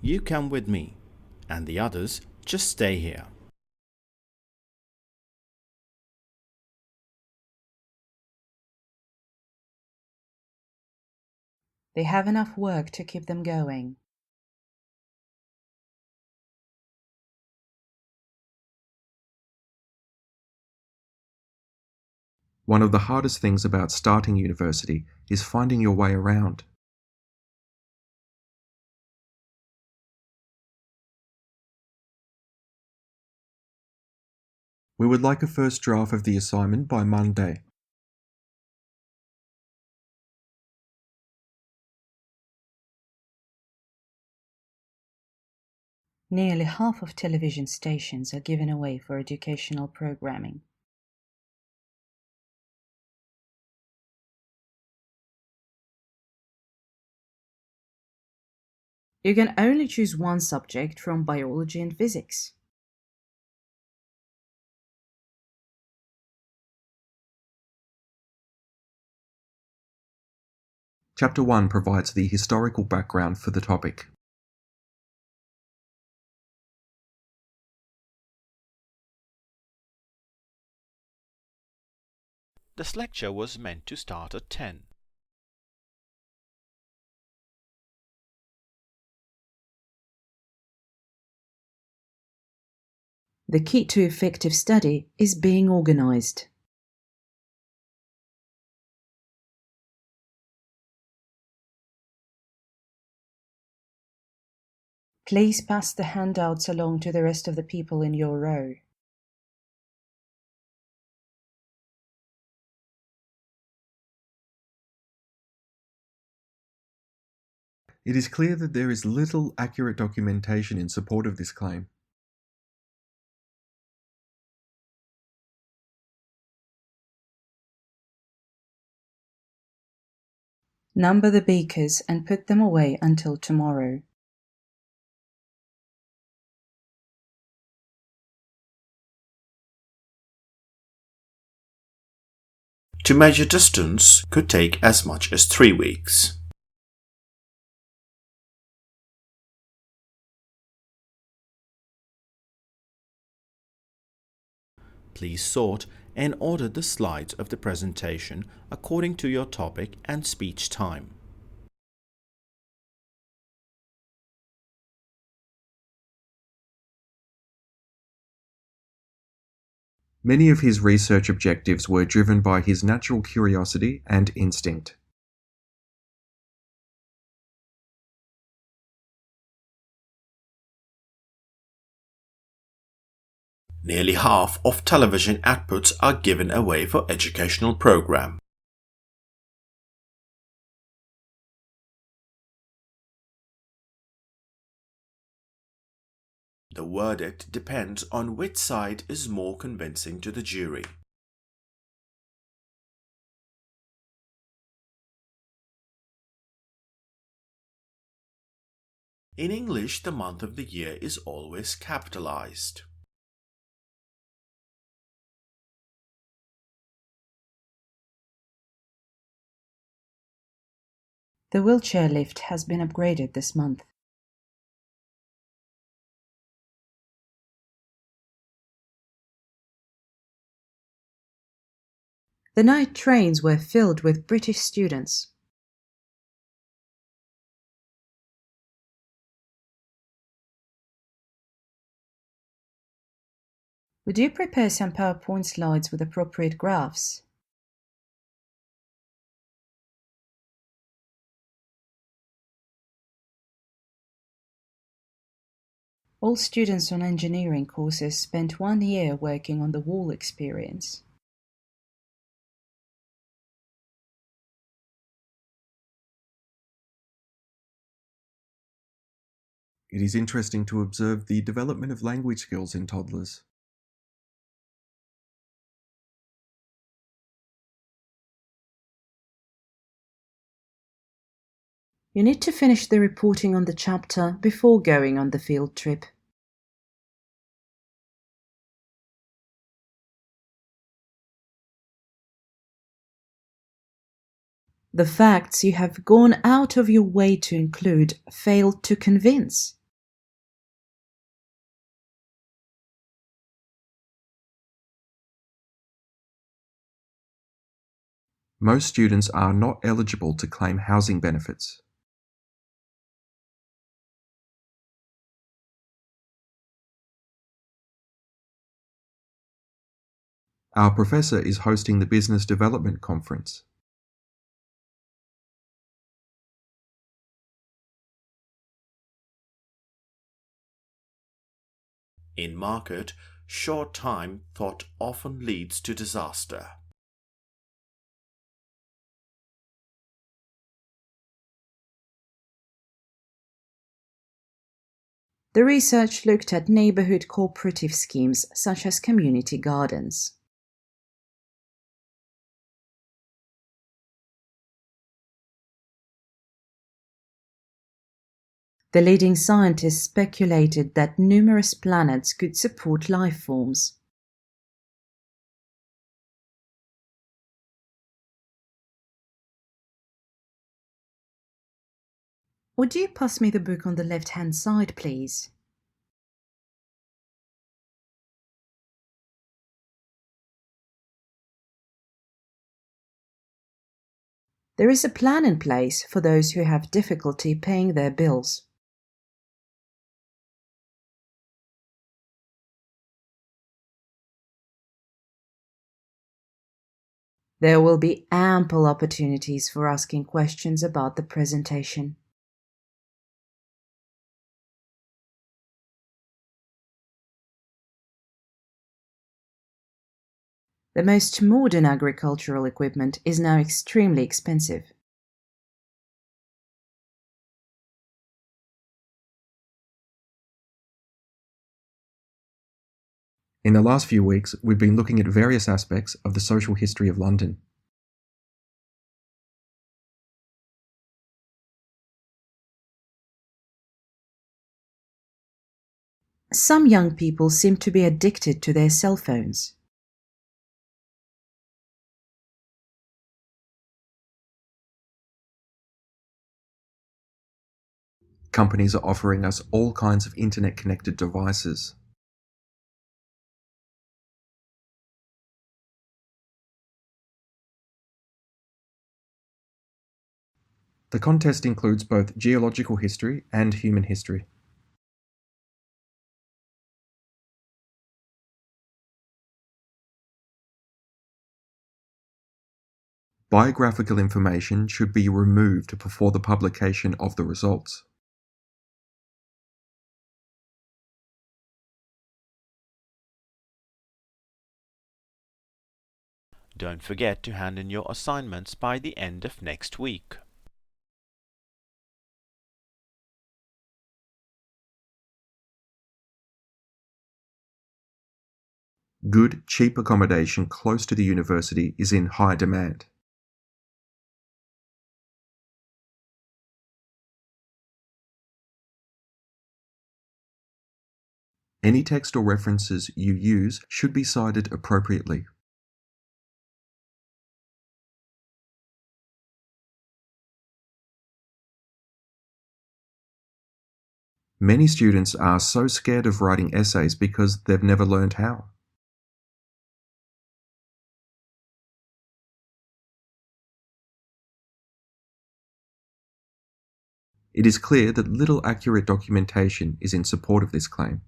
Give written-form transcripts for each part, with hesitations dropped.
you come with me, and the others just stay here. They have enough work to keep them going. One of the hardest things about starting university is finding your way around. We would like a first draft of the assignment by Monday. Nearly half of television stations are given away for educational programming. You can only choose one subject from biology and physics. Chapter 1 provides the historical background for the topic. This lecture was meant to start at 10. The key to effective study is being organized. Please pass the handouts along to the rest of the people in your row. It is clear that there is little accurate documentation in support of this claim. Number the beakers and put them away until tomorrow. To measure distance could take as much as 3 weeks. Please sort and order the slides of the presentation according to your topic and speech time. Many of his research objectives were driven by his natural curiosity and instinct. Nearly half of television outputs are given away for educational program. The verdict depends on which side is more convincing to the jury. In English, the month of the year is always capitalized. The wheelchair lift has been upgraded this month. The night trains were filled with British students. Would you prepare some PowerPoint slides with appropriate graphs? All students on engineering courses spent 1 year working on the wall experience. It is interesting to observe the development of language skills in toddlers. You need to finish the reporting on the chapter before going on the field trip. The facts you have gone out of your way to include failed to convince. Most students are not eligible to claim housing benefits. Our professor is hosting the Business Development Conference. In market, short-time thought often leads to disaster. The research looked at neighborhood cooperative schemes such as community gardens. The leading scientists speculated that numerous planets could support life forms. Would you pass me the book on the left-hand side, please? There is a plan in place for those who have difficulty paying their bills. There will be ample opportunities for asking questions about the presentation. The most modern agricultural equipment is now extremely expensive. In the last few weeks, we've been looking at various aspects of the social history of London. Some young people seem to be addicted to their cell phones. Companies are offering us all kinds of internet-connected devices. The contest includes both geological history and human history. Biographical information should be removed before the publication of the results. Don't forget to hand in your assignments by the end of next week. Good, cheap accommodation close to the university is in high demand. Any text or references you use should be cited appropriately. Many students are so scared of writing essays because they've never learned how. It is clear that little accurate documentation is in support of this claim.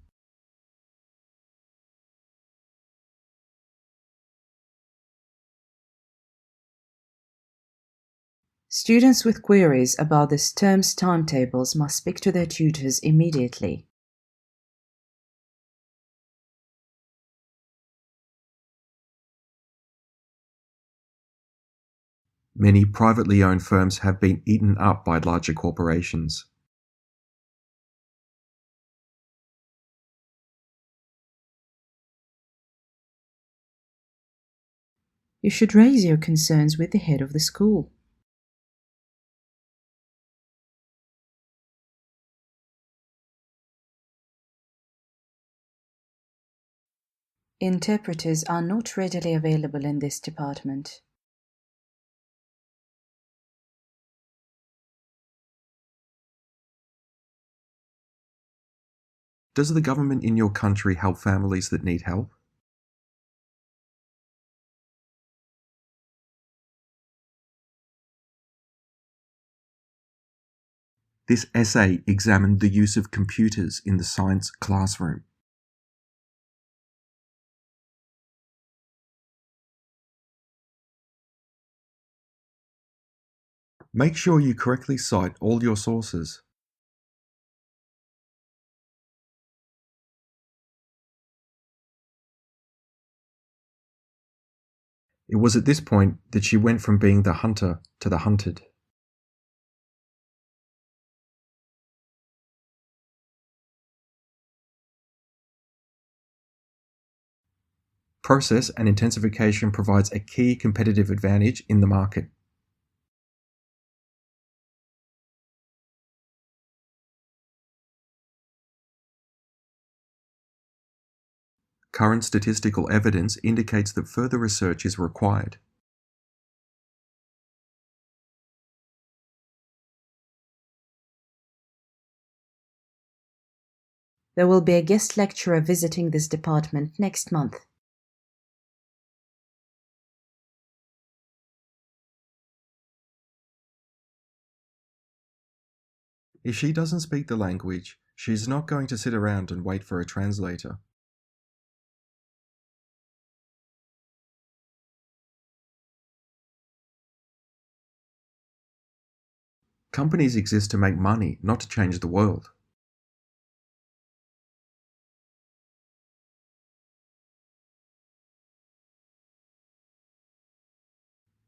Students with queries about this term's timetables must speak to their tutors immediately. Many privately owned firms have been eaten up by larger corporations. You should raise your concerns with the head of the school. Interpreters are not readily available in this department. Does the government in your country help families that need help? This essay examined the use of computers in the science classroom. Make sure you correctly cite all your sources. It was at this point that she went from being the hunter to the hunted. Process and intensification provides a key competitive advantage in the market. Current statistical evidence indicates that further research is required. There will be a guest lecturer visiting this department next month. If she doesn't speak the language, she's not going to sit around and wait for a translator. Companies exist to make money, not to change the world.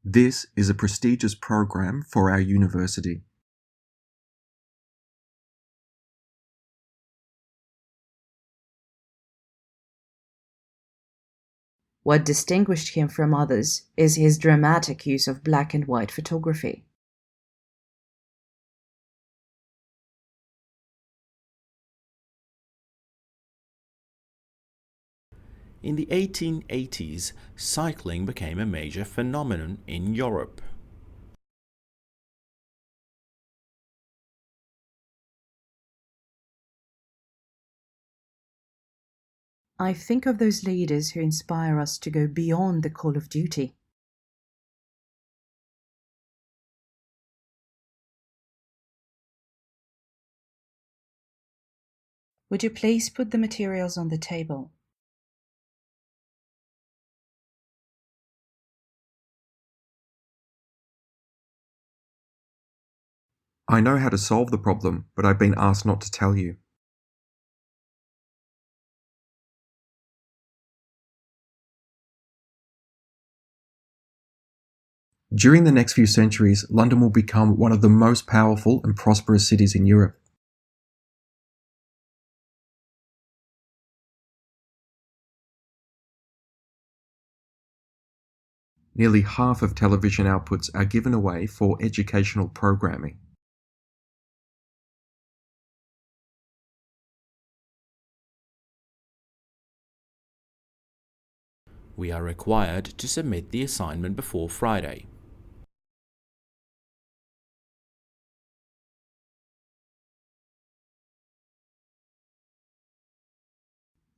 This is a prestigious program for our university. What distinguished him from others is his dramatic use of black and white photography. In the 1880s, cycling became a major phenomenon in Europe. I think of those leaders who inspire us to go beyond the call of duty. Would you please put the materials on the table? I know how to solve the problem, but I've been asked not to tell you. During the next few centuries, London will become one of the most powerful and prosperous cities in Europe. Nearly half of television outputs are given away for educational programming. We are required to submit the assignment before Friday.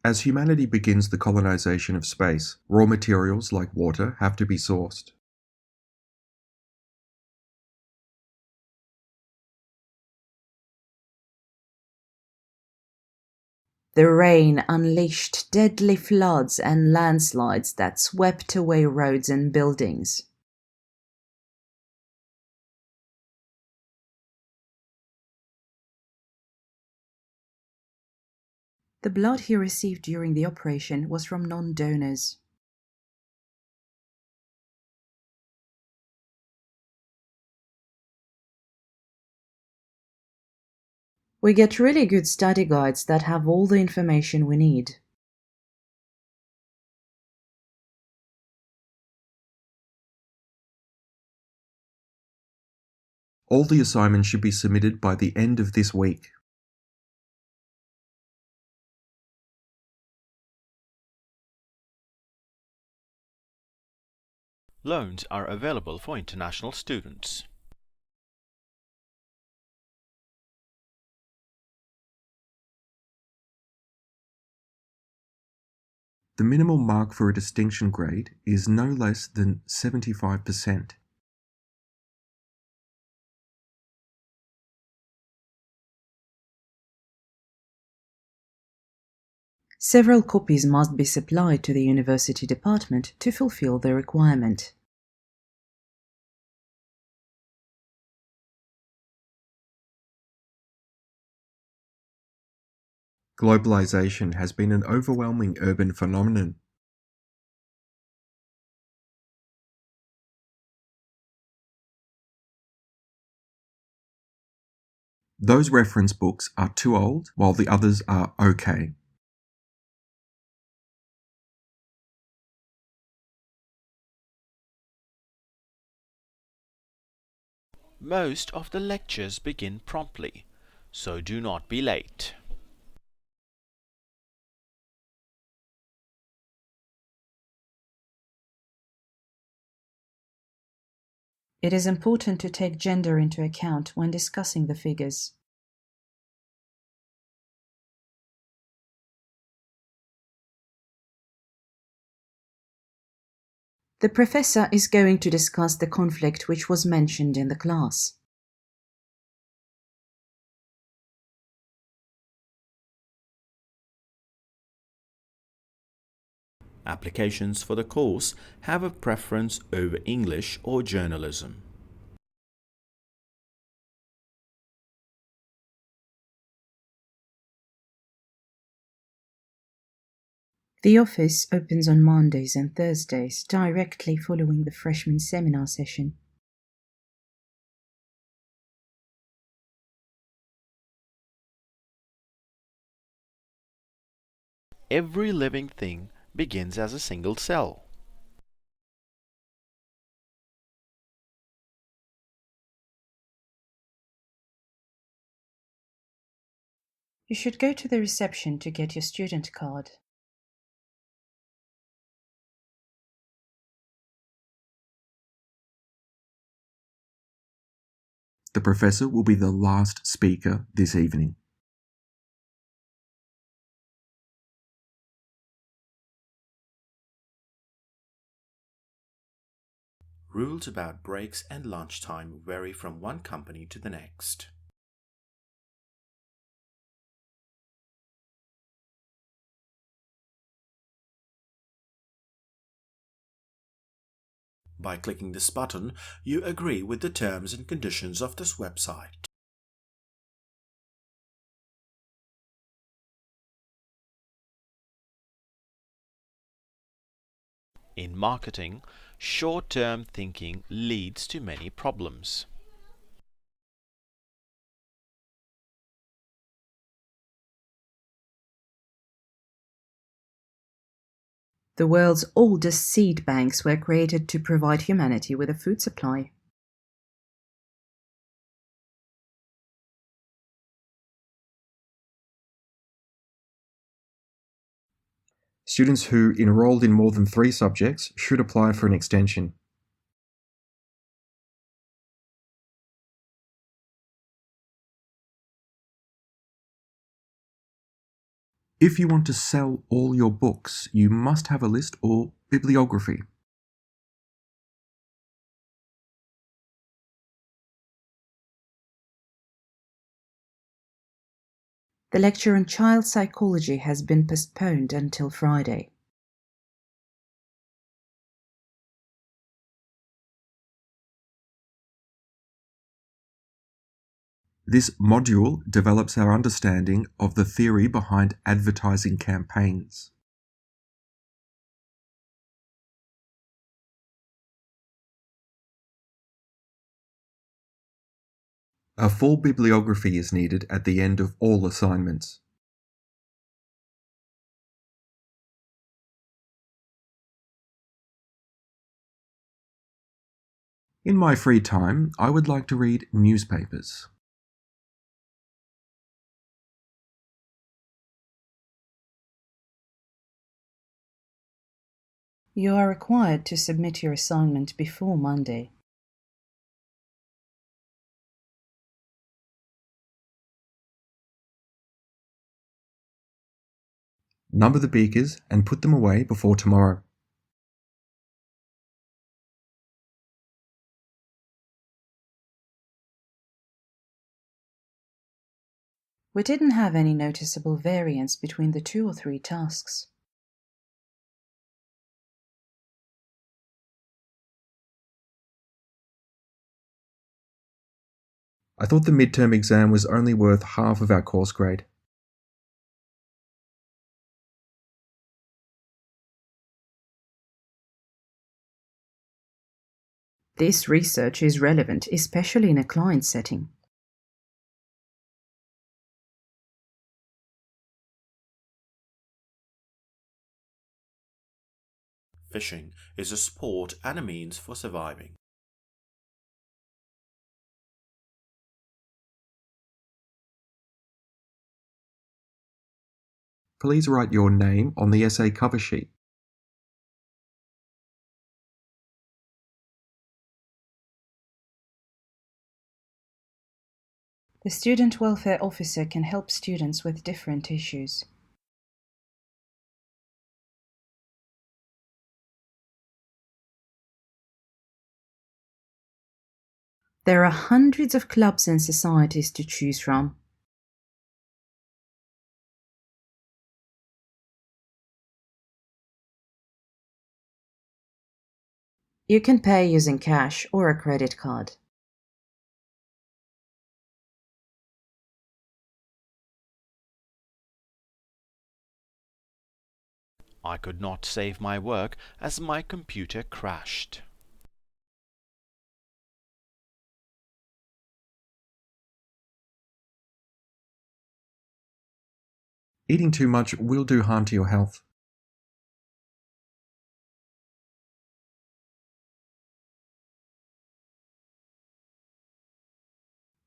As humanity begins the colonization of space, raw materials like water have to be sourced. The rain unleashed deadly floods and landslides that swept away roads and buildings. The blood he received during the operation was from non-donors. We get really good study guides that have all the information we need. All the assignments should be submitted by the end of this week. Loans are available for international students. The minimal mark for a distinction grade is no less than 75%. Several copies must be supplied to the university department to fulfill the requirement. Globalization has been an overwhelming urban phenomenon. Those reference books are too old, while the others are okay. Most of the lectures begin promptly, so do not be late. It is important to take gender into account when discussing the figures. The professor is going to discuss the conflict which was mentioned in the class. Applications for the course have a preference over English or journalism. The office opens on Mondays and Thursdays, directly following the freshman seminar session. Every living thing begins as a single cell. You should go to the reception to get your student card. The professor will be the last speaker this evening. Rules about breaks and lunchtime vary from one company to the next. By clicking this button, you agree with the terms and conditions of this website. In marketing, short-term thinking leads to many problems. The world's oldest seed banks were created to provide humanity with a food supply. Students who enrolled in more than 3 subjects should apply for an extension. If you want to sell all your books, you must have a list or bibliography. The lecture on child psychology has been postponed until Friday. This module develops our understanding of the theory behind advertising campaigns. A full bibliography is needed at the end of all assignments. In my free time, I would like to read newspapers. You are required to submit your assignment before Monday. Number the beakers and put them away before tomorrow. We didn't have any noticeable variance between the 2 or 3 tasks. I thought the midterm exam was only worth half of our course grade. This research is relevant, especially in a client setting. Fishing is a sport and a means for surviving. Please write your name on the essay cover sheet. The student welfare officer can help students with different issues. There are hundreds of clubs and societies to choose from. You can pay using cash or a credit card. I could not save my work as my computer crashed. Eating too much will do harm to your health.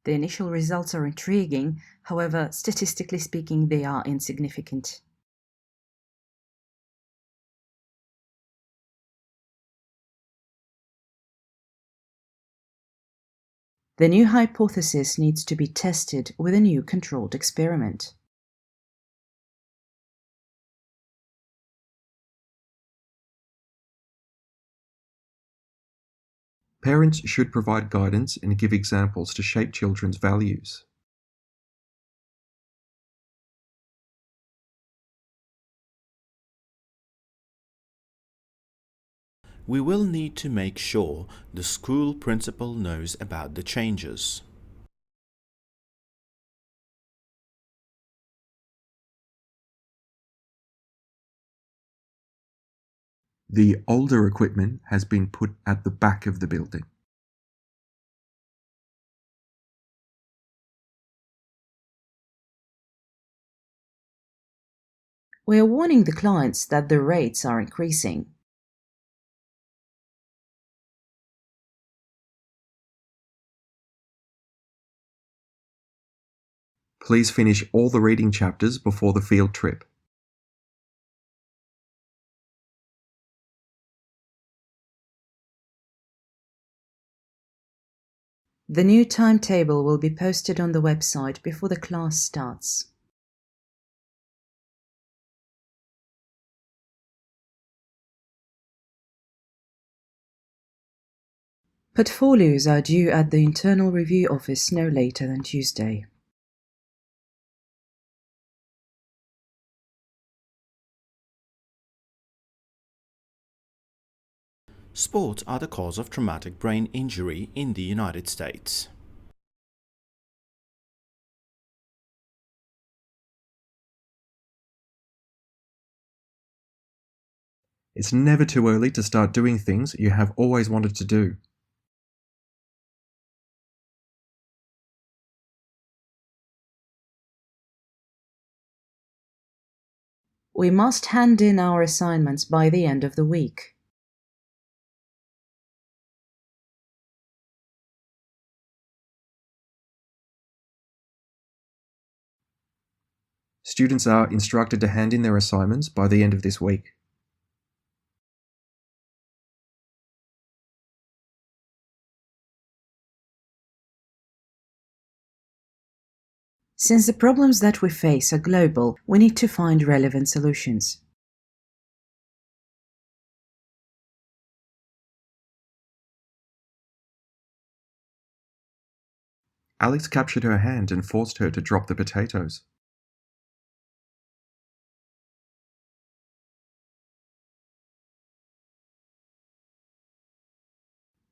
The initial results are intriguing, however, statistically speaking, they are insignificant. The new hypothesis needs to be tested with a new controlled experiment. Parents should provide guidance and give examples to shape children's values. We will need to make sure the school principal knows about the changes. The older equipment has been put at the back of the building. We are warning the clients that the rates are increasing. Please finish all the reading chapters before the field trip. The new timetable will be posted on the website before the class starts. Portfolios are due at the internal review office no later than Tuesday. Sports are the cause of traumatic brain injury in the United States. It's never too early to start doing things you have always wanted to do. We must hand in our assignments by the end of the week. Students are instructed to hand in their assignments by the end of this week. Since the problems that we face are global, we need to find relevant solutions. Alex captured her hand and forced her to drop the potatoes.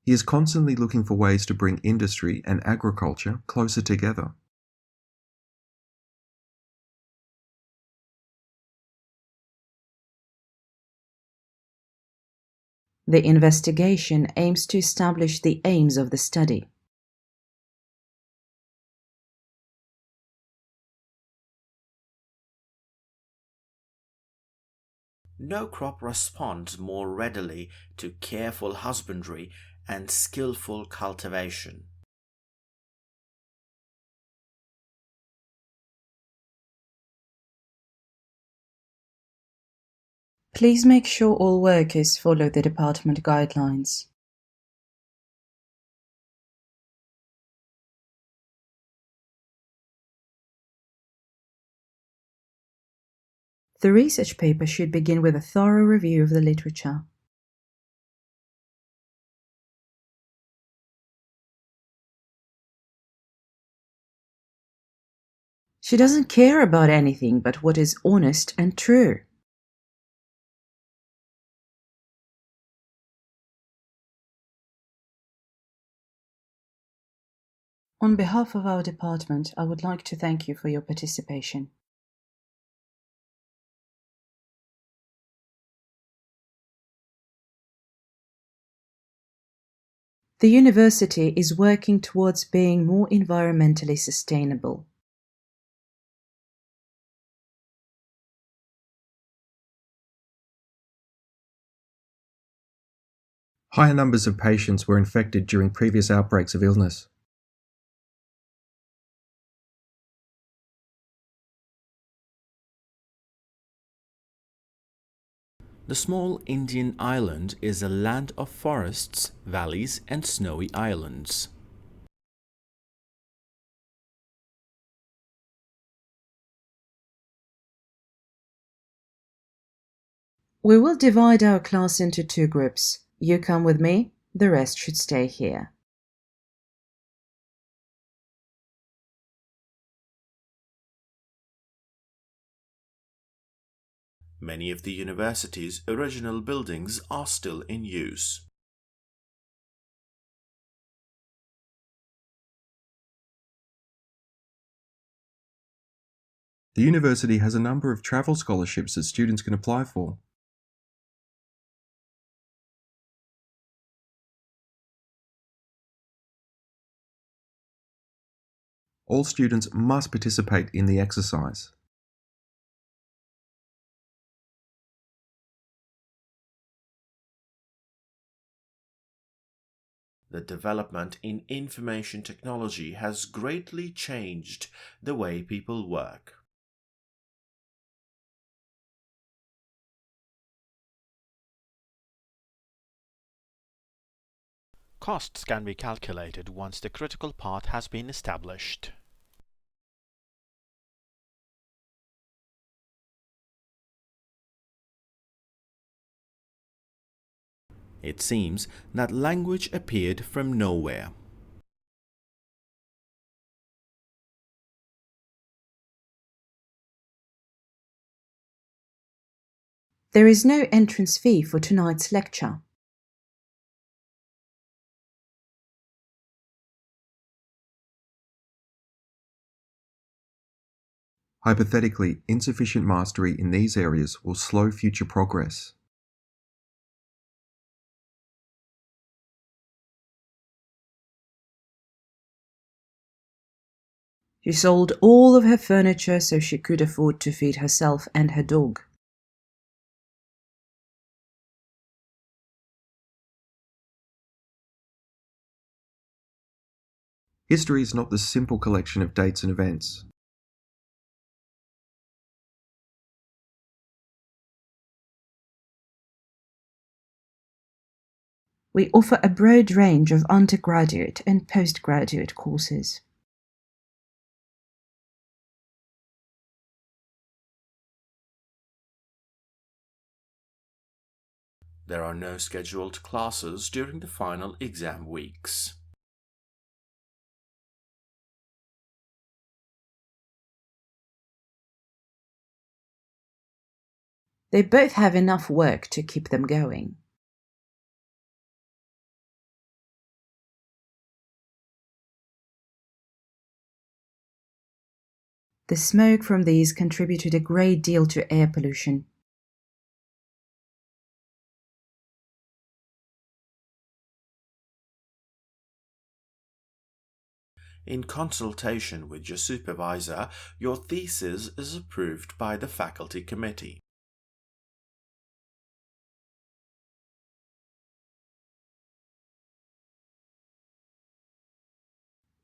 He is constantly looking for ways to bring industry and agriculture closer together. The investigation aims to establish the aims of the study. No crop responds more readily to careful husbandry and skillful cultivation. Please make sure all workers follow the department guidelines. The research paper should begin with a thorough review of the literature. She doesn't care about anything but what is honest and true. On behalf of our department, I would like to thank you for your participation. The university is working towards being more environmentally sustainable. Higher numbers of patients were infected during previous outbreaks of illness. The small Indian island is a land of forests, valleys, and snowy islands. We will divide our class into 2 groups. You come with me, the rest should stay here. Many of the university's original buildings are still in use. The university has a number of travel scholarships that students can apply for. All students must participate in the exercise. The development in information technology has greatly changed the way people work. Costs can be calculated once the critical path has been established. It seems that language appeared from nowhere. There is no entrance fee for tonight's lecture. Hypothetically, insufficient mastery in these areas will slow future progress. She sold all of her furniture so she could afford to feed herself and her dog. History is not the simple collection of dates and events. We offer a broad range of undergraduate and postgraduate courses. There are no scheduled classes during the final exam weeks. They both have enough work to keep them going. The smoke from these contributed a great deal to air pollution. In consultation with your supervisor, your thesis is approved by the faculty committee.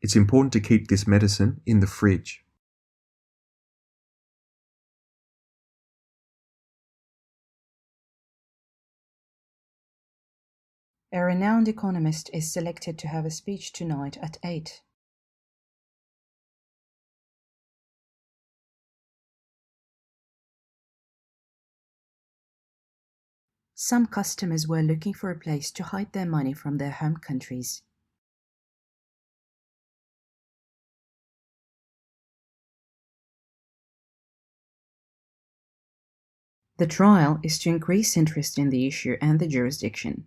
It's important to keep this medicine in the fridge. A renowned economist is selected to have a speech tonight at 8. Some customers were looking for a place to hide their money from their home countries. The trial is to increase interest in the issue and the jurisdiction.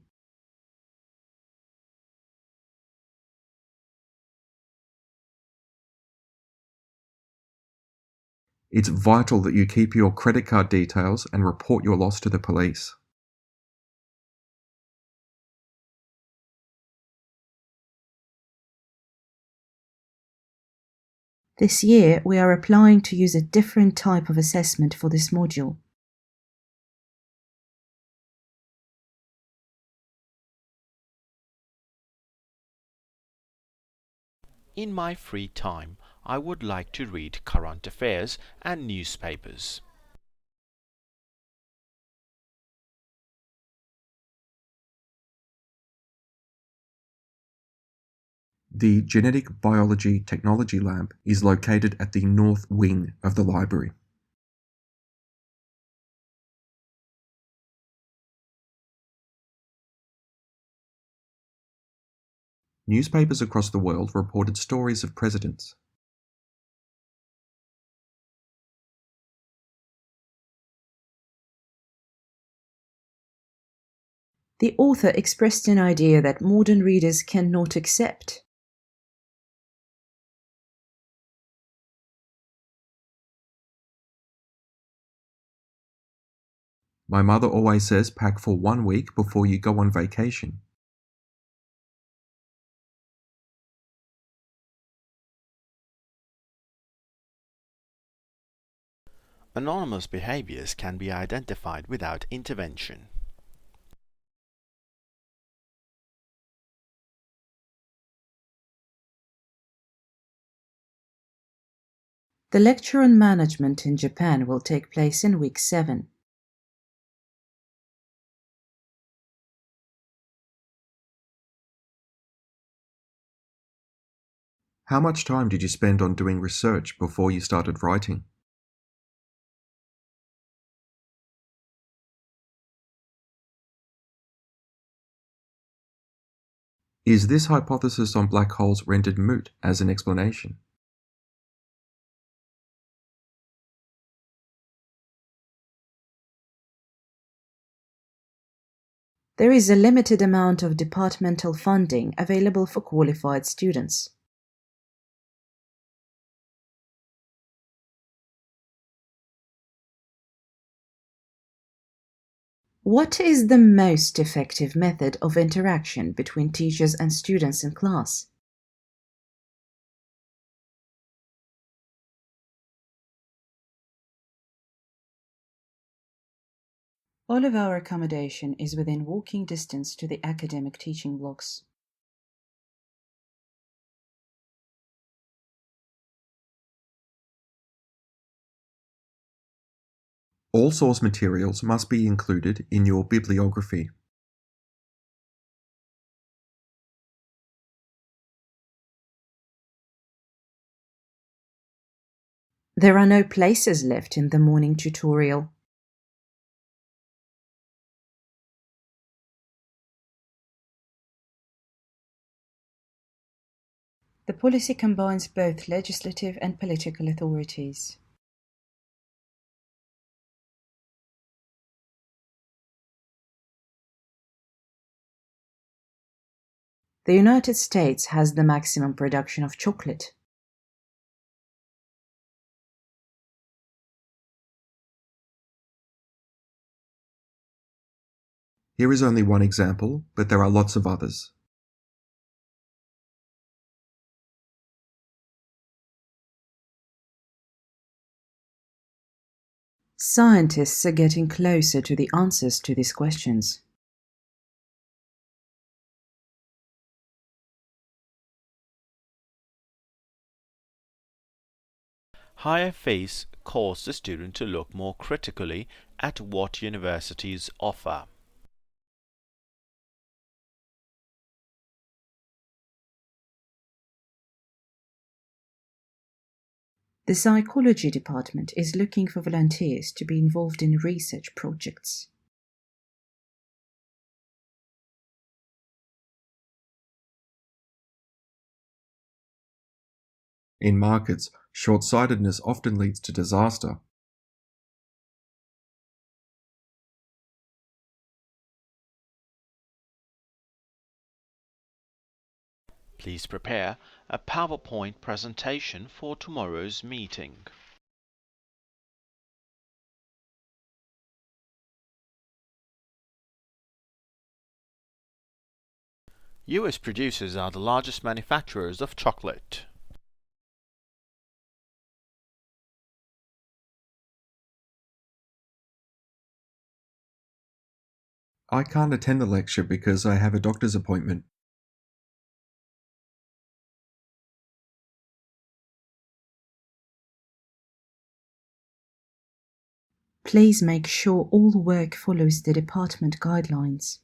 It's vital that you keep your credit card details and report your loss to the police. This year, we are applying to use a different type of assessment for this module. In my free time, I would like to read current affairs and newspapers. The Genetic Biology Technology Lab is located at the north wing of the library. Newspapers across the world reported stories of presidents. The author expressed an idea that modern readers cannot accept. My mother always says pack for 1 week before you go on vacation. Anonymous behaviors can be identified without intervention. The lecture on management in Japan will take place in week 7. How much time did you spend on doing research before you started writing? Is this hypothesis on black holes rendered moot as an explanation? There is a limited amount of departmental funding available for qualified students. What is the most effective method of interaction between teachers and students in class? All of our accommodation is within walking distance to the academic teaching blocks. All source materials must be included in your bibliography. There are no places left in the morning tutorial. The policy combines both legislative and political authorities. The United States has the maximum production of chocolate. Here is only one example, but there are lots of others. Scientists are getting closer to the answers to these questions. Higher fees cause the student to look more critically at what universities offer. The psychology department is looking for volunteers to be involved in research projects. In markets, short-sightedness often leads to disaster. Please prepare a PowerPoint presentation for tomorrow's meeting. US producers are the largest manufacturers of chocolate. I can't attend the lecture because I have a doctor's appointment. Please make sure all work follows the department guidelines.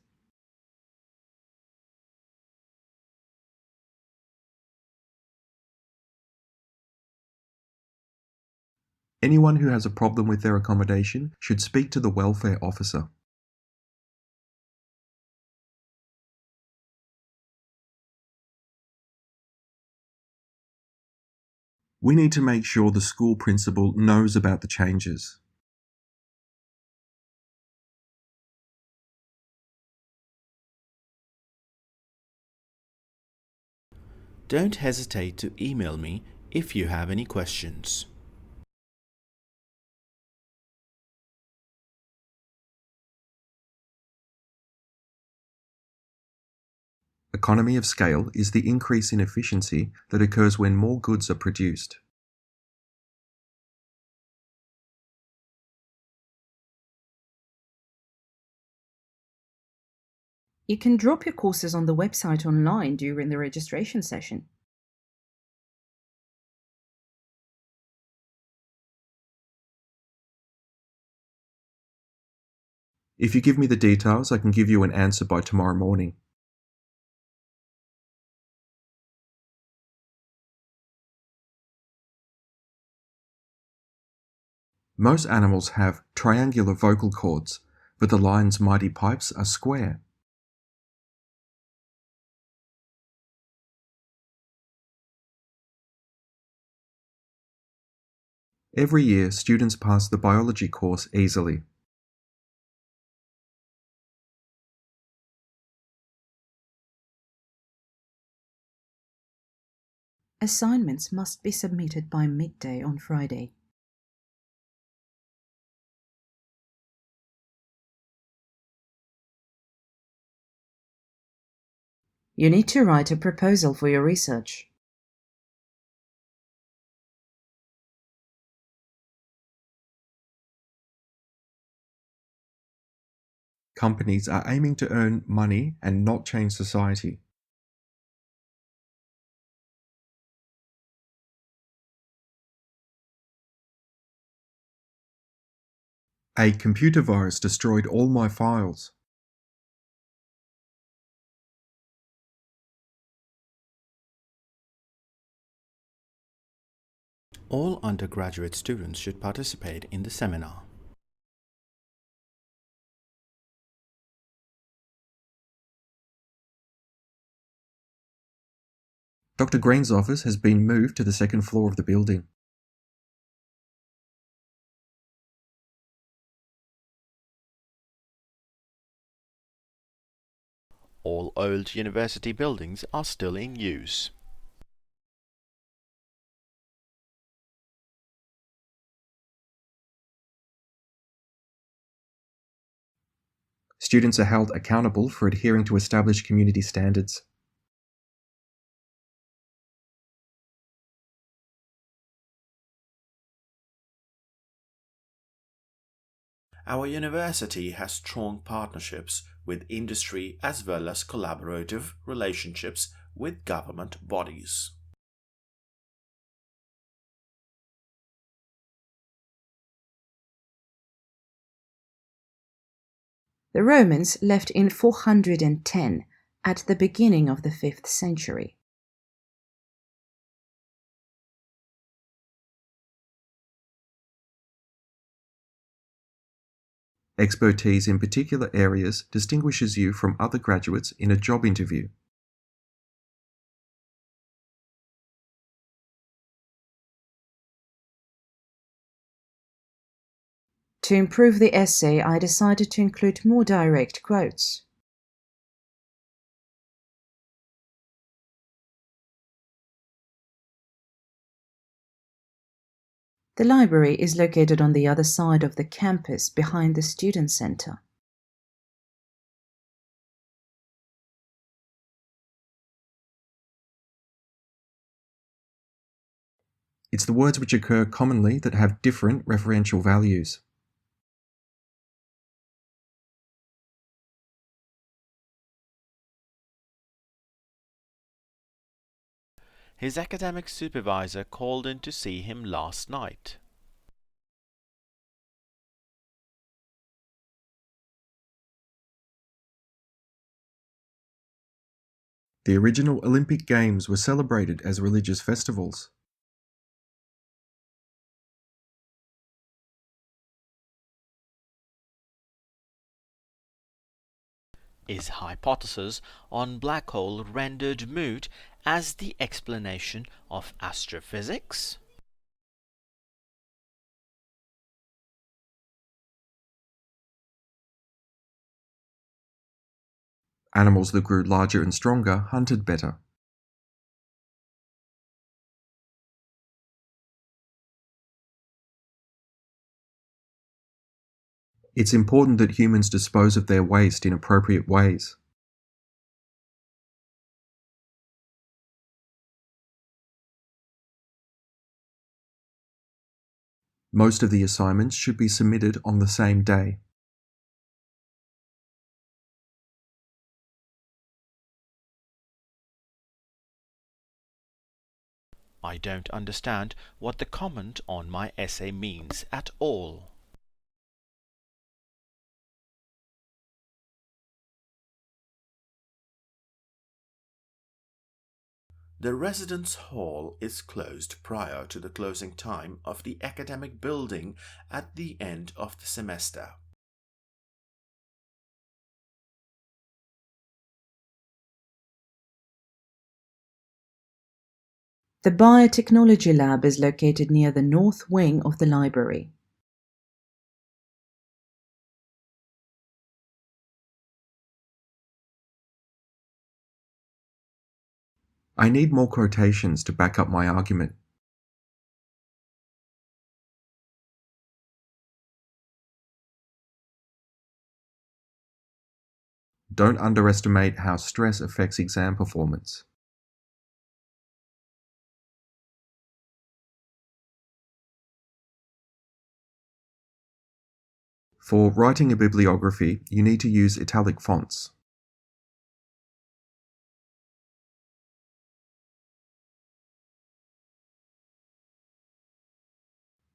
Anyone who has a problem with their accommodation should speak to the welfare officer. We need to make sure the school principal knows about the changes. Don't hesitate to email me if you have any questions. Economy of scale is the increase in efficiency that occurs when more goods are produced. You can drop your courses on the website online during the registration session. If you give me the details, I can give you an answer by tomorrow morning. Most animals have triangular vocal cords, but the lion's mighty pipes are square. Every year, students pass the biology course easily. Assignments must be submitted by midday on Friday. You need to write a proposal for your research. Companies are aiming to earn money and not change society. A computer virus destroyed all my files. All undergraduate students should participate in the seminar. Dr. Green's office has been moved to the second floor of the building. All old university buildings are still in use. Students are held accountable for adhering to established community standards. Our university has strong partnerships with industry as well as collaborative relationships with government bodies. The Romans left in 410, at the beginning of the 5th century. Expertise in particular areas distinguishes you from other graduates in a job interview. To improve the essay, I decided to include more direct quotes. The library is located on the other side of the campus, behind the student center. It's the words which occur commonly that have different referential values. His academic supervisor called in to see him last night. The original Olympic Games were celebrated as religious festivals. Is hypothesis on black hole rendered moot as the explanation of astrophysics? Animals that grew larger and stronger hunted better. It's important that humans dispose of their waste in appropriate ways. Most of the assignments should be submitted on the same day. I don't understand what the comment on my essay means at all. The residence hall is closed prior to the closing time of the academic building at the end of the semester. The biotechnology lab is located near the north wing of the library. I need more quotations to back up my argument. Don't underestimate how stress affects exam performance. For writing a bibliography, you need to use italic fonts.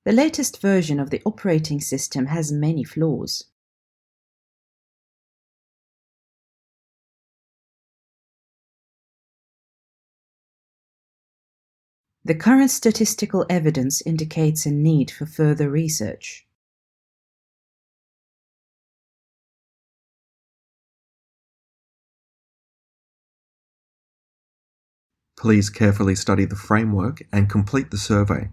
The latest version of the operating system has many flaws. The current statistical evidence indicates a need for further research. Please carefully study the framework and complete the survey.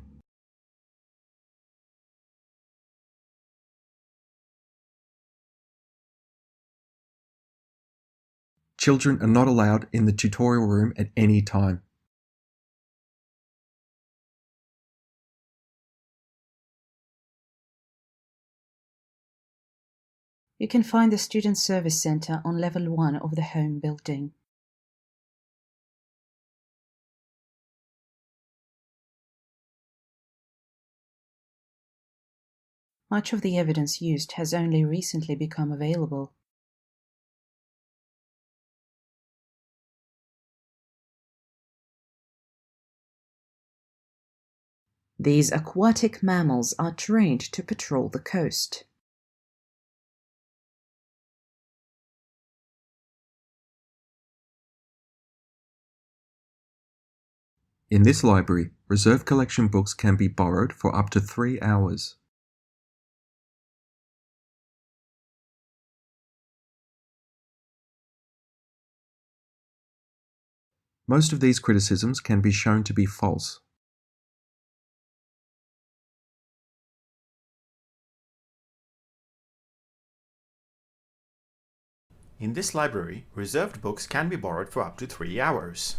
Children are not allowed in the tutorial room at any time. You can find the Student Service Center on level 1 of the home building. Much of the evidence used has only recently become available. These aquatic mammals are trained to patrol the coast. In this library, reserved collection books can be borrowed for up to 3 hours. Most of these criticisms can be shown to be false. In this library, reserved books can be borrowed for up to 3 hours.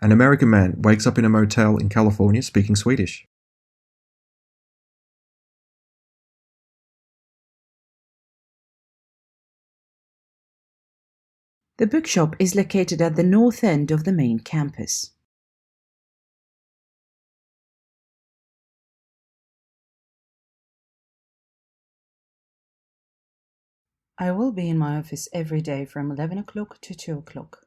An American man wakes up in a motel in California speaking Swedish. The bookshop is located at the north end of the main campus. I will be in my office every day from 11 o'clock to 2 o'clock.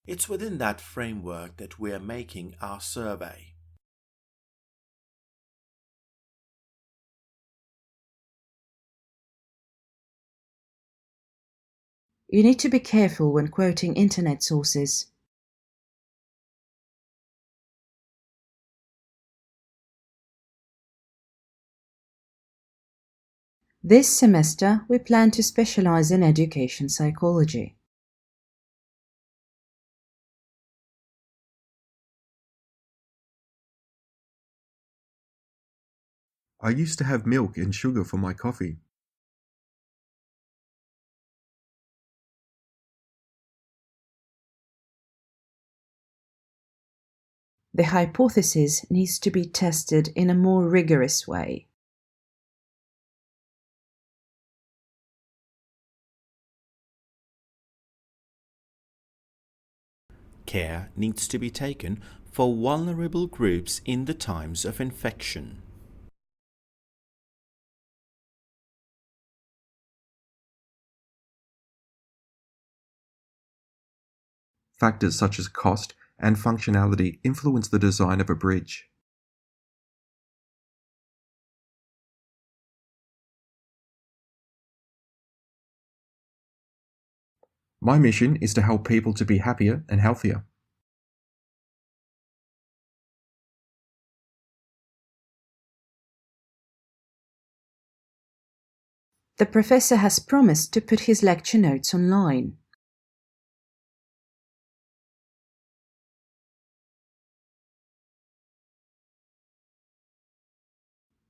It's within that framework that we are making our survey. You need to be careful when quoting internet sources. This semester, we plan to specialize in education psychology. I used to have milk and sugar for my coffee. The hypothesis needs to be tested in a more rigorous way. Care needs to be taken for vulnerable groups in the times of infection. Factors such as cost and functionality influence the design of a bridge. My mission is to help people to be happier and healthier. The professor has promised to put his lecture notes online.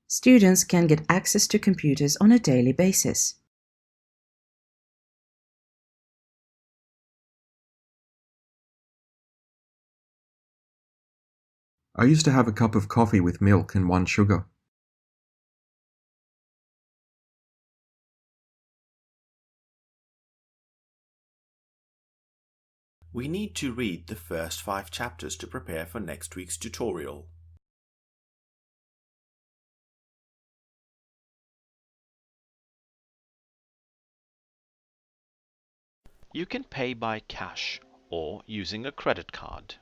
Students can get access to computers on a daily basis. I used to have a cup of coffee with milk and 1 sugar. We need to read the first 5 chapters to prepare for next week's tutorial. You can pay by cash or using a credit card.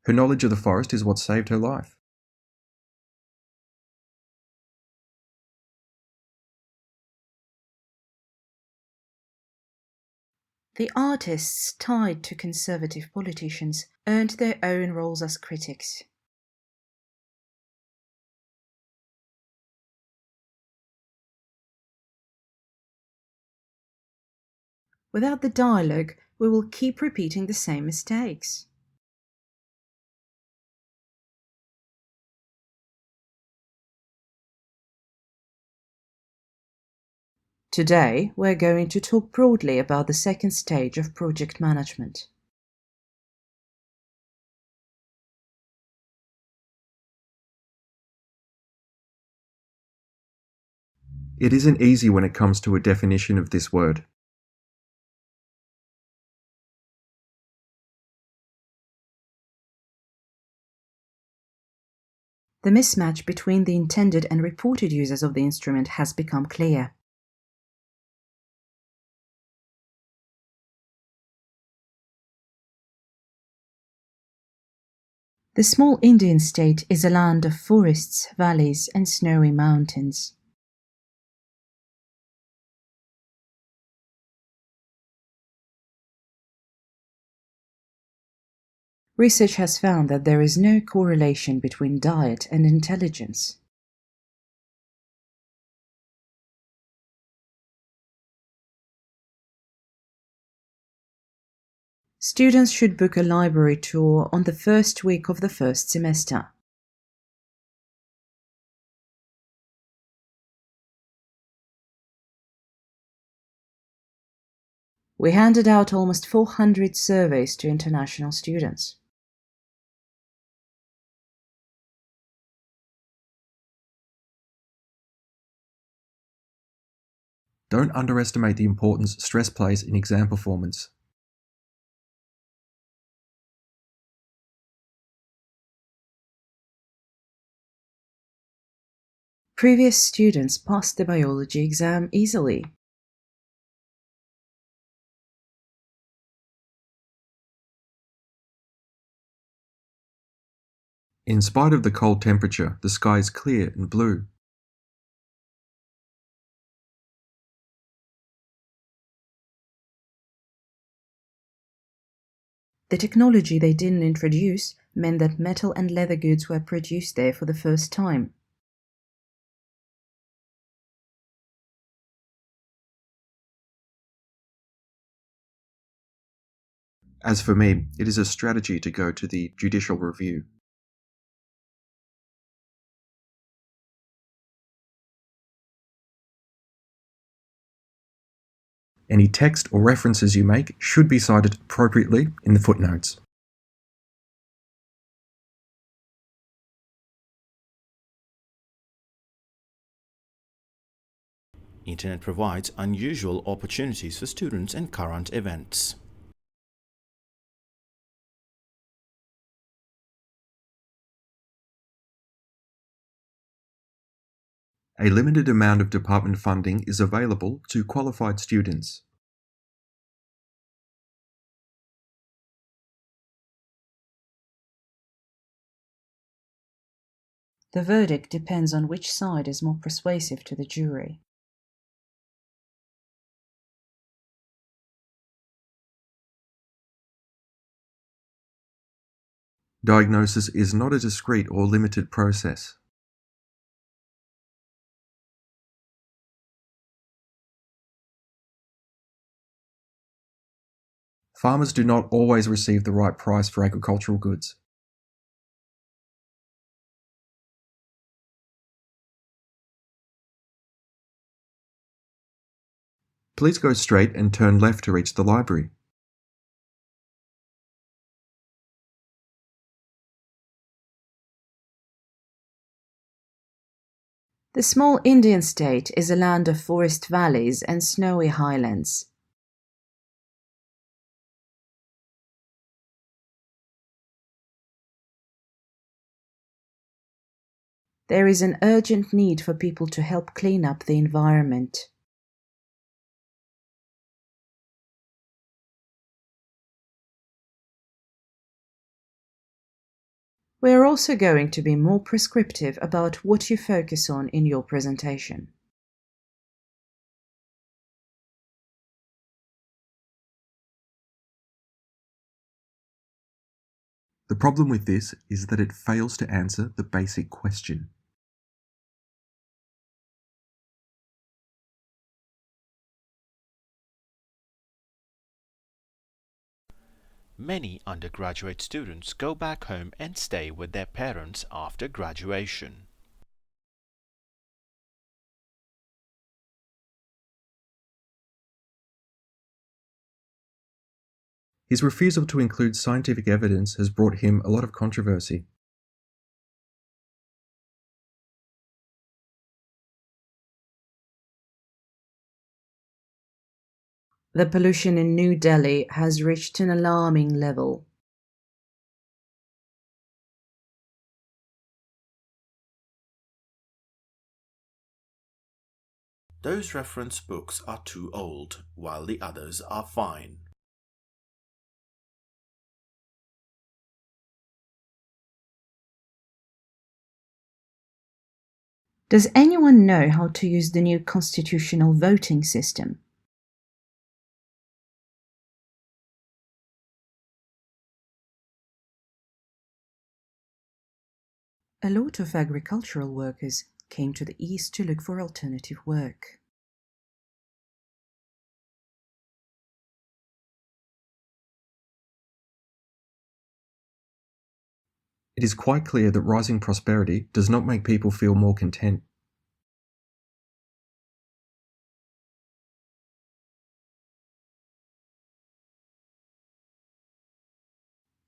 Her knowledge of the forest is what saved her life. The artists tied to conservative politicians earned their own roles as critics. Without the dialogue, we will keep repeating the same mistakes. Today, we're going to talk broadly about the second stage of project management. It isn't easy when it comes to a definition of this word. The mismatch between the intended and reported uses of the instrument has become clear. The small Indian state is a land of forests, valleys, and snowy mountains. Research has found that there is no correlation between diet and intelligence. Students should book a library tour on the first week of the first semester. We handed out almost 400 surveys to international students. Don't underestimate the importance stress plays in exam performance. Previous students passed the biology exam easily. In spite of the cold temperature, the sky is clear and blue. The technology they didn't introduce meant that metal and leather goods were produced there for the first time. As for me, it is a strategy to go to the judicial review. Any text or references you make should be cited appropriately in the footnotes. Internet provides unusual opportunities for students and current events. A limited amount of department funding is available to qualified students. The verdict depends on which side is more persuasive to the jury. Diagnosis is not a discrete or limited process. Farmers do not always receive the right price for agricultural goods. Please go straight and turn left to reach the library. The small Indian state is a land of forest valleys and snowy highlands. There is an urgent need for people to help clean up the environment. We are also going to be more prescriptive about what you focus on in your presentation. The problem with this is that it fails to answer the basic question. Many undergraduate students go back home and stay with their parents after graduation. His refusal to include scientific evidence has brought him a lot of controversy. The pollution in New Delhi has reached an alarming level. Those reference books are too old, while the others are fine. Does anyone know how to use the new constitutional voting system? A lot of agricultural workers came to the east to look for alternative work. It is quite clear that rising prosperity does not make people feel more content.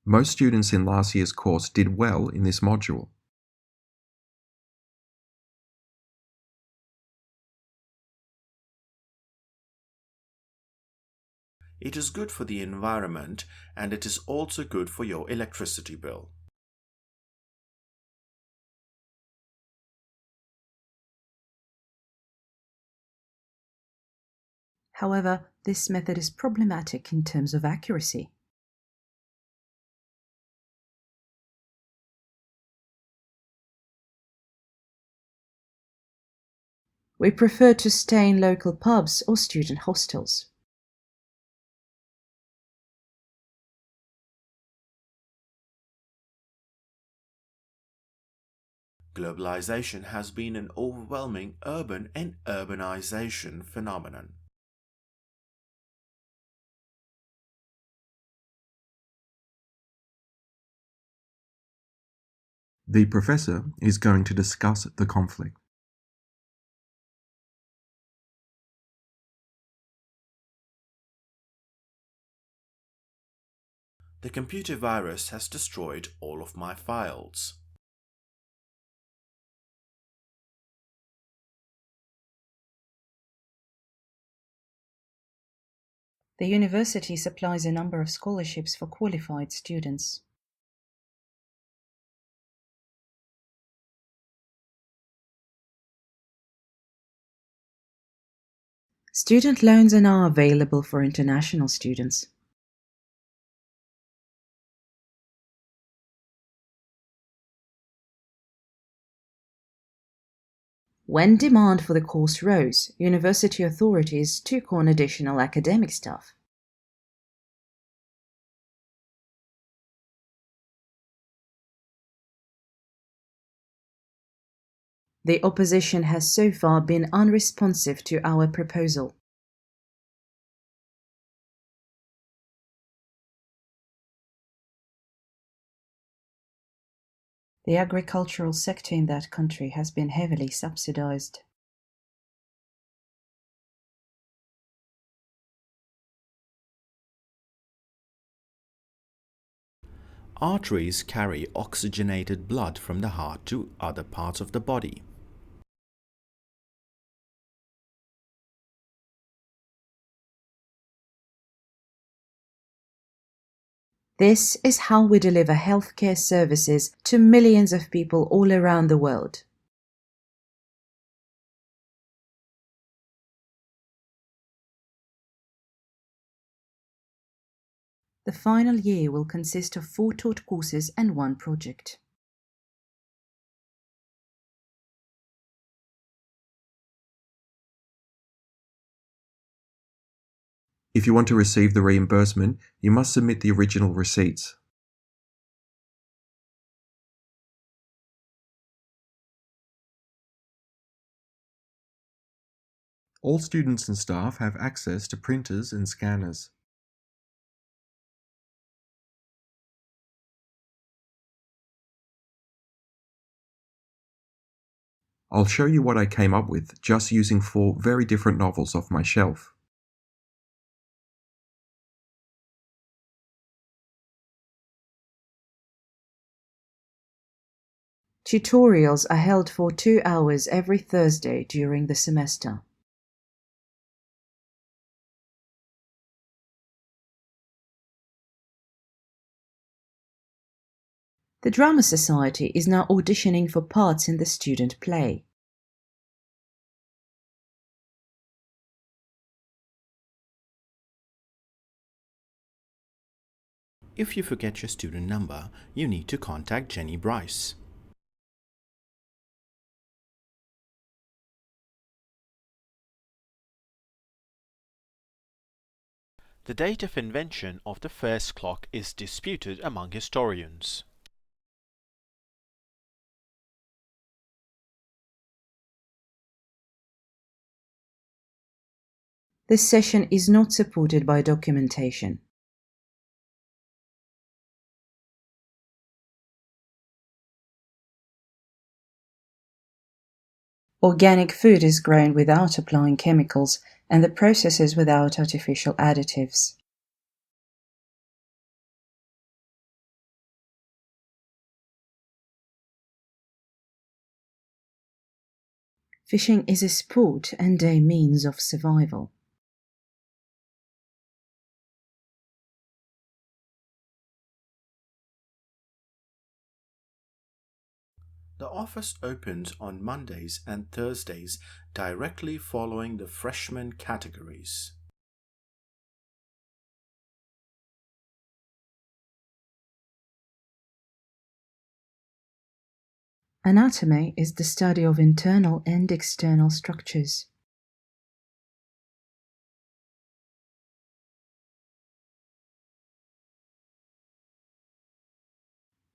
Most students in last year's course did well in this module. It is good for the environment, and it is also good for your electricity bill. However, this method is problematic in terms of accuracy. We prefer to stay in local pubs or student hostels. Globalization has been an overwhelming urban and urbanization phenomenon. The professor is going to discuss the conflict. The computer virus has destroyed all of my files. The university supplies a number of scholarships for qualified students. Student loans are now available for international students. When demand for the course rose, university authorities took on additional academic staff. The opposition has so far been unresponsive to our proposal. The agricultural sector in that country has been heavily subsidized. Arteries carry oxygenated blood from the heart to other parts of the body. This is how we deliver healthcare services to millions of people all around the world. The final year will consist of 4 taught courses and 1 project. If you want to receive the reimbursement, you must submit the original receipts. All students and staff have access to printers and scanners. I'll show you what I came up with just using 4 very different novels off my shelf. Tutorials are held for 2 hours every Thursday during the semester. The Drama Society is now auditioning for parts in the student play. If you forget your student number, you need to contact Jenny Bryce. The date of invention of the first clock is disputed among historians. This session is not supported by documentation. Organic food is grown without applying chemicals, and the process is without artificial additives. Fishing is a sport and a means of survival. The office opens on Mondays and Thursdays directly following the freshman categories. Anatomy is the study of internal and external structures.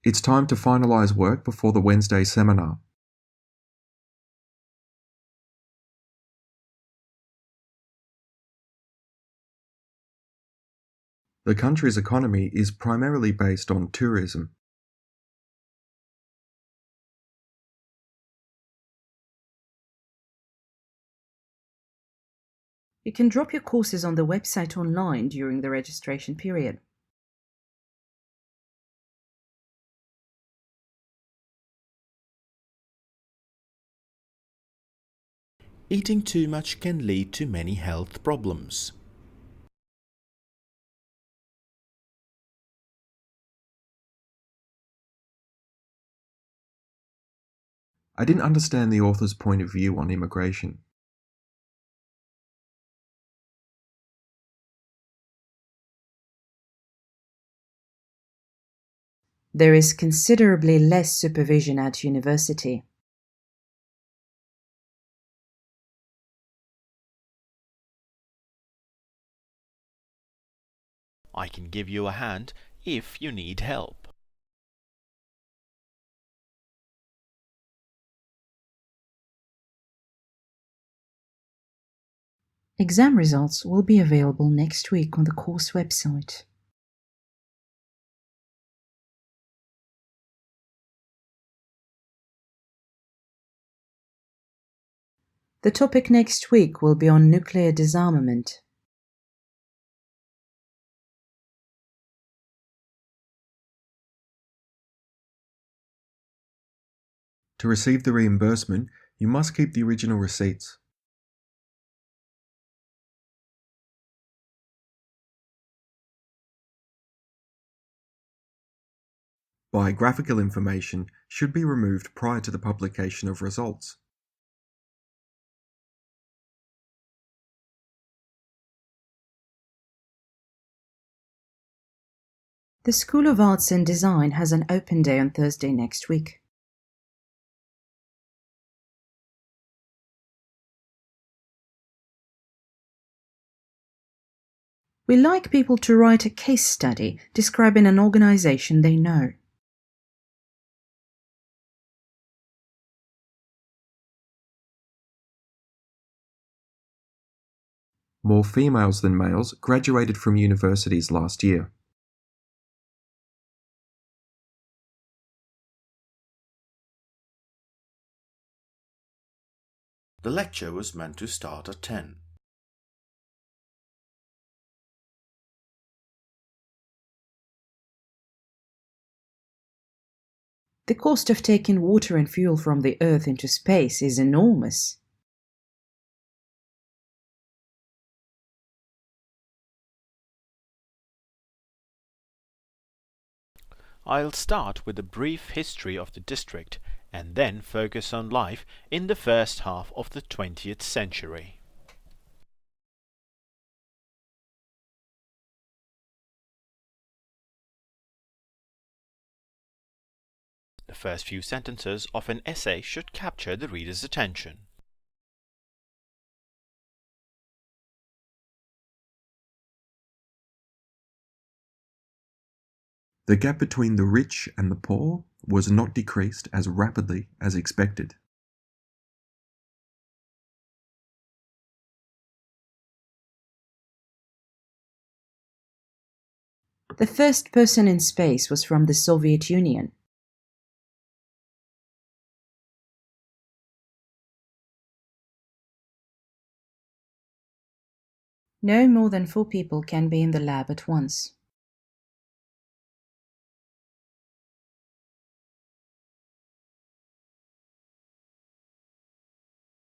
It's time to finalize work before the Wednesday seminar. The country's economy is primarily based on tourism. You can drop your courses on the website online during the registration period. Eating too much can lead to many health problems. I didn't understand the author's point of view on immigration. There is considerably less supervision at university. I can give you a hand if you need help. Exam results will be available next week on the course website. The topic next week will be on nuclear disarmament. To receive the reimbursement, you must keep the original receipts. Biographical information should be removed prior to the publication of results. The School of Arts and Design has an open day on Thursday next week. We like people to write a case study describing an organization they know. More females than males graduated from universities last year. The lecture was meant to start at 10. The cost of taking water and fuel from the Earth into space is enormous. I'll start with a brief history of the district and then focus on life in the first half of the 20th century. The first few sentences of an essay should capture the reader's attention. The gap between the rich and the poor was not decreased as rapidly as expected. The first person in space was from the Soviet Union. No more than 4 people can be in the lab at once.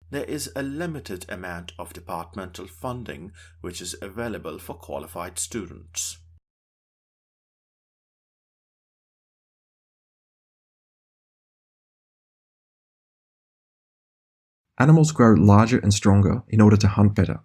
There is a limited amount of departmental funding which is available for qualified students. Animals grow larger and stronger in order to hunt better.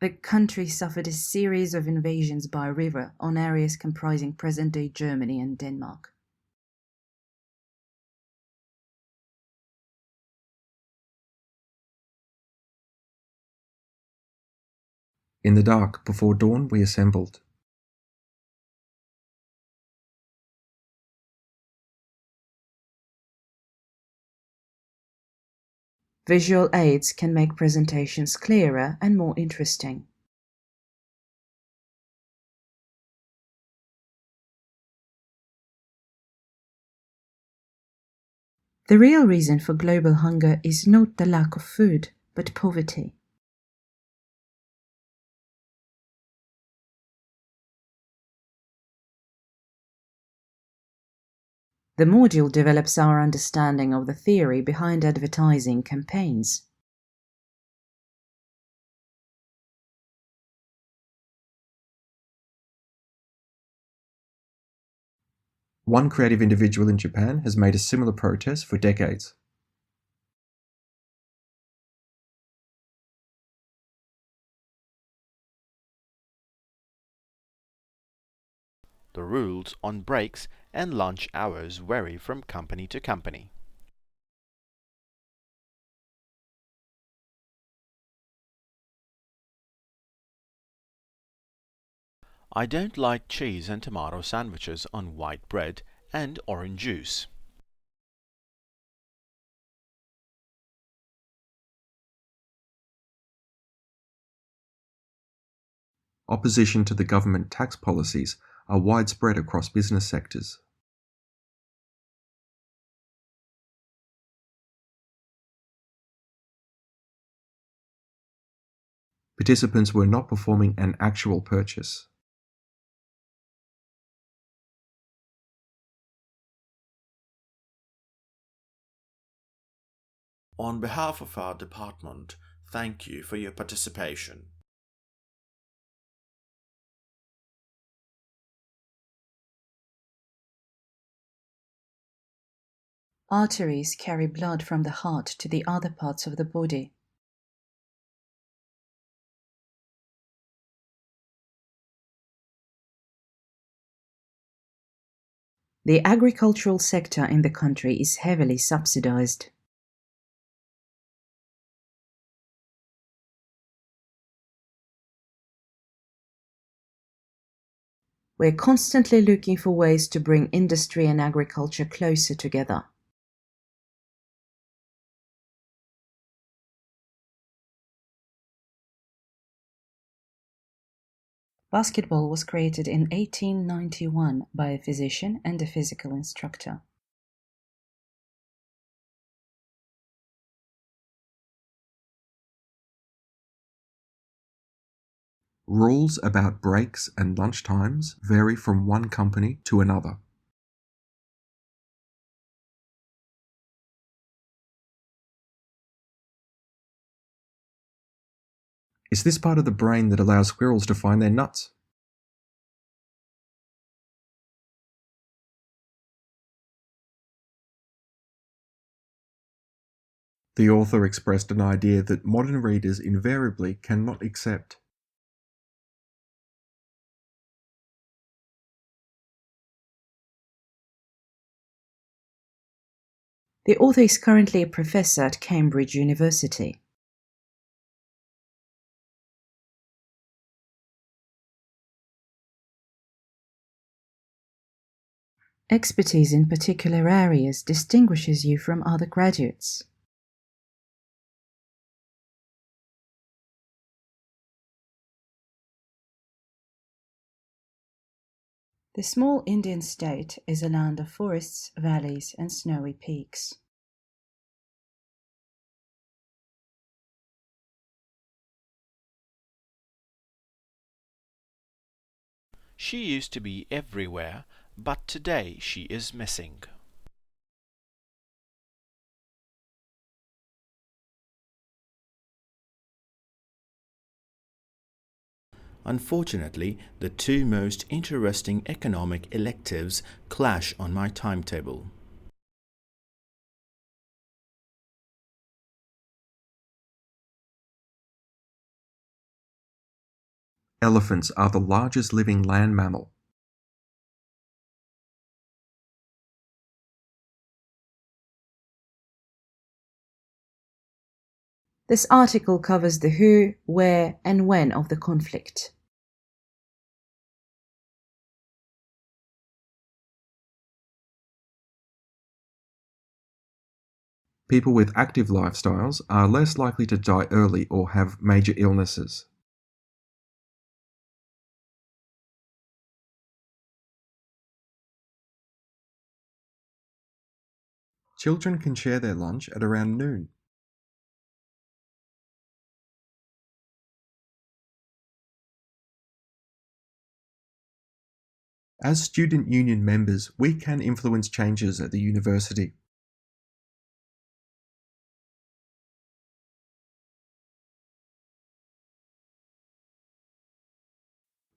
The country suffered a series of invasions by river on areas comprising present-day Germany and Denmark. In the dark, before dawn, we assembled. Visual aids can make presentations clearer and more interesting. The real reason for global hunger is not the lack of food, but poverty. The module develops our understanding of the theory behind advertising campaigns. One creative individual in Japan has made a similar protest for decades. The rules on breaks and lunch hours vary from company to company. I don't like cheese and tomato sandwiches on white bread and orange juice. Opposition to the government tax policies are widespread across business sectors. Participants were not performing an actual purchase. On behalf of our department, thank you for your participation. Arteries carry blood from the heart to the other parts of the body. The agricultural sector in the country is heavily subsidized. We're constantly looking for ways to bring industry and agriculture closer together. Basketball was created in 1891 by a physician and a physical instructor. Rules about breaks and lunch times vary from one company to another. Is this part of the brain that allows squirrels to find their nuts? The author expressed an idea that modern readers invariably cannot accept. The author is currently a professor at Cambridge University. Expertise in particular areas distinguishes you from other graduates. The small Indian state is a land of forests, valleys, and snowy peaks. She used to be everywhere, but today she is missing. Unfortunately, the two most interesting economic electives clash on my timetable. Elephants are the largest living land mammal. This article covers the who, where, and when of the conflict. People with active lifestyles are less likely to die early or have major illnesses. Children can share their lunch at around noon. As student union members, we can influence changes at the university.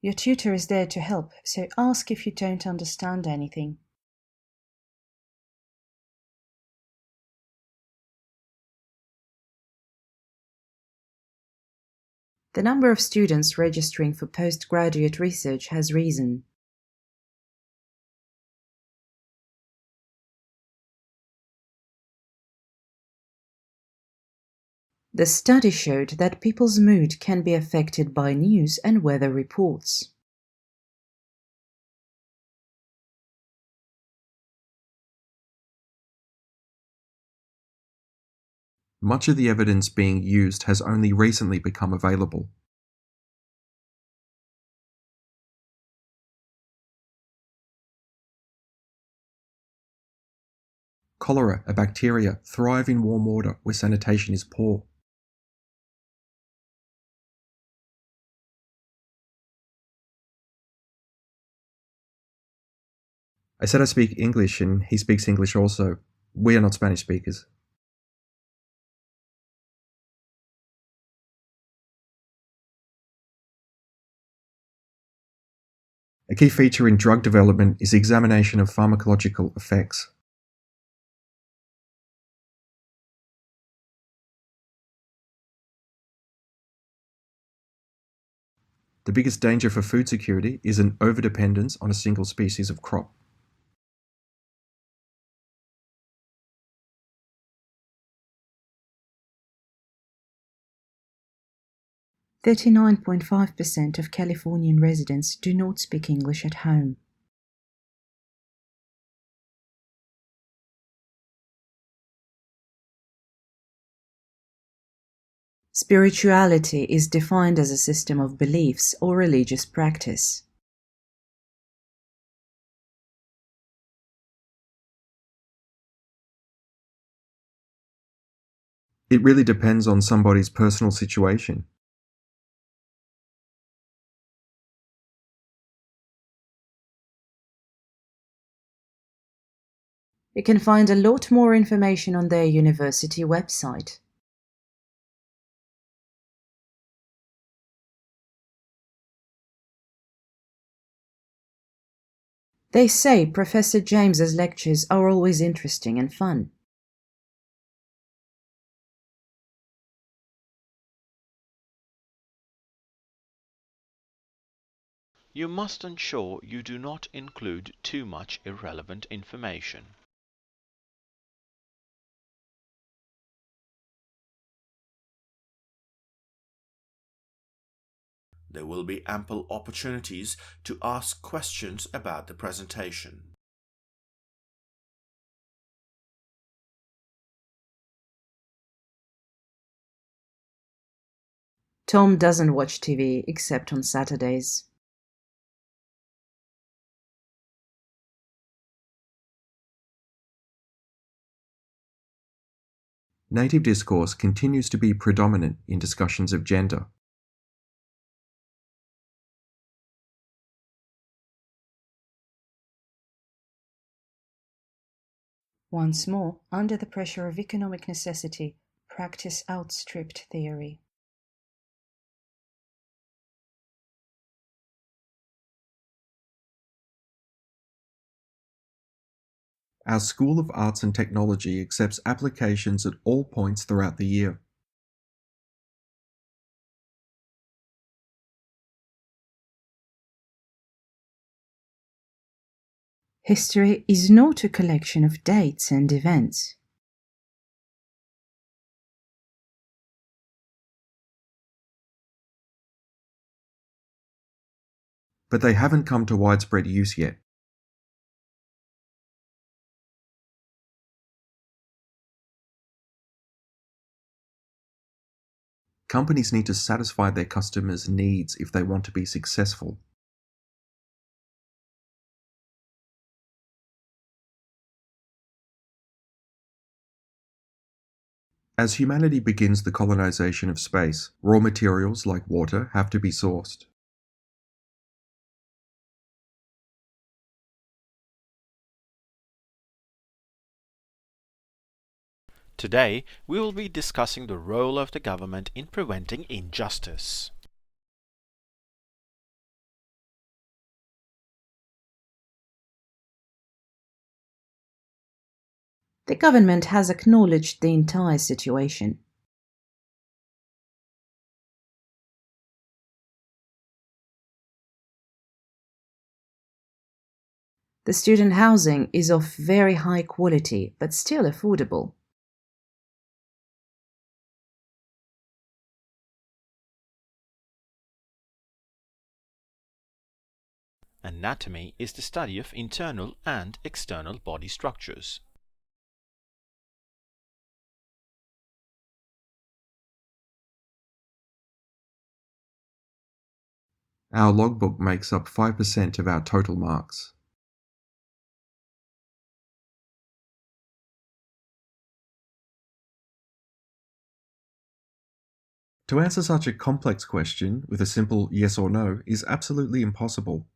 Your tutor is there to help, so ask if you don't understand anything. The number of students registering for postgraduate research has risen. The study showed that people's mood can be affected by news and weather reports. Much of the evidence being used has only recently become available. Cholera, a bacteria, thrive in warm water where sanitation is poor. I said I speak English and he speaks English also. We are not Spanish speakers. A key feature in drug development is examination of pharmacological effects. The biggest danger for food security is an overdependence on a single species of crop. "39.5% of Californian residents do not speak English at home. Spirituality is defined as a system of beliefs or religious practice. It really depends on somebody's personal situation. You can find a lot more information on their university website. They say Professor James's lectures are always interesting and fun. You must ensure you do not include too much irrelevant information. There will be ample opportunities to ask questions about the presentation. Tom doesn't watch TV except on Saturdays. Native discourse continues to be predominant in discussions of gender. Once more, under the pressure of economic necessity, practice outstripped theory. Our School of Arts and Technology accepts applications at all points throughout the year. History is not a collection of dates and events. But they haven't come to widespread use yet. Companies need to satisfy their customers' needs if they want to be successful. As humanity begins the colonization of space, raw materials like water have to be sourced. Today, we will be discussing the role of the government in preventing injustice. The government has acknowledged the entire situation. The student housing is of very high quality, but still affordable. Anatomy is the study of internal and external body structures. Our logbook makes up 5% of our total marks. To answer such a complex question with a simple yes or no is absolutely impossible.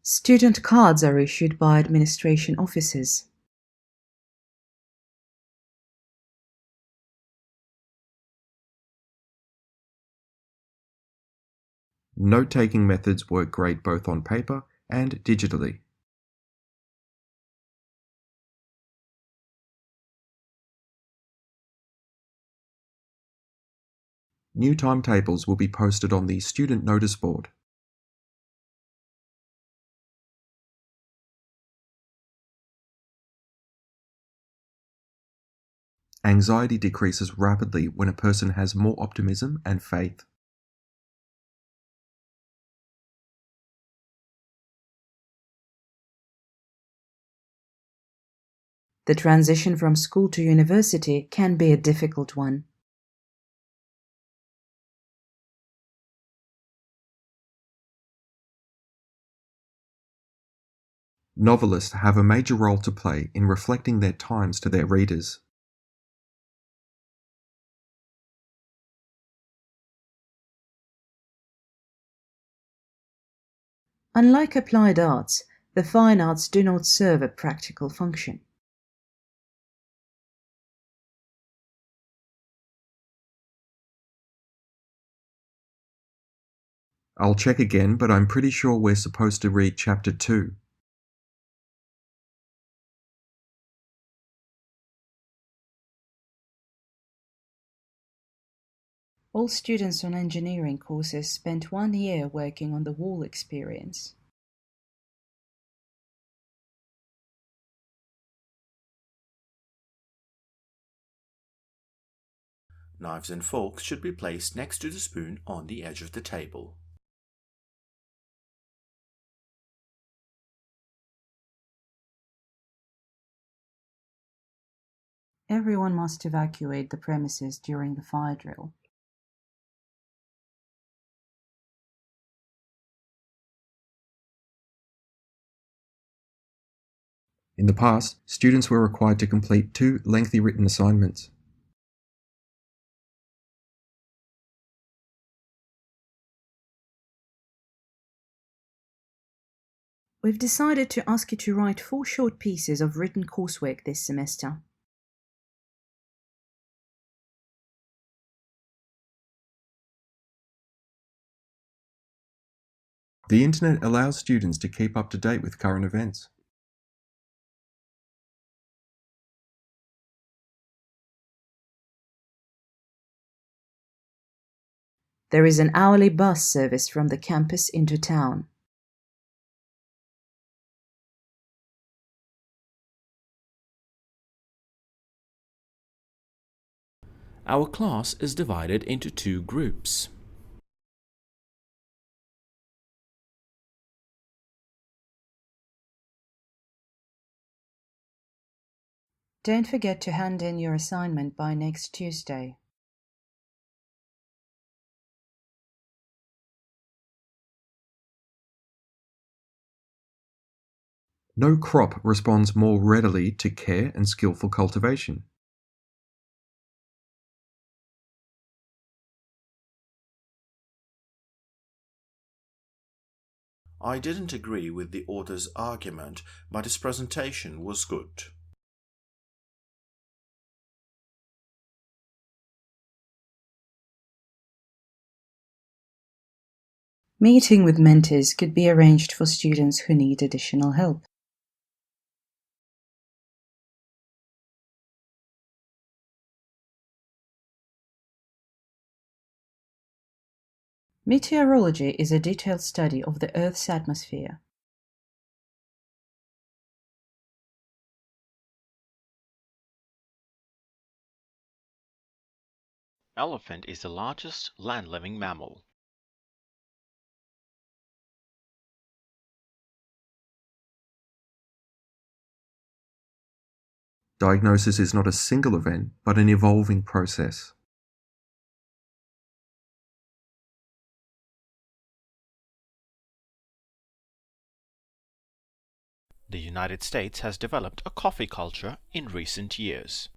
Student cards are issued by administration officers. Note-taking methods work great both on paper and digitally. New timetables will be posted on the student notice board. Anxiety decreases rapidly when a person has more optimism and faith. The transition from school to university can be a difficult one. Novelists have a major role to play in reflecting their times to their readers. Unlike applied arts, the fine arts do not serve a practical function. I'll check again, but I'm pretty sure we're supposed to read Chapter 2. All students on engineering courses spent 1 year working on the wall experience. Knives and forks should be placed next to the spoon on the edge of the table. Everyone must evacuate the premises during the fire drill. In the past, students were required to complete 2 lengthy written assignments. We've decided to ask you to write 4 short pieces of written coursework this semester. The internet allows students to keep up to date with current events. There is an hourly bus service from the campus into town. Our class is divided into 2 groups. Don't forget to hand in your assignment by next Tuesday. No crop responds more readily to care and skillful cultivation. I didn't agree with the author's argument, but his presentation was good. Meeting with mentors could be arranged for students who need additional help. Meteorology is a detailed study of the Earth's atmosphere. Elephant is the largest land-living mammal. Diagnosis is not a single event, but an evolving process. The United States has developed a coffee culture in recent years.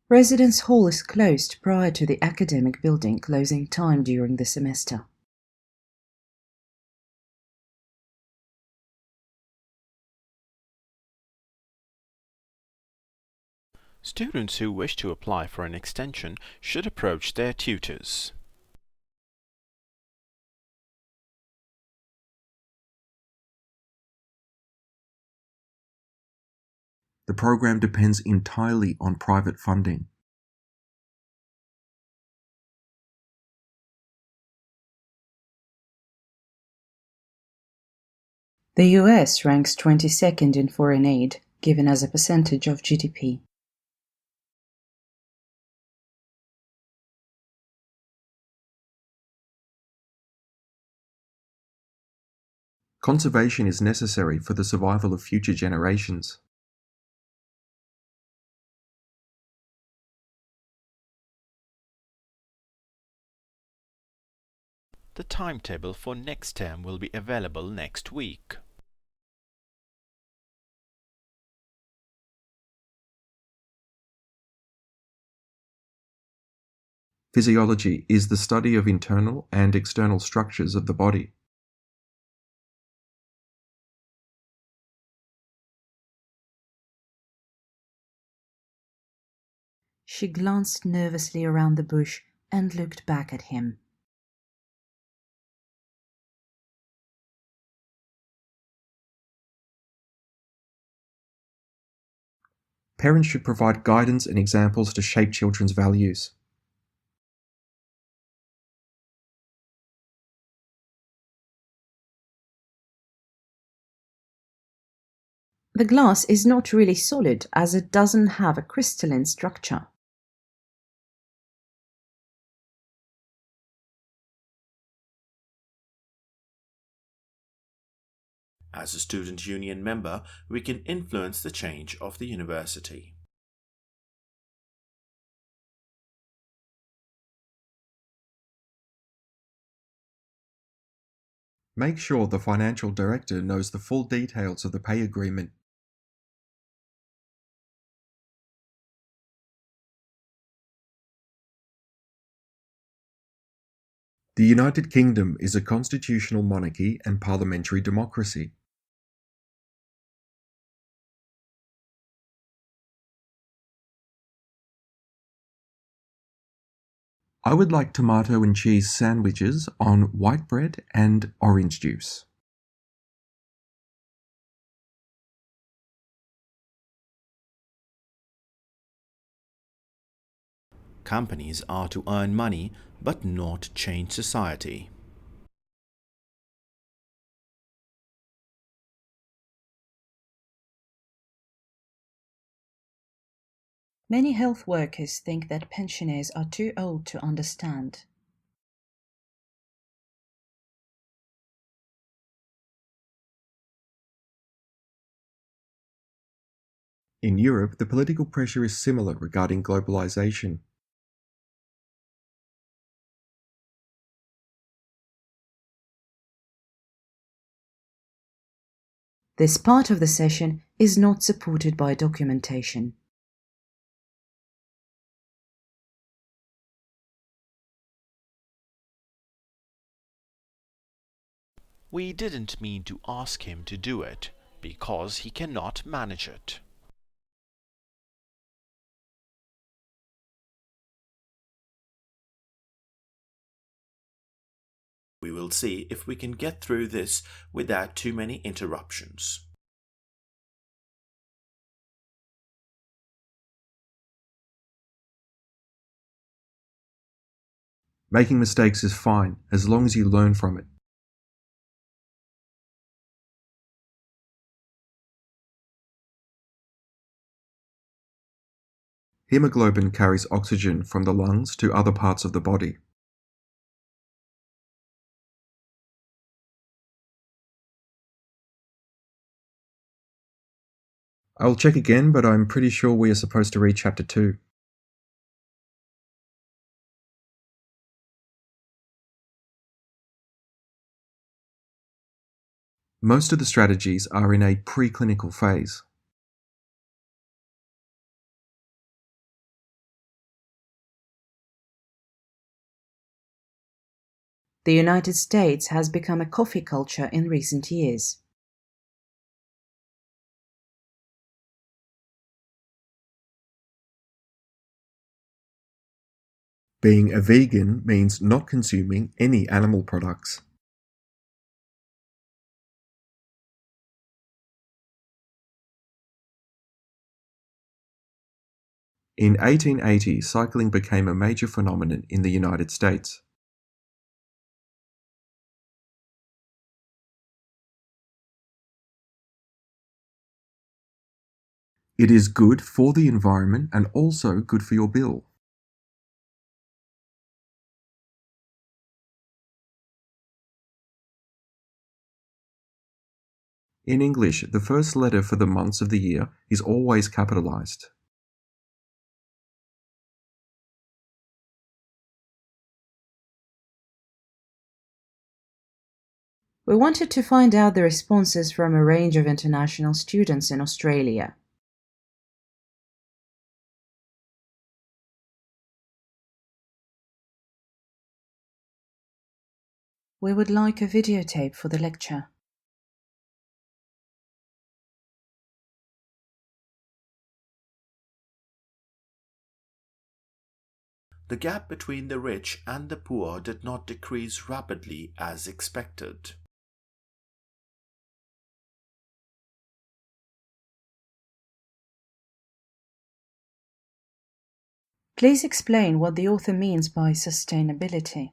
Residence Hall is closed prior to the academic building closing time during the semester. Students who wish to apply for an extension should approach their tutors. The program depends entirely on private funding. The US ranks 22nd in foreign aid, given as a percentage of GDP. Conservation is necessary for the survival of future generations. The timetable for next term will be available next week. Physiology is the study of internal and external structures of the body. She glanced nervously around the bush and looked back at him. Parents should provide guidance and examples to shape children's values. The glass is not really solid as it doesn't have a crystalline structure. As a student union member, we can influence the change of the university. Make sure the financial director knows the full details of the pay agreement. The United Kingdom is a constitutional monarchy and parliamentary democracy. I would like tomato and cheese sandwiches on white bread and orange juice. Companies are to earn money but not change society. Many health workers think that pensioners are too old to understand. In Europe, the political pressure is similar regarding globalization. This part of the session is not supported by documentation. We didn't mean to ask him to do it, because he cannot manage it. We will see if we can get through this without too many interruptions. Making mistakes is fine, as long as you learn from it. Hemoglobin carries oxygen from the lungs to other parts of the body. I'll check again, but I'm pretty sure we are supposed to read Chapter 2. Most of the strategies are in a preclinical phase. The United States has become a coffee culture in recent years. Being a vegan means not consuming any animal products. In 1880, cycling became a major phenomenon in the United States. It is good for the environment and also good for your bill. In English, the first letter for the months of the year is always capitalized. We wanted to find out the responses from a range of international students in Australia. We would like a videotape for the lecture. The gap between the rich and the poor did not decrease rapidly as expected. Please explain what the author means by sustainability.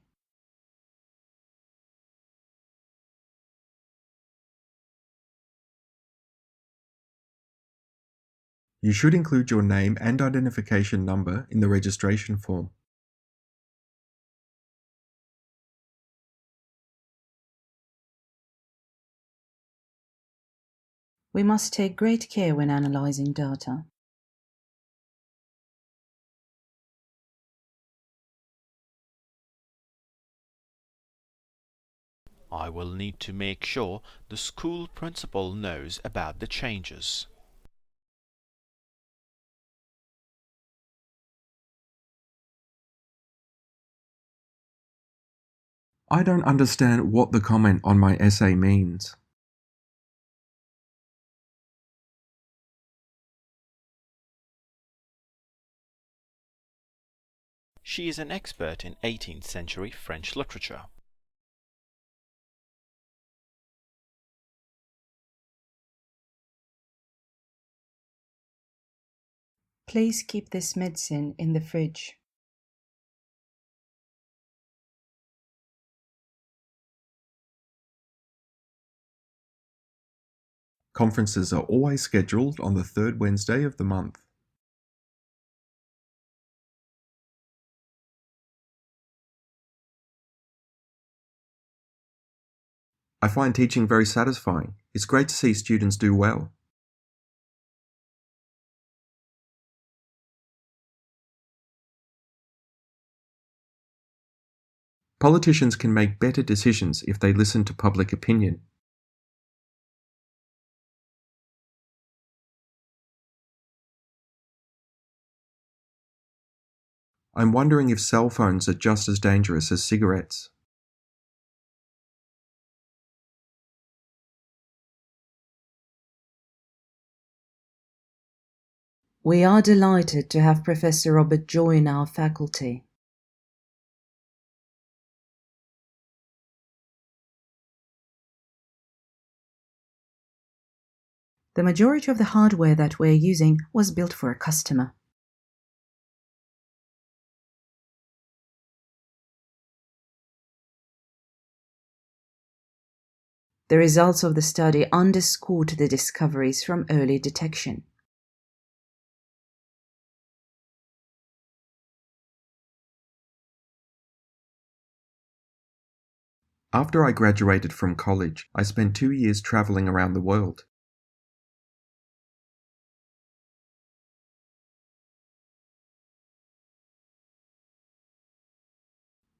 You should include your name and identification number in the registration form. We must take great care when analyzing data. I will need to make sure the school principal knows about the changes. I don't understand what the comment on my essay means. She is an expert in 18th century French literature. Please keep this medicine in the fridge. Conferences are always scheduled on the third Wednesday of the month. I find teaching very satisfying. It's great to see students do well. Politicians can make better decisions if they listen to public opinion. I'm wondering if cell phones are just as dangerous as cigarettes. We are delighted to have Professor Robert join our faculty. The majority of the hardware that we're using was built for a customer. The results of the study underscored the discoveries from early detection. After I graduated from college, I spent 2 years traveling around the world.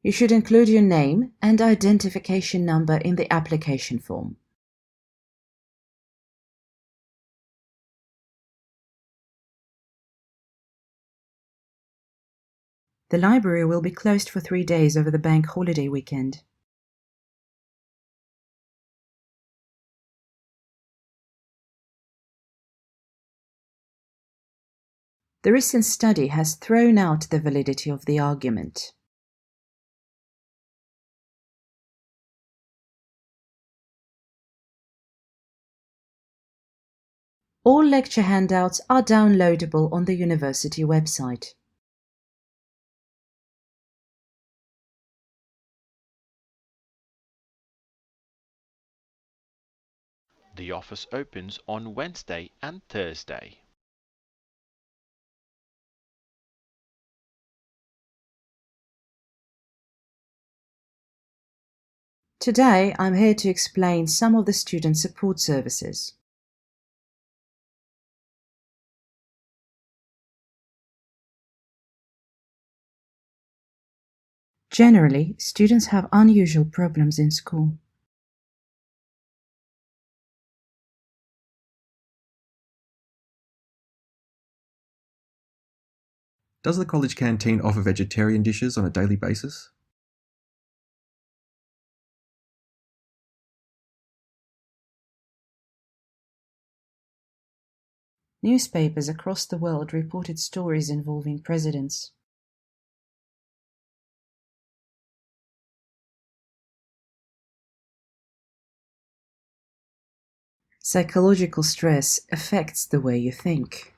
You should include your name and identification number in the application form. The library will be closed for 3 days over the bank holiday weekend. The recent study has thrown out the validity of the argument. All lecture handouts are downloadable on the university website. The office opens on Wednesday and Thursday. Today, I'm here to explain some of the student support services. Generally, students have unusual problems in school. Does the college canteen offer vegetarian dishes on a daily basis? Newspapers across the world reported stories involving presidents. Psychological stress affects the way you think.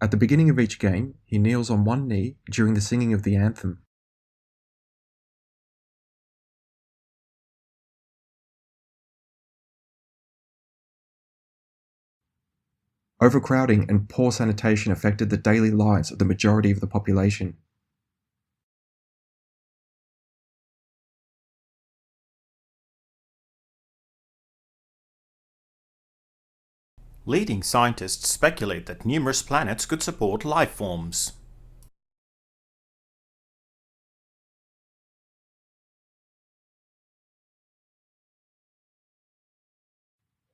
At the beginning of each game, he kneels on one knee during the singing of the anthem. Overcrowding and poor sanitation affected the daily lives of the majority of the population. Leading scientists speculate that numerous planets could support life forms.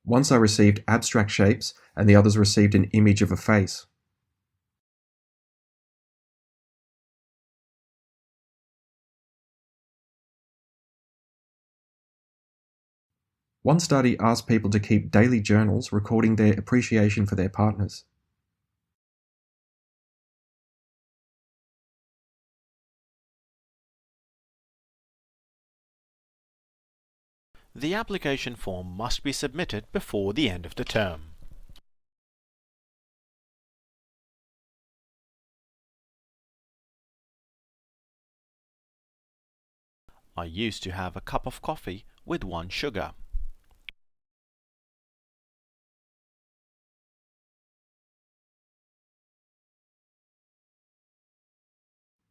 Once I received abstract shapes and the others received an image of a face. One study asked people to keep daily journals recording their appreciation for their partners. The application form must be submitted before the end of the term. I used to have a cup of coffee with 1 sugar.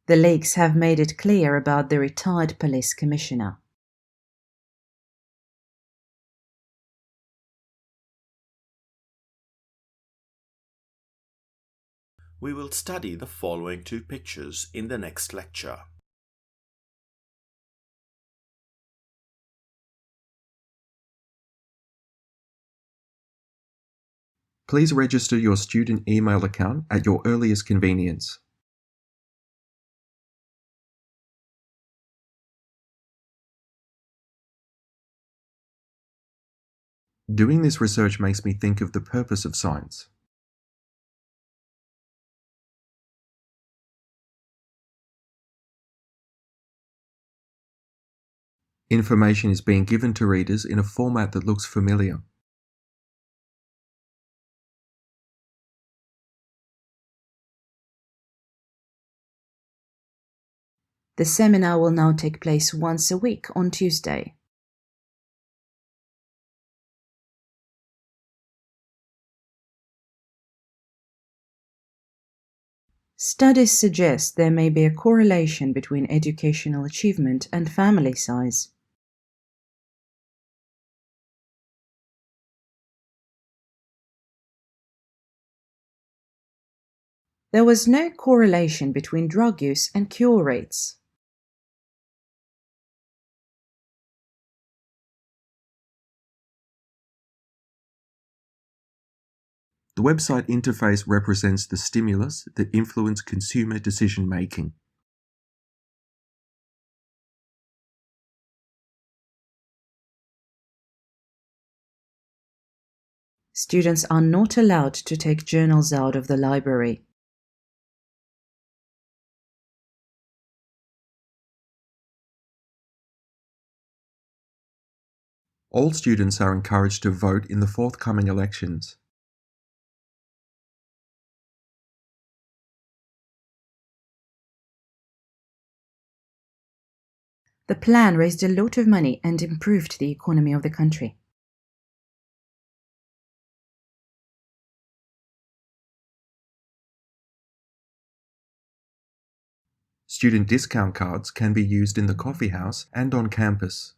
The leaks have made it clear about the retired police commissioner. We will study the following 2 pictures in the next lecture. Please register your student email account at your earliest convenience. Doing this research makes me think of the purpose of science. Information is being given to readers in a format that looks familiar. The seminar will now take place once a week on Tuesday. Studies suggest there may be a correlation between educational achievement and family size. There was no correlation between drug use and cure rates. The website interface represents the stimulus that influence consumer decision making. Students are not allowed to take journals out of the library. All students are encouraged to vote in the forthcoming elections. The plan raised a lot of money and improved the economy of the country. Student discount cards can be used in the coffee house and on campus.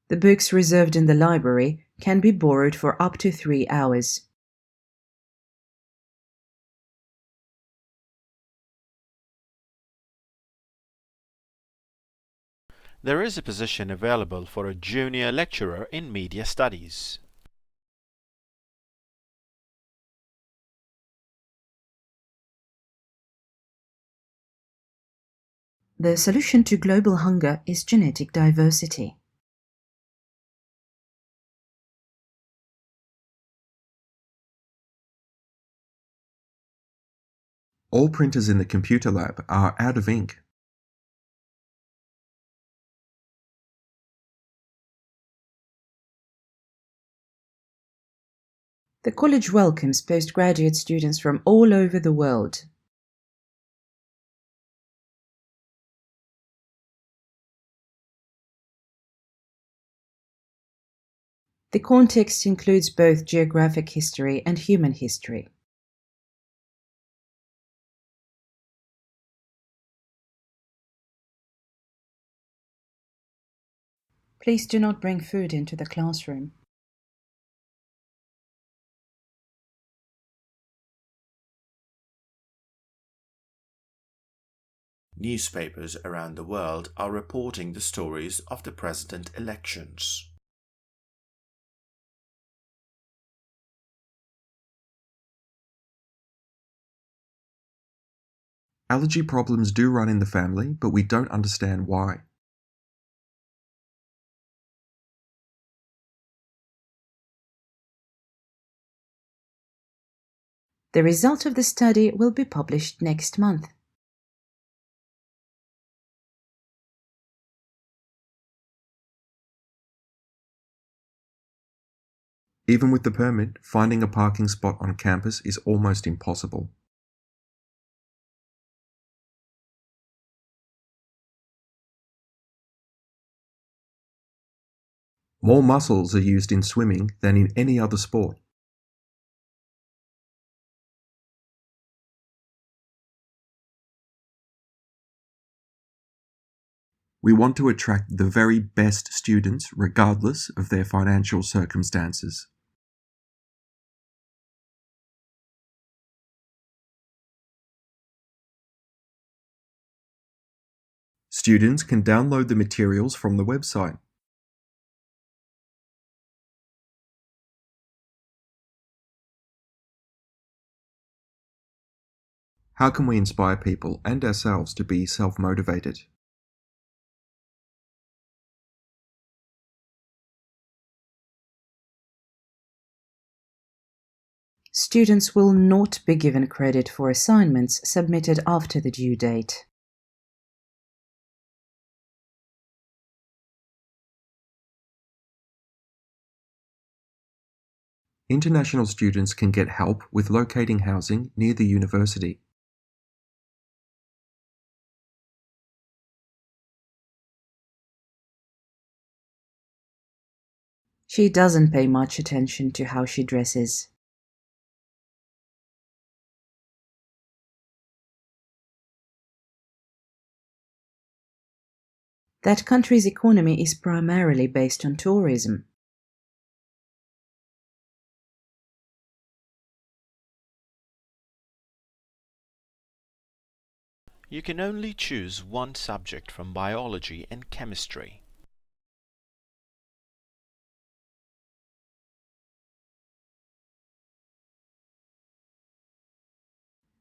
The books reserved in the library can be borrowed for up to 3 hours. There is a position available for a junior lecturer in media studies. The solution to global hunger is genetic diversity. All printers in the computer lab are out of ink. The college welcomes postgraduate students from all over the world. The context includes both geographic history and human history. Please do not bring food into the classroom. Newspapers around the world are reporting the stories of the president elections. Allergy problems do run in the family, but we don't understand why. The result of the study will be published next month. Even with the permit, finding a parking spot on campus is almost impossible. More muscles are used in swimming than in any other sport. We want to attract the very best students regardless of their financial circumstances. Students can download the materials from the website. How can we inspire people and ourselves to be self-motivated? Students will not be given credit for assignments submitted after the due date. International students can get help with locating housing near the university. She doesn't pay much attention to how she dresses. That country's economy is primarily based on tourism. You can only choose one subject from biology and chemistry.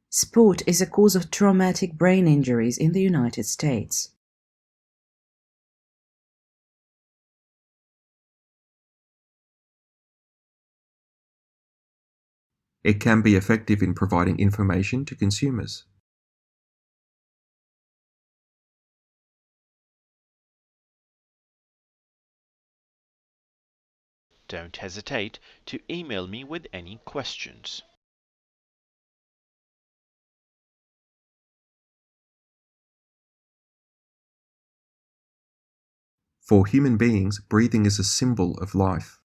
Sport is a cause of traumatic brain injuries in the United States. It can be effective in providing information to consumers. Don't hesitate to email me with any questions. For human beings, breathing is a symbol of life.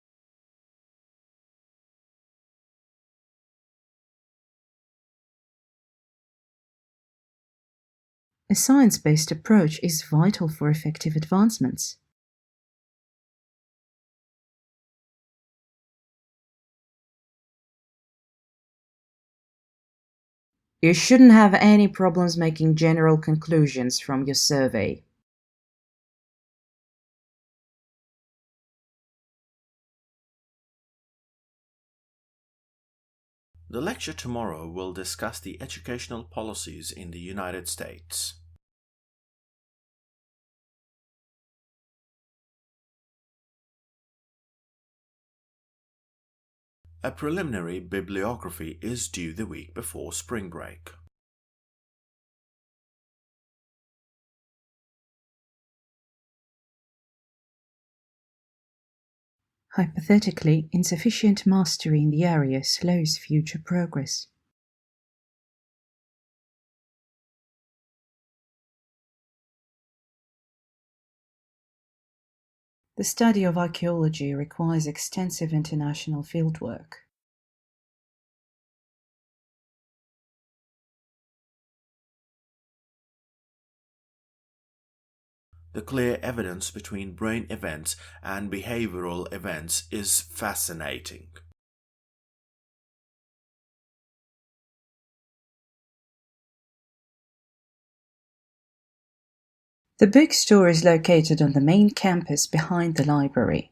A science-based approach is vital for effective advancements. You shouldn't have any problems making general conclusions from your survey. The lecture tomorrow will discuss the educational policies in the United States. A preliminary bibliography is due the week before spring break. Hypothetically, insufficient mastery in the area slows future progress. The study of archaeology requires extensive international fieldwork. The clear evidence between brain events and behavioral events is fascinating. The bookstore is located on the main campus behind the library.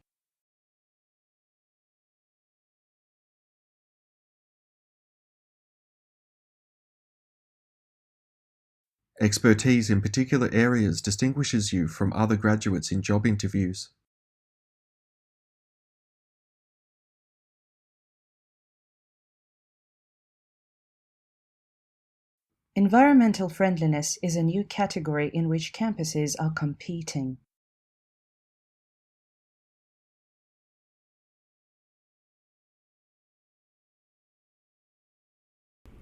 Expertise in particular areas distinguishes you from other graduates in job interviews. Environmental friendliness is a new category in which campuses are competing.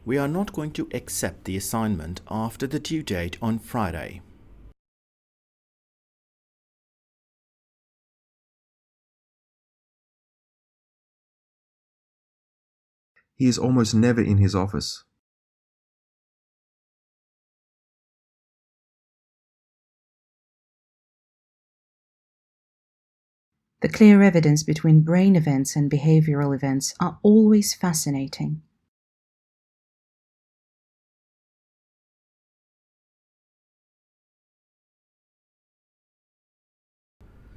We are not going to accept the assignment after the due date on Friday. He is almost never in his office. The clear evidence between brain events and behavioral events are always fascinating.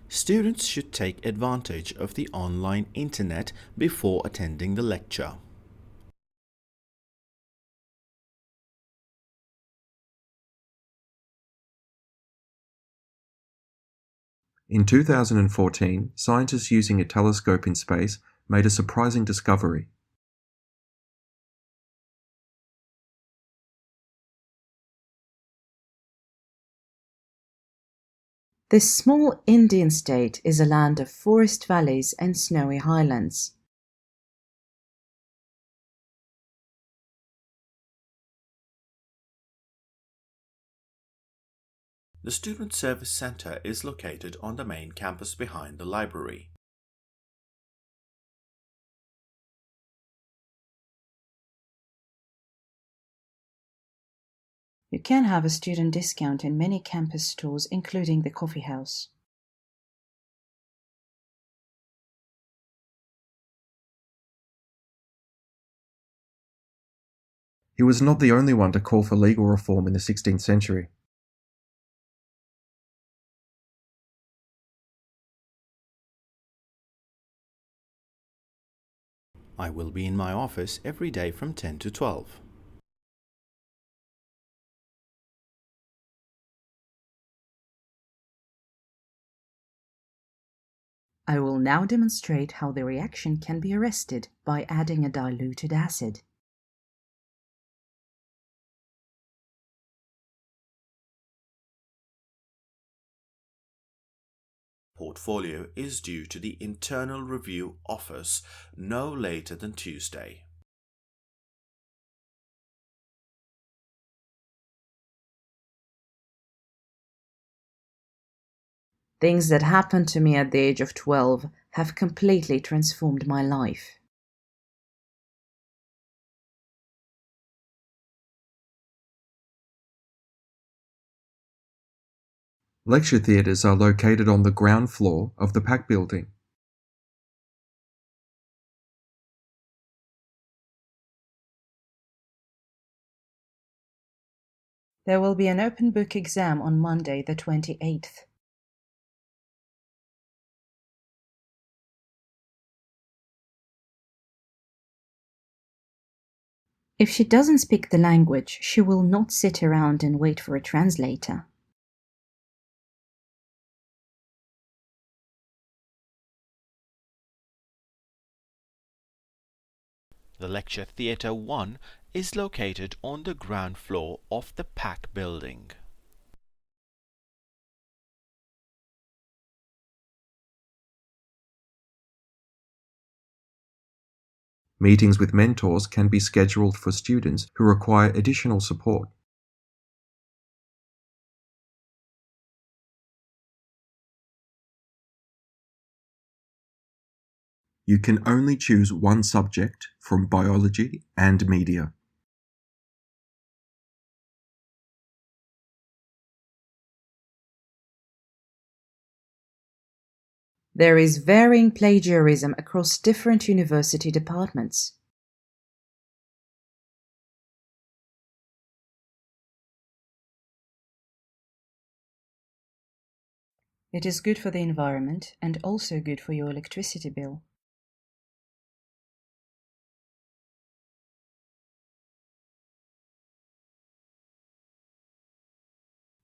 Students should take advantage of the online internet before attending the lecture. In 2014, scientists using a telescope in space made a surprising discovery. This small Indian state is a land of forest valleys and snowy highlands. The Student Service Center is located on the main campus behind the library. You can have a student discount in many campus stores, including the coffee house. He was not the only one to call for legal reform in the 16th century. I will be in my office every day from 10 to 12. I will now demonstrate how the reaction can be arrested by adding a diluted acid. Portfolio is due to the Internal Review Office no later than Tuesday. Things that happened to me at the age of 12 have completely transformed my life. Lecture theatres are located on the ground floor of the PAC building. There will be an open book exam on Monday, the 28th. If she doesn't speak the language, she will not sit around and wait for a translator. The Lecture Theatre 1 is located on the ground floor of the PAC building. Meetings with mentors can be scheduled for students who require additional support. You can only choose one subject from biology and media. There is varying plagiarism across different university departments. It is good for the environment and also good for your electricity bill.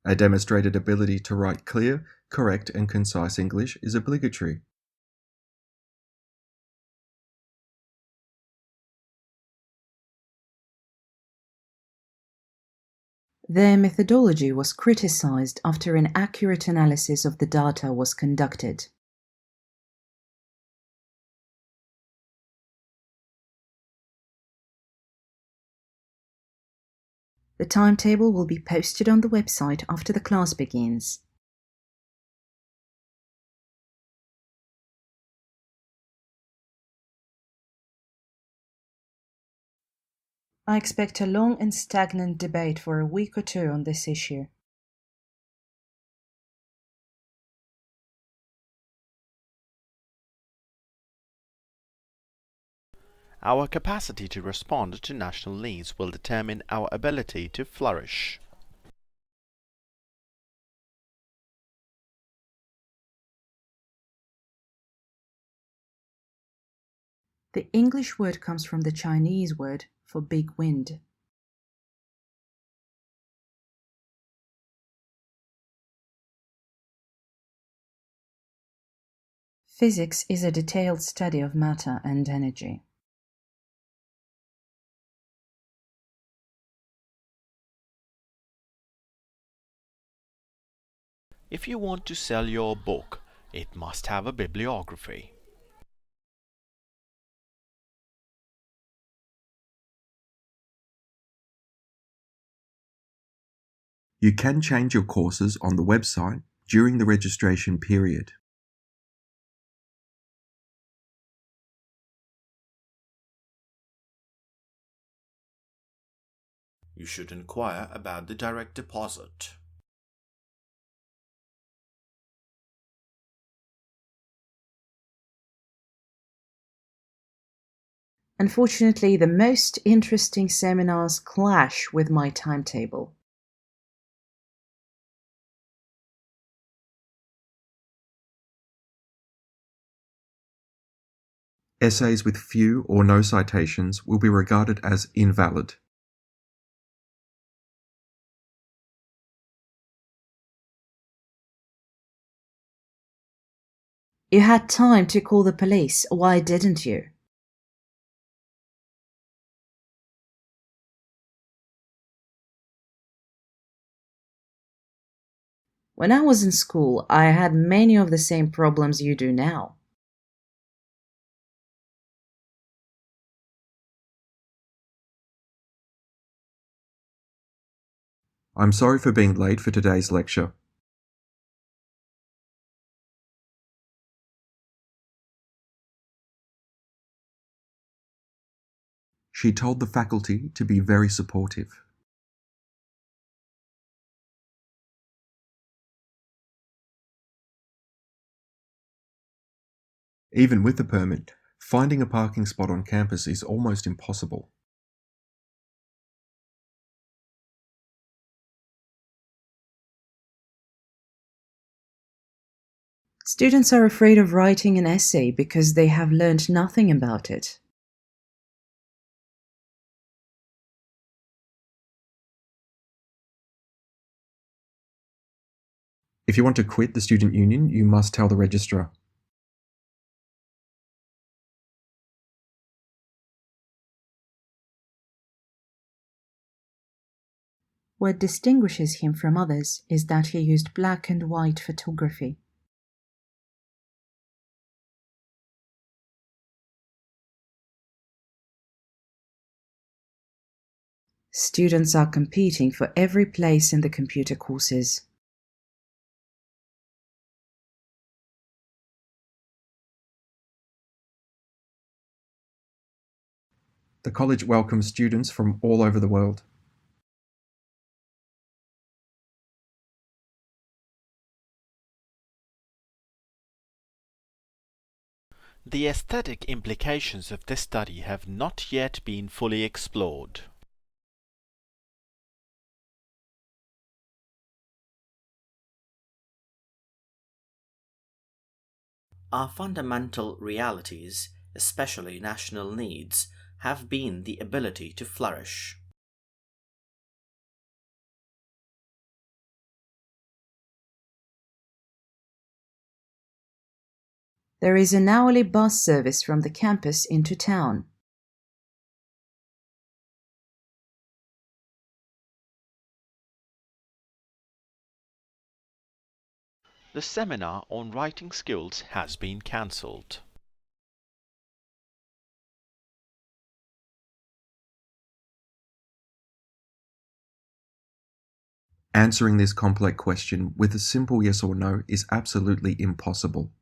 A demonstrated ability to write clear, correct, and concise English is obligatory. Their methodology was criticized after an accurate analysis of the data was conducted. The timetable will be posted on the website after the class begins. I expect a long and stagnant debate for a week or two on this issue. Our capacity to respond to national needs will determine our ability to flourish. The English word comes from the Chinese word for big wind. Physics is a detailed study of matter and energy. If you want to sell your book, it must have a bibliography. You can change your courses on the website during the registration period. You should inquire about the direct deposit. Unfortunately, the most interesting seminars clash with my timetable. Essays with few or no citations will be regarded as invalid. You had time to call the police, why didn't you? When I was in school, I had many of the same problems you do now. I'm sorry for being late for today's lecture. She told the faculty to be very supportive. Even with a permit, finding a parking spot on campus is almost impossible. Students are afraid of writing an essay because they have learned nothing about it. If you want to quit the student union, you must tell the registrar. What distinguishes him from others is that he used black and white photography. Students are competing for every place in the computer courses. The college welcomes students from all over the world. The aesthetic implications of this study have not yet been fully explored. Our fundamental realities, especially national needs, have been the ability to flourish. There is an hourly bus service from the campus into town. The seminar on writing skills has been cancelled. Answering this complex question with a simple yes or no is absolutely impossible.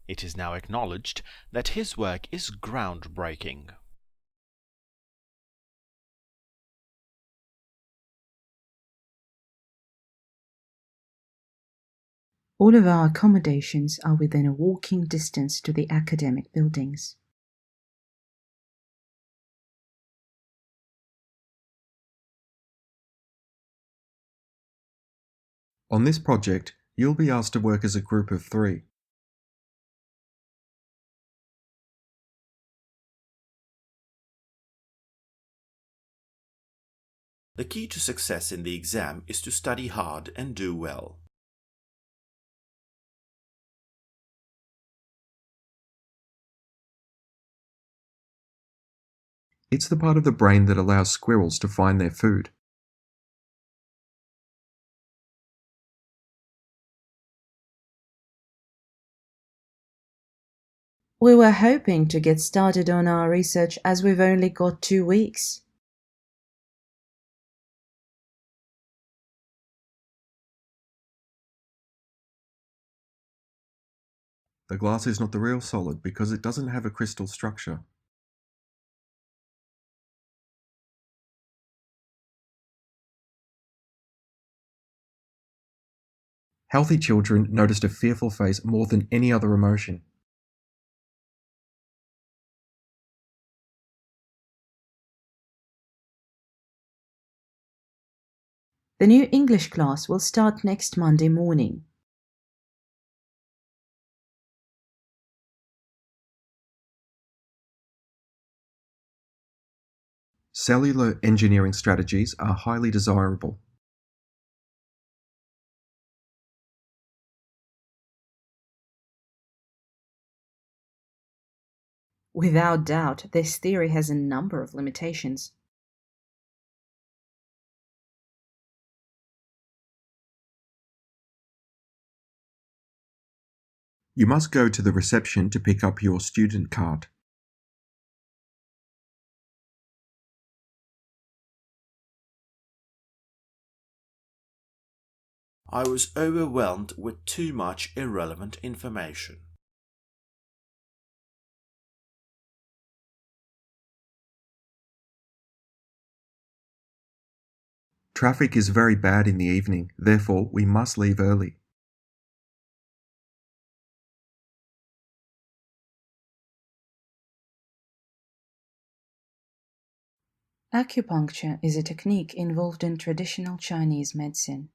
It is now acknowledged that his work is groundbreaking. All of our accommodations are within a walking distance to the academic buildings. On this project, you'll be asked to work as a group of 3. The key to success in the exam is to study hard and do well. It's the part of the brain that allows squirrels to find their food. We were hoping to get started on our research as we've only got 2 weeks. The glass is not the real solid because it doesn't have a crystal structure. Healthy children noticed a fearful face more than any other emotion. The new English class will start next Monday morning. Cellular engineering strategies are highly desirable. Without doubt, this theory has a number of limitations. You must go to the reception to pick up your student card. I was overwhelmed with too much irrelevant information. Traffic is very bad in the evening, therefore we must leave early. Acupuncture is a technique involved in traditional Chinese medicine.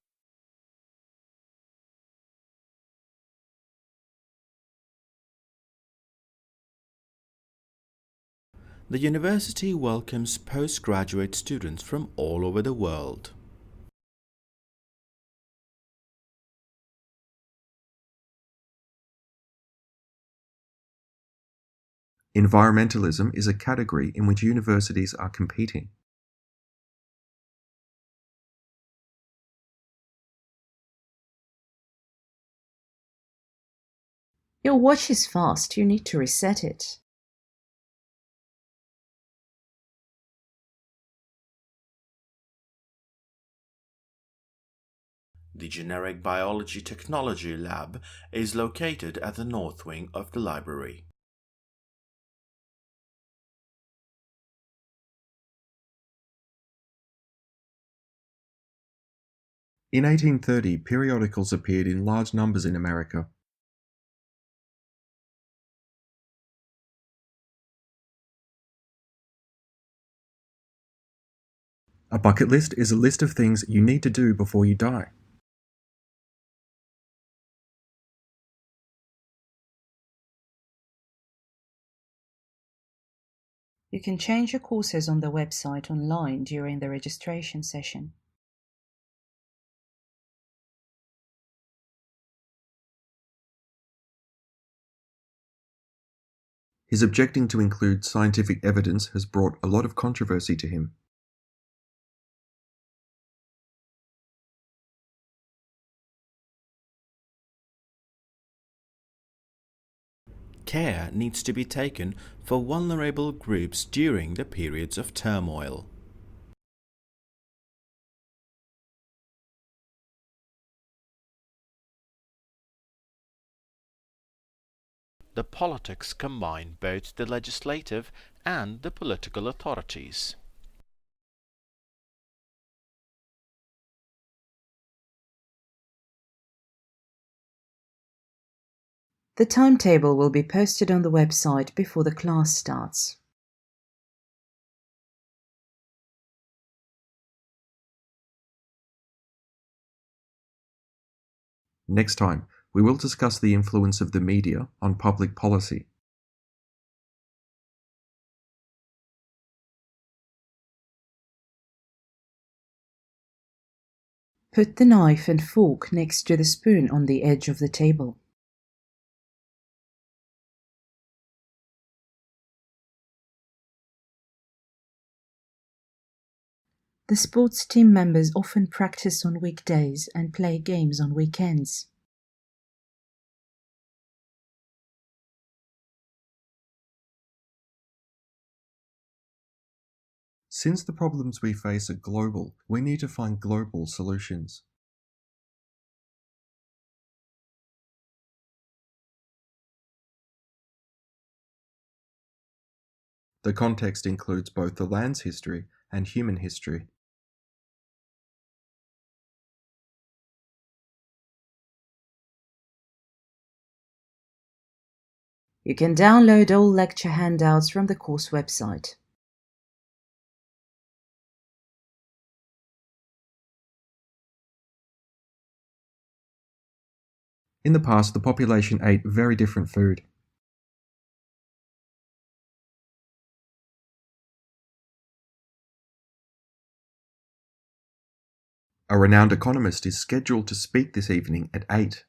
The university welcomes postgraduate students from all over the world. Environmentalism is a category in which universities are competing. Your watch is fast, you need to reset it. The Generic Biology Technology Lab is located at the north wing of the library. In 1830, periodicals appeared in large numbers in America. A bucket list is a list of things you need to do before you die. You can change your courses on the website online during the registration session. His objecting to include scientific evidence has brought a lot of controversy to him. Care needs to be taken for vulnerable groups during the periods of turmoil. The politics combine both the legislative and the political authorities. The timetable will be posted on the website before the class starts. Next time, we will discuss the influence of the media on public policy. Put the knife and fork next to the spoon on the edge of the table. The sports team members often practice on weekdays and play games on weekends. Since the problems we face are global, we need to find global solutions. The context includes both the land's history and human history. You can download all lecture handouts from the course website. In the past, the population ate very different food. A renowned economist is scheduled to speak this evening at 8.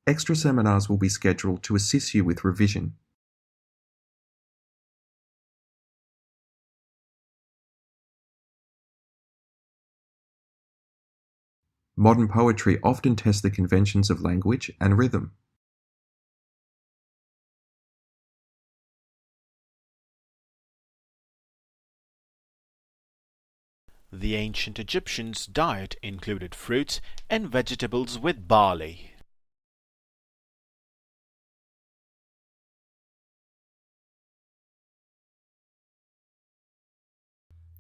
Extra seminars will be scheduled to assist you with revision. Modern poetry often tests the conventions of language and rhythm. The ancient Egyptians' diet included fruits and vegetables with barley.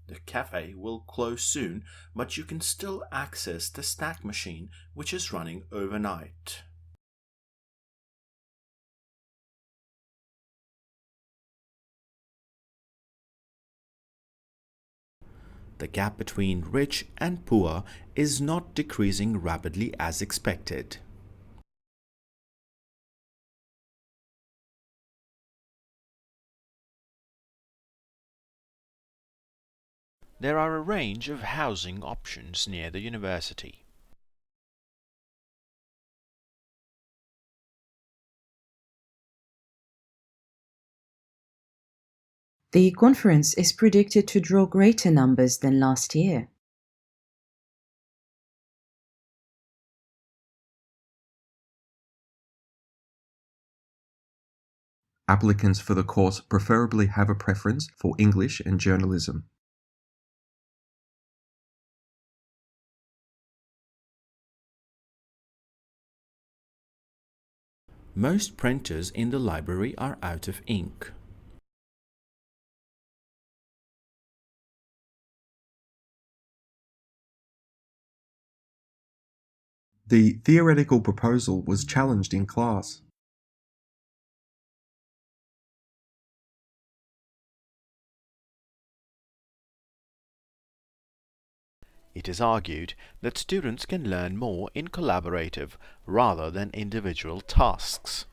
The cafe will close soon, but you can still access the snack machine, which is running overnight. The gap between rich and poor is not decreasing rapidly as expected. There are a range of housing options near the university. The conference is predicted to draw greater numbers than last year. Applicants for the course preferably have a preference for English and journalism. Most printers in the library are out of ink. The theoretical proposal was challenged in class. It is argued that students can learn more in collaborative rather than individual tasks.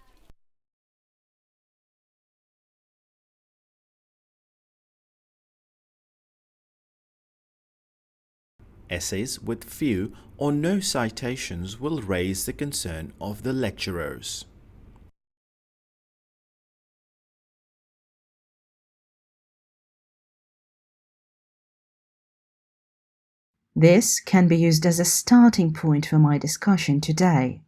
Essays with few or no citations will raise the concern of the lecturers. This can be used as a starting point for my discussion today.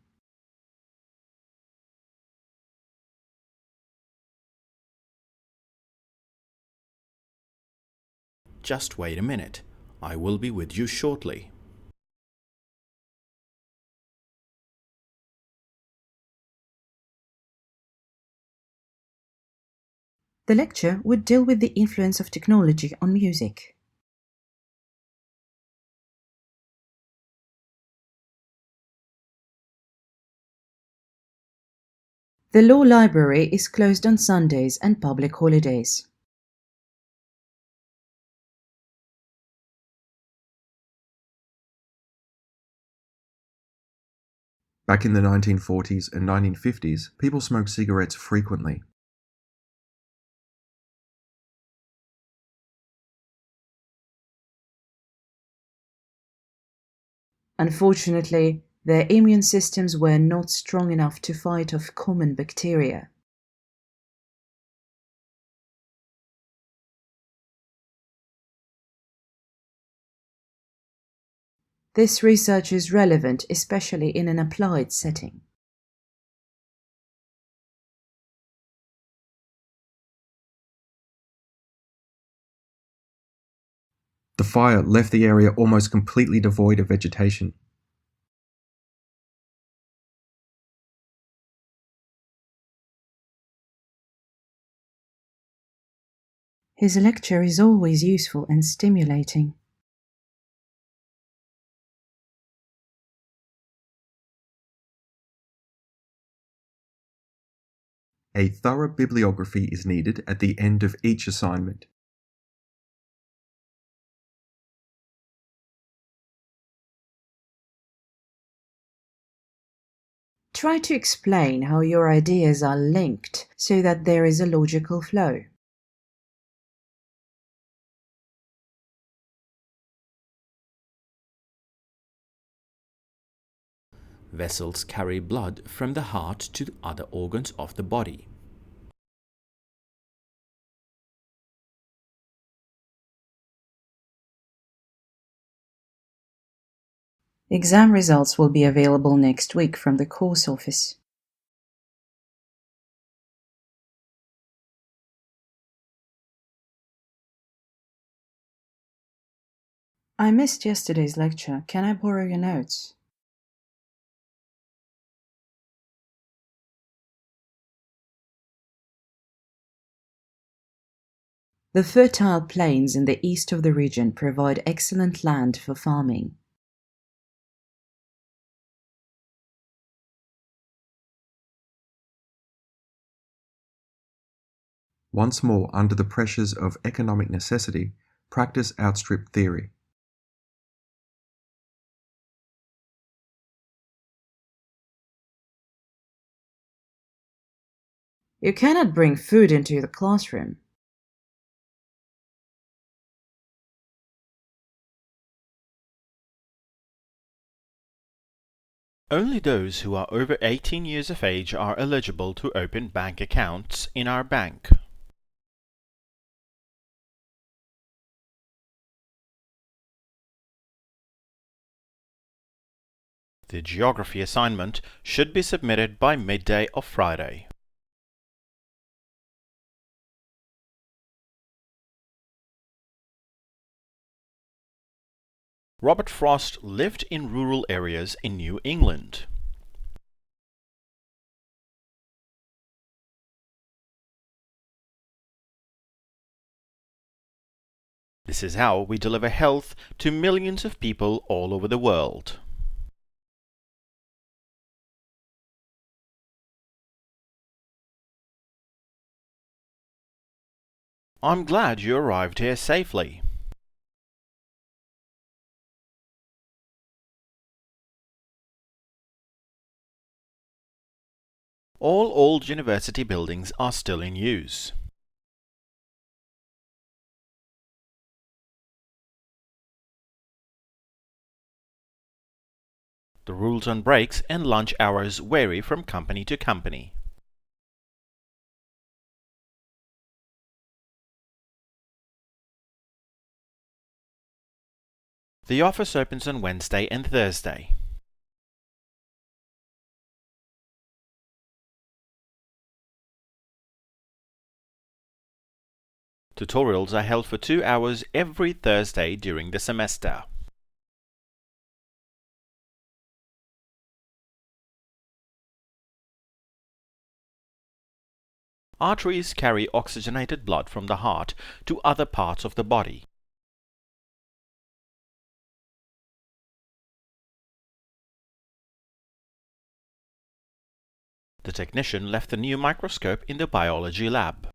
Just wait a minute. I will be with you shortly. The lecture would deal with the influence of technology on music. The law library is closed on Sundays and public holidays. Back in the 1940s and 1950s, people smoked cigarettes frequently. Unfortunately, their immune systems were not strong enough to fight off common bacteria. This research is relevant, especially in an applied setting. The fire left the area almost completely devoid of vegetation. His lecture is always useful and stimulating. A thorough bibliography is needed at the end of each assignment. Try to explain how your ideas are linked so that there is a logical flow. Vessels carry blood from the heart to the other organs of the body. Exam results will be available next week from the course office. I missed yesterday's lecture. Can I borrow your notes? The fertile plains in the east of the region provide excellent land for farming. Once more, under the pressures of economic necessity, practice outstrip theory. You cannot bring food into the classroom. Only those who are over 18 years of age are eligible to open bank accounts in our bank. The geography assignment should be submitted by midday of Friday. Robert Frost lived in rural areas in New England. This is how we deliver health to millions of people all over the world. I'm glad you arrived here safely. All old university buildings are still in use. The rules on breaks and lunch hours vary from company to company. The office opens on Wednesday and Thursday. Tutorials are held for 2 hours every Thursday during the semester. Arteries carry oxygenated blood from the heart to other parts of the body. The technician left the new microscope in the biology lab.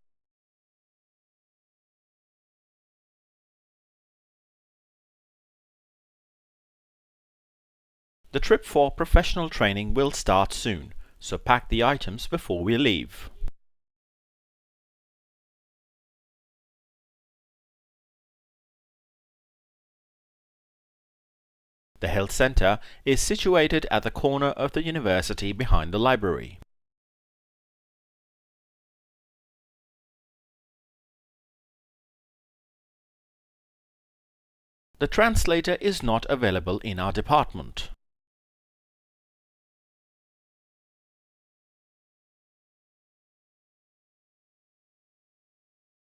The trip for professional training will start soon, so pack the items before we leave. The health center is situated at the corner of the university behind the library. The translator is not available in our department.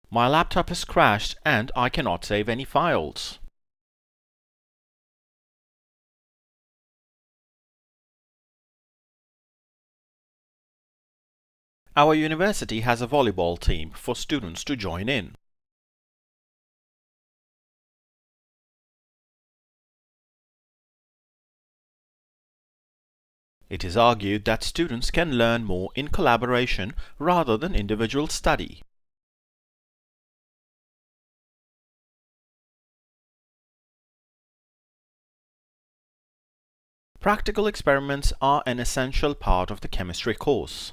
My laptop has crashed and I cannot save any files. Our university has a volleyball team for students to join in. It is argued that students can learn more in collaboration rather than individual study. Practical experiments are an essential part of the chemistry course.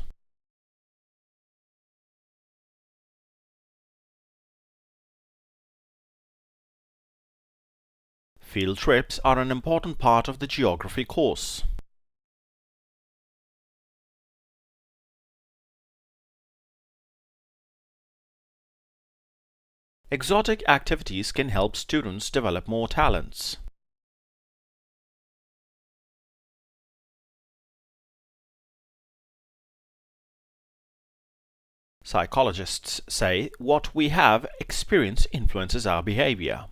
Field trips are an important part of the geography course. Exotic activities can help students develop more talents. Psychologists say what we have experienced influences our behavior.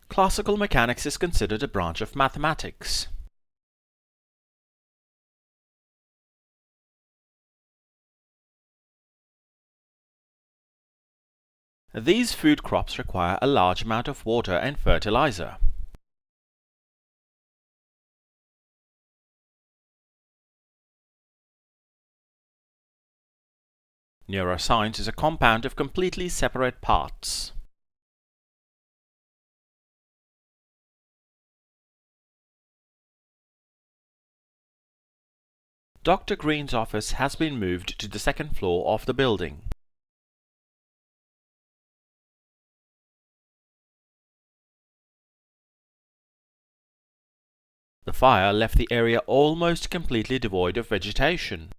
Classical mechanics is considered a branch of mathematics. These food crops require a large amount of water and fertilizer. Neuroscience is a compound of completely separate parts. Dr. Green's office has been moved to the second floor of the building. The fire left the area almost completely devoid of vegetation.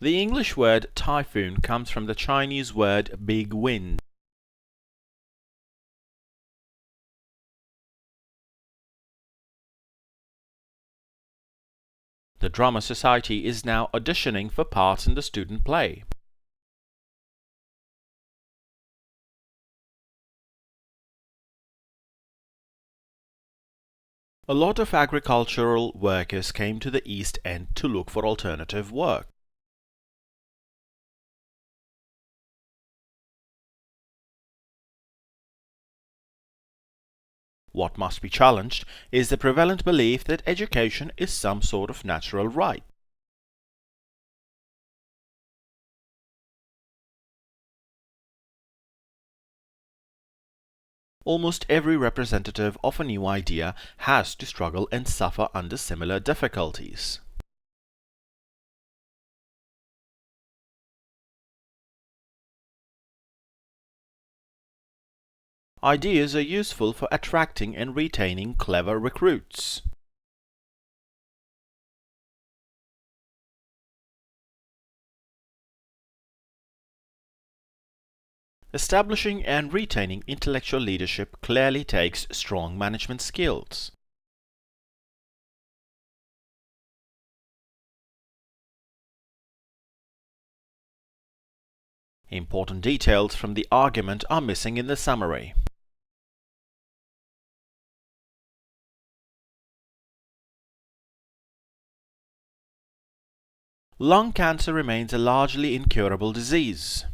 The English word typhoon comes from the Chinese word big wind. The Drama Society is now auditioning for parts in the student play. A lot of agricultural workers came to the East End to look for alternative work. What must be challenged is the prevalent belief that education is some sort of natural right. Almost every representative of a new idea has to struggle and suffer under similar difficulties. Ideas are useful for attracting and retaining clever recruits. Establishing and retaining intellectual leadership clearly takes strong management skills. Important details from the argument are missing in the summary. Lung cancer remains a largely incurable disease.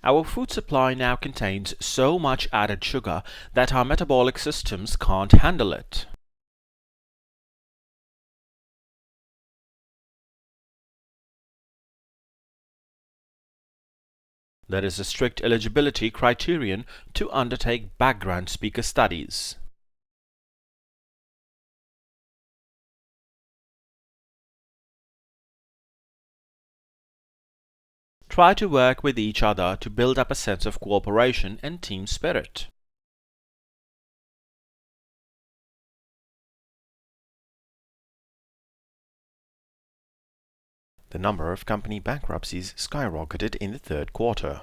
Our food supply now contains so much added sugar that our metabolic systems can't handle it. There is a strict eligibility criterion to undertake background speaker studies. Try to work with each other to build up a sense of cooperation and team spirit. The number of company bankruptcies skyrocketed in the third quarter.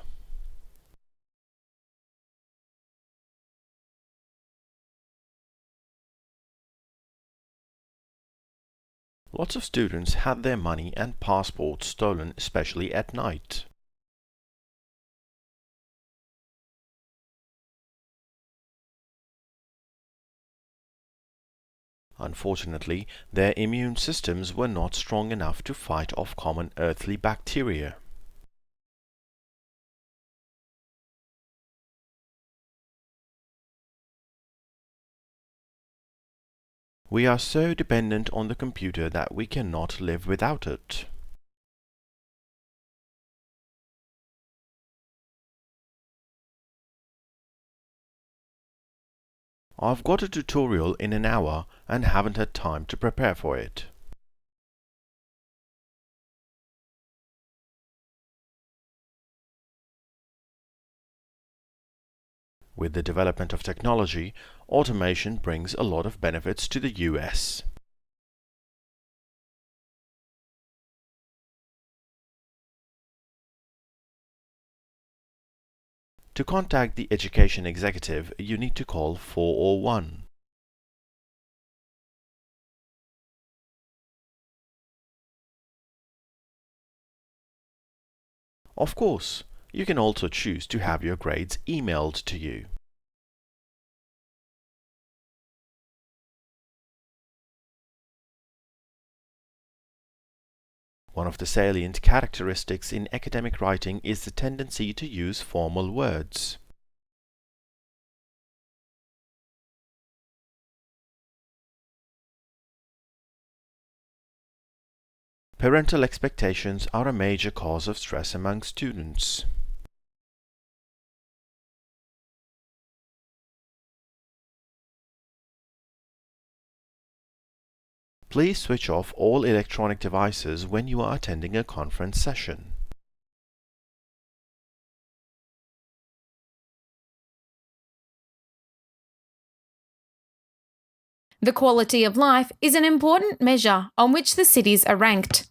Lots of students had their money and passports stolen, especially at night. Unfortunately, their immune systems were not strong enough to fight off common earthly bacteria. We are so dependent on the computer that we cannot live without it. I've got a tutorial in an hour and haven't had time to prepare for it. With the development of technology, automation brings a lot of benefits to the US. To contact the education executive, you need to call 401. Of course, You can also choose to have your grades emailed to you. One of the salient characteristics in academic writing is the tendency to use formal words. Parental expectations are a major cause of stress among students. Please switch off all electronic devices when you are attending a conference session. The quality of life is an important measure on which the cities are ranked.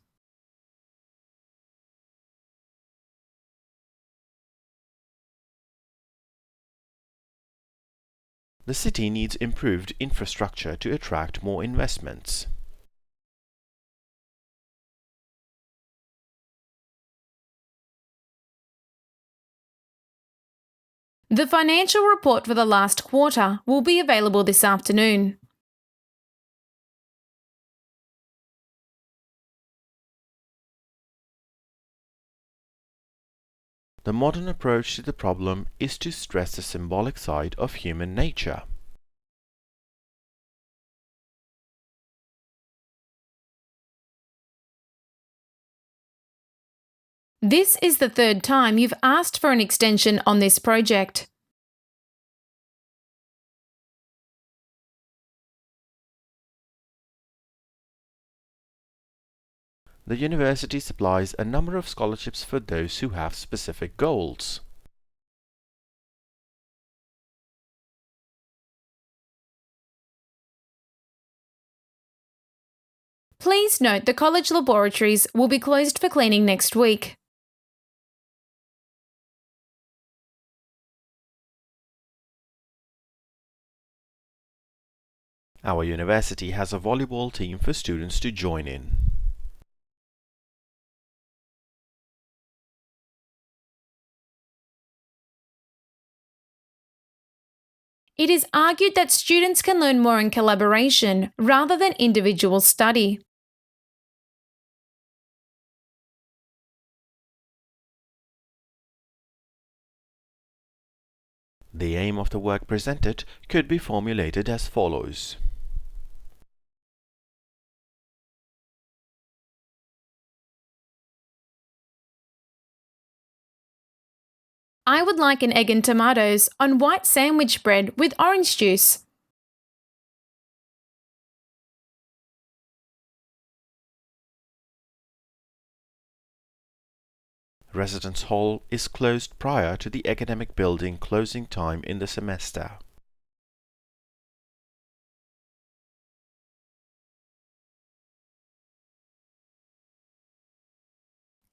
The city needs improved infrastructure to attract more investments. The financial report for the last quarter will be available this afternoon. The modern approach to the problem is to stress the symbolic side of human nature. This is the third time you've asked for an extension on this project. The university supplies a number of scholarships for those who have specific goals. Please note the college laboratories will be closed for cleaning next week. Our university has a volleyball team for students to join in. It is argued that students can learn more in collaboration rather than individual study. The aim of the work presented could be formulated as follows. I would like an egg and tomatoes on white sandwich bread with orange juice. Residence Hall is closed prior to the academic building closing time in the semester.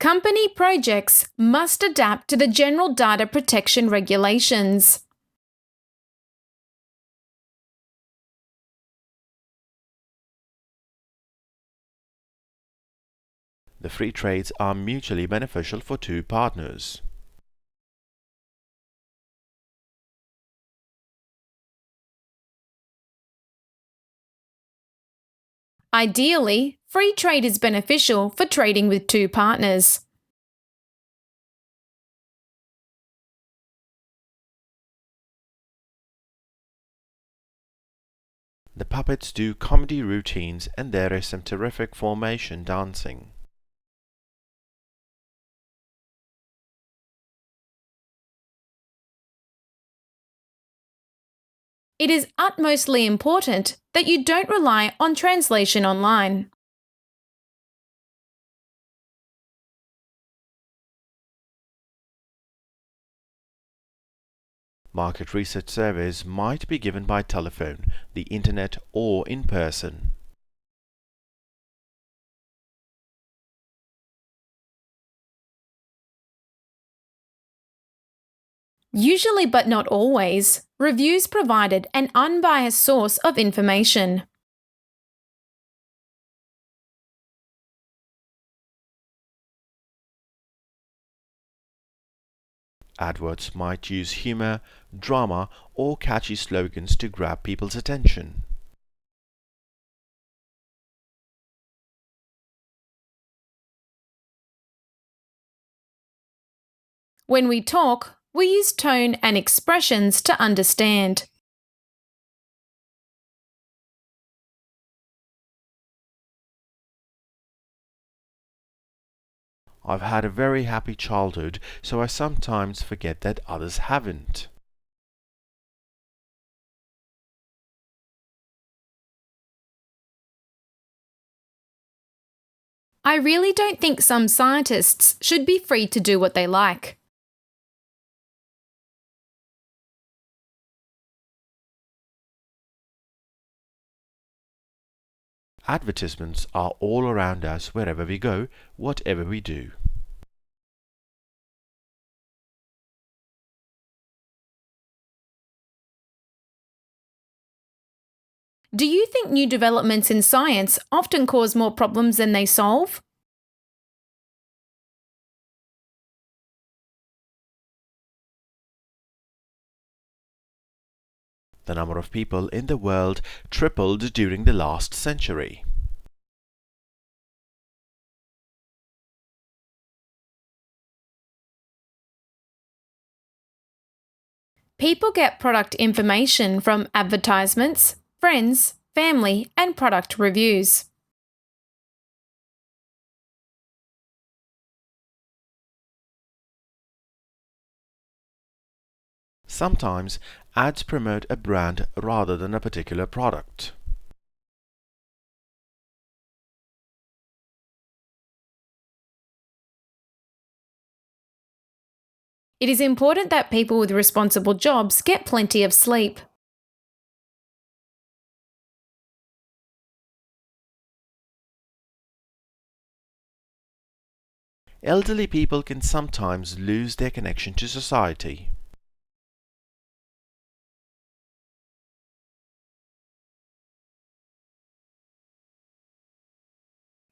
Company projects must adapt to the General Data Protection Regulations. The free trades are mutually beneficial for two partners. Ideally, free trade is beneficial for trading with two partners. The puppets do comedy routines and there is some terrific formation dancing. It is utmostly important that you don't rely on translation online. Market research surveys might be given by telephone, the internet or in person. Usually but not always, reviews provided an unbiased source of information. Adverts might use humor, drama, or catchy slogans to grab people's attention. When we talk, we use tone and expressions to understand. I've had a very happy childhood, so I sometimes forget that others haven't. I really don't think some scientists should be free to do what they like. Advertisements are all around us wherever we go, whatever we do. Do you think new developments in science often cause more problems than they solve? The number of people in the world tripled during the last century. People get product information from advertisements, friends, family, and product reviews. Sometimes ads promote a brand rather than a particular product. It is important that people with responsible jobs get plenty of sleep. Elderly people can sometimes lose their connection to society.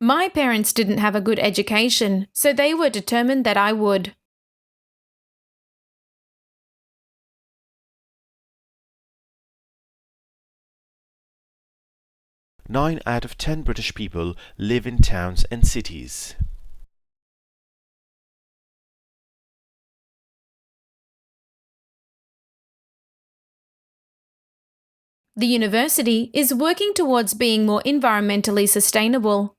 My parents didn't have a good education, so they were determined that I would. Nine out of 10 British people live in towns and cities. The university is working towards being more environmentally sustainable.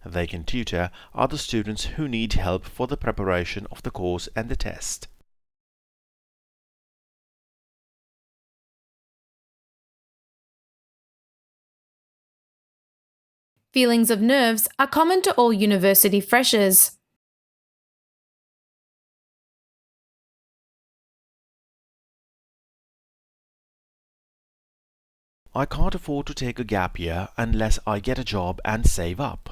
They can tutor other students who need help for the preparation of the course and the test. Feelings of nerves are common to all university freshers. I can't afford to take a gap year unless I get a job and save up.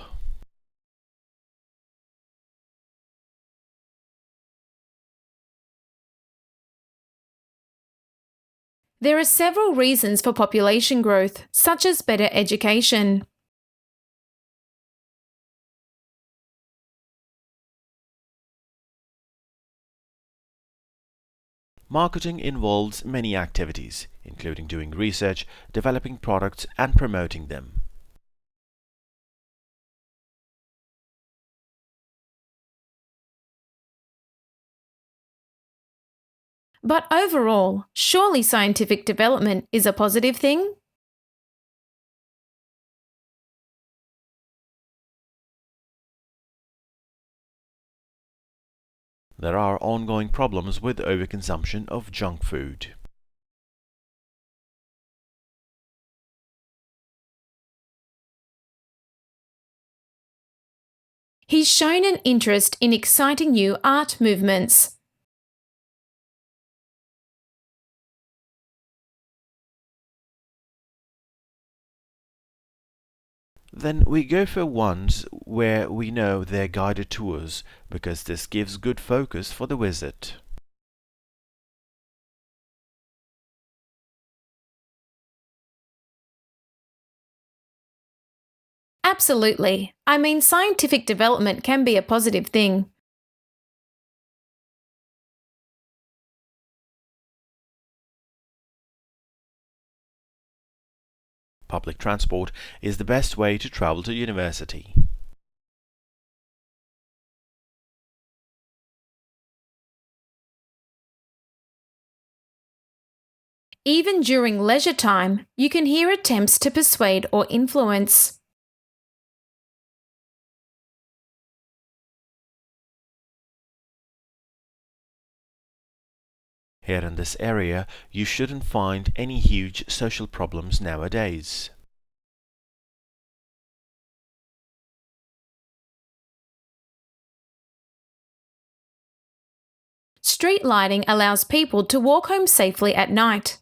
There are several reasons for population growth, such as better education. Marketing involves many activities, including doing research, developing products, and promoting them. But overall, surely scientific development is a positive thing? There are ongoing problems with overconsumption of junk food. He's shown an interest in exciting new art movements. Then we go for ones where we know they're guided tours, because this gives good focus for the visit. Absolutely. I mean, scientific development can be a positive thing. Public transport is the best way to travel to university. Even during leisure time, you can hear attempts to persuade or influence. Here in this area, you shouldn't find any huge social problems nowadays. Street lighting allows people to walk home safely at night.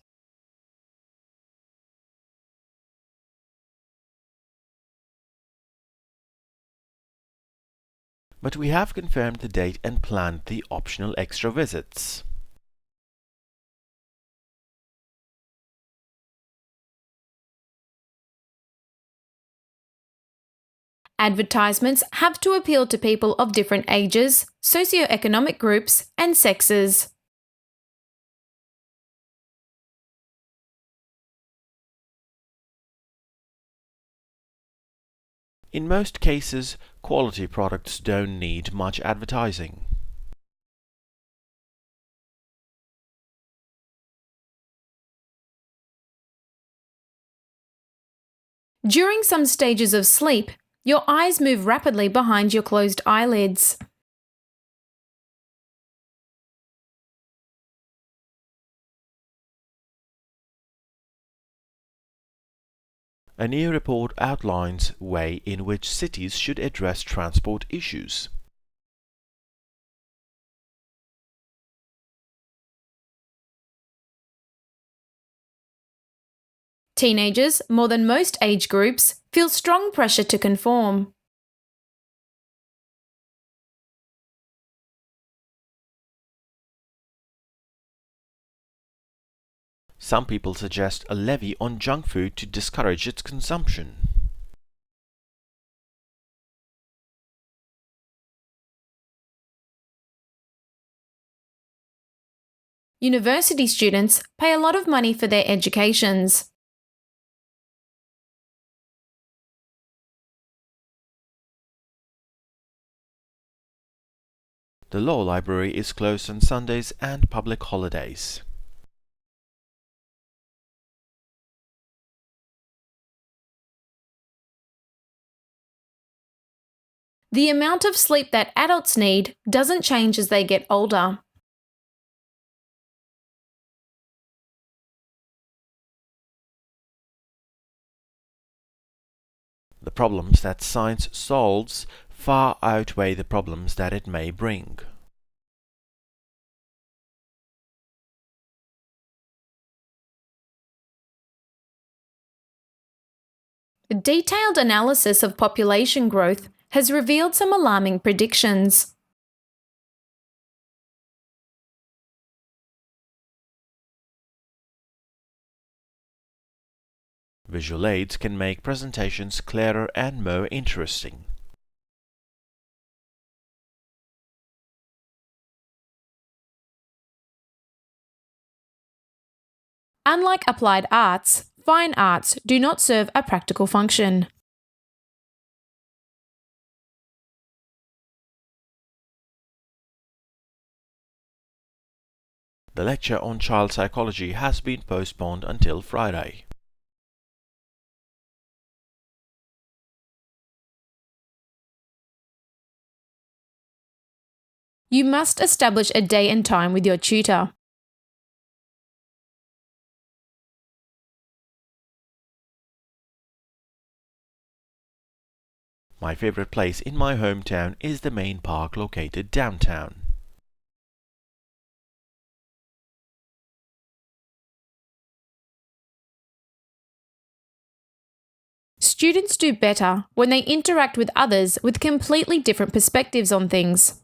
But we have confirmed the date and planned the optional extra visits. Advertisements have to appeal to people of different ages, socioeconomic groups, and sexes. In most cases, quality products don't need much advertising. During some stages of sleep, your eyes move rapidly behind your closed eyelids. A new report outlines way in which cities should address transport issues. Teenagers, more than most age groups, feel strong pressure to conform. Some people suggest a levy on junk food to discourage its consumption. University students pay a lot of money for their educations. The law library is closed on Sundays and public holidays. The amount of sleep that adults need doesn't change as they get older. The problems that science solves far outweigh the problems that it may bring. A detailed analysis of population growth has revealed some alarming predictions. Visual aids can make presentations clearer and more interesting. Unlike applied arts, fine arts do not serve a practical function. The lecture on child psychology has been postponed until Friday. You must establish a day and time with your tutor. My favorite place in my hometown is the main park located downtown. Students do better when they interact with others with completely different perspectives on things.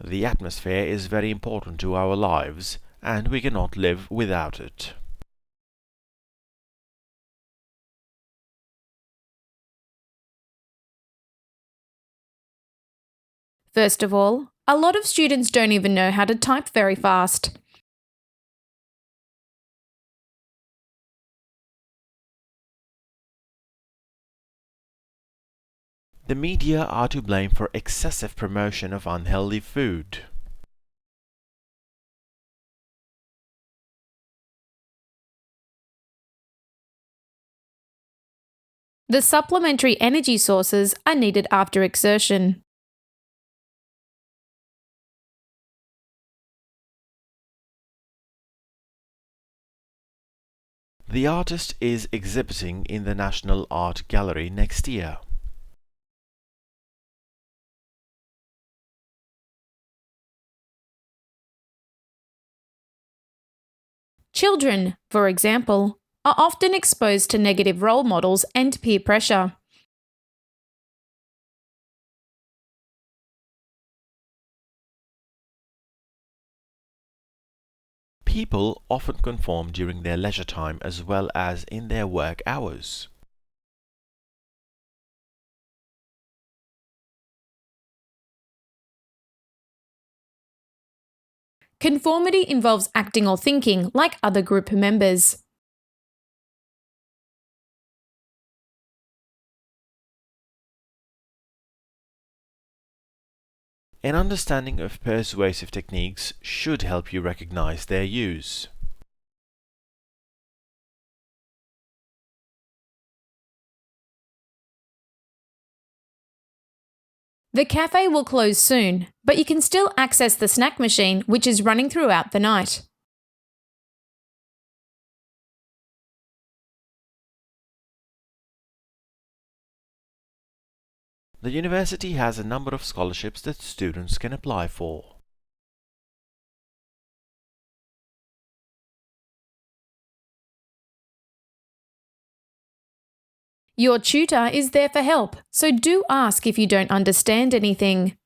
The atmosphere is very important to our lives, and we cannot live without it. First of all, a lot of students don't even know how to type very fast. The media are to blame for excessive promotion of unhealthy food. The supplementary energy sources are needed after exertion. The artist is exhibiting in the National Art Gallery next year. Children, for example, are often exposed to negative role models and peer pressure. People often conform during their leisure time as well as in their work hours. Conformity involves acting or thinking like other group members. An understanding of persuasive techniques should help you recognize their use. The cafe will close soon, but you can still access the snack machine, which is running throughout the night. The university has a number of scholarships that students can apply for. Your tutor is there for help, so do ask if you don't understand anything.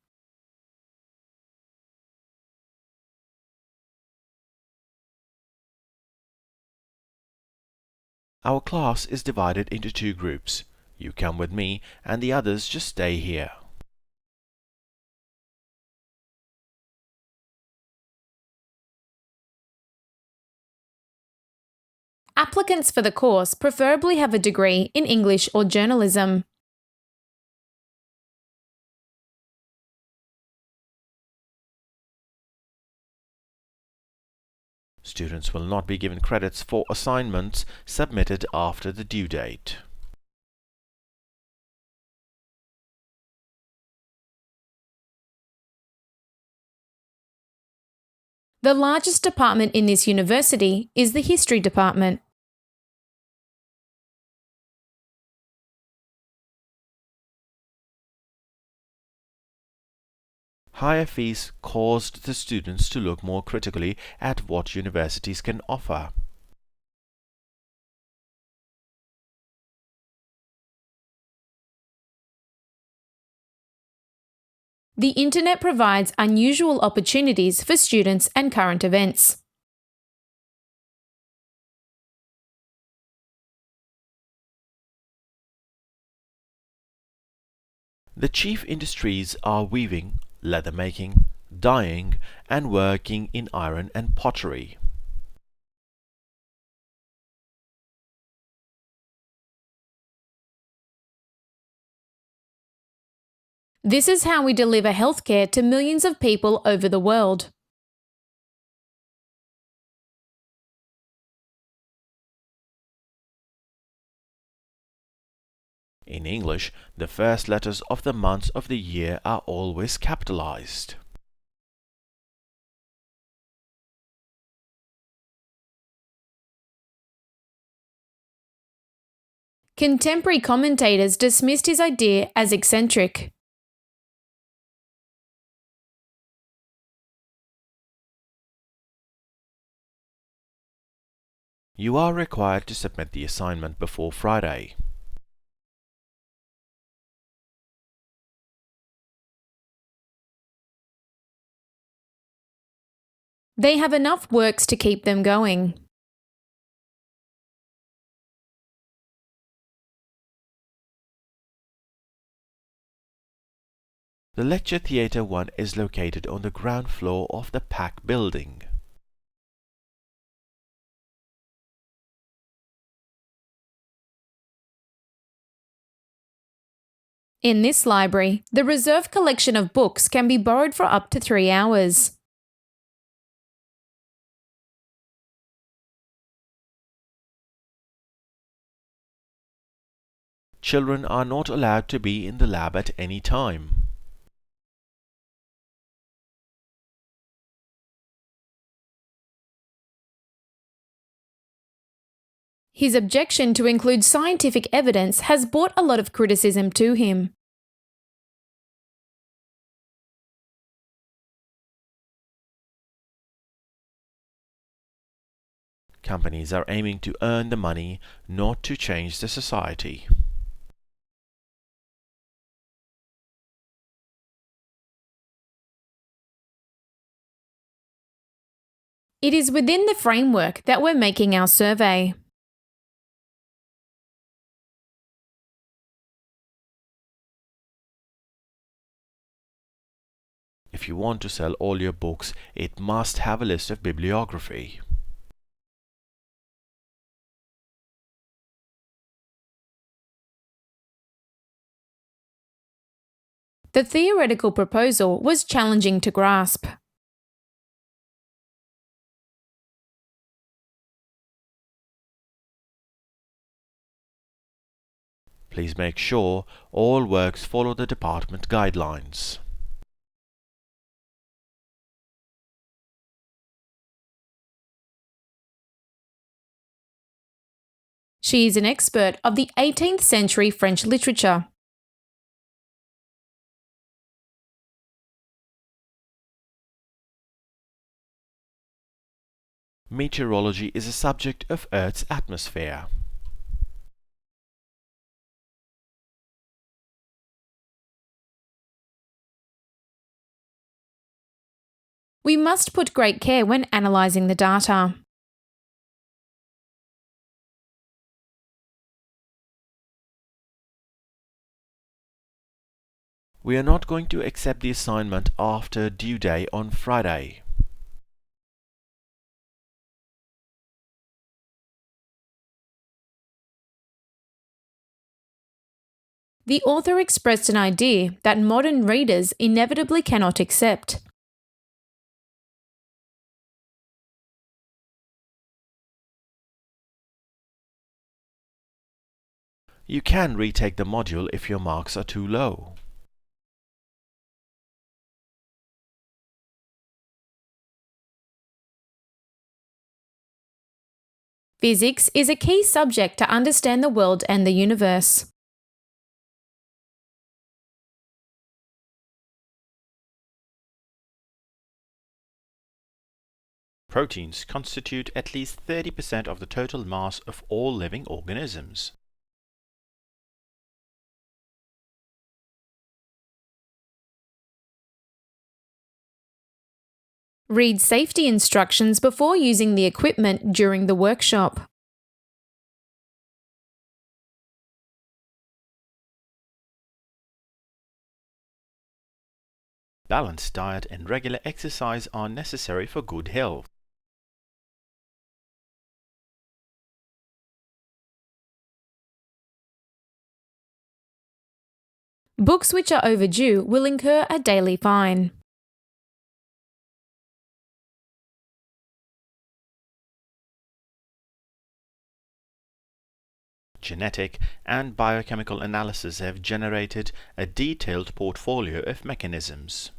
Our class is divided into 2 groups. You come with me, and the others just stay here. Applicants for the course preferably have a degree in English or journalism. Students will not be given credits for assignments submitted after the due date. The largest department in this university is the History Department. Higher fees caused the students to look more critically at what universities can offer. The internet provides unusual opportunities for students and current events. The chief industries are weaving, leather making, dyeing, and working in iron and pottery. This is how we deliver healthcare to millions of people over the world. In English, the first letters of the months of the year are always capitalized. Contemporary commentators dismissed his idea as eccentric. You are required to submit the assignment before Friday. They have enough works to keep them going. The Lecture Theatre 1 is located on the ground floor of the PAC building. In this library, the reserve collection of books can be borrowed for up to 3 hours. Children are not allowed to be in the lab at any time. His objection to include scientific evidence has brought a lot of criticism to him. Companies are aiming to earn the money, not to change the society. It is within the framework that we're making our survey. If you want to sell all your books, it must have a list of bibliography. The theoretical proposal was challenging to grasp. Please make sure all works follow the department guidelines. She is an expert of the 18th century French literature. Meteorology is a subject of Earth's atmosphere. We must put great care when analysing the data. We are not going to accept the assignment after due day on Friday. The author expressed an idea that modern readers inevitably cannot accept. You can retake the module if your marks are too low. Physics is a key subject to understand the world and the universe. Proteins constitute at least 30% of the total mass of all living organisms. Read safety instructions before using the equipment during the workshop. Balanced diet and regular exercise are necessary for good health. Books which are overdue will incur a daily fine. Genetic and biochemical analysis have generated a detailed portfolio of mechanisms.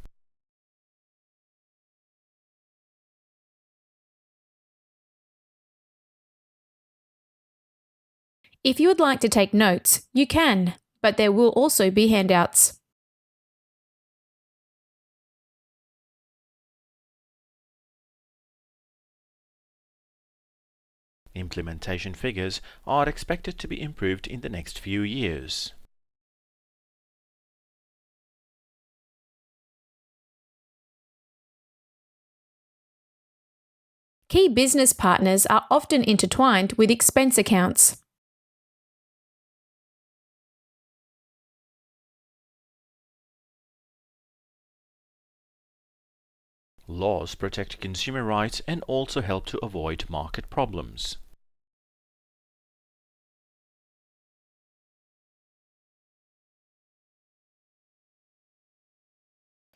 If you would like to take notes, you can, but there will also be handouts. Implementation figures are expected to be improved in the next few years. Key business partners are often intertwined with expense accounts. Laws protect consumer rights and also help to avoid market problems.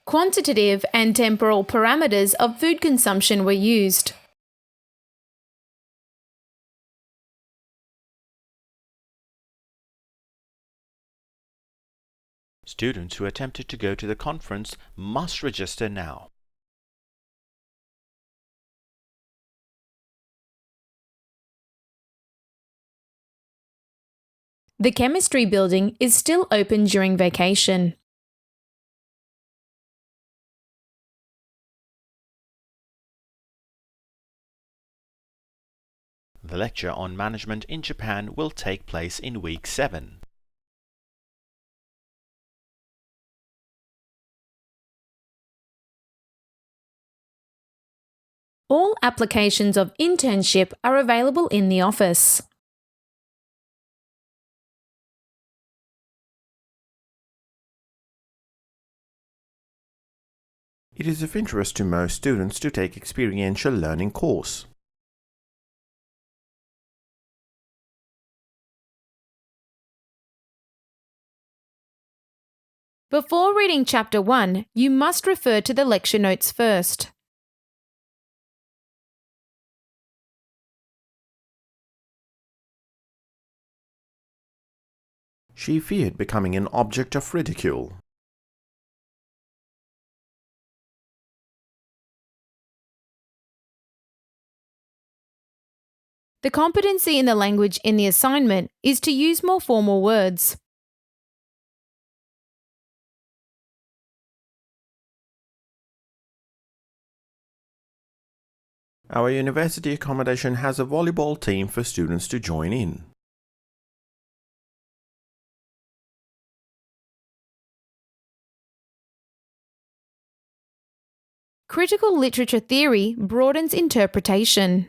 Quantitative and temporal parameters of food consumption were used. Students who attempted to go to the conference must register now. The chemistry building is still open during vacation. The lecture on management in Japan will take place in week 7. All applications of internship are available in the office. It is of interest to most students to take experiential learning course. Before reading Chapter 1, you must refer to the lecture notes first. She feared becoming an object of ridicule. The competency in the language in the assignment is to use more formal words. Our university accommodation has a volleyball team for students to join in. Critical literature theory broadens interpretation.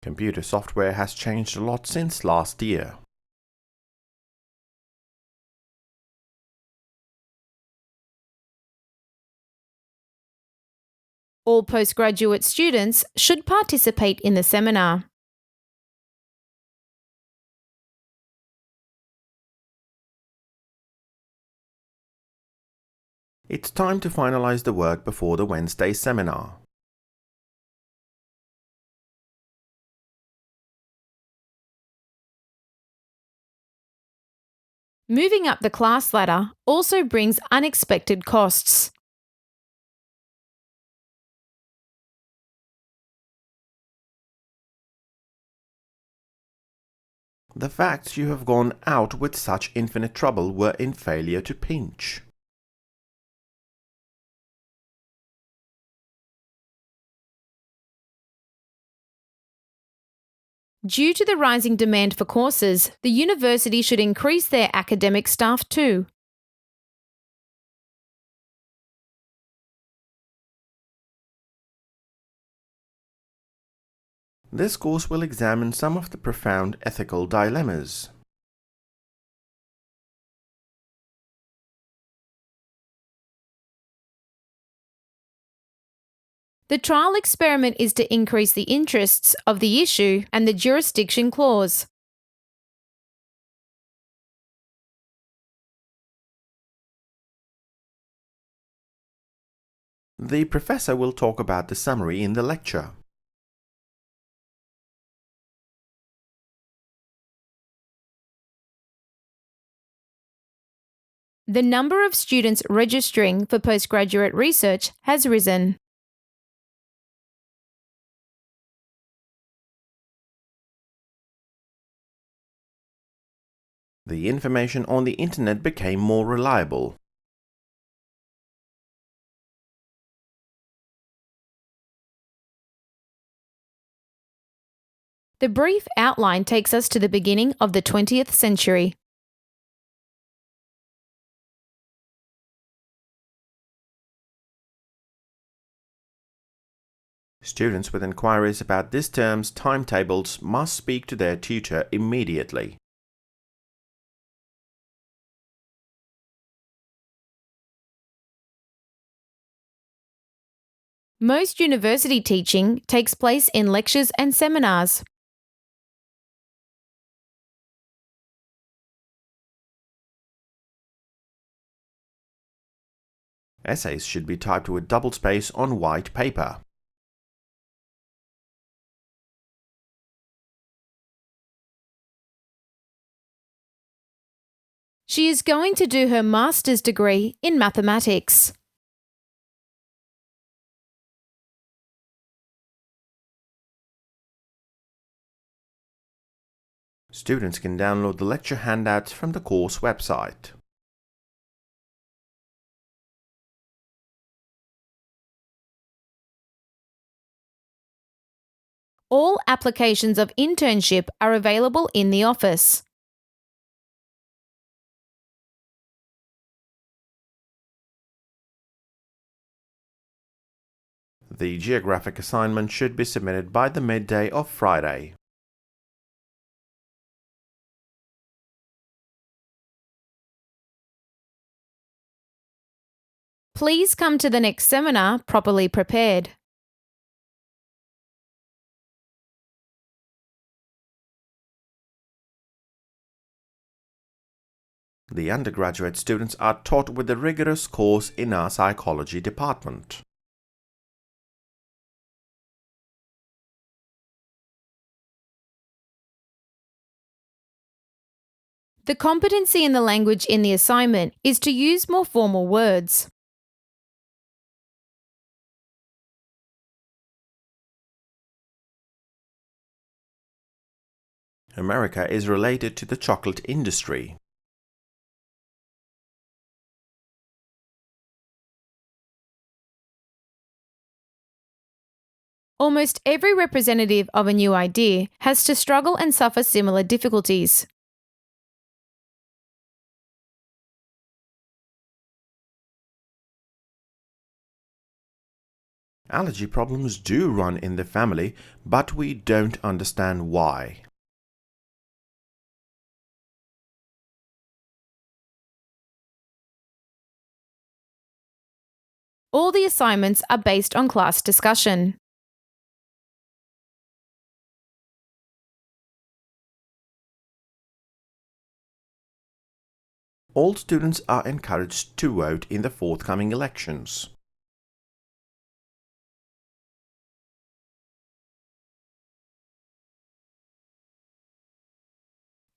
Computer software has changed a lot since last year. All postgraduate students should participate in the seminar. It's time to finalize the work before the Wednesday seminar. Moving up the class ladder also brings unexpected costs. The facts you have gone out with such infinite trouble were in failure to pinch. Due to the rising demand for courses, the university should increase their academic staff too. This course will examine some of the profound ethical dilemmas. The trial experiment is to increase the interests of the issue and the jurisdiction clause. The professor will talk about the summary in the lecture. The number of students registering for postgraduate research has risen. The information on the internet became more reliable. The brief outline takes us to the beginning of the 20th century. Students with inquiries about this term's timetables must speak to their tutor immediately. Most university teaching takes place in lectures and seminars. Essays should be typed with double space on white paper. She is going to do her master's degree in mathematics. Students can download the lecture handouts from the course website. All applications of internship are available in the office. The geographic assignment should be submitted by the midday of Friday. Please come to the next seminar properly prepared. The undergraduate students are taught with a rigorous course in our psychology department. The competency in the language in the assignment is to use more formal words. America is related to the chocolate industry. Almost every representative of a new idea has to struggle and suffer similar difficulties. Allergy problems do run in the family, but we don't understand why. All the assignments are based on class discussion. All students are encouraged to vote in the forthcoming elections.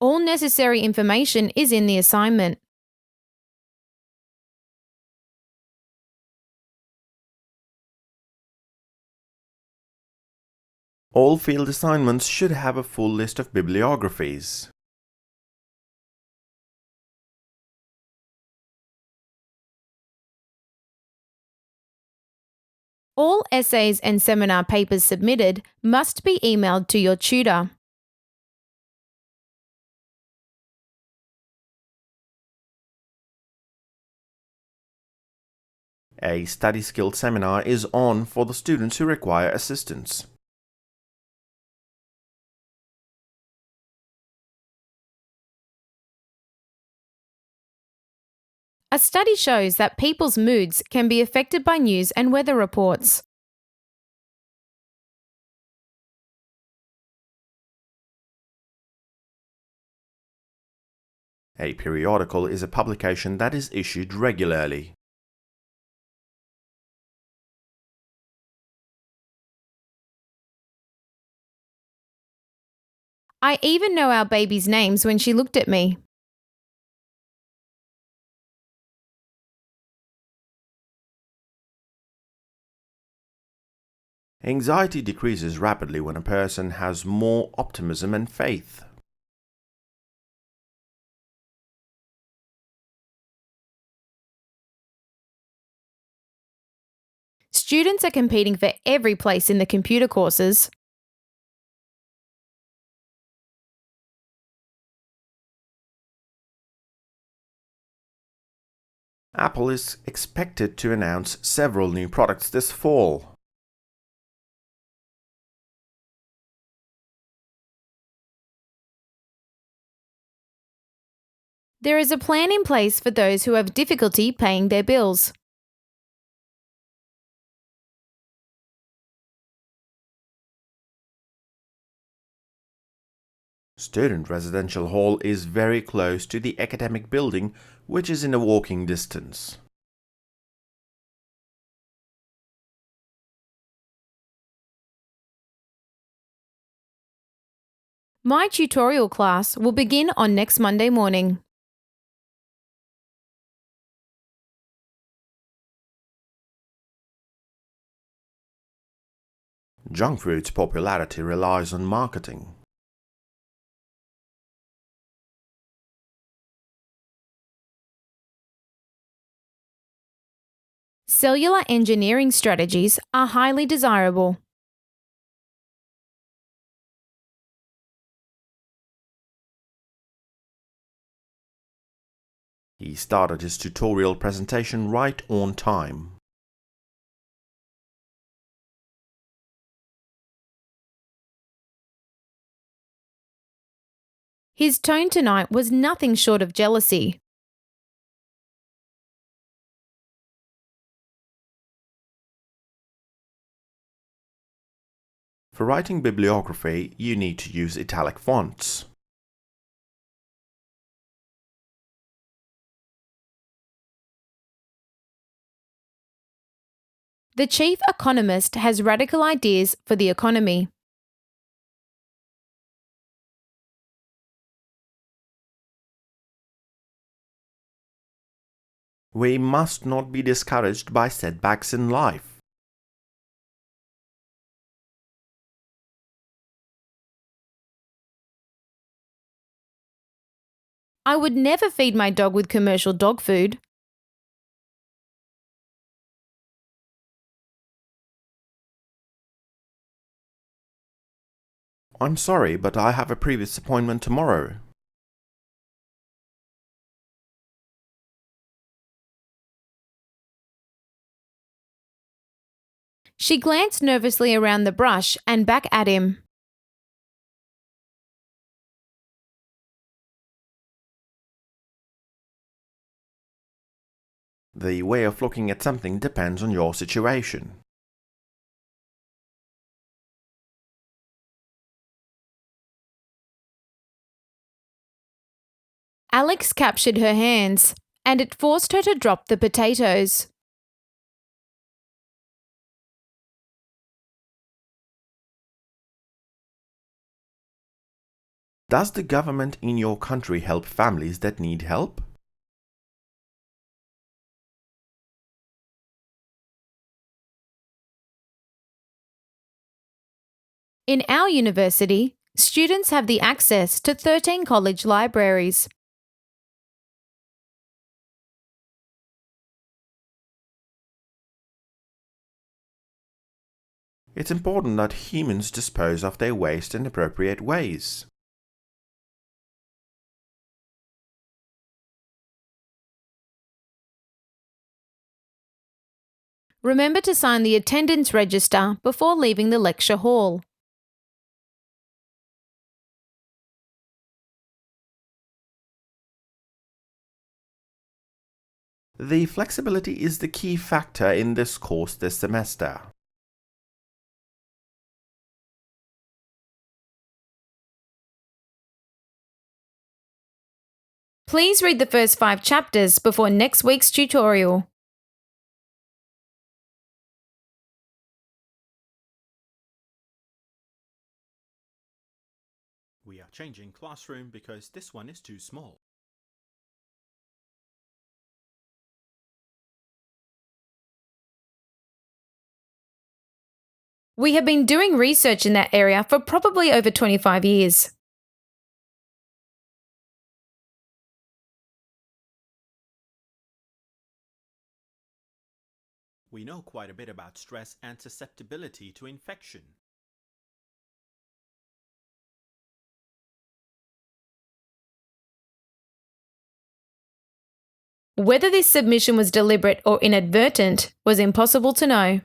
All necessary information is in the assignment. All field assignments should have a full list of bibliographies. All essays and seminar papers submitted must be emailed to your tutor. A study skill seminar is on for the students who require assistance. A study shows that people's moods can be affected by news and weather reports. A periodical is a publication that is issued regularly. I even know our baby's names when she looked at me. Anxiety decreases rapidly when a person has more optimism and faith. Students are competing for every place in the computer courses. Apple is expected to announce several new products this fall. There is a plan in place for those who have difficulty paying their bills. Student residential hall is very close to the academic building, which is in a walking distance. My tutorial class will begin on next Monday morning. Junk food's popularity relies on marketing. Cellular engineering strategies are highly desirable. He started his tutorial presentation right on time. His tone tonight was nothing short of jealousy. For writing bibliography, you need to use italic fonts. The chief economist has radical ideas for the economy. We must not be discouraged by setbacks in life. I would never feed my dog with commercial dog food. I'm sorry, but I have a previous appointment tomorrow. She glanced nervously around the brush and back at him. The way of looking at something depends on your situation. Alex captured her hands, and it forced her to drop the potatoes. Does the government in your country help families that need help? In our university, students have the access to 13 college libraries. It's important that humans dispose of their waste in appropriate ways. Remember to sign the attendance register before leaving the lecture hall. The flexibility is the key factor in this course this semester. Please read the first 5 chapters before next week's tutorial. We are changing classroom because this one is too small. We have been doing research in that area for probably over 25 years. We know quite a bit about stress and susceptibility to infection. Whether this submission was deliberate or inadvertent was impossible to know.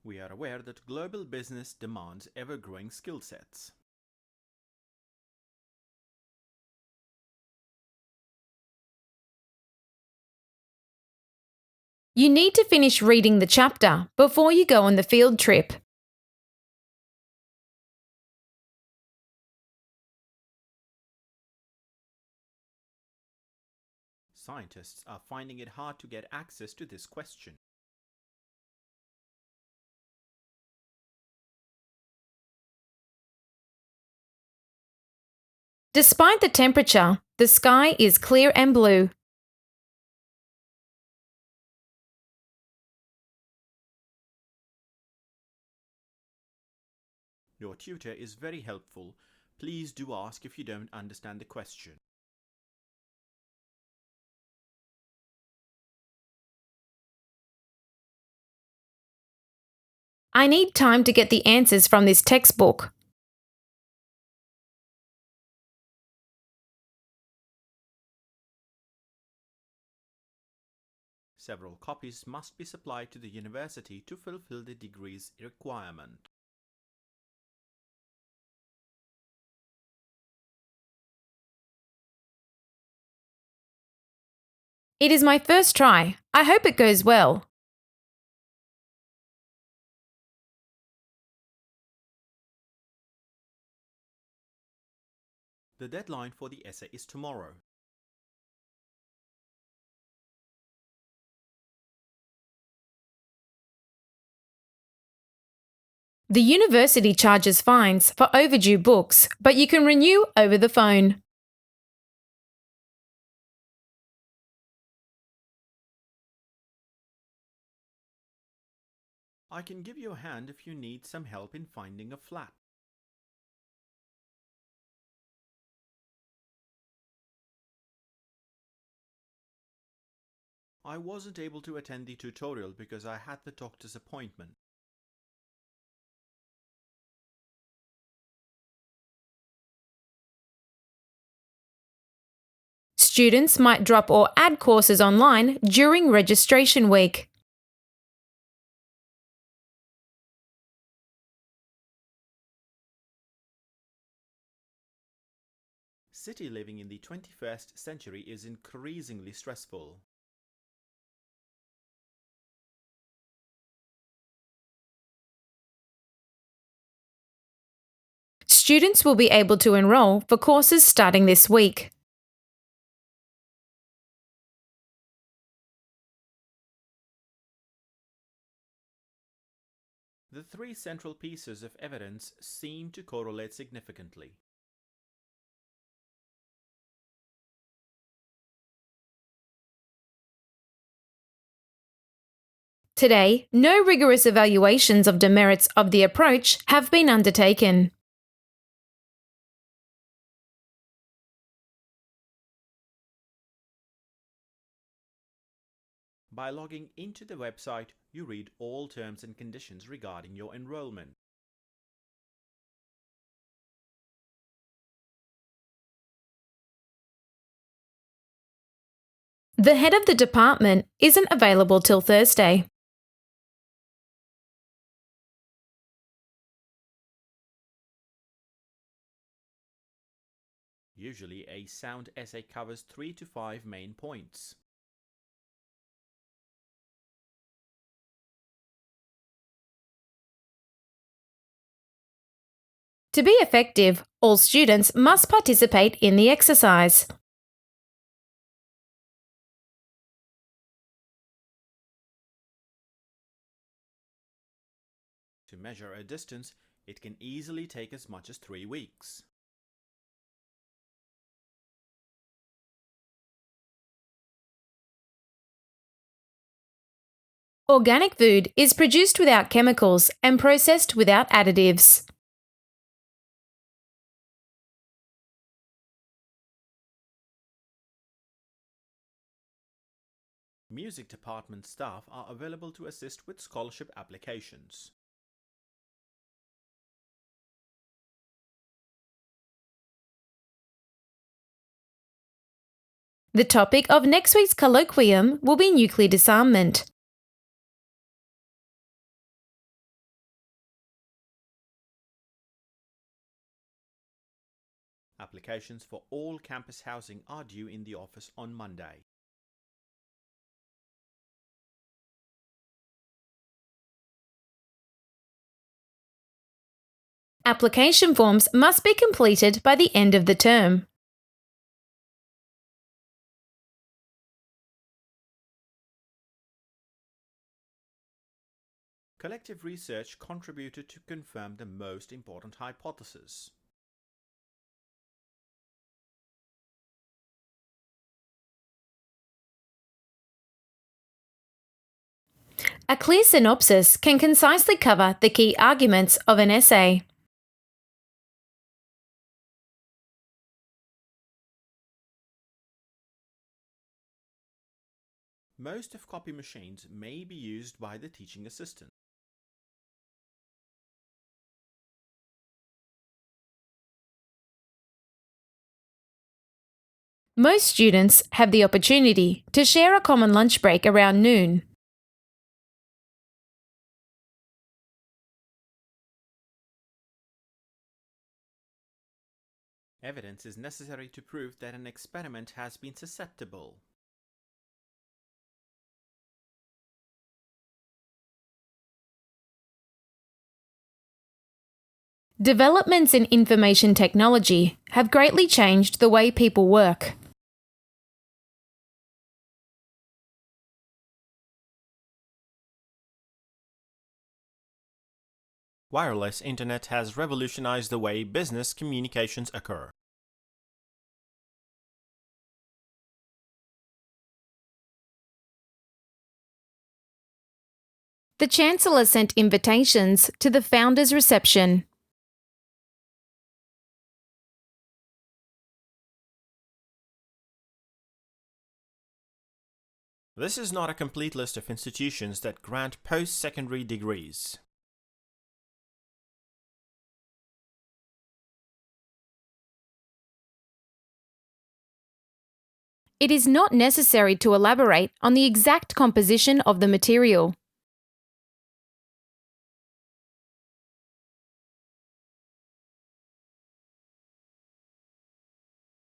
We are aware that global business demands ever-growing skill sets. You need to finish reading the chapter before you go on the field trip. Scientists are finding it hard to get access to this question. Despite the temperature, the sky is clear and blue. Your tutor is very helpful. Please do ask if you don't understand the question. I need time to get the answers from this textbook. Several copies must be supplied to the university to fulfill the degree's requirement. It is my first try. I hope it goes well. The deadline for the essay is tomorrow. The university charges fines for overdue books, but you can renew over the phone. I can give you a hand if you need some help in finding a flat. I wasn't able to attend the tutorial because I had the doctor's appointment. Students might drop or add courses online during registration week. City living in the 21st century is increasingly stressful. Students will be able to enroll for courses starting this week. The three central pieces of evidence seem to correlate significantly. Today, no rigorous evaluations of demerits of the approach have been undertaken. By logging into the website, you read all terms and conditions regarding your enrollment. The head of the department isn't available till Thursday. Usually, a sound essay covers 3 to 5 main points. To be effective, all students must participate in the exercise. To measure a distance, it can easily take as much as 3 weeks. Organic food is produced without chemicals and processed without additives. Music department staff are available to assist with scholarship applications. The topic of next week's colloquium will be nuclear disarmament. Applications for all campus housing are due in the office on Monday. Application forms must be completed by the end of the term. Collective research contributed to confirm the most important hypothesis. A clear synopsis can concisely cover the key arguments of an essay. Most of copy machines may be used by the teaching assistant. Most students have the opportunity to share a common lunch break around noon. Evidence is necessary to prove that an experiment has been susceptible. Developments in information technology have greatly changed the way people work. Wireless internet has revolutionized the way business communications occur. The Chancellor sent invitations to the Founders' Reception. This is not a complete list of institutions that grant post-secondary degrees. It is not necessary to elaborate on the exact composition of the material.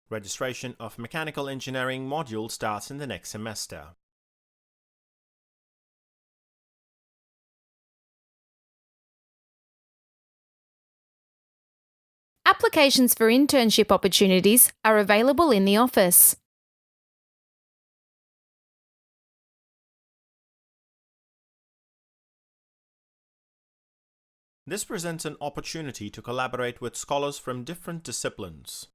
Registration of mechanical engineering module starts in the next semester. Applications for internship opportunities are available in the office. This presents an opportunity to collaborate with scholars from different disciplines.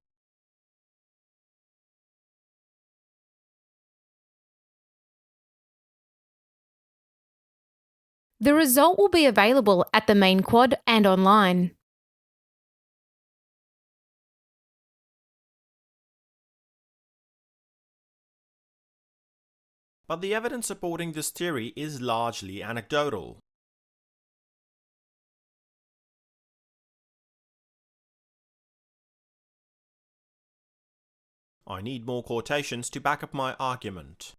The result will be available at the main quad and online. But the evidence supporting this theory is largely anecdotal. I need more quotations to back up my argument.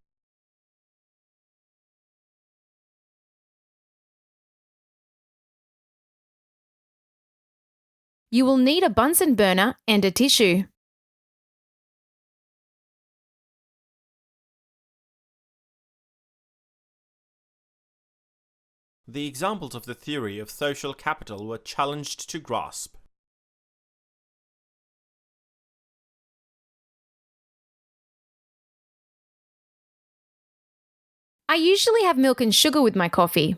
You will need a Bunsen burner and a tissue. The examples of the theory of social capital were challenged to grasp. I usually have milk and sugar with my coffee.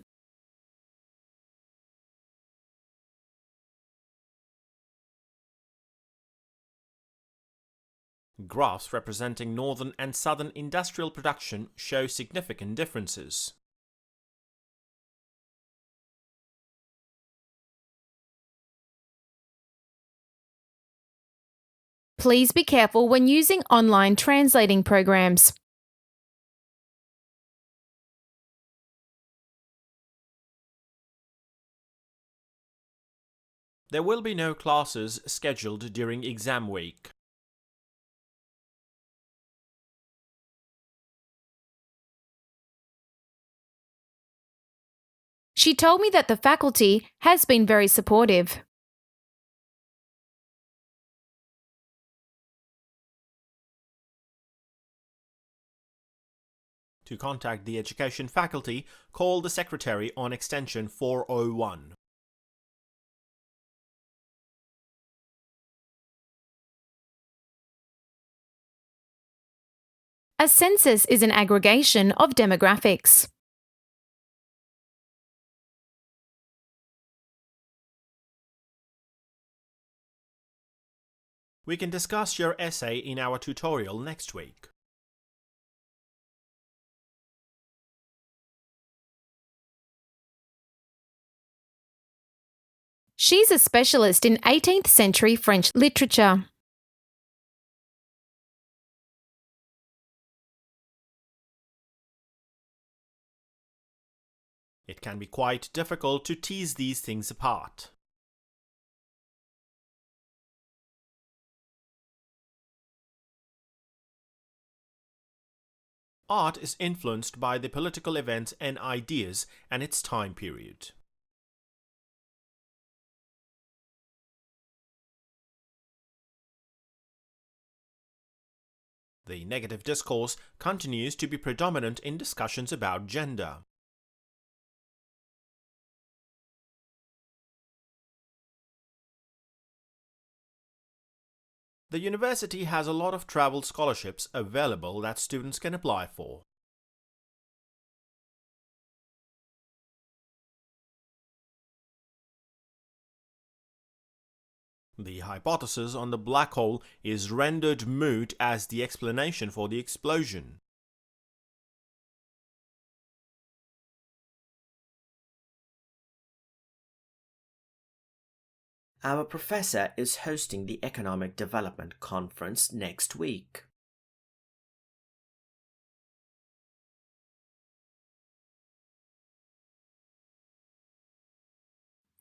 Graphs representing northern and southern industrial production show significant differences. Please be careful when using online translating programs. There will be no classes scheduled during exam week. She told me that the faculty has been very supportive. To contact the Education faculty, call the Secretary on extension 401. A census is an aggregation of demographics. We can discuss your essay in our tutorial next week. She's a specialist in 18th century French literature. It can be quite difficult to tease these things apart. Art is influenced by the political events and ideas and its time period. The negative discourse continues to be predominant in discussions about gender. The university has a lot of travel scholarships available that students can apply for. The hypothesis on the black hole is rendered moot as the explanation for the explosion. Our professor is hosting the Economic Development Conference next week.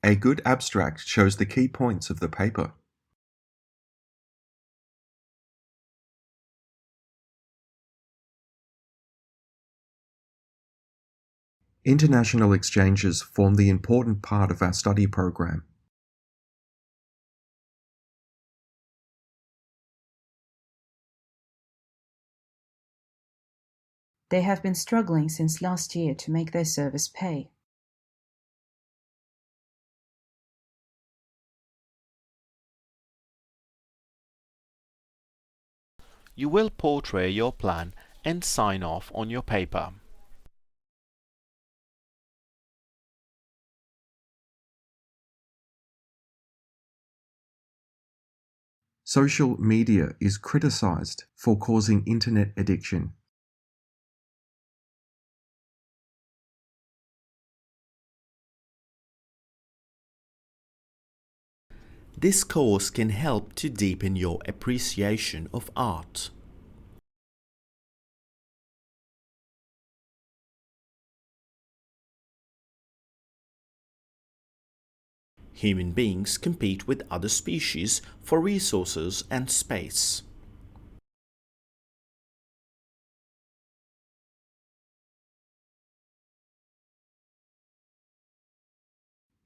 A good abstract shows the key points of the paper. International exchanges form the important part of our study program. They have been struggling since last year to make their service pay. You will portray your plan and sign off on your paper. Social media is criticized for causing internet addiction. This course can help to deepen your appreciation of art. Human beings compete with other species for resources and space.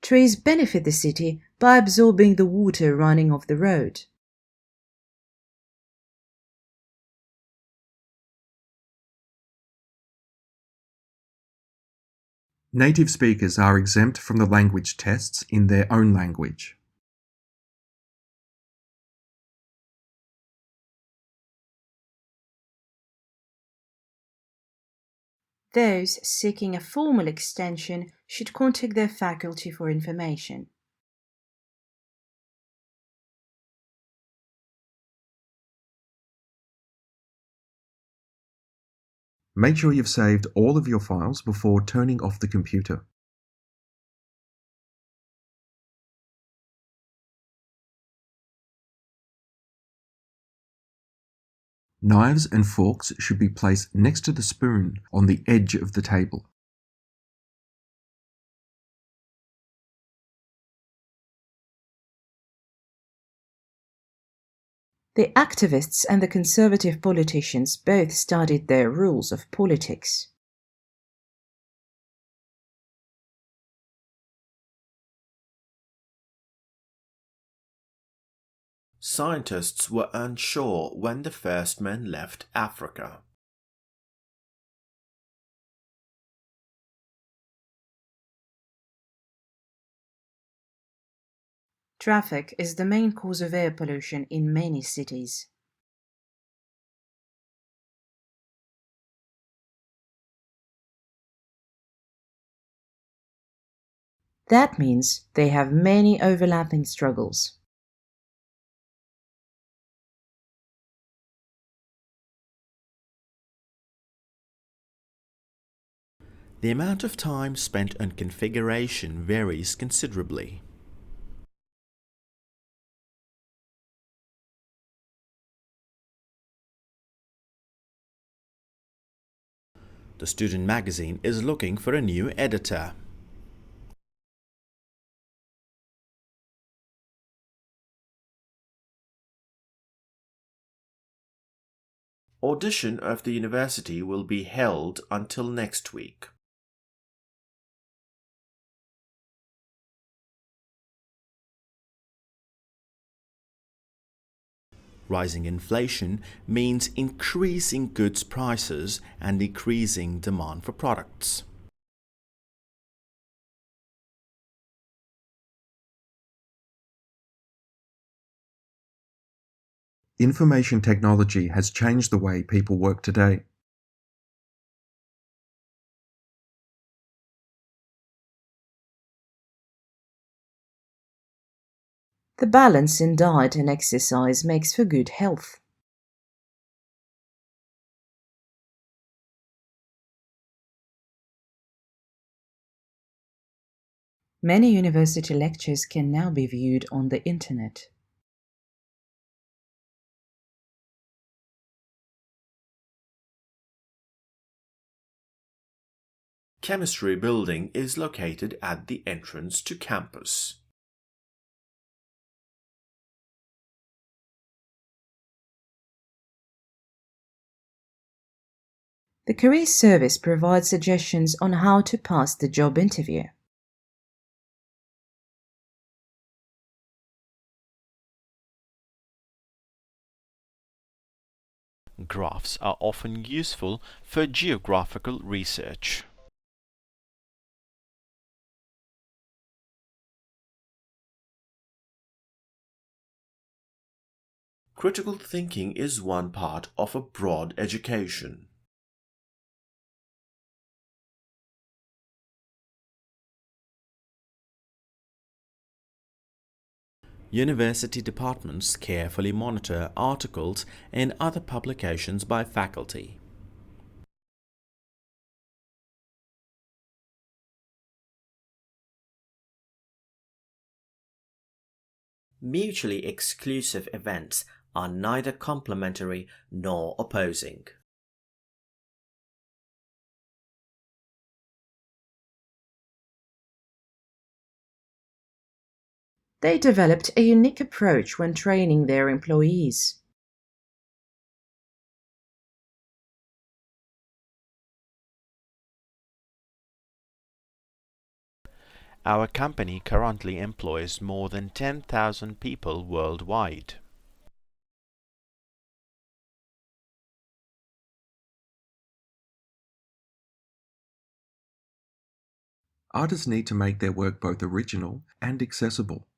Trees benefit the city by absorbing the water running off the road. Native speakers are exempt from the language tests in their own language. Those seeking a formal extension should contact their faculty for information. Make sure you've saved all of your files before turning off the computer. Knives and forks should be placed next to the spoon on the edge of the table. The activists and the conservative politicians both studied their rules of politics. Scientists were unsure when the first men left Africa. Traffic is the main cause of air pollution in many cities. That means they have many overlapping struggles. The amount of time spent on configuration varies considerably. The student magazine is looking for a new editor. Audition of the university will be held until next week. Rising inflation means increasing goods prices and decreasing demand for products. Information technology has changed the way people work today. The balance in diet and exercise makes for good health. Many university lectures can now be viewed on the internet. Chemistry building is located at the entrance to campus. The Career Service provides suggestions on how to pass the job interview. Graphs are often useful for geographical research. Critical thinking is one part of a broad education. University departments carefully monitor articles and other publications by faculty. Mutually exclusive events are neither complementary nor opposing. They developed a unique approach when training their employees. Our company currently employs more than 10,000 people worldwide. Artists need to make their work both original and accessible.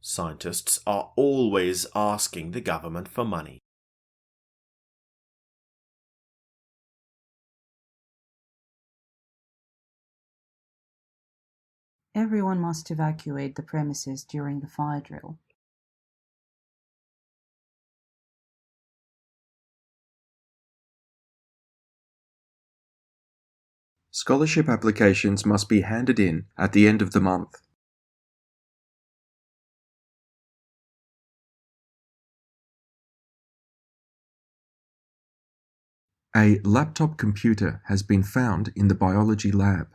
Scientists are always asking the government for money. Everyone must evacuate the premises during the fire drill. Scholarship applications must be handed in at the end of the month. A laptop computer has been found in the biology lab.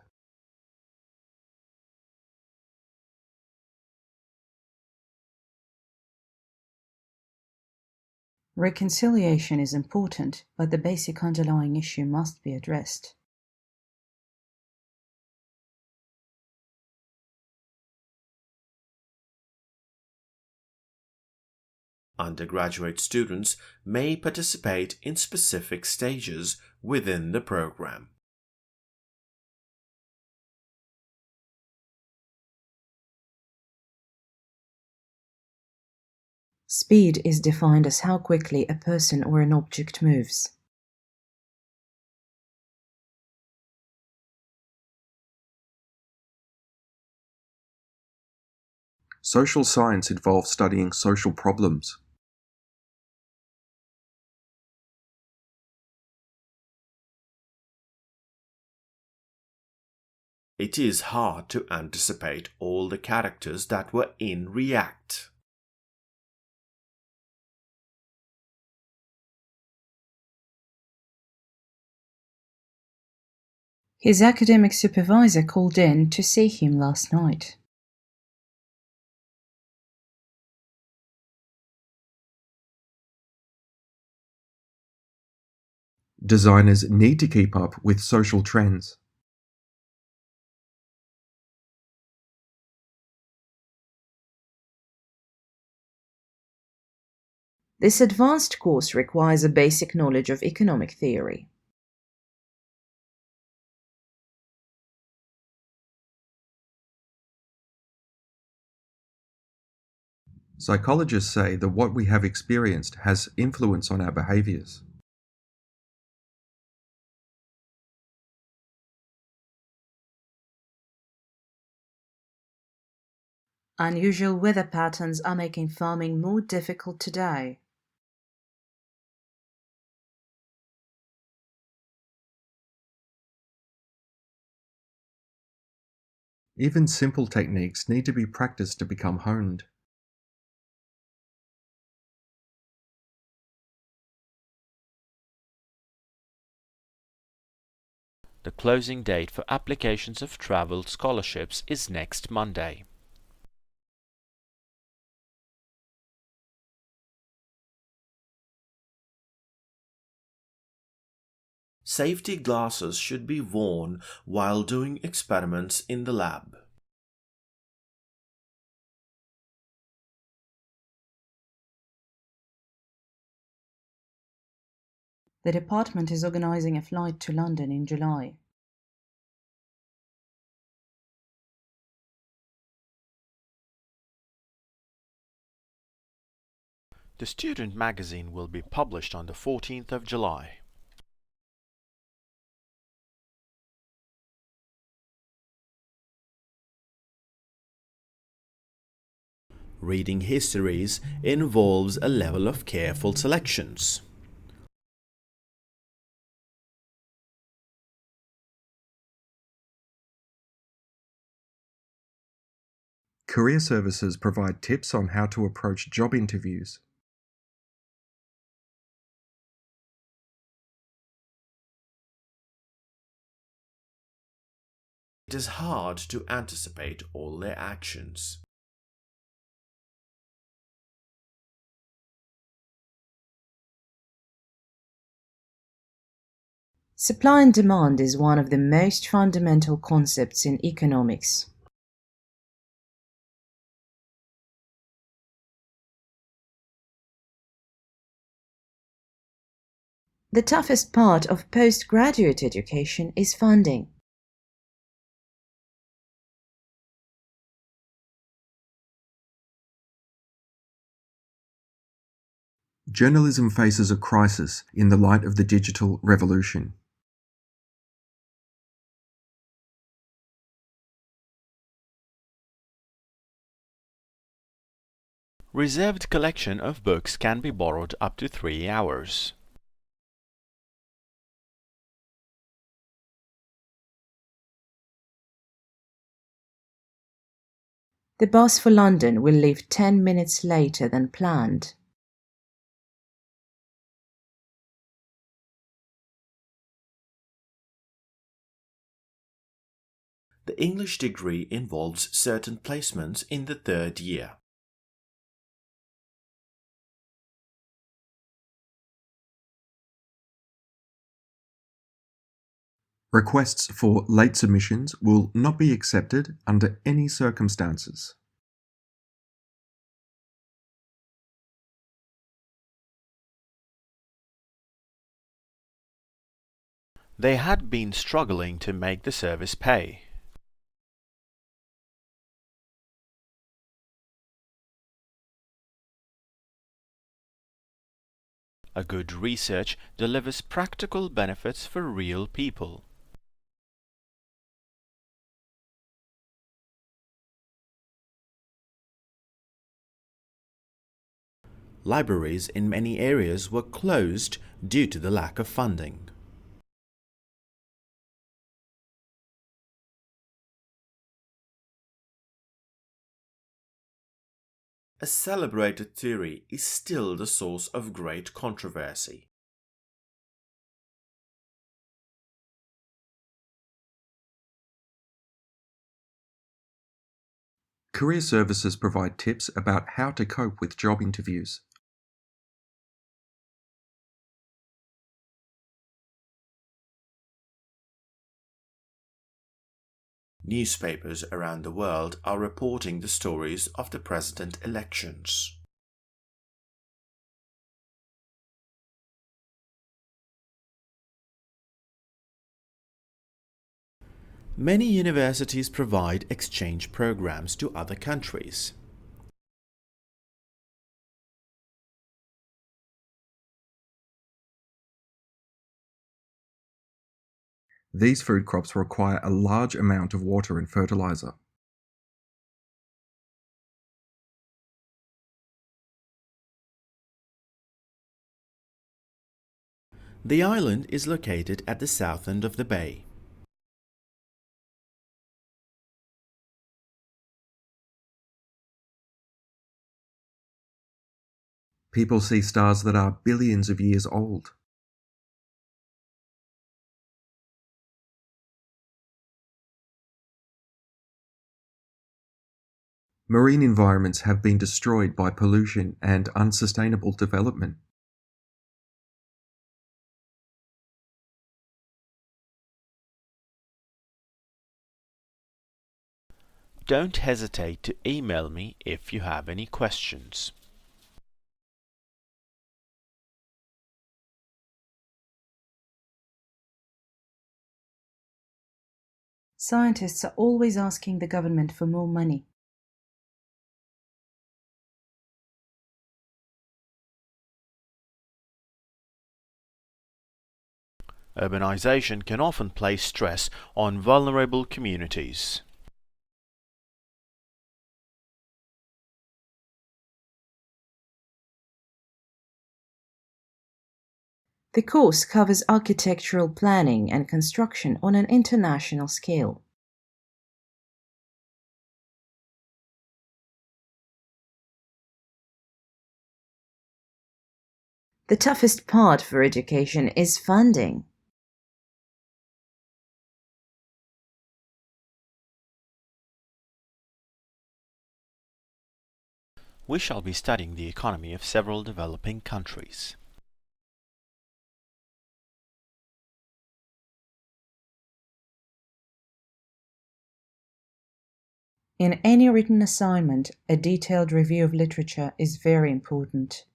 Reconciliation is important, but the basic underlying issue must be addressed. Undergraduate students may participate in specific stages within the program. Speed is defined as how quickly a person or an object moves. Social science involves studying social problems. It is hard to anticipate all the characters that were in React. His academic supervisor called in to see him last night. Designers need to keep up with social trends. This advanced course requires a basic knowledge of economic theory. Psychologists say that what we have experienced has influence on our behaviors. Unusual weather patterns are making farming more difficult today. Even simple techniques need to be practiced to become honed. The closing date for applications of travel scholarships is next Monday. Safety glasses should be worn while doing experiments in the lab. The department is organizing a flight to London in July. The student magazine will be published on the 14th of July. Reading histories involves a level of careful selections. Career services provide tips on how to approach job interviews. It is hard to anticipate all their actions. Supply and demand is one of the most fundamental concepts in economics. The toughest part of postgraduate education is funding. Journalism faces a crisis in the light of the digital revolution. Reserved collection of books can be borrowed up to 3 hours. The bus for London will leave 10 minutes later than planned. The English degree involves certain placements in the third year. Requests for late submissions will not be accepted under any circumstances. They had been struggling to make the service pay. A good research delivers practical benefits for real people. Libraries in many areas were closed due to the lack of funding. A celebrated theory is still the source of great controversy. Career services provide tips about how to cope with job interviews. Newspapers around the world are reporting the stories of the president elections. Many universities provide exchange programs to other countries. These food crops require a large amount of water and fertilizer. The island is located at the south end of the bay. People see stars that are billions of years old. Marine environments have been destroyed by pollution and unsustainable development. Don't hesitate to email me if you have any questions. Scientists are always asking the government for more money. Urbanization can often place stress on vulnerable communities. The course covers architectural planning and construction on an international scale. The toughest part for education is funding. We shall be studying the economy of several developing countries. In any written assignment, a detailed review of literature is very important.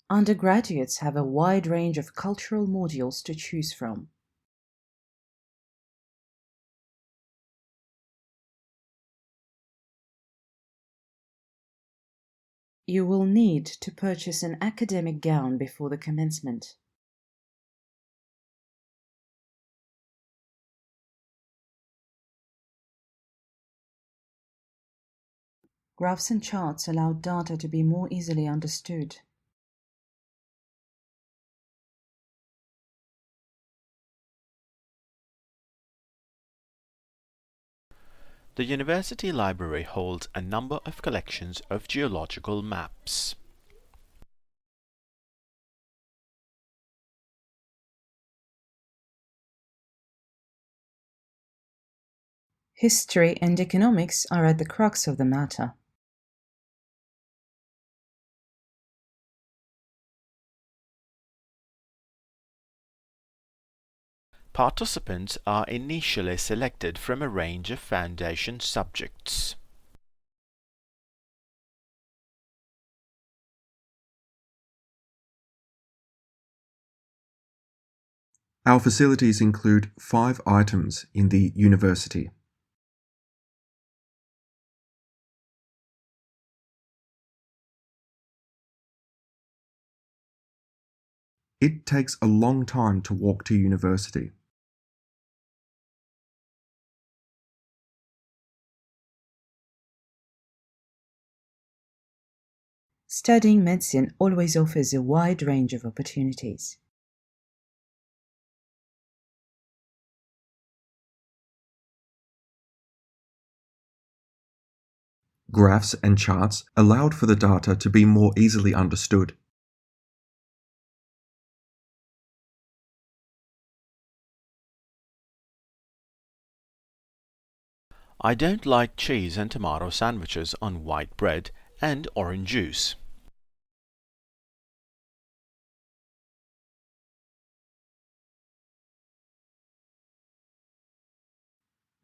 Undergraduates have a wide range of cultural modules to choose from. You will need to purchase an academic gown before the commencement. Graphs and charts allow data to be more easily understood. The university library holds a number of collections of geological maps. History and economics are at the crux of the matter. Participants are initially selected from a range of foundation subjects. Our facilities include 5 items in the university. It takes a long time to walk to university. Studying medicine always offers a wide range of opportunities. Graphs and charts allowed for the data to be more easily understood. I don't like cheese and tomato sandwiches on white bread and orange juice.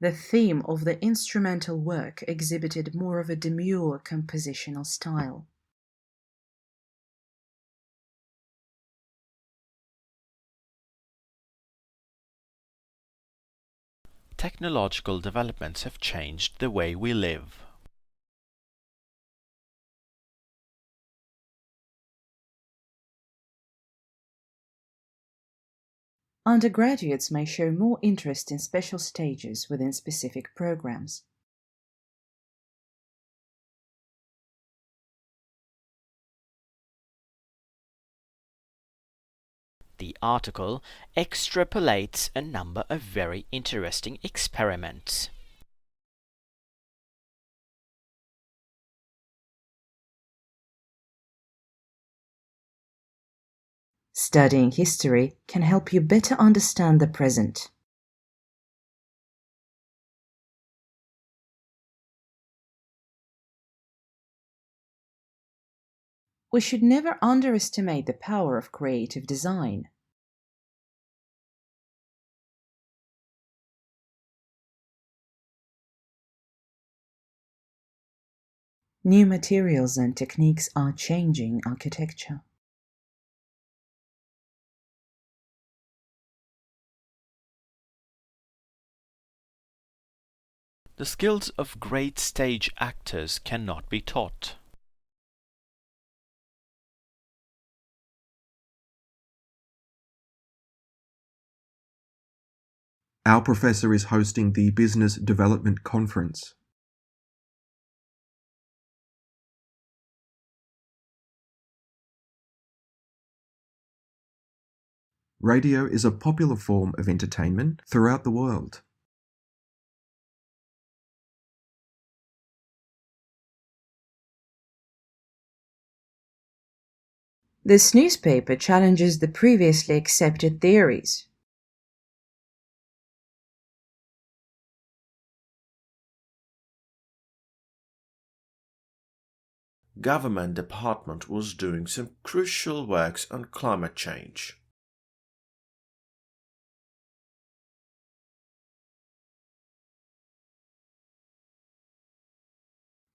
The theme of the instrumental work exhibited more of a demure compositional style. Technological developments have changed the way we live. Undergraduates may show more interest in special stages within specific programs. The article extrapolates a number of very interesting experiments. Studying history can help you better understand the present. We should never underestimate the power of creative design. New materials and techniques are changing architecture. The skills of great stage actors cannot be taught. Our professor is hosting the Business Development Conference. Radio is a popular form of entertainment throughout the world. This newspaper challenges the previously accepted theories. Government department was doing some crucial works on climate change.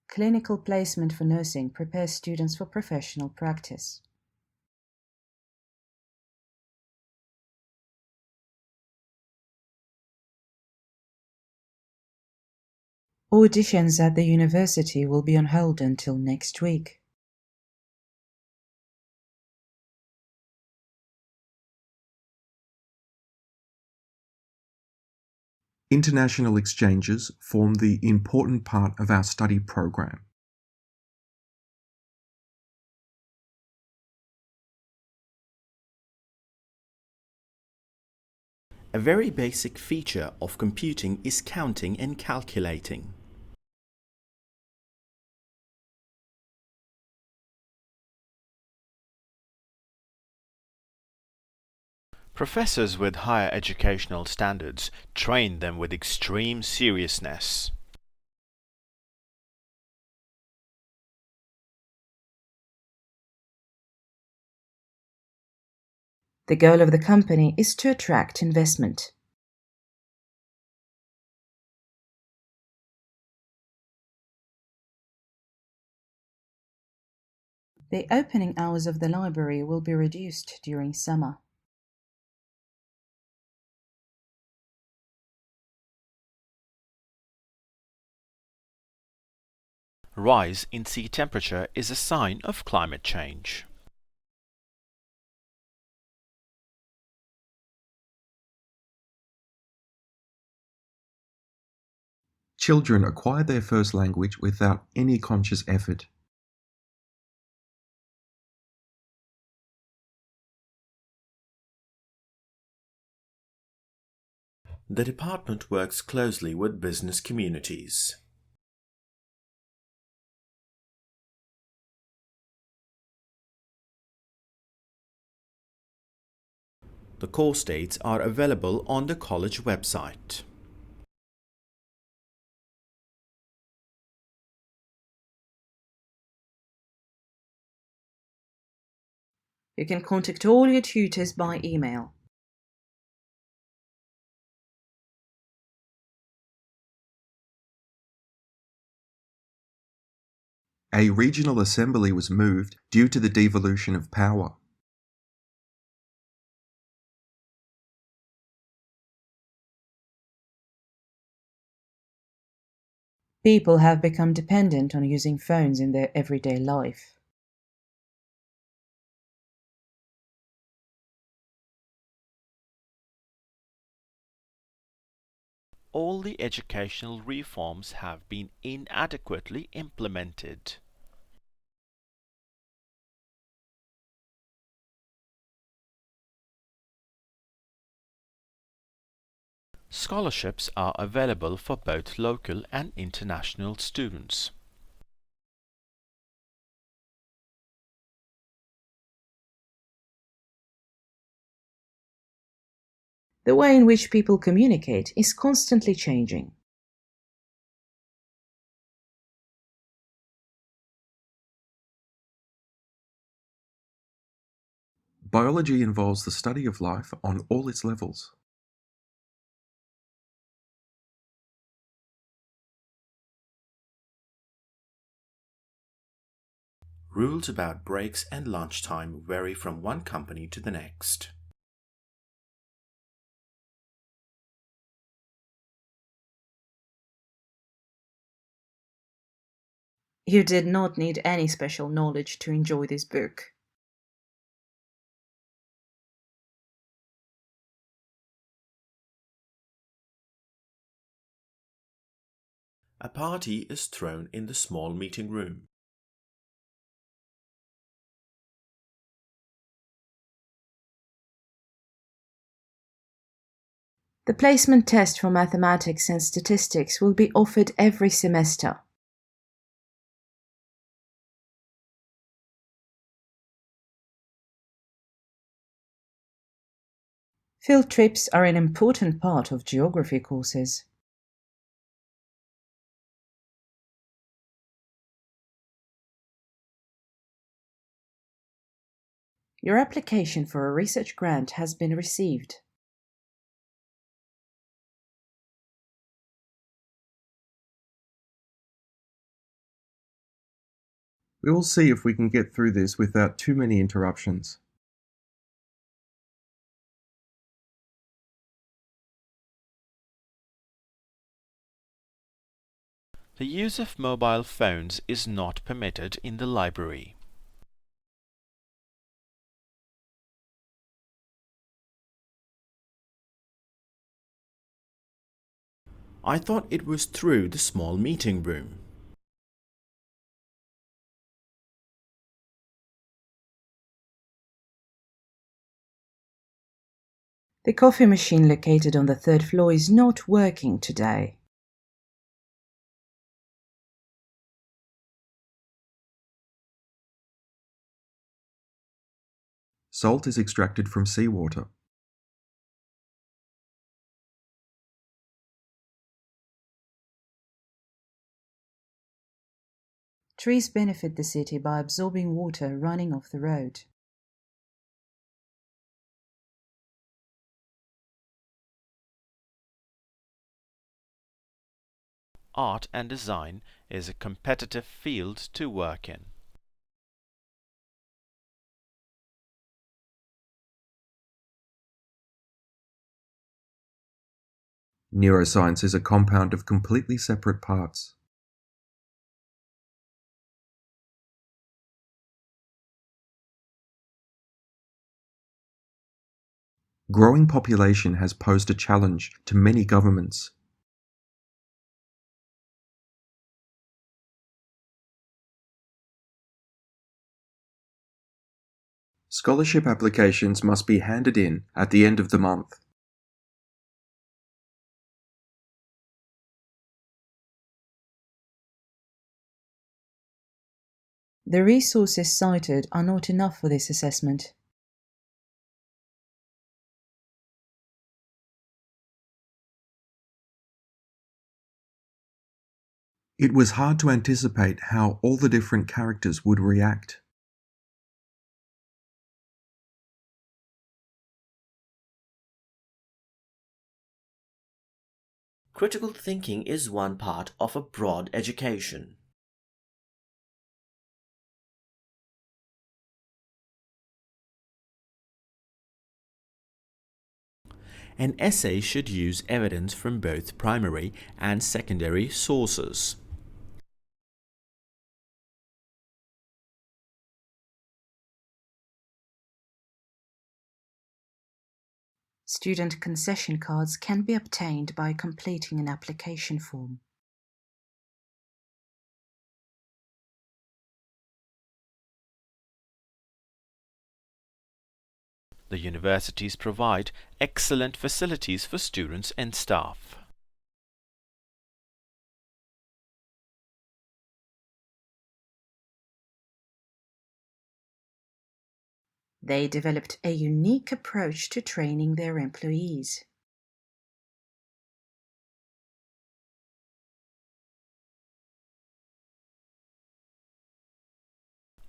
Clinical placement for nursing prepares students for professional practice. Auditions at the university will be on hold until next week. International exchanges form the important part of our study program. A very basic feature of computing is counting and calculating. Professors with higher educational standards train them with extreme seriousness. The goal of the company is to attract investment. The opening hours of the library will be reduced during summer. Rise in sea temperature is a sign of climate change. Children acquire their first language without any conscious effort. The department works closely with business communities. The course dates are available on the college website. You can contact all your tutors by email. A regional assembly was moved due to the devolution of power. People have become dependent on using phones in their everyday life. All the educational reforms have been inadequately implemented. Scholarships are available for both local and international students. The way in which people communicate is constantly changing. Biology involves the study of life on all its levels. Rules about breaks and lunchtime vary from one company to the next. You did not need any special knowledge to enjoy this book. A party is thrown in the small meeting room. The placement test for mathematics and statistics will be offered every semester. Field trips are an important part of geography courses. Your application for a research grant has been received. We will see if we can get through this without too many interruptions. The use of mobile phones is not permitted in the library. I thought it was through the small meeting room. The coffee machine located on the third floor is not working today. Salt is extracted from seawater. Trees benefit the city by absorbing water running off the road. Art and design is a competitive field to work in. Neuroscience is a compound of completely separate parts. Growing population has posed a challenge to many governments. Scholarship applications must be handed in at the end of the month. The resources cited are not enough for this assessment. It was hard to anticipate how all the different characters would react. Critical thinking is one part of a broad education. An essay should use evidence from both primary and secondary sources. Student concession cards can be obtained by completing an application form. The universities provide excellent facilities for students and staff. They developed a unique approach to training their employees.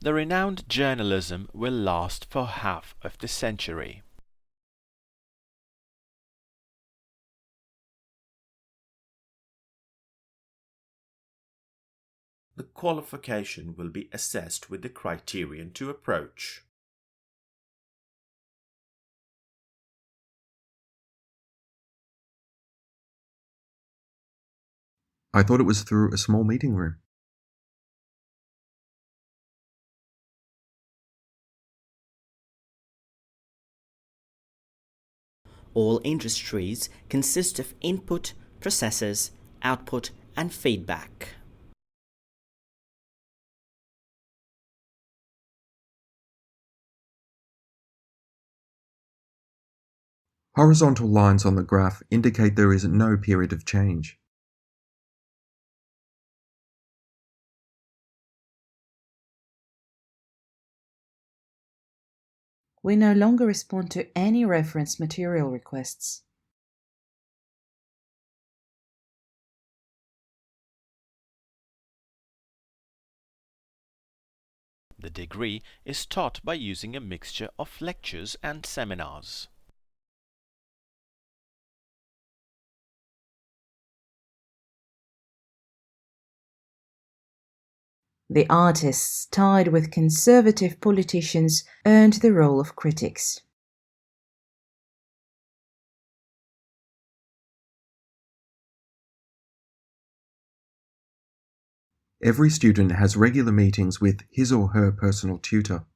The renowned journalism will last for half of the century. The qualification will be assessed with the criterion to approach. I thought it was through a small meeting room. All industries consist of input, processes, output, and feedback. Horizontal lines on the graph indicate there is no period of change. We no longer respond to any reference material requests. The degree is taught by using a mixture of lectures and seminars. The artists tied with conservative politicians earned the role of critics. Every student has regular meetings with his or her personal tutor.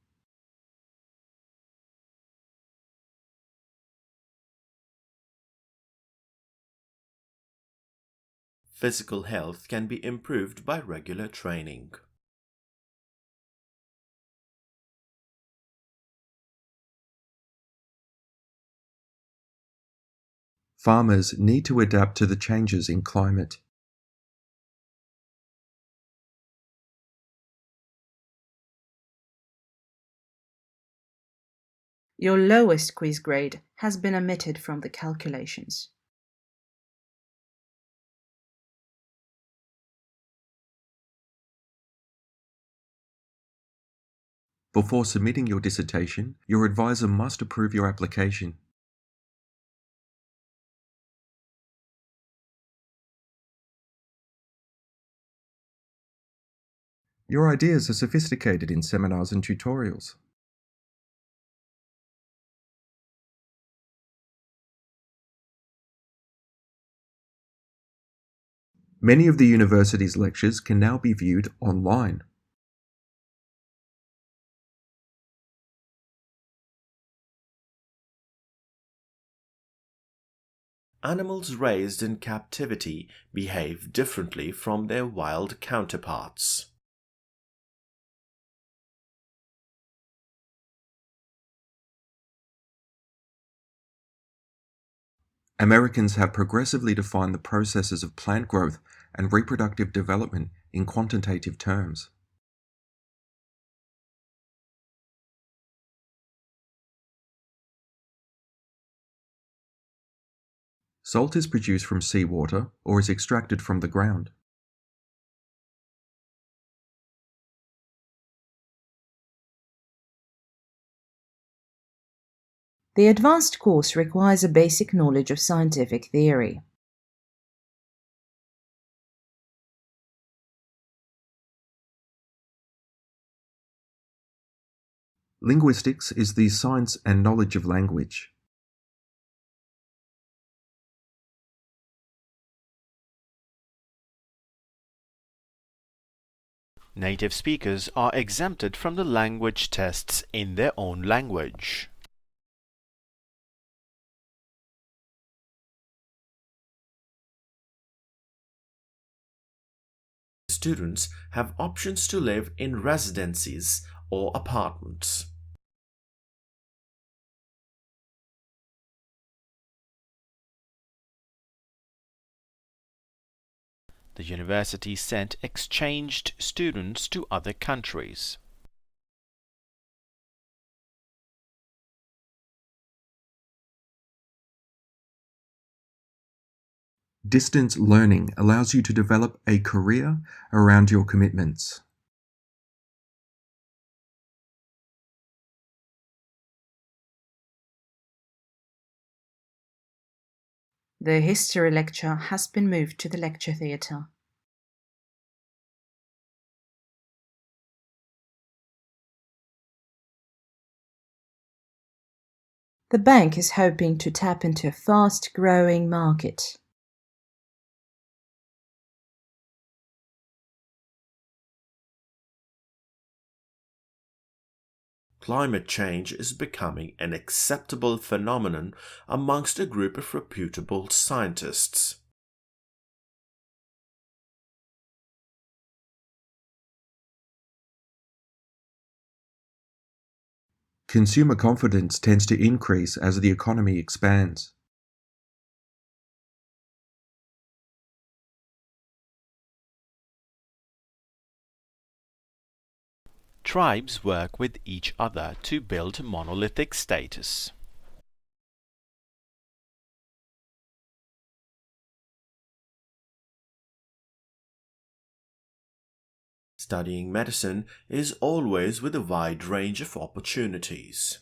Physical health can be improved by regular training. Farmers need to adapt to the changes in climate. Your lowest quiz grade has been omitted from the calculations. Before submitting your dissertation, your advisor must approve your application. Your ideas are sophisticated in seminars and tutorials. Many of the university's lectures can now be viewed online. animals raised in captivity behave differently from their wild counterparts. Americans have progressively defined the processes of plant growth and reproductive development in quantitative terms. Salt is produced from seawater or is extracted from the ground. The advanced course requires a basic knowledge of scientific theory. Linguistics is the science and knowledge of language. Native speakers are exempted from the language tests in their own language. Students have options to live in residencies or apartments. The university sent exchanged students to other countries. Distance learning allows you to develop a career around your commitments. The history lecture has been moved to the lecture theatre. The bank is hoping to tap into a fast-growing market. Climate change is becoming an acceptable phenomenon amongst a group of reputable scientists. Consumer confidence tends to increase as the economy expands. Tribes work with each other to build monolithic status. Studying medicine is always with a wide range of opportunities.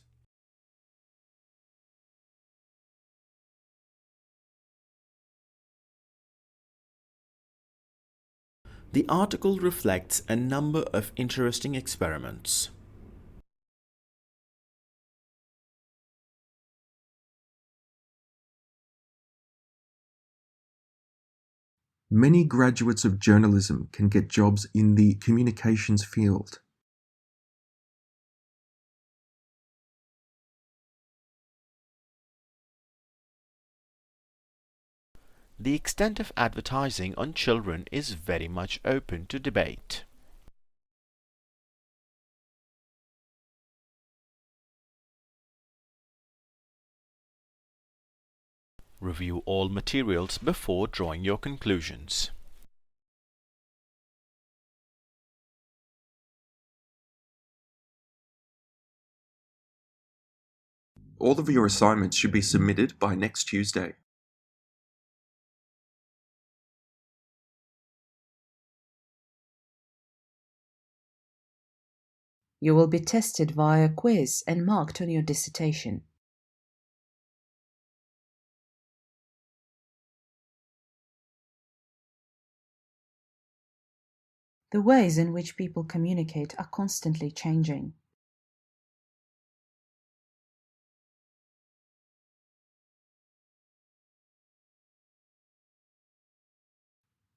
The article reflects a number of interesting experiments. Many graduates of journalism can get jobs in the communications field. The extent of advertising on children is very much open to debate. Review all materials before drawing your conclusions. All of your assignments should be submitted by next Tuesday. You will be tested via a quiz and marked on your dissertation. The ways in which people communicate are constantly changing.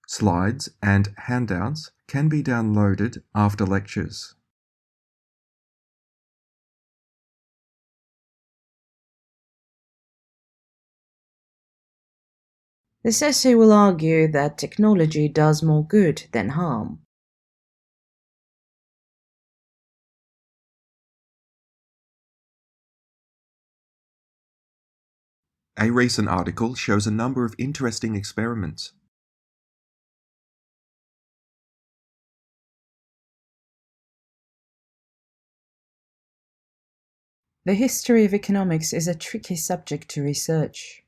Slides and handouts can be downloaded after lectures. This essay will argue that technology does more good than harm. A recent article shows a number of interesting experiments. The history of economics is a tricky subject to research.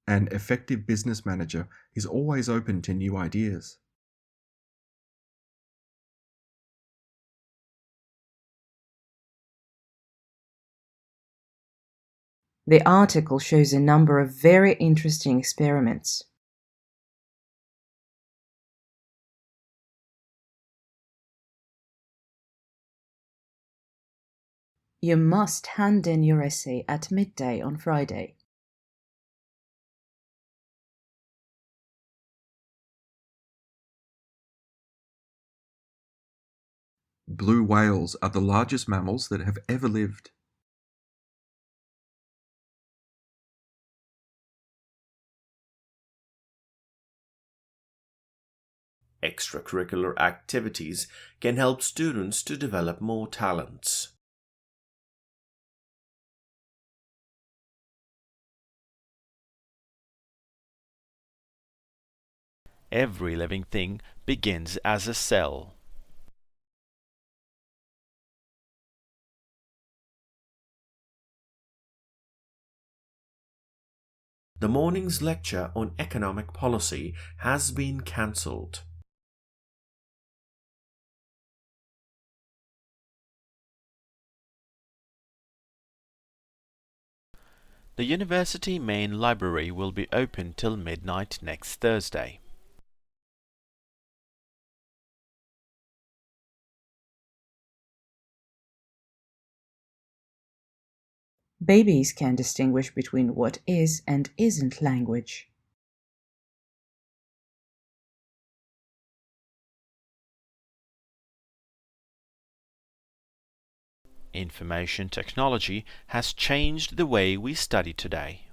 An effective business manager is always open to new ideas. The article shows a number of very interesting experiments. You must hand in your essay at midday on Friday. Blue whales are the largest mammals that have ever lived. Extracurricular activities can help students to develop more talents. Every living thing begins as a cell. The morning's lecture on economic policy has been cancelled. The university main library will be open till midnight next Thursday. Babies can distinguish between what is and isn't language. Information technology has changed the way we study today.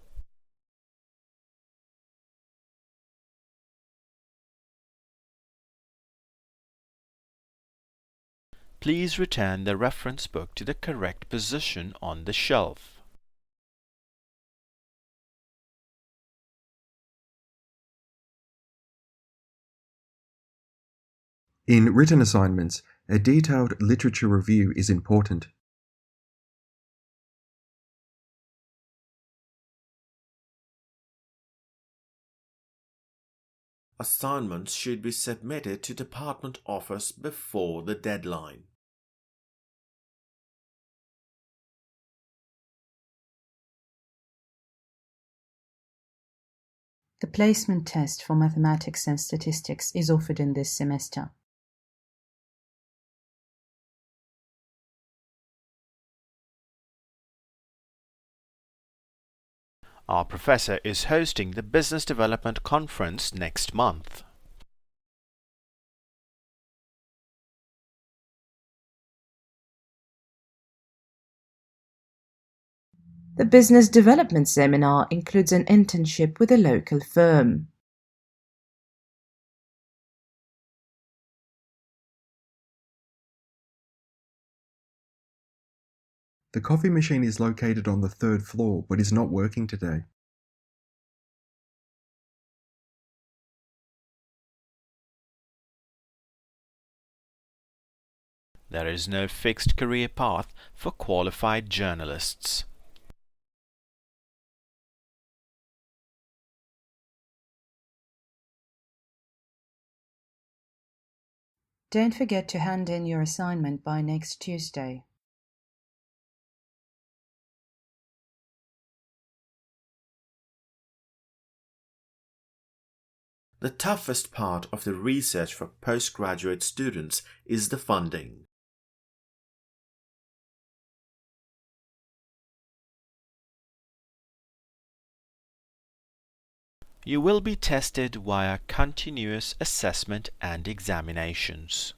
Please return the reference book to the correct position on the shelf. In written assignments, a detailed literature review is important. Assignments should be submitted to department office before the deadline. The placement test for mathematics and statistics is offered in this semester. Our professor is hosting the Business Development Conference next month. The Business Development Seminar includes an internship with a local firm. The coffee machine is located on the 3rd floor but is not working today. There is no fixed career path for qualified journalists. Don't forget to hand in your assignment by next Tuesday. The toughest part of the research for postgraduate students is the funding. You will be tested via continuous assessment and examinations.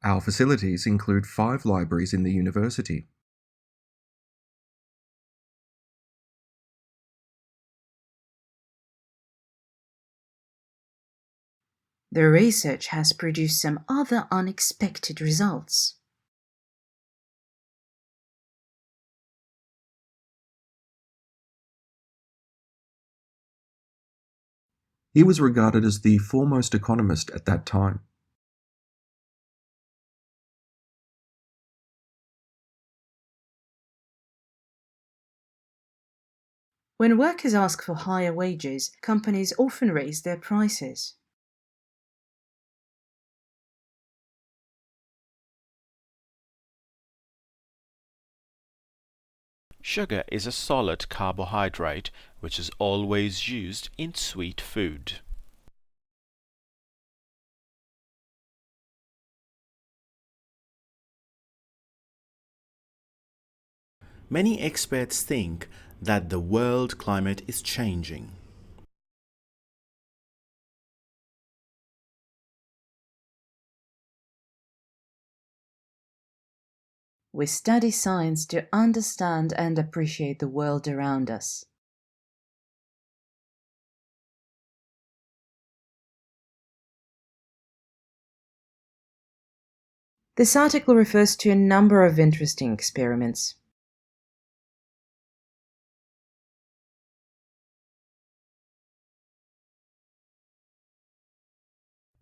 Our facilities include 5 libraries in the university. The research has produced some other unexpected results. He was regarded as the foremost economist at that time. When workers ask for higher wages, companies often raise their prices. Sugar is a solid carbohydrate which is always used in sweet food. Many experts think that the world climate is changing. We study science to understand and appreciate the world around us. This article refers to a number of interesting experiments.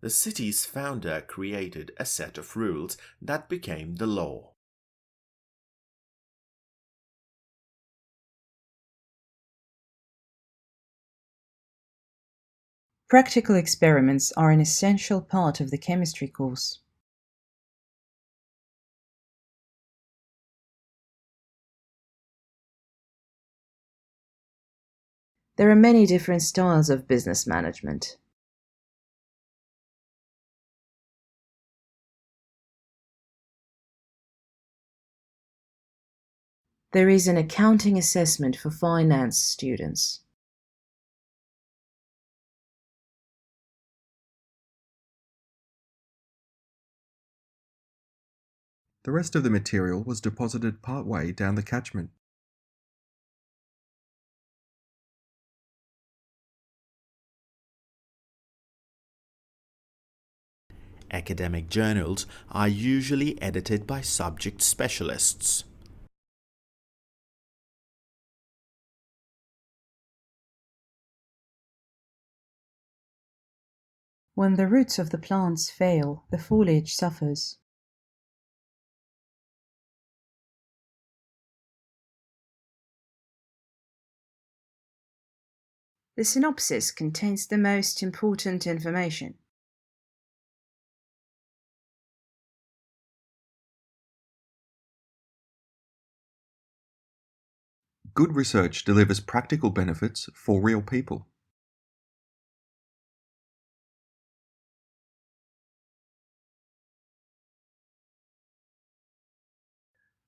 The city's founder created a set of rules that became the law. Practical experiments are an essential part of the chemistry course. There are many different styles of business management. There is an accounting assessment for finance students. The rest of the material was deposited partway down the catchment. Academic journals are usually edited by subject specialists. When the roots of the plants fail, the foliage suffers. The synopsis contains the most important information. Good research delivers practical benefits for real people.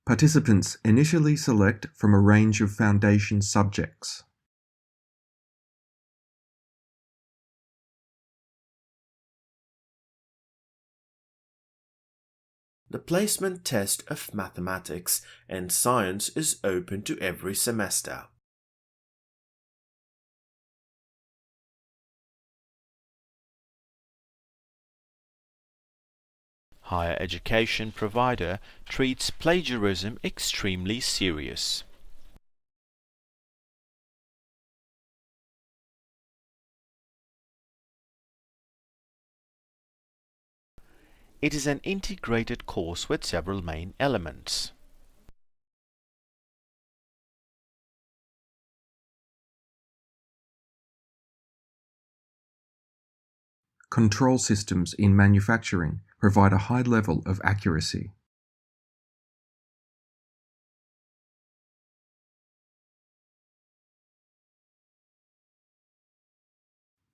Participants initially select from a range of foundation subjects. The placement test of mathematics and science is open to every semester. Higher education provider treats plagiarism extremely serious. It is an integrated course with several main elements. Control systems in manufacturing provide a high level of accuracy.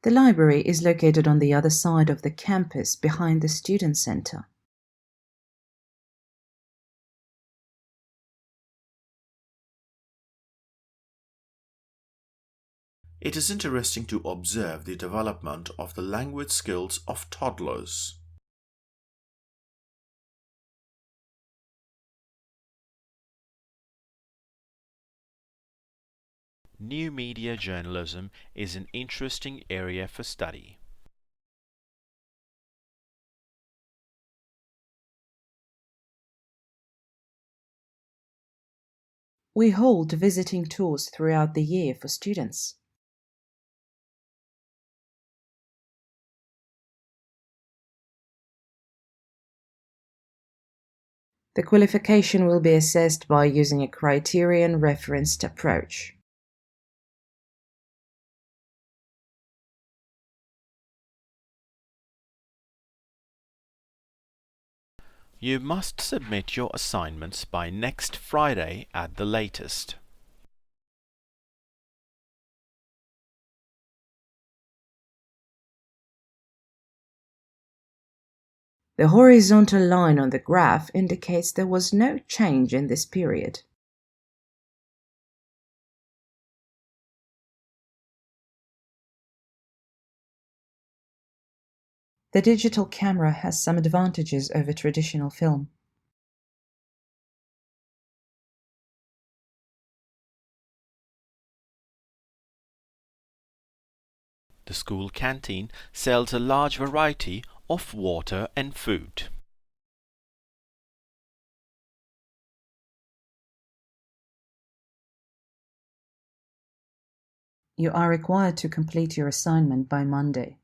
The library is located on the other side of the campus behind the student center. It is interesting to observe the development of the language skills of toddlers. New media journalism is an interesting area for study. We hold visiting tours throughout the year for students. The qualification will be assessed by using a criterion-referenced approach. You must submit your assignments by next Friday at the latest. The horizontal line on the graph indicates there was no change in this period. The digital camera has some advantages over traditional film. The school canteen sells a large variety of water and food. You are required to complete your assignment by Monday.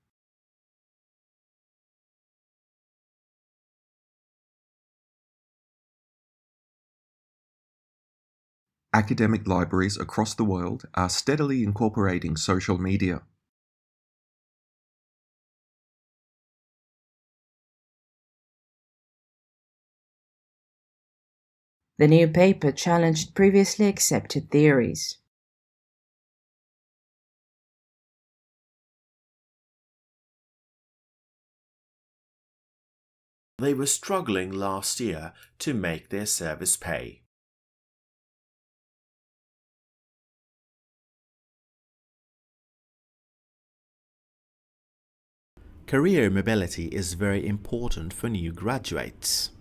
Academic libraries across the world are steadily incorporating social media. The new paper challenged previously accepted theories. They were struggling last year to make their service pay. Career mobility is very important for new graduates.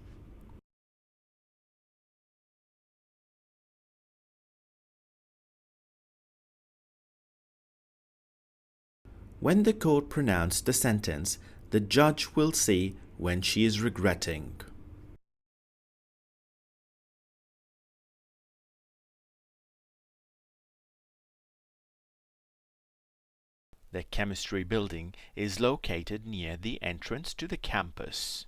When the court pronounced the sentence, the judge will see when she is regretting. The chemistry building is located near the entrance to the campus.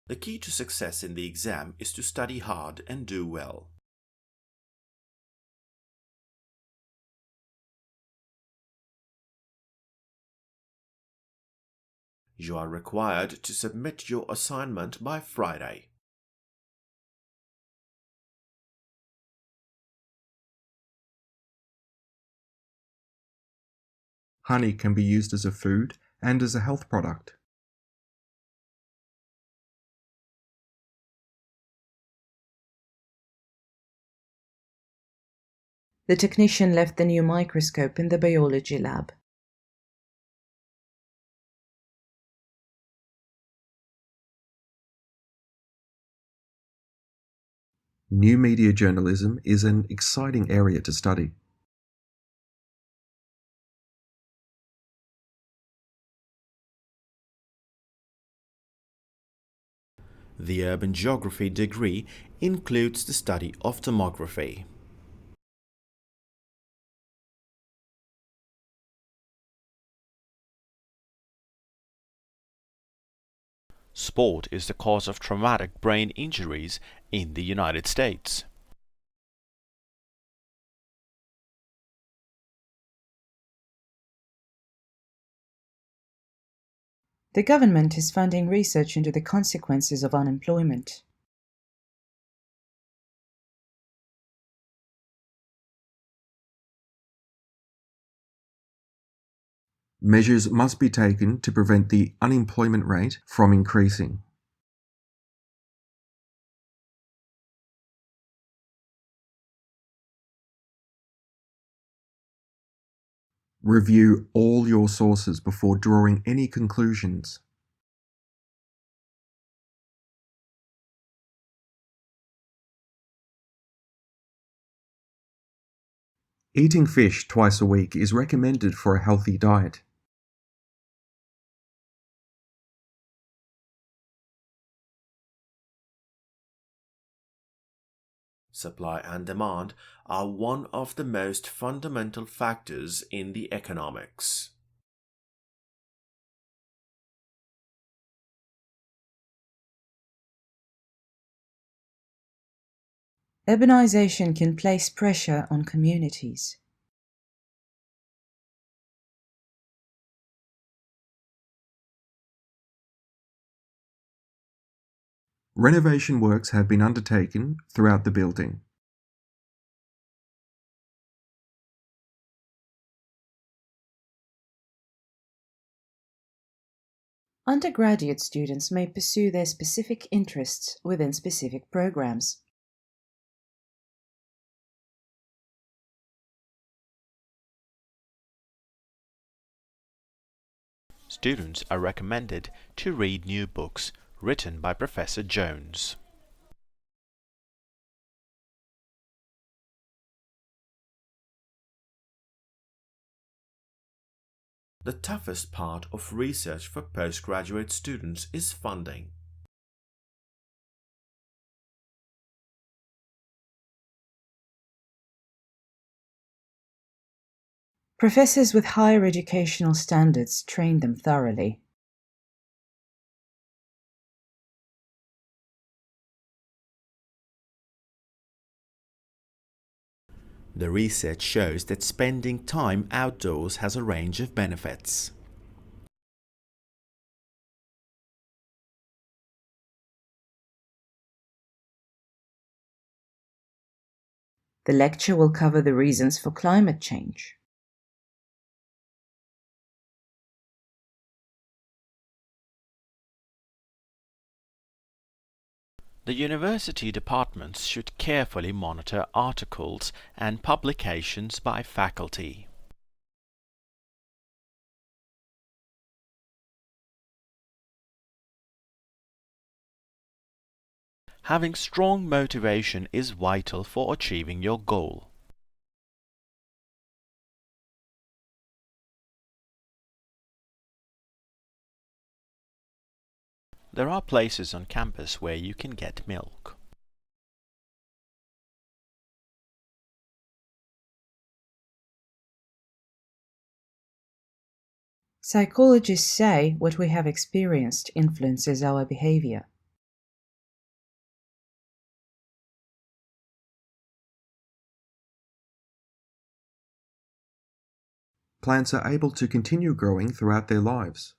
The key to success in the exam is to study hard and do well. You are required to submit your assignment by Friday. Honey can be used as a food and as a health product. The technician left the new microscope in the biology lab. New media journalism is an exciting area to study. The urban geography degree includes the study of demography. Sport is the cause of traumatic brain injuries in the United States. The government is funding research into the consequences of unemployment. Measures must be taken to prevent the unemployment rate from increasing. Review all your sources before drawing any conclusions. Eating fish twice a week is recommended for a healthy diet. Supply and demand are one of the most fundamental factors in the economics. Urbanization can place pressure on communities. Renovation works have been undertaken throughout the building. Undergraduate students may pursue their specific interests within specific programs. Students are recommended to read new books written by Professor Jones. The toughest part of research for postgraduate students is funding. Professors with higher educational standards train them thoroughly. The research shows that spending time outdoors has a range of benefits. The lecture will cover the reasons for climate change. The university departments should carefully monitor articles and publications by faculty. Having strong motivation is vital for achieving your goal. There are places on campus where you can get milk. Psychologists say what we have experienced influences our behavior. Plants are able to continue growing throughout their lives.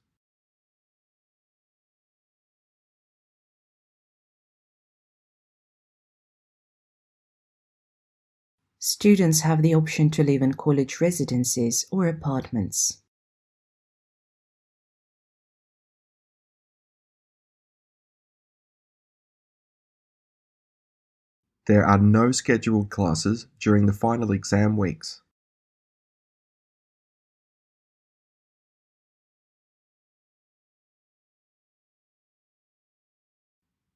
Students have the option to live in college residences or apartments. There are no scheduled classes during the final exam weeks.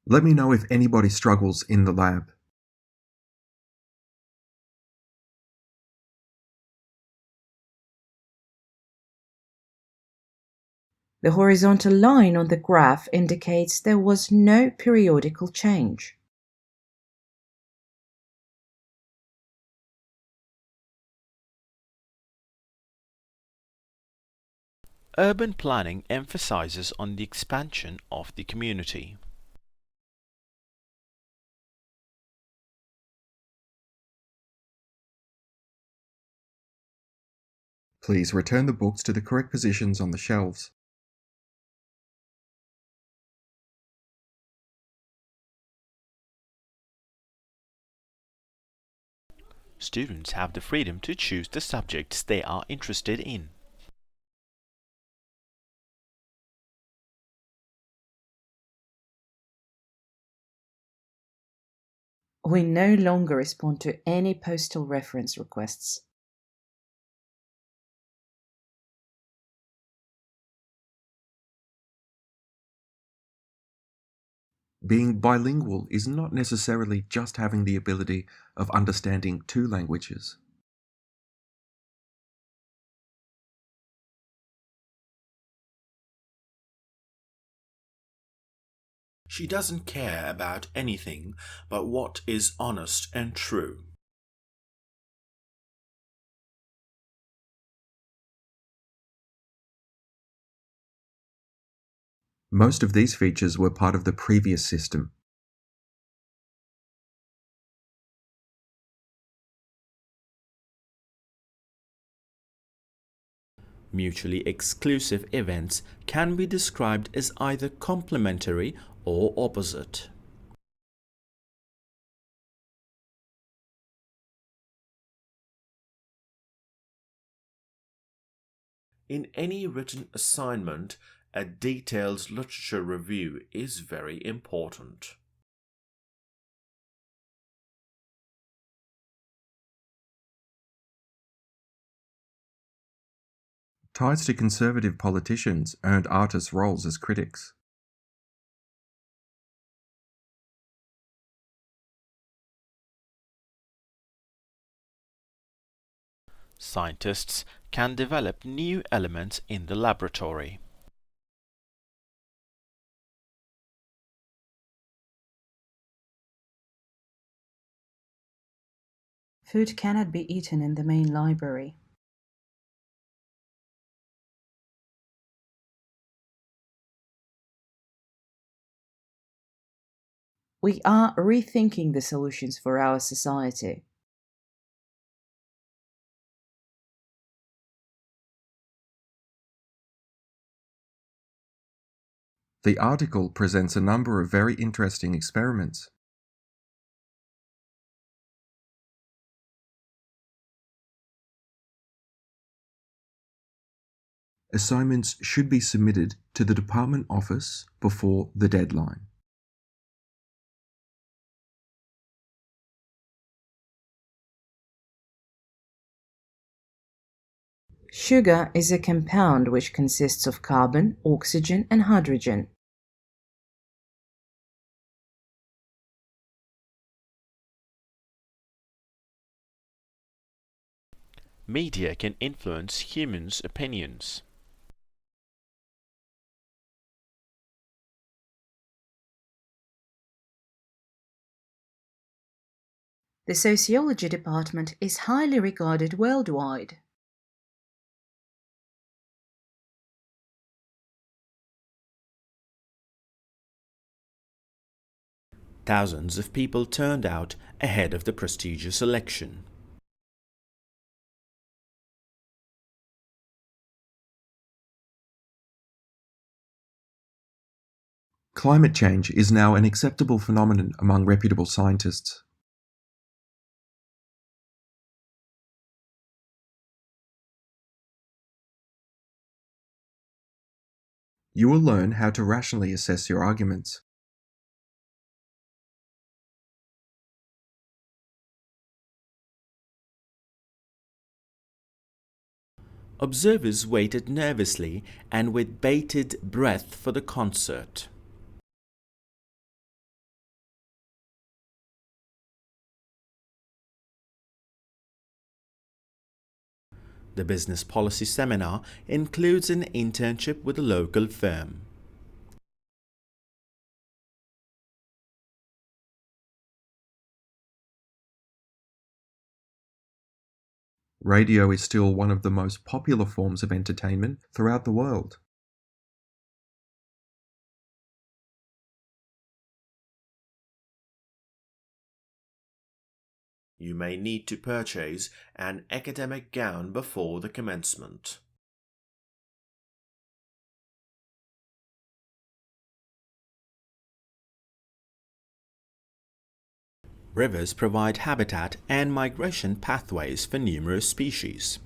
Let me know if anybody struggles in the lab. The horizontal line on the graph indicates there was no periodical change. Urban planning emphasizes on the expansion of the community. Please return the books to the correct positions on the shelves. Students have the freedom to choose the subjects they are interested in. We no longer respond to any postal reference requests. Being bilingual is not necessarily just having the ability of understanding two languages. She doesn't care about anything but what is honest and true. Most of these features were part of the previous system. Mutually exclusive events can be described as either complementary or opposite. In any written assignment, a detailed literature review is very important. Ties to conservative politicians earned artists roles as critics. Scientists can develop new elements in the laboratory. Food cannot be eaten in the main library. We are rethinking the solutions for our society. The article presents a number of very interesting experiments. Assignments should be submitted to the department office before the deadline. Sugar is a compound which consists of carbon, oxygen, and hydrogen. Media can influence humans' opinions. The sociology department is highly regarded worldwide. Thousands of people turned out ahead of the prestigious election. Climate change is now an acceptable phenomenon among reputable scientists. You will learn how to rationally assess your arguments. Observers waited nervously and with bated breath for the concert. The business policy seminar includes an internship with a local firm. Radio is still one of the most popular forms of entertainment throughout the world. You may need to purchase an academic gown before the commencement. Rivers provide habitat and migration pathways for numerous species.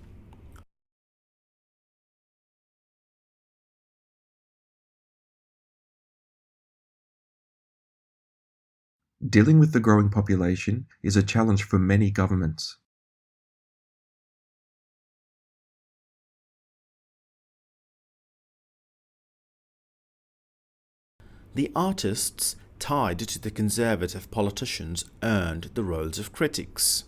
Dealing with the growing population is a challenge for many governments. The artists tied to the conservative politicians earned the roles of critics.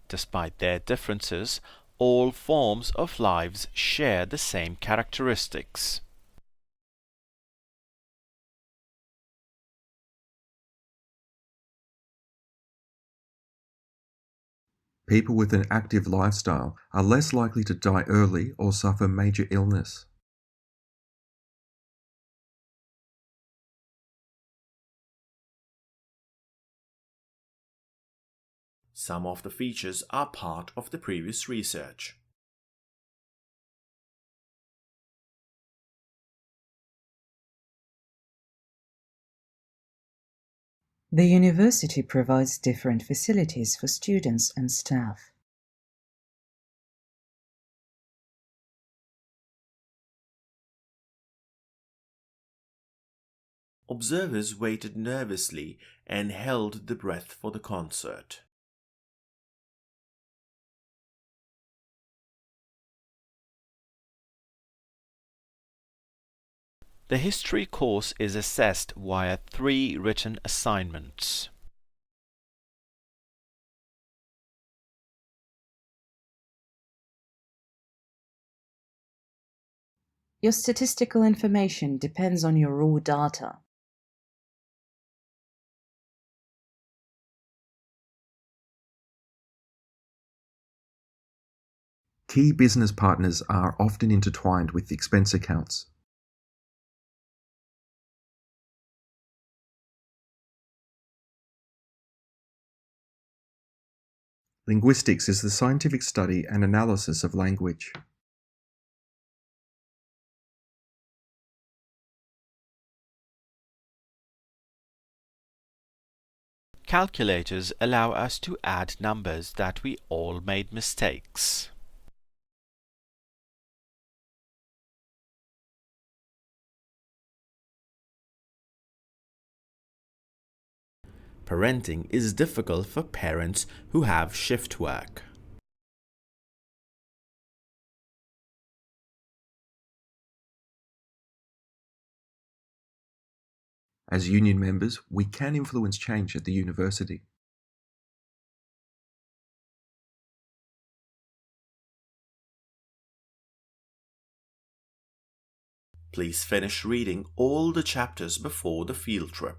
Despite their differences, all forms of lives share the same characteristics. People with an active lifestyle are less likely to die early or suffer major illness. Some of the features are part of the previous research. The university provides different facilities for students and staff. Observers waited nervously and held the breath for the concert. The history course is assessed via 3 written assignments. Your statistical information depends on your raw data. Key business partners are often intertwined with expense accounts. Linguistics is the scientific study and analysis of language. Calculators allow us to add numbers that we all made mistakes. Parenting is difficult for parents who have shift work. As union members, we can influence change at the university. Please finish reading all the chapters before the field trip.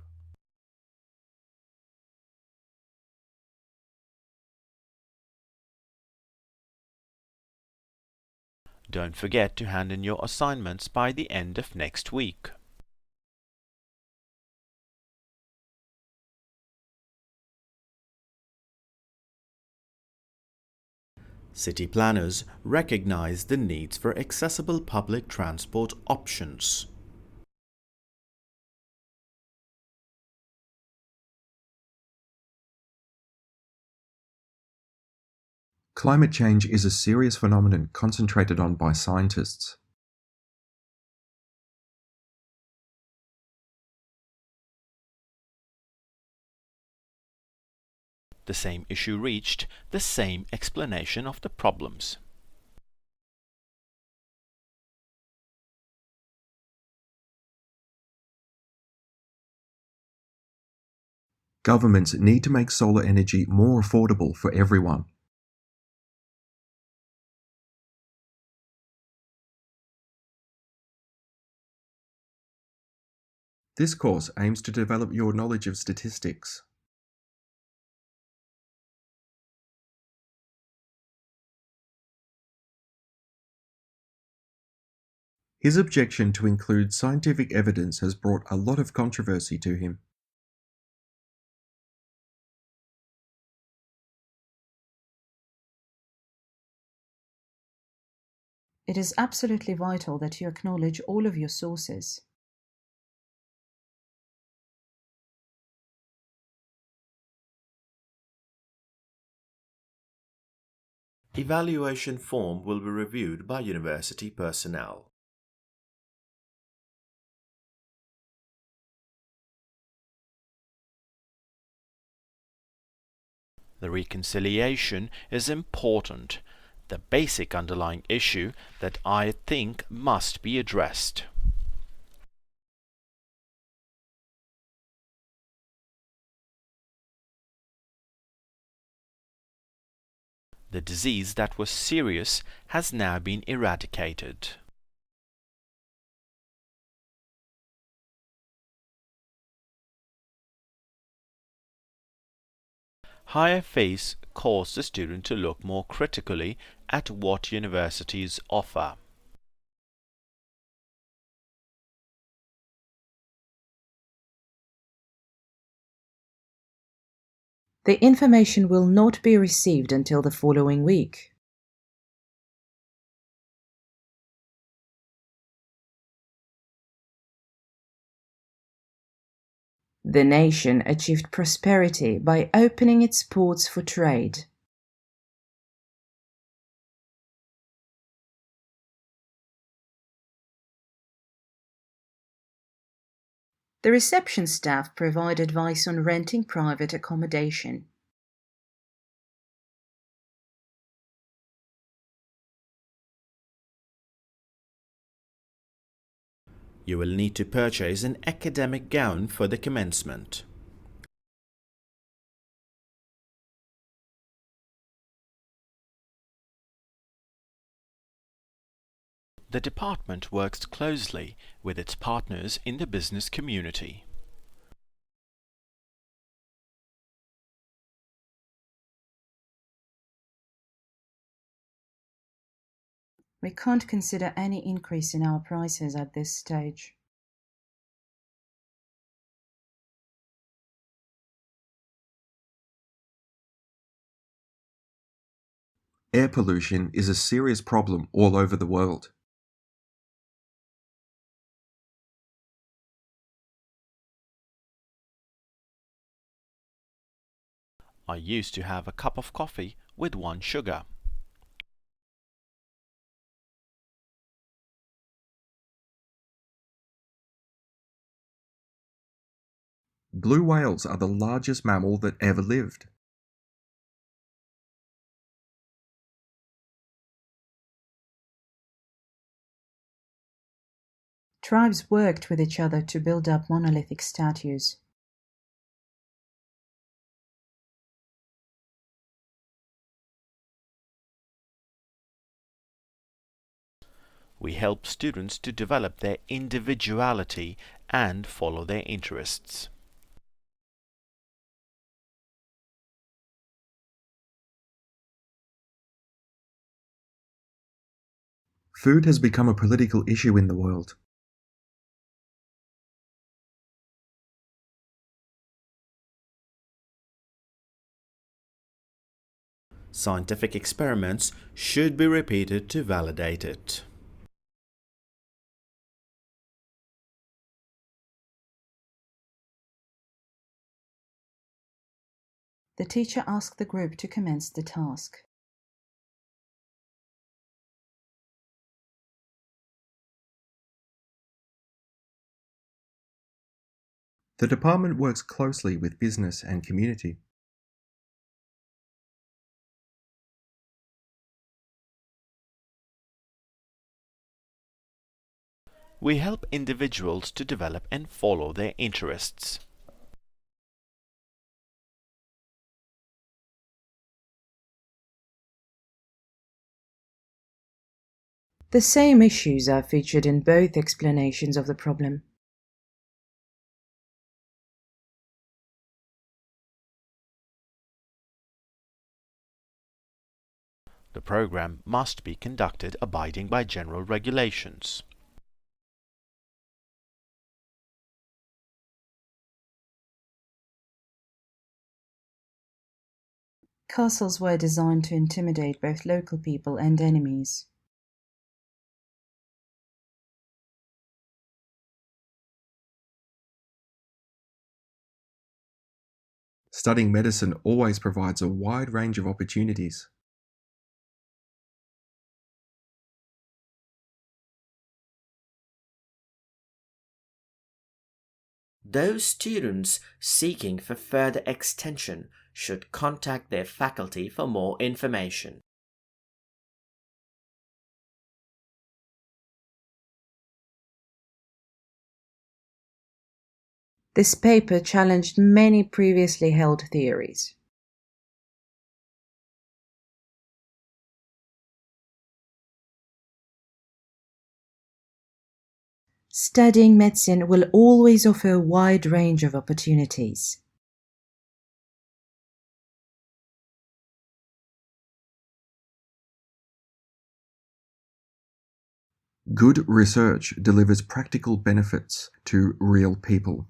Don't forget to hand in your assignments by the end of next week. City planners recognize the needs for accessible public transport options. Climate change is a serious phenomenon concentrated on by scientists. The same issue reached the same explanation of the problems. Governments need to make solar energy more affordable for everyone. This course aims to develop your knowledge of statistics. His objection to include scientific evidence has brought a lot of controversy to him. It is absolutely vital that you acknowledge all of your sources. Evaluation form will be reviewed by university personnel. The reconciliation is important, the basic underlying issue that I think must be addressed. The disease that was serious has now been eradicated. Higher fees cause the student to look more critically at what universities offer. The information will not be received until the following week. The nation achieved prosperity by opening its ports for trade. The reception staff provide advice on renting private accommodation. You will need to purchase an academic gown for the commencement. The department works closely with its partners in the business community. We can't consider any increase in our prices at this stage. Air pollution is a serious problem all over the world. I used to have a cup of coffee with 1 sugar. Blue whales are the largest mammal that ever lived. Tribes worked with each other to build up monolithic statues. We help students to develop their individuality and follow their interests. Food has become a political issue in the world. Scientific experiments should be repeated to validate it. The teacher asked the group to commence the task. The department works closely with business and community. We help individuals to develop and follow their interests. The same issues are featured in both explanations of the problem. The program must be conducted abiding by general regulations. Castles were designed to intimidate both local people and enemies. Studying medicine always provides a wide range of opportunities. Those students seeking for further extension should contact their faculty for more information. This paper challenged many previously held theories. Studying medicine will always offer a wide range of opportunities. Good research delivers practical benefits to real people.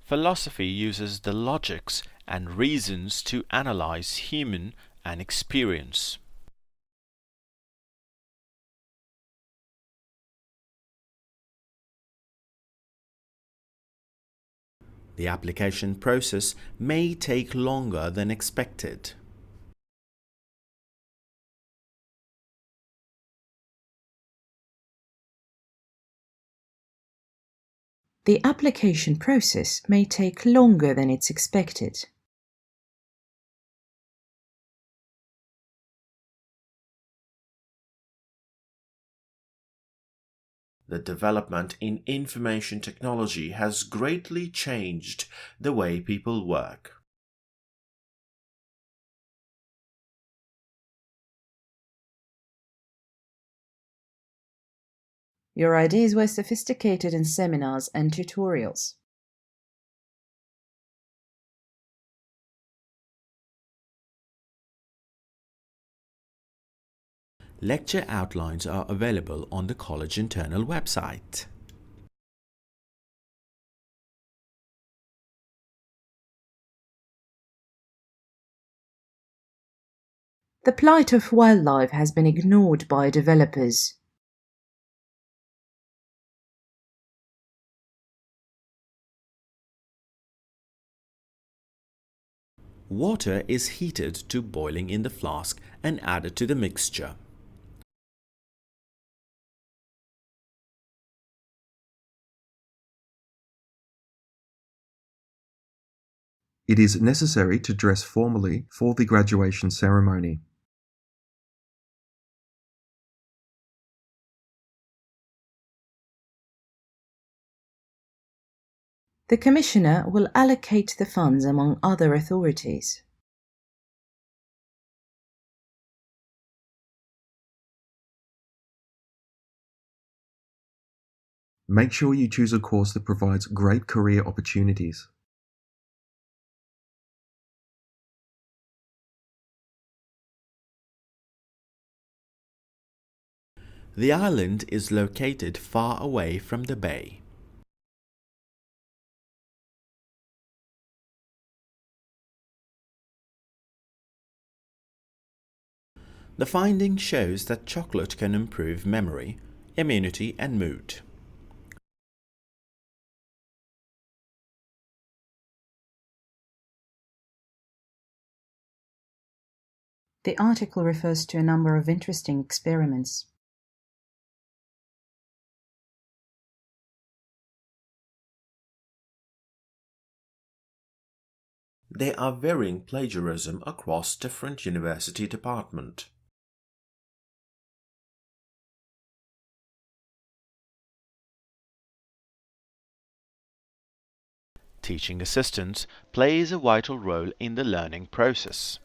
Philosophy uses the logics and reasons to analyze human and experience. The application process may take longer than expected. The application process may take longer than it's expected. The development in information technology has greatly changed the way people work. Your ideas were sophisticated in seminars and tutorials. Lecture outlines are available on the college internal website. The plight of wildlife has been ignored by developers. Water is heated to boiling in the flask and added to the mixture. It is necessary to dress formally for the graduation ceremony. The Commissioner will allocate the funds among other authorities. Make sure you choose a course that provides great career opportunities. The island is located far away from the bay. The finding shows that chocolate can improve memory, immunity and mood. The article refers to a number of interesting experiments. There are varying plagiarism across different university departments. Teaching assistants plays a vital role in the learning process.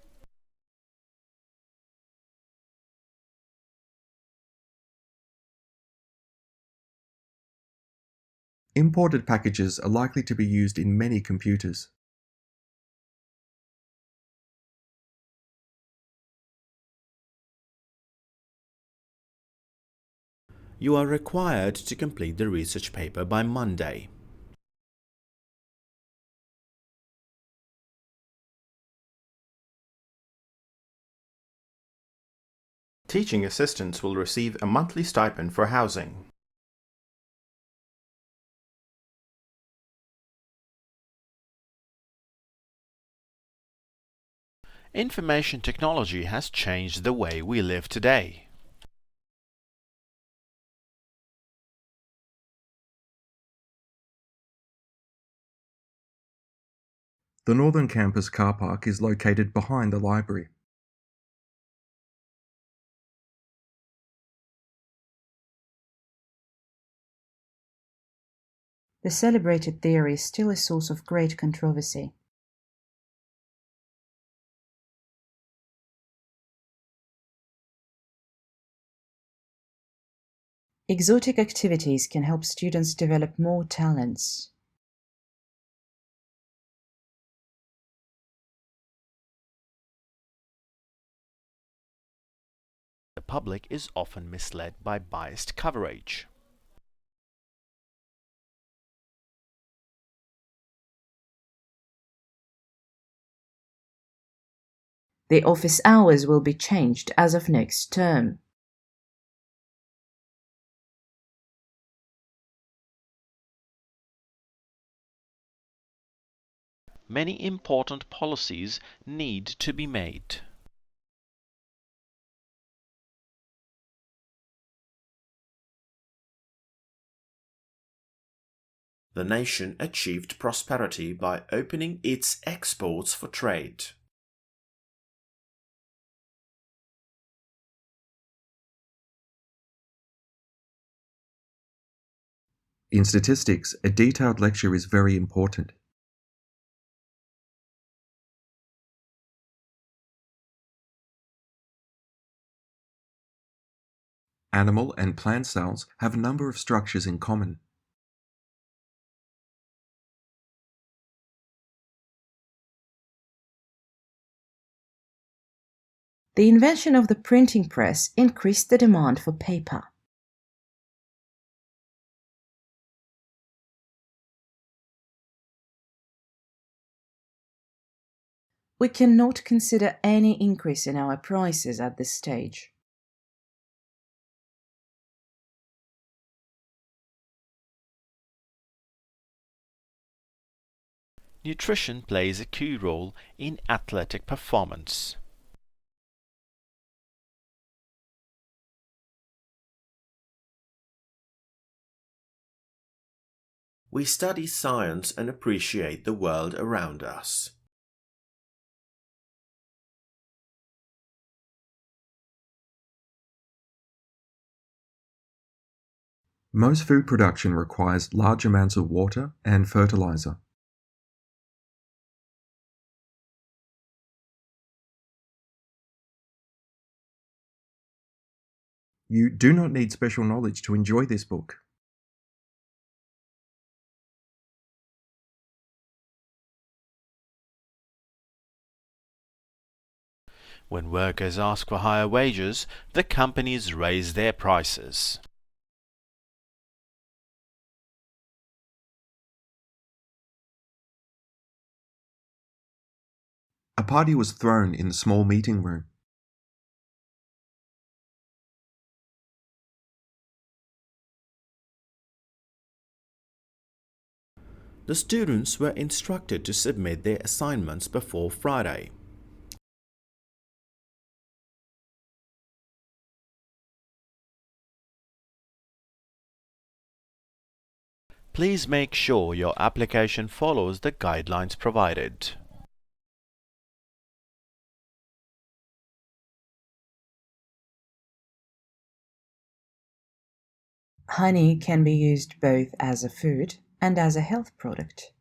Imported packages are likely to be used in many computers. You are required to complete the research paper by Monday. Teaching assistants will receive a monthly stipend for housing. Information technology has changed the way we live today. The Northern Campus car park is located behind the library. The celebrated theory is still a source of great controversy. Exotic activities can help students develop more talents. The public is often misled by biased coverage. The office hours will be changed as of next term. Many important policies need to be made. The nation achieved prosperity by opening its exports for trade. In statistics, a detailed lecture is very important. Animal and plant cells have a number of structures in common. The invention of the printing press increased the demand for paper. We cannot consider any increase in our prices at this stage. Nutrition plays a key role in athletic performance. We study science and appreciate the world around us. Most food production requires large amounts of water and fertilizer. You do not need special knowledge to enjoy this book. When workers ask for higher wages, the companies raise their prices. A party was thrown in the small meeting room. The students were instructed to submit their assignments before Friday. Please make sure your application follows the guidelines provided. Honey can be used both as a food and as a health product.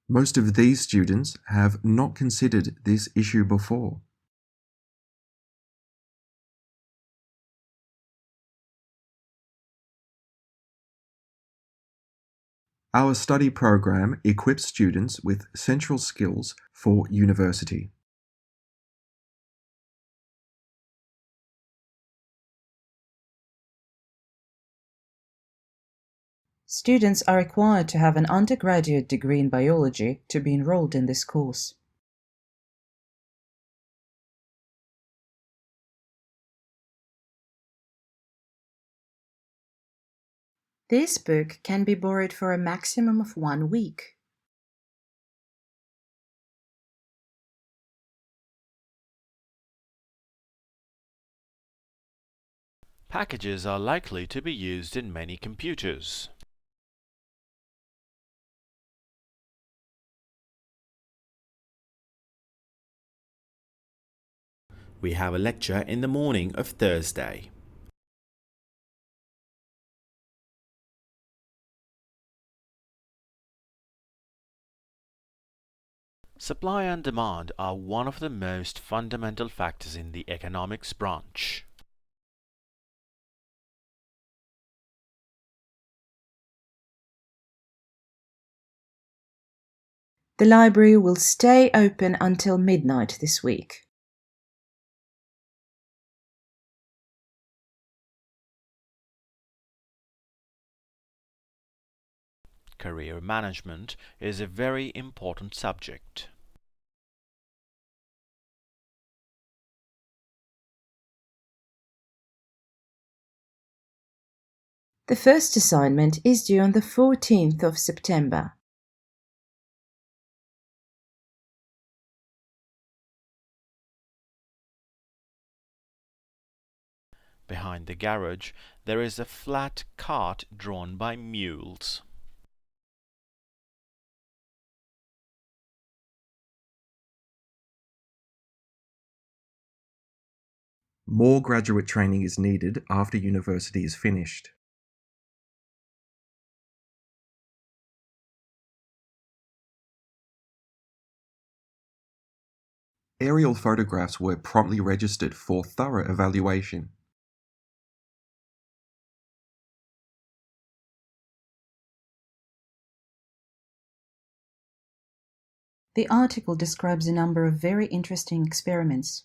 Most of these students have not considered this issue before. Our study program equips students with central skills for university. Students are required to have an undergraduate degree in biology to be enrolled in this course. This book can be borrowed for a maximum of 1 week. Packages are likely to be used in many computers. We have a lecture in the morning of Thursday. Supply and demand are one of the most fundamental factors in the economics branch. The library will stay open until midnight this week. Career management is a very important subject. The first assignment is due on the 14th of September. Behind the garage, there is a flat cart drawn by mules. More graduate training is needed after university is finished. Aerial photographs were promptly registered for thorough evaluation. The article describes a number of very interesting experiments.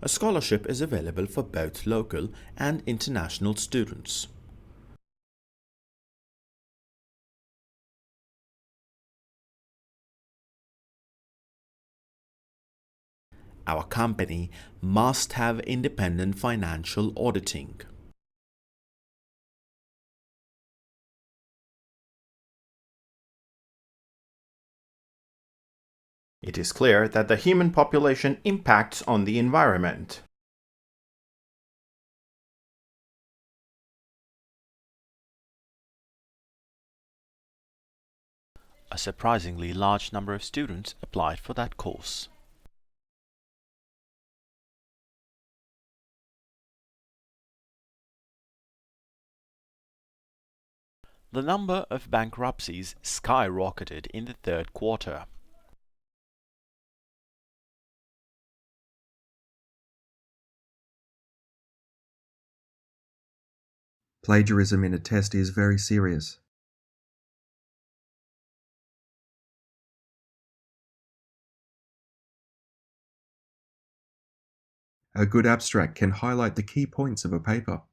A scholarship is available for both local and international students. Our company must have independent financial auditing. It is clear that the human population impacts on the environment. A surprisingly large number of students applied for that course. The number of bankruptcies skyrocketed in the third quarter. Plagiarism in a test is very serious. A good abstract can highlight the key points of a paper.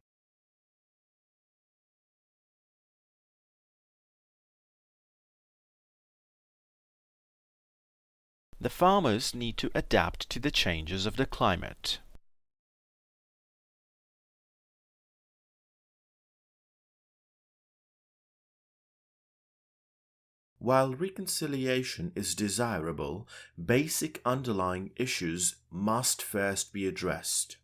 The farmers need to adapt to the changes of the climate. While reconciliation is desirable, basic underlying issues must first be addressed.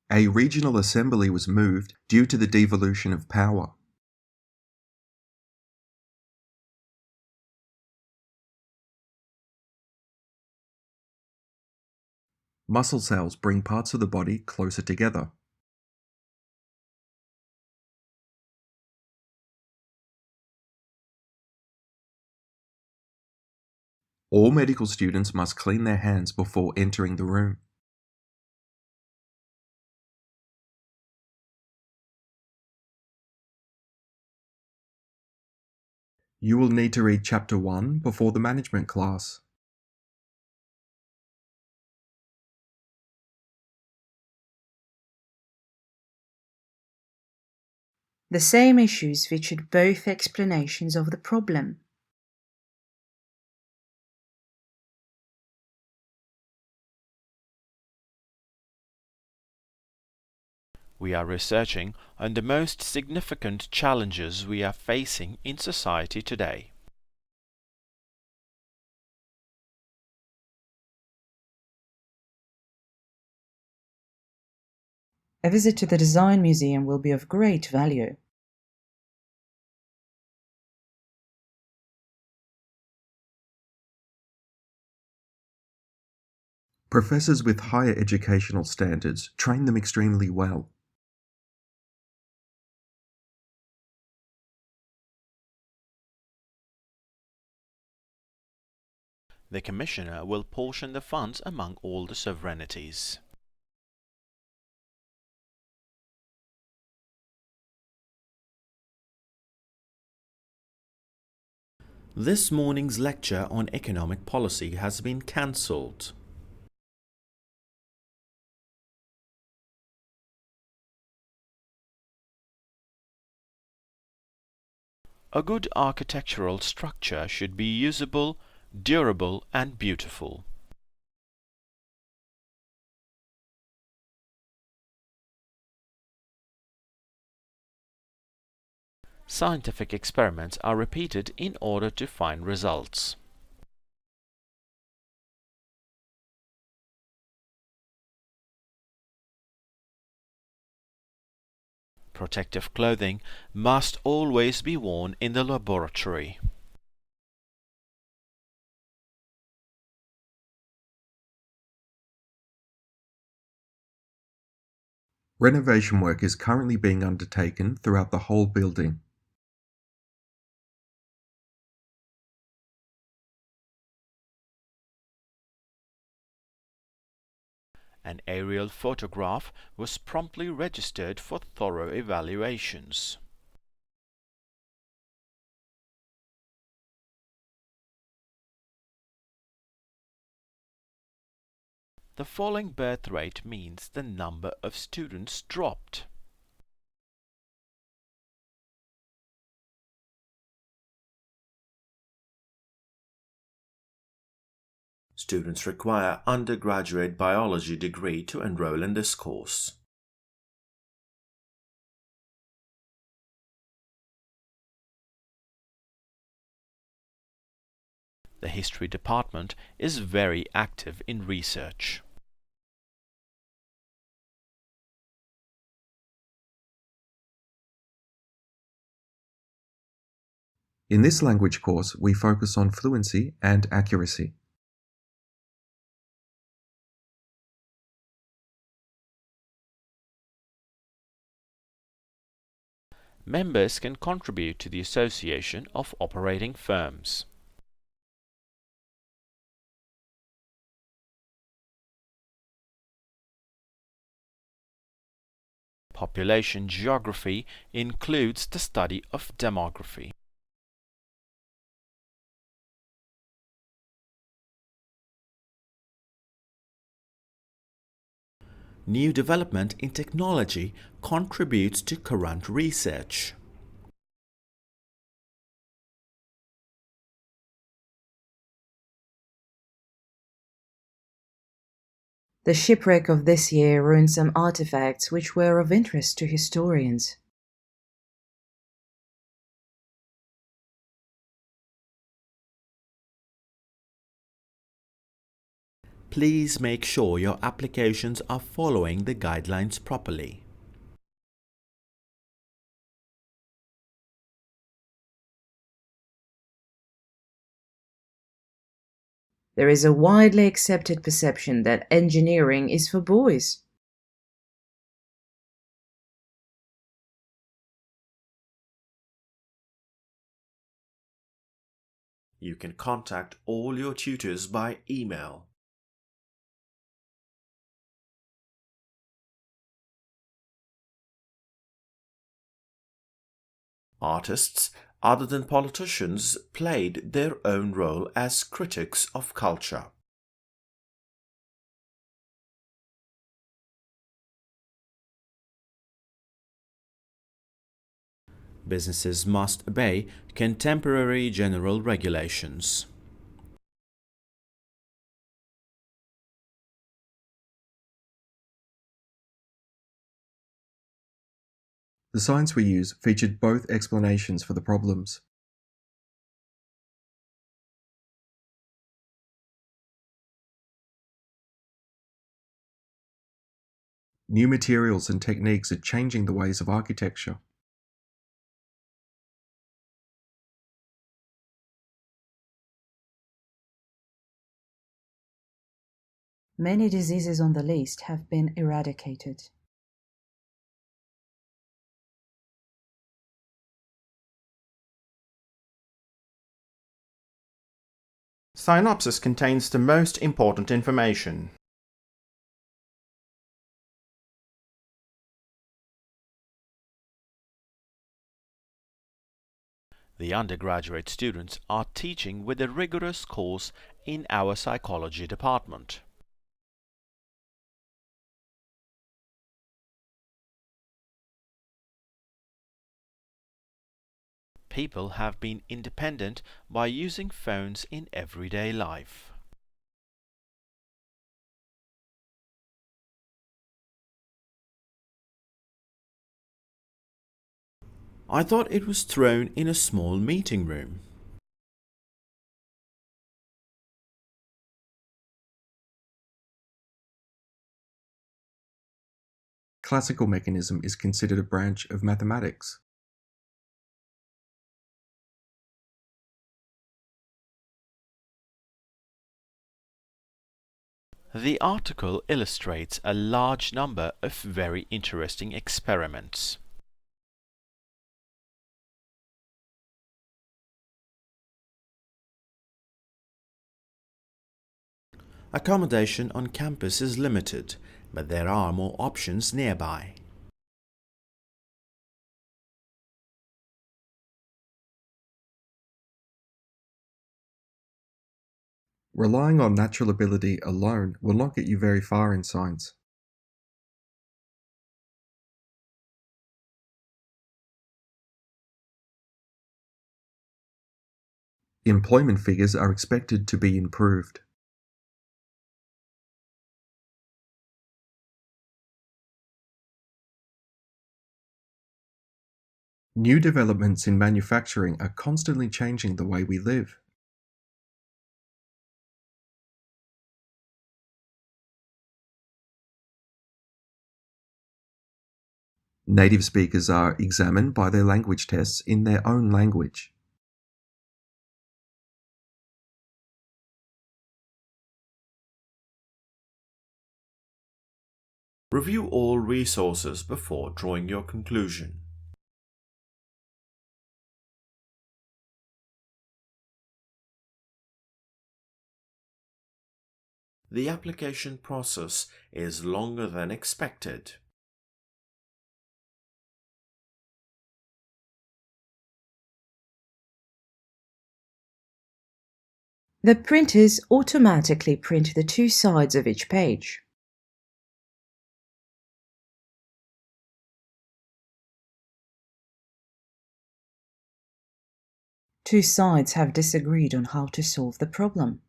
A regional assembly was moved due to the devolution of power. Muscle cells bring parts of the body closer together. All medical students must clean their hands before entering the room. You will need to read Chapter 1 before the management class. The same issues featured both explanations of the problem. We are researching on the most significant challenges we are facing in society today. A visit to the Design Museum will be of great value. Professors with higher educational standards train them extremely well. The Commissioner will portion the funds among all the sovereignties. This morning's lecture on economic policy has been cancelled. A good architectural structure should be usable, durable and beautiful. Scientific experiments are repeated in order to find results. Protective clothing must always be worn in the laboratory. Renovation work is currently being undertaken throughout the whole building. An aerial photograph was promptly registered for thorough evaluations. The falling birth rate means the number of students dropped. Students require undergraduate biology degree to enroll in this course. The history department is very active in research. In this language course, we focus on fluency and accuracy. Members can contribute to the Association of Operating Firms. Population geography includes the study of demography. New development in technology contributes to current research. The shipwreck of this year ruined some artifacts which were of interest to historians. Please make sure your applications are following the guidelines properly. There is a widely accepted perception that engineering is for boys. You can contact all your tutors by email. Artists, other than politicians, played their own role as critics of culture. Businesses must obey contemporary general regulations. The science we use featured both explanations for the problems. New materials and techniques are changing the ways of architecture. Many diseases on the list have been eradicated. Synopsis contains the most important information. The undergraduate students are teaching with a rigorous course in our psychology department. People have been independent by using phones in everyday life. I thought it was thrown in a small meeting room. Classical mechanism is considered a branch of mathematics. The article illustrates a large number of very interesting experiments. Accommodation on campus is limited, but there are more options nearby. Relying on natural ability alone will not get you very far in science. Employment figures are expected to be improved. New developments in manufacturing are constantly changing the way we live. Native speakers are examined by their language tests in their own language. Review all resources before drawing your conclusion. The application process is longer than expected. The printers automatically print the two sides of each page. Two sides have disagreed on how to solve the problem.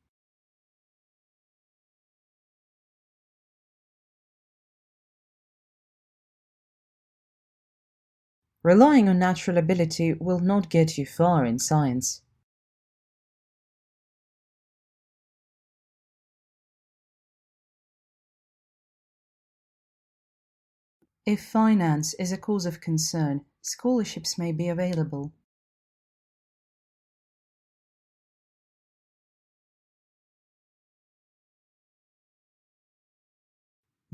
Relying on natural ability will not get you far in science. If finance is a cause of concern, scholarships may be available.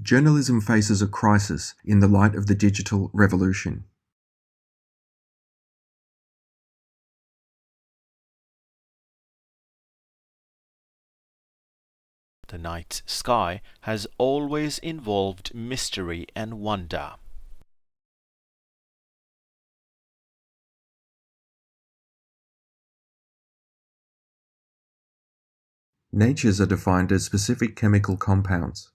Journalism faces a crisis in the light of the digital revolution. The night sky has always involved mystery and wonder. Natures are defined as specific chemical compounds.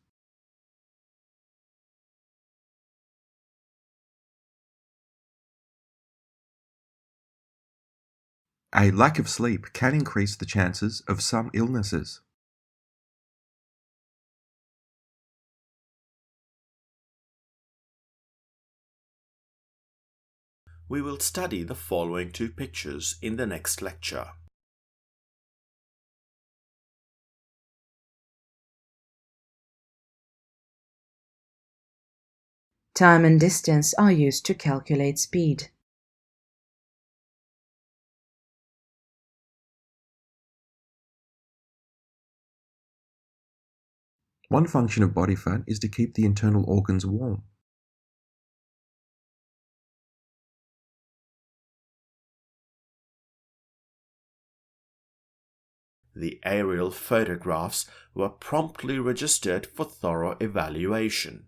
A lack of sleep can increase the chances of some illnesses. We will study the following two pictures in the next lecture. Time and distance are used to calculate speed. One function of body fat is to keep the internal organs warm. The aerial photographs were promptly registered for thorough evaluation.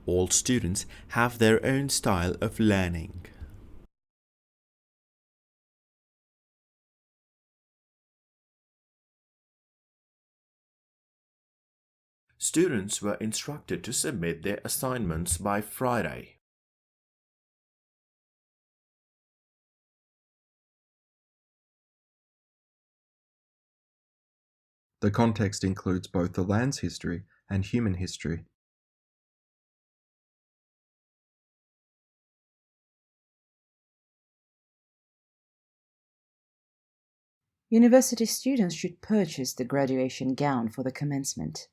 All students have their own style of learning. Students were instructed to submit their assignments by Friday. The context includes both the land's history and human history. University students should purchase the graduation gown for the commencement.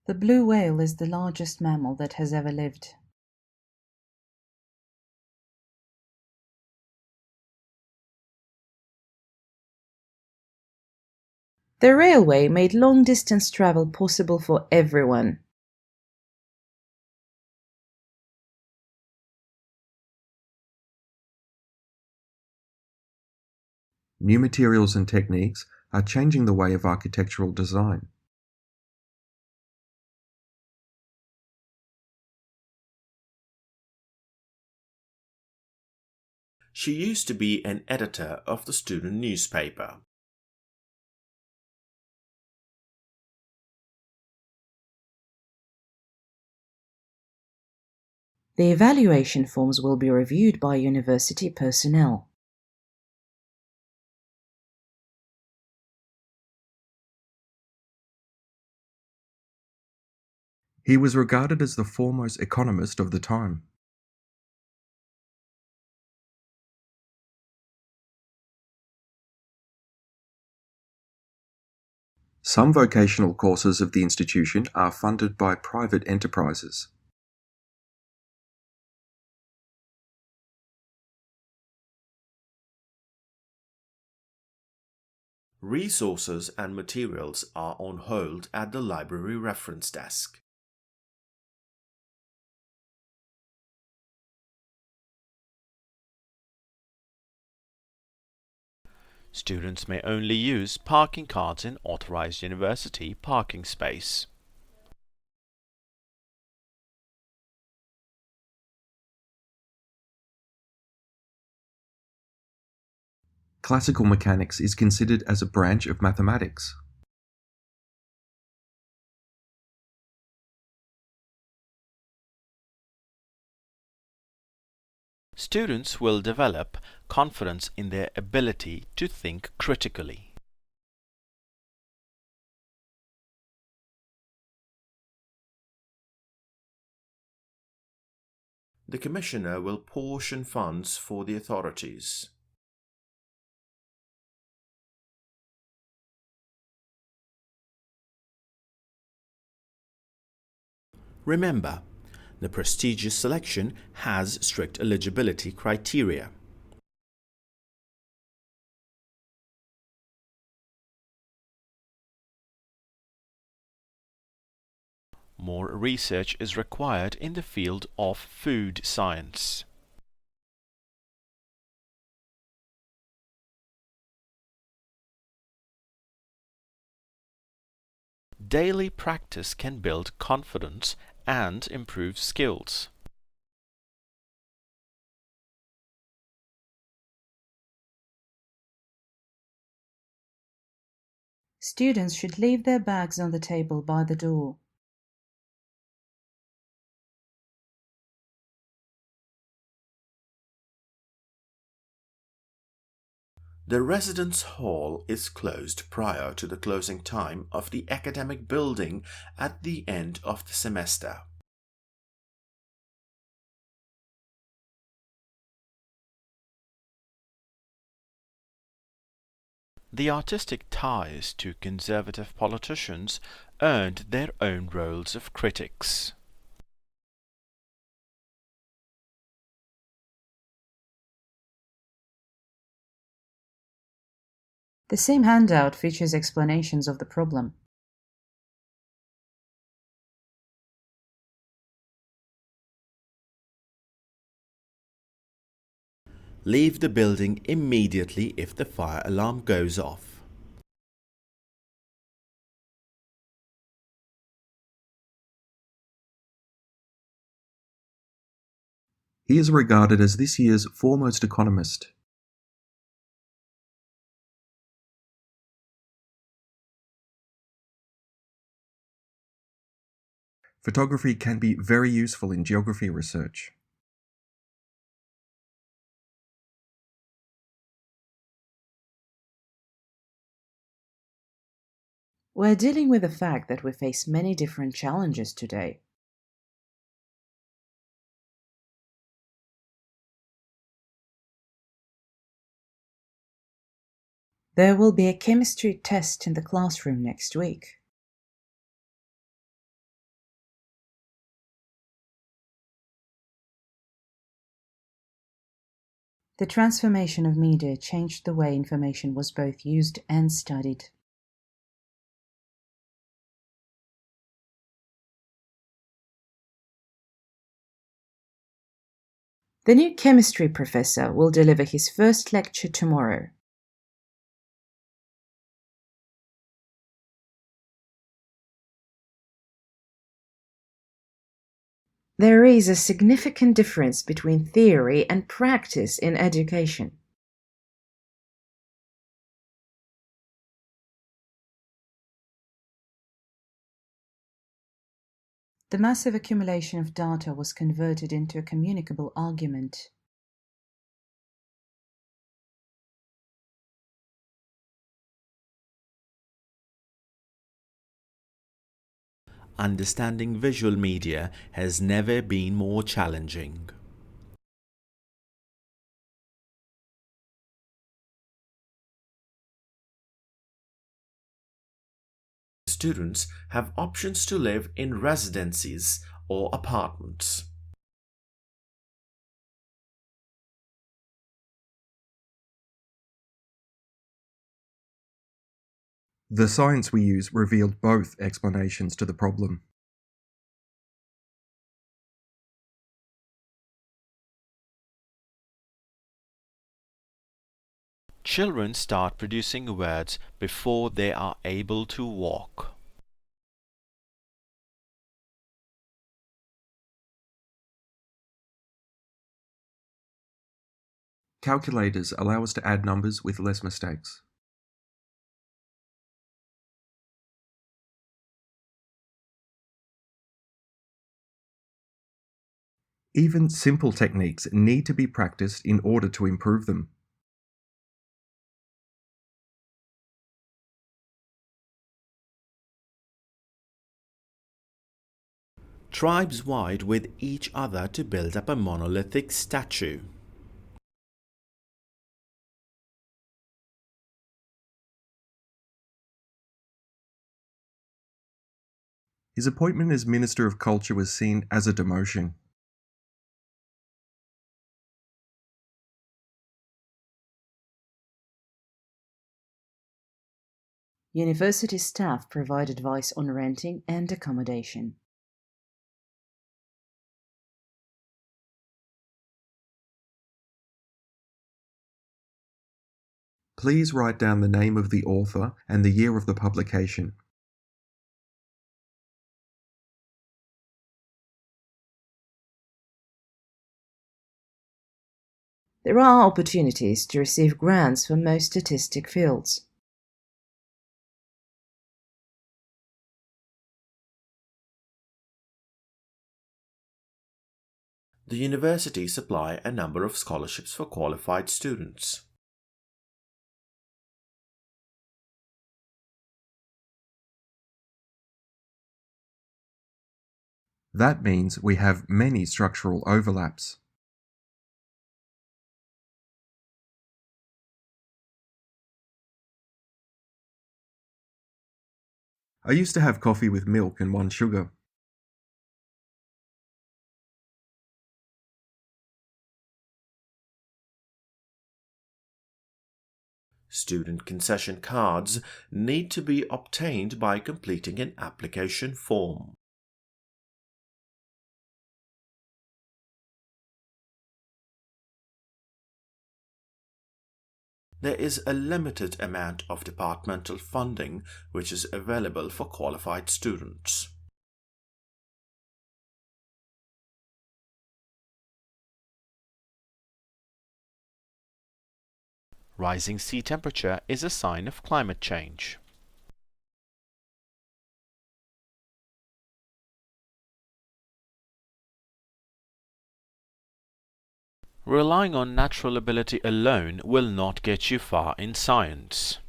The blue whale is the largest mammal that has ever lived. The railway made long-distance travel possible for everyone. New materials and techniques are changing the way of architectural design. She used to be an editor of the student newspaper. The evaluation forms will be reviewed by university personnel. He was regarded as the foremost economist of the time. Some vocational courses of the institution are funded by private enterprises. Resources and materials are on hold at the library reference desk. Students may only use parking cards in authorized university parking space. Classical mechanics is considered as a branch of mathematics. Students will develop confidence in their ability to think critically. The Commissioner will portion funds for the authorities. Remember, the prestigious selection has strict eligibility criteria. More research is required in the field of food science. Daily practice can build confidence and improve skills. Students should leave their bags on the table by the door. The residence hall is closed prior to the closing time of the academic building at the end of the semester. The artistic ties to conservative politicians earned their own roles of critics. The same handout features explanations of the problem. Leave the building immediately if the fire alarm goes off. He is regarded as this year's foremost economist. Photography can be very useful in geography research. We're dealing with the fact that we face many different challenges today. There will be a chemistry test in the classroom next week. The transformation of media changed the way information was both used and studied. The new chemistry professor will deliver his first lecture tomorrow. There is a significant difference between theory and practice in education. The massive accumulation of data was converted into a communicable argument. Understanding visual media has never been more challenging. Students have options to live in residencies or apartments. The science we use revealed both explanations to the problem. Children start producing words before they are able to walk. Calculators allow us to add numbers with less mistakes. Even simple techniques need to be practiced in order to improve them. Tribes vied with each other to build up a monolithic statue. His appointment as Minister of Culture was seen as a demotion. University staff provide advice on renting and accommodation. Please write down the name of the author and the year of the publication. There are opportunities to receive grants for most statistic fields. The university supply a number of scholarships for qualified students. That means we have many structural overlaps. I used to have coffee with milk and 1 sugar. Student concession cards need to be obtained by completing an application form. There is a limited amount of departmental funding which is available for qualified students. Rising sea temperature is a sign of climate change. Relying on natural ability alone will not get you far in science.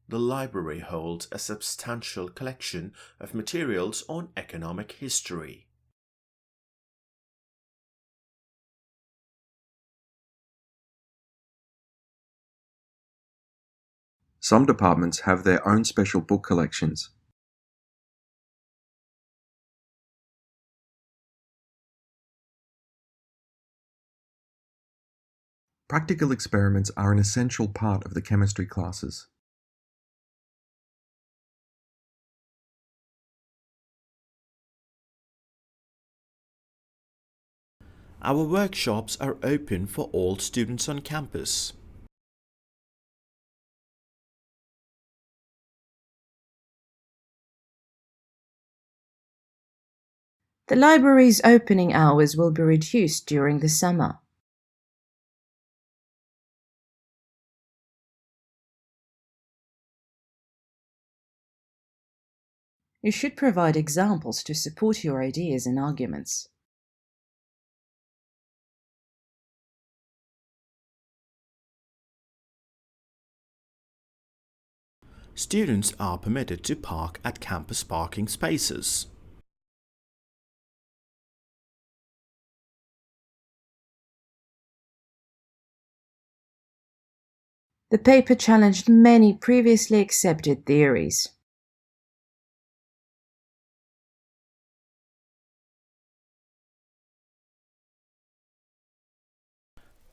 The library holds a substantial collection of materials on economic history. Some departments have their own special book collections. Practical experiments are an essential part of the chemistry classes. Our workshops are open for all students on campus. The library's opening hours will be reduced during the summer. You should provide examples to support your ideas and arguments. Students are permitted to park at campus parking spaces. The paper challenged many previously accepted theories.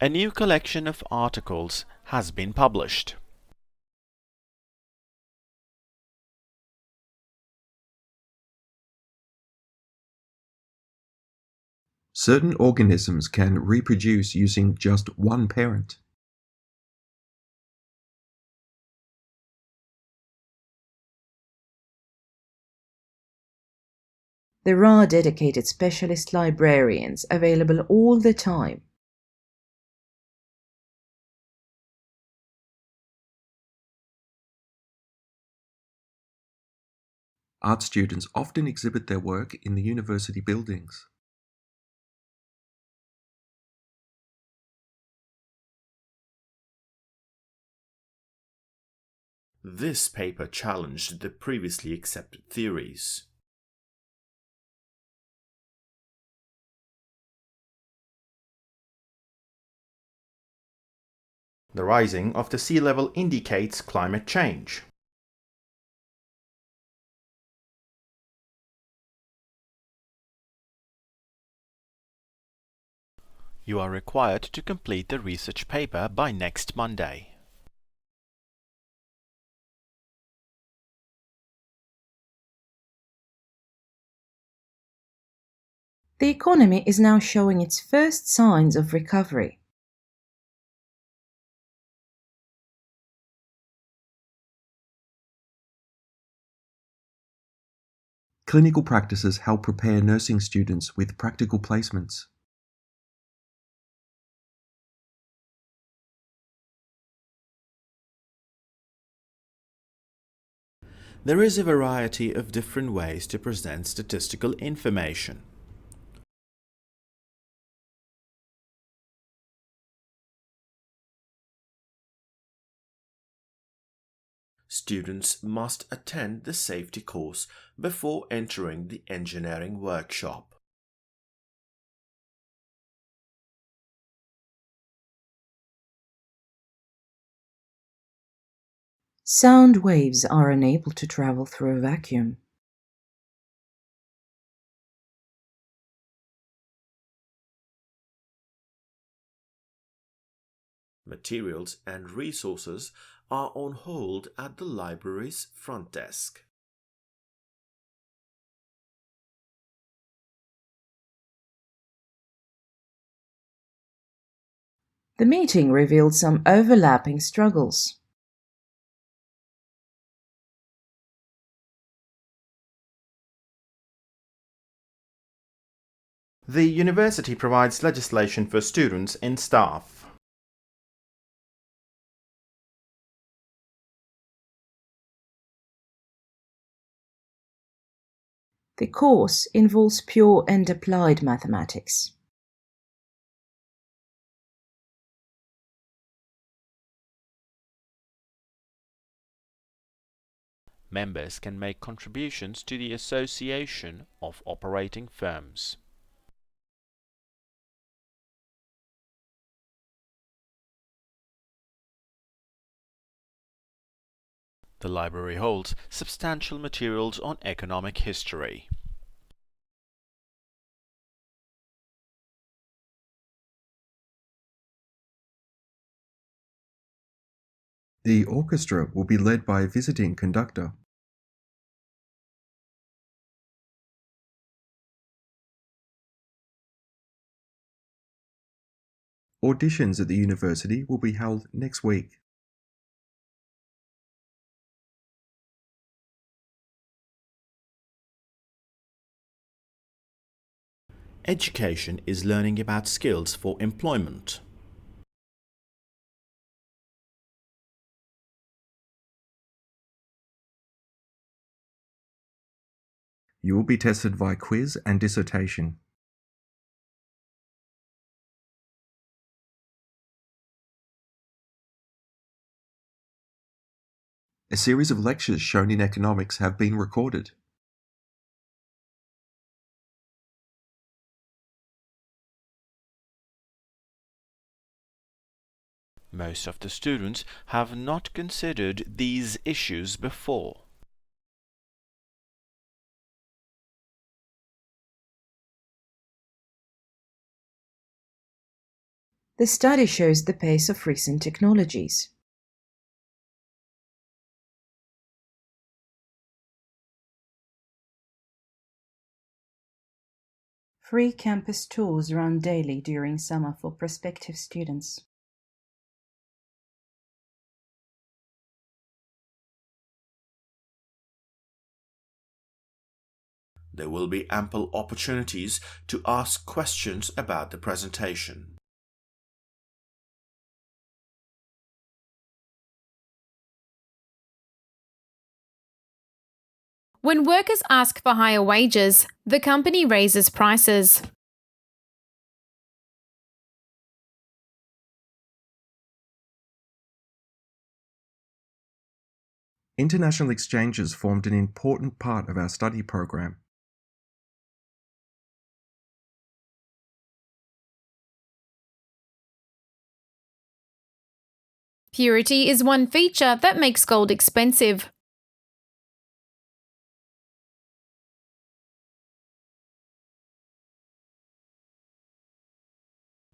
A new collection of articles has been published. Certain organisms can reproduce using just one parent. There are dedicated specialist librarians available all the time. Art students often exhibit their work in the university buildings. This paper challenged the previously accepted theories. The rising of the sea level indicates climate change. You are required to complete the research paper by next Monday. The economy is now showing its first signs of recovery. Clinical practices help prepare nursing students with practical placements. There is a variety of different ways to present statistical information. Students must attend the safety course before entering the engineering workshop. Sound waves are unable to travel through a vacuum. Materials and resources are on hold at the library's front desk. The meeting revealed some overlapping struggles. The university provides legislation for students and staff. The course involves pure and applied mathematics. Members can make contributions to the Association of Operating Firms. The library holds substantial materials on economic history. The orchestra will be led by a visiting conductor. Auditions at the university will be held next week. Education is learning about skills for employment. You will be tested via quiz and dissertation. A series of lectures shown in economics have been recorded. Most of the students have not considered these issues before. The study shows the pace of recent technologies. Free campus tours run daily during summer for prospective students. There will be ample opportunities to ask questions about the presentation. When workers ask for higher wages, the company raises prices. International exchanges formed an important part of our study program. Purity is one feature that makes gold expensive.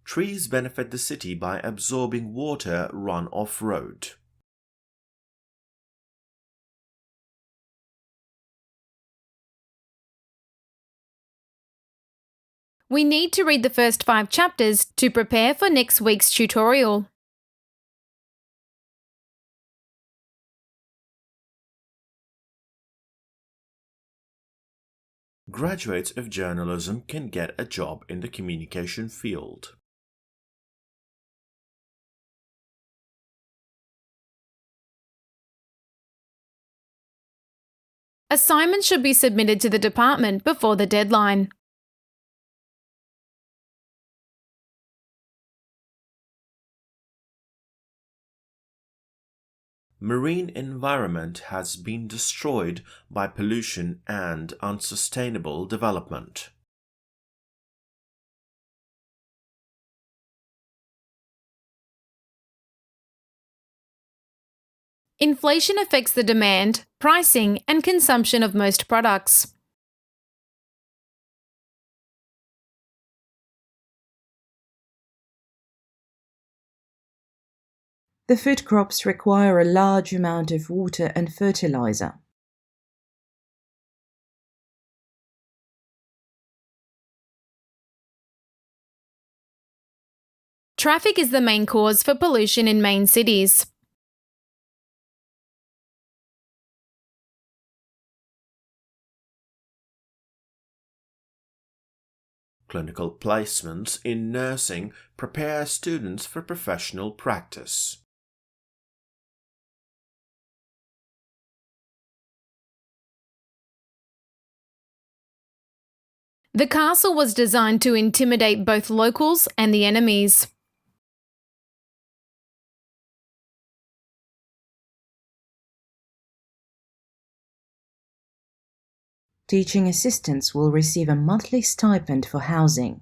Trees benefit the city by absorbing water run off-road. We need to read the first 5 chapters to prepare for next week's tutorial. Graduates of journalism can get a job in the communication field. Assignments should be submitted to the department before the deadline. Marine environment has been destroyed by pollution and unsustainable development. Inflation affects the demand, pricing, and consumption of most products. The food crops require a large amount of water and fertilizer. Traffic is the main cause for pollution in main cities. Clinical placements in nursing prepare students for professional practice. The castle was designed to intimidate both locals and the enemies. Teaching assistants will receive a monthly stipend for housing.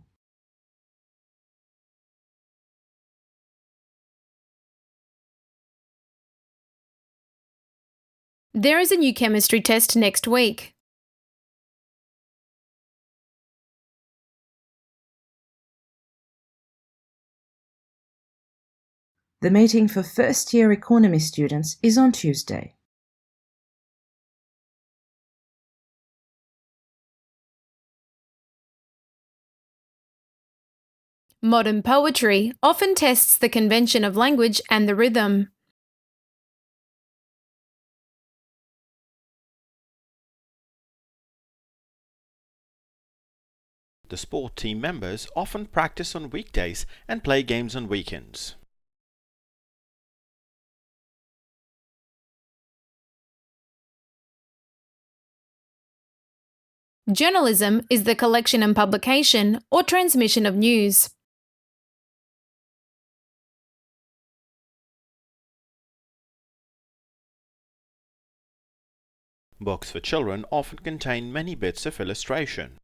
There is a new chemistry test next week. The meeting for first-year economy students is on Tuesday. Modern poetry often tests the convention of language and the rhythm. The sport team members often practice on weekdays and play games on weekends. Journalism is the collection and publication or transmission of news. Books for children often contain many bits of illustration.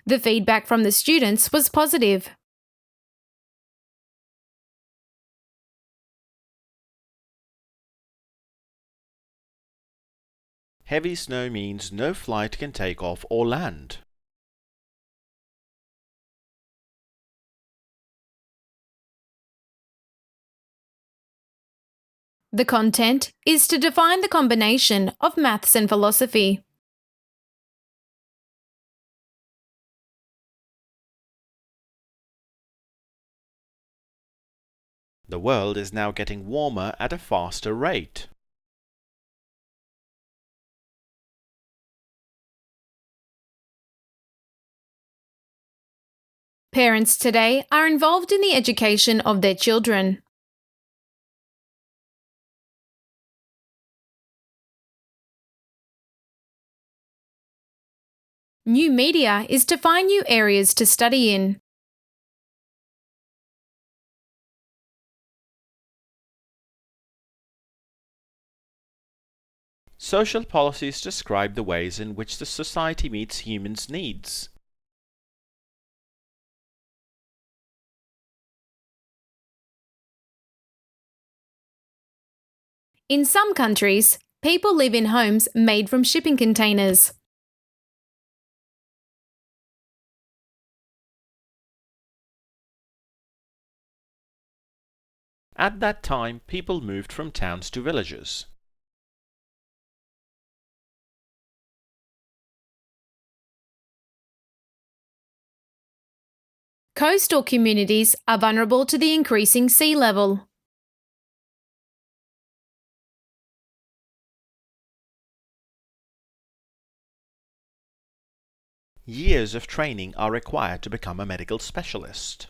The feedback from the students was positive. Heavy snow means no flight can take off or land. The content is to define the combination of maths and philosophy. The world is now getting warmer at a faster rate. Parents today are involved in the education of their children. New media is to find new areas to study in. Social policies describe the ways in which the society meets humans' needs. In some countries, people live in homes made from shipping containers. At that time, people moved from towns to villages. Coastal communities are vulnerable to the increasing sea level. Years of training are required to become a medical specialist.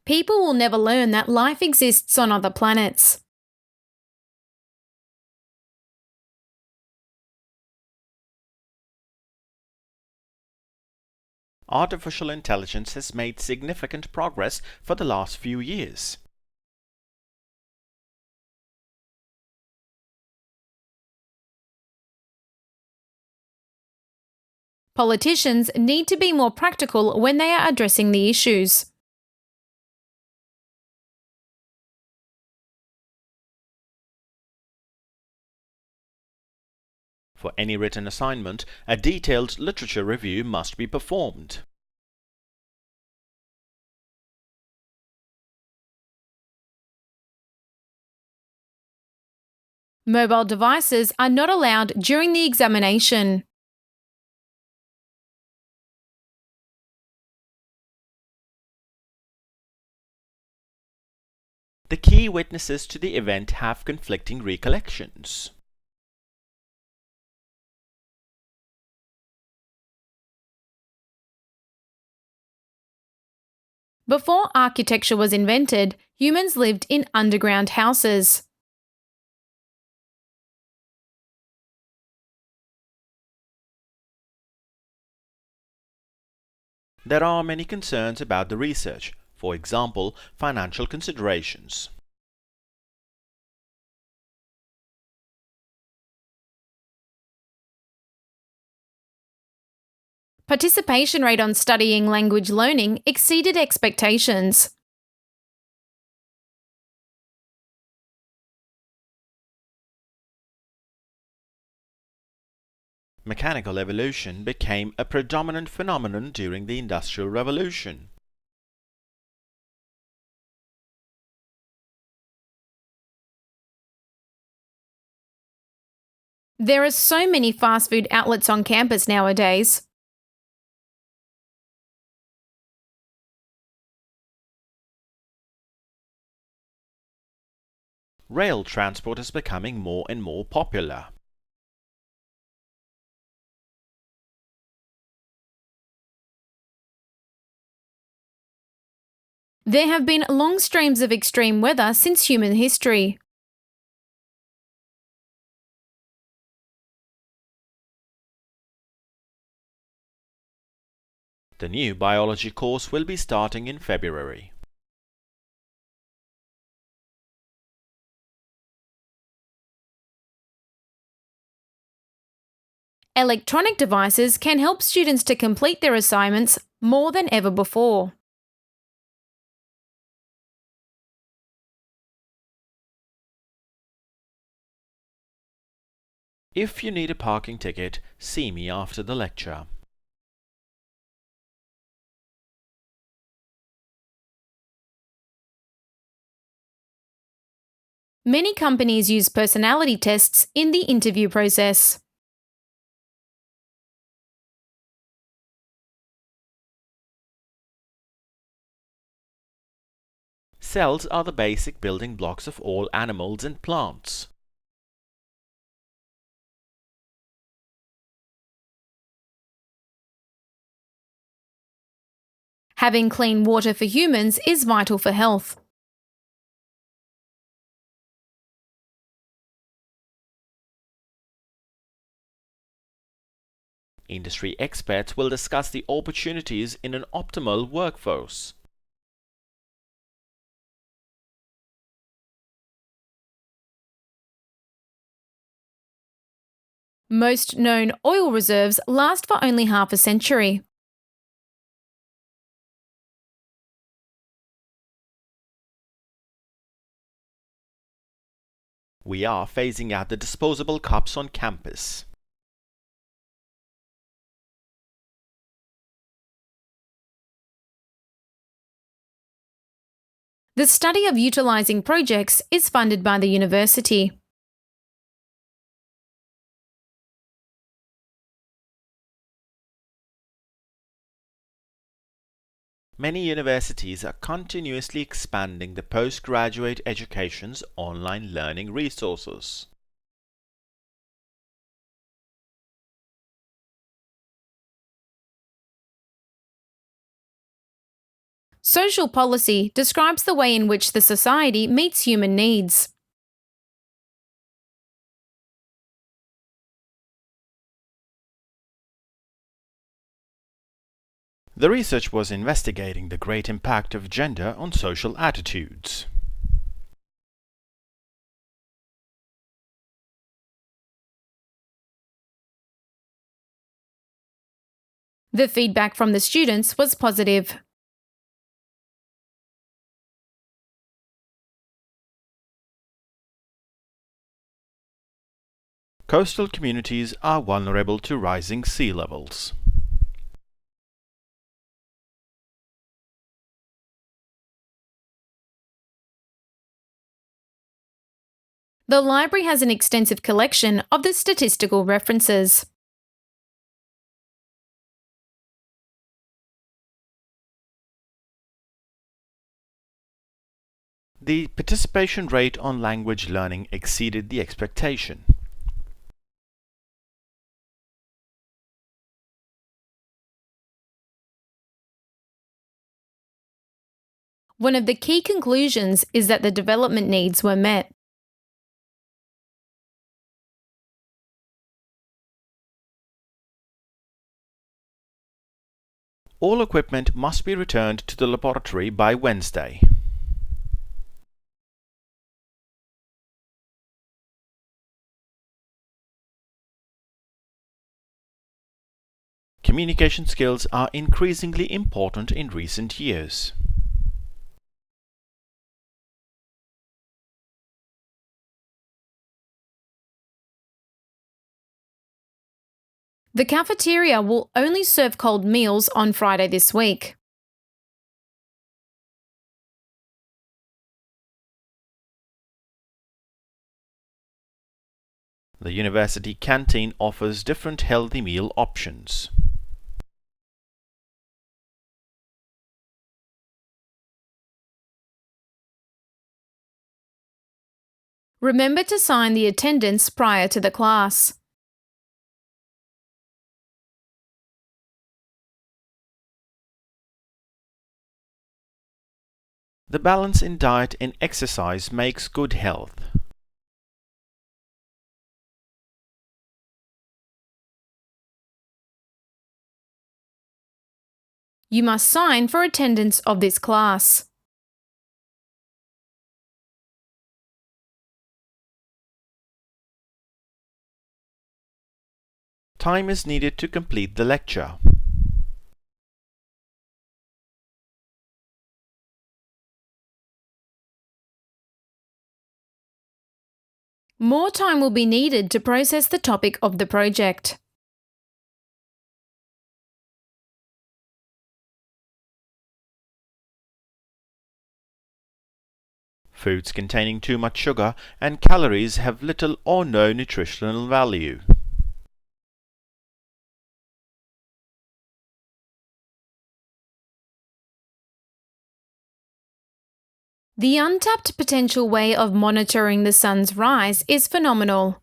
People will never learn that life exists on other planets. Artificial intelligence has made significant progress for the last few years. Politicians need to be more practical when they are addressing the issues. For any written assignment, a detailed literature review must be performed. Mobile devices are not allowed during the examination. The key witnesses to the event have conflicting recollections. Before architecture was invented, humans lived in underground houses. There are many concerns about the research, for example, financial considerations. Participation rate on studying language learning exceeded expectations. Mechanical evolution became a predominant phenomenon during the Industrial Revolution. There are so many fast food outlets on campus nowadays. Rail transport is becoming more and more popular. There have been long streams of extreme weather since human history. The new biology course will be starting in February. Electronic devices can help students to complete their assignments more than ever before. If you need a parking ticket, see me after the lecture. Many companies use personality tests in the interview process. Cells are the basic building blocks of all animals and plants. Having clean water for humans is vital for health. Industry experts will discuss the opportunities in an optimal workforce. Most known oil reserves last for only half a century. We are phasing out the disposable cups on campus. The study of utilising projects is funded by the university. Many universities are continuously expanding the postgraduate education's online learning resources. Social policy describes the way in which the society meets human needs. The research was investigating the great impact of gender on social attitudes. The feedback from the students was positive. Coastal communities are vulnerable to rising sea levels. The library has an extensive collection of the statistical references. The participation rate on language learning exceeded the expectation. One of the key conclusions is that the development needs were met. All equipment must be returned to the laboratory by Wednesday. Communication skills are increasingly important in recent years. The cafeteria will only serve cold meals on Friday this week. The university canteen offers different healthy meal options. Remember to sign the attendance prior to the class. The balance in diet and exercise makes good health. You must sign for attendance of this class. Time is needed to complete the lecture. More time will be needed to process the topic of the project. Foods containing too much sugar and calories have little or no nutritional value. The untapped potential way of monitoring the sun's rise is phenomenal.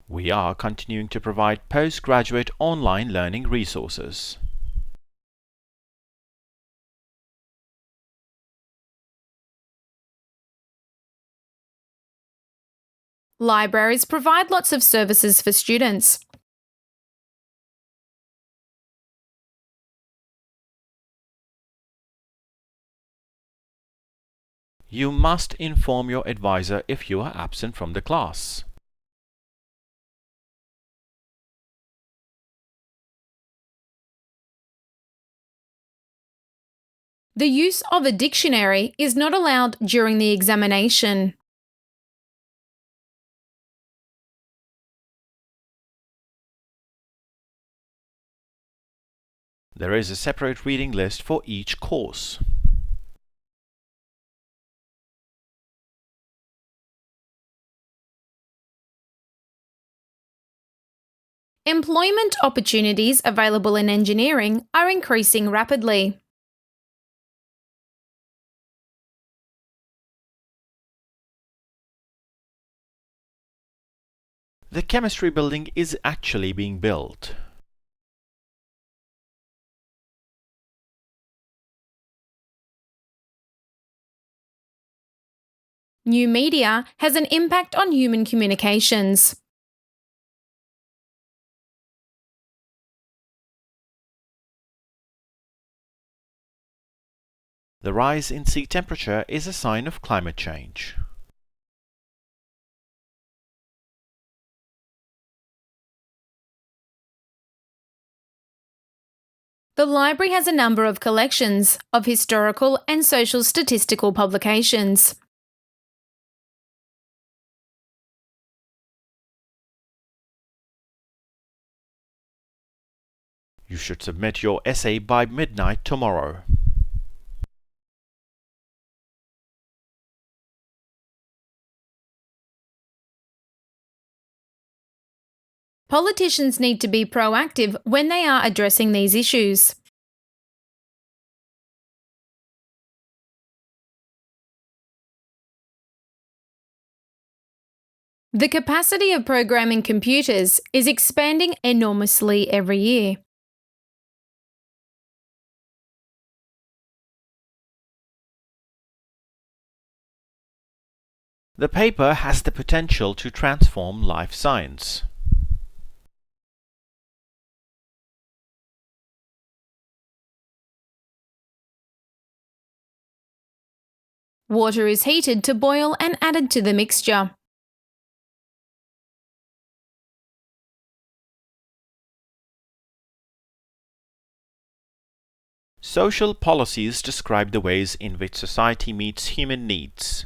We are continuing to provide postgraduate online learning resources. Libraries provide lots of services for students. You must inform your advisor if you are absent from the class. The use of a dictionary is not allowed during the examination. There is a separate reading list for each course. Employment opportunities available in engineering are increasing rapidly. The chemistry building is actually being built. New media has an impact on human communications. The rise in sea temperature is a sign of climate change. The library has a number of collections of historical and social statistical publications. You should submit your essay by midnight tomorrow. Politicians need to be proactive when they are addressing these issues. The capacity of programming computers is expanding enormously every year. The paper has the potential to transform life science. Water is heated to boil and added to the mixture. Social policies describe the ways in which society meets human needs.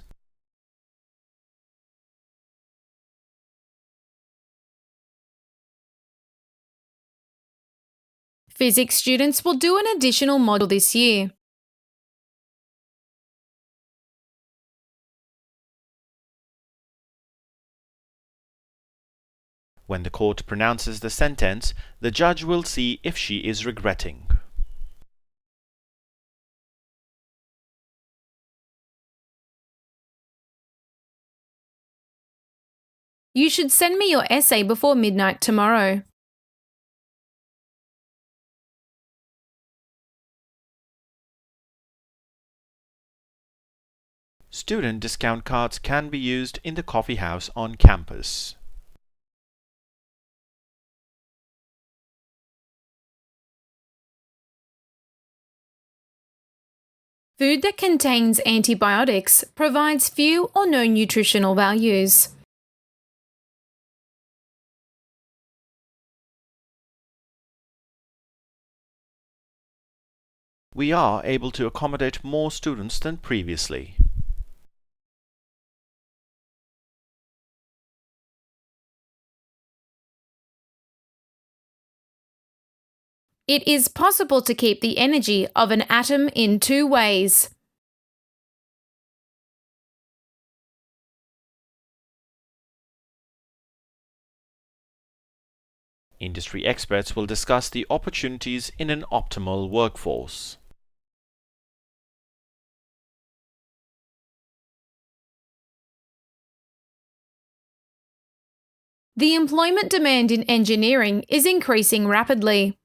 Physics students will do an additional module this year. When the court pronounces the sentence, the judge will see if she is regretting. You should send me your essay before midnight tomorrow. Student discount cards can be used in the coffee house on campus. Food that contains antibiotics provides few or no nutritional values. We are able to accommodate more students than previously. It is possible to keep the energy of an atom in two ways. Industry experts will discuss the opportunities in an optimal workforce. The employment demand in engineering is increasing rapidly.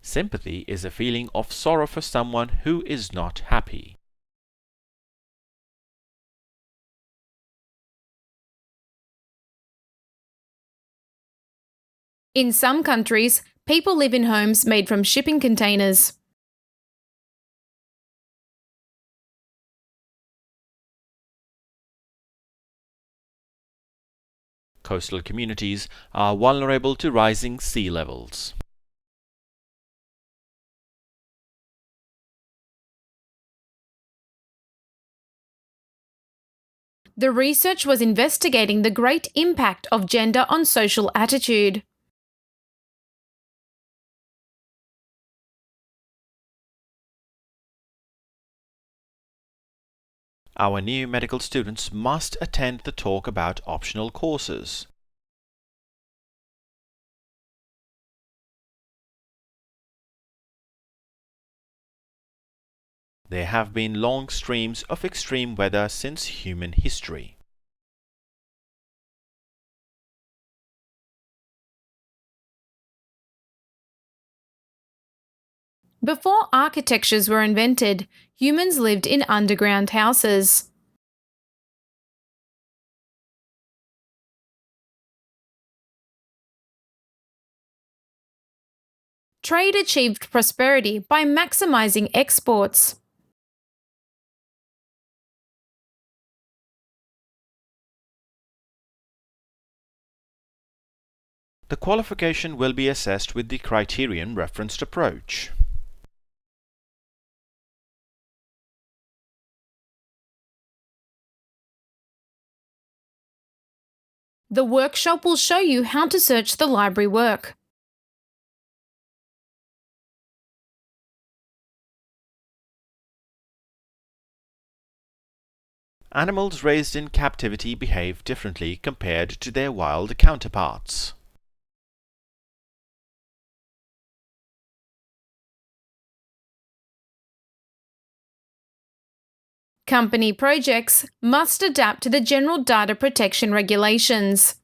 Sympathy is a feeling of sorrow for someone who is not happy. In some countries, people live in homes made from shipping containers. Coastal communities are vulnerable to rising sea levels. The research was investigating the great impact of gender on social attitude. Our new medical students must attend the talk about optional courses. There have been long streams of extreme weather since human history. Before architectures were invented, humans lived in underground houses. Trade achieved prosperity by maximizing exports. The qualification will be assessed with the criterion referenced approach. The workshop will show you how to search the library work. Animals raised in captivity behave differently compared to their wild counterparts. Company projects must adapt to the general data protection regulations.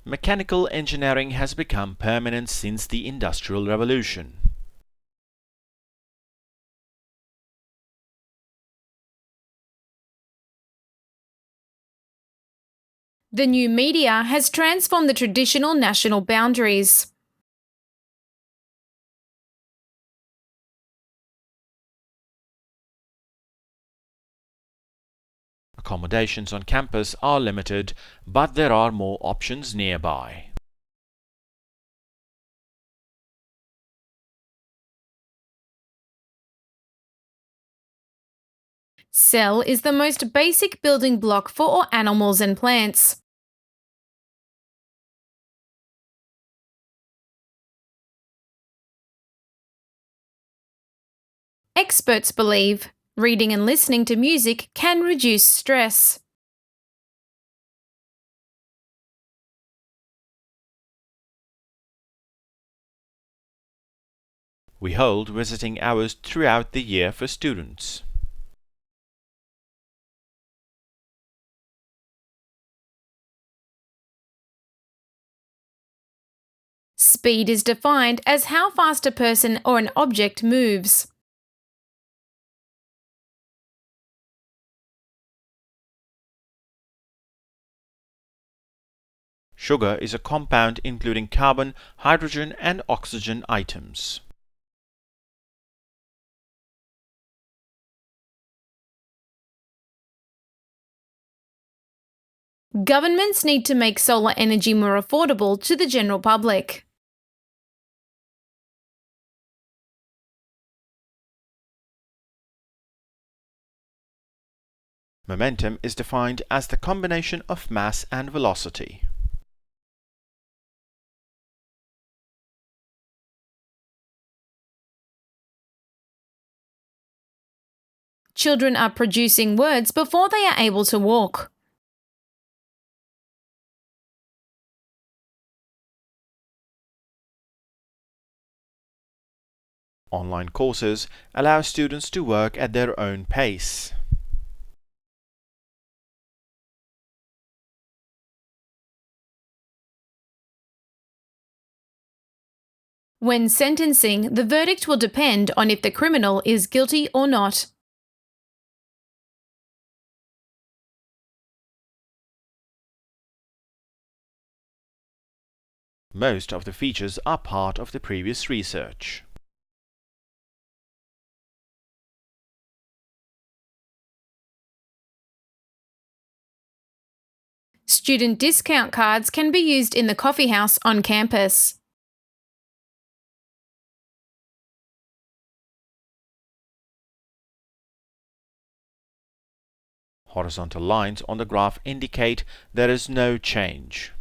Mechanical engineering has become permanent since the Industrial Revolution. The new media has transformed the traditional national boundaries. Accommodations on campus are limited, but there are more options nearby. Cell is the most basic building block for all animals and plants. Experts believe reading and listening to music can reduce stress. We hold visiting hours throughout the year for students. Speed is defined as how fast a person or an object moves. Sugar is a compound including carbon, hydrogen and oxygen items. Governments need to make solar energy more affordable to the general public. Momentum is defined as the combination of mass and velocity. Children are producing words before they are able to walk. Online courses allow students to work at their own pace. When sentencing, the verdict will depend on if the criminal is guilty or not. Most of the features are part of the previous research. Student discount cards can be used in the coffee house on campus. Horizontal lines on the graph indicate there is no change.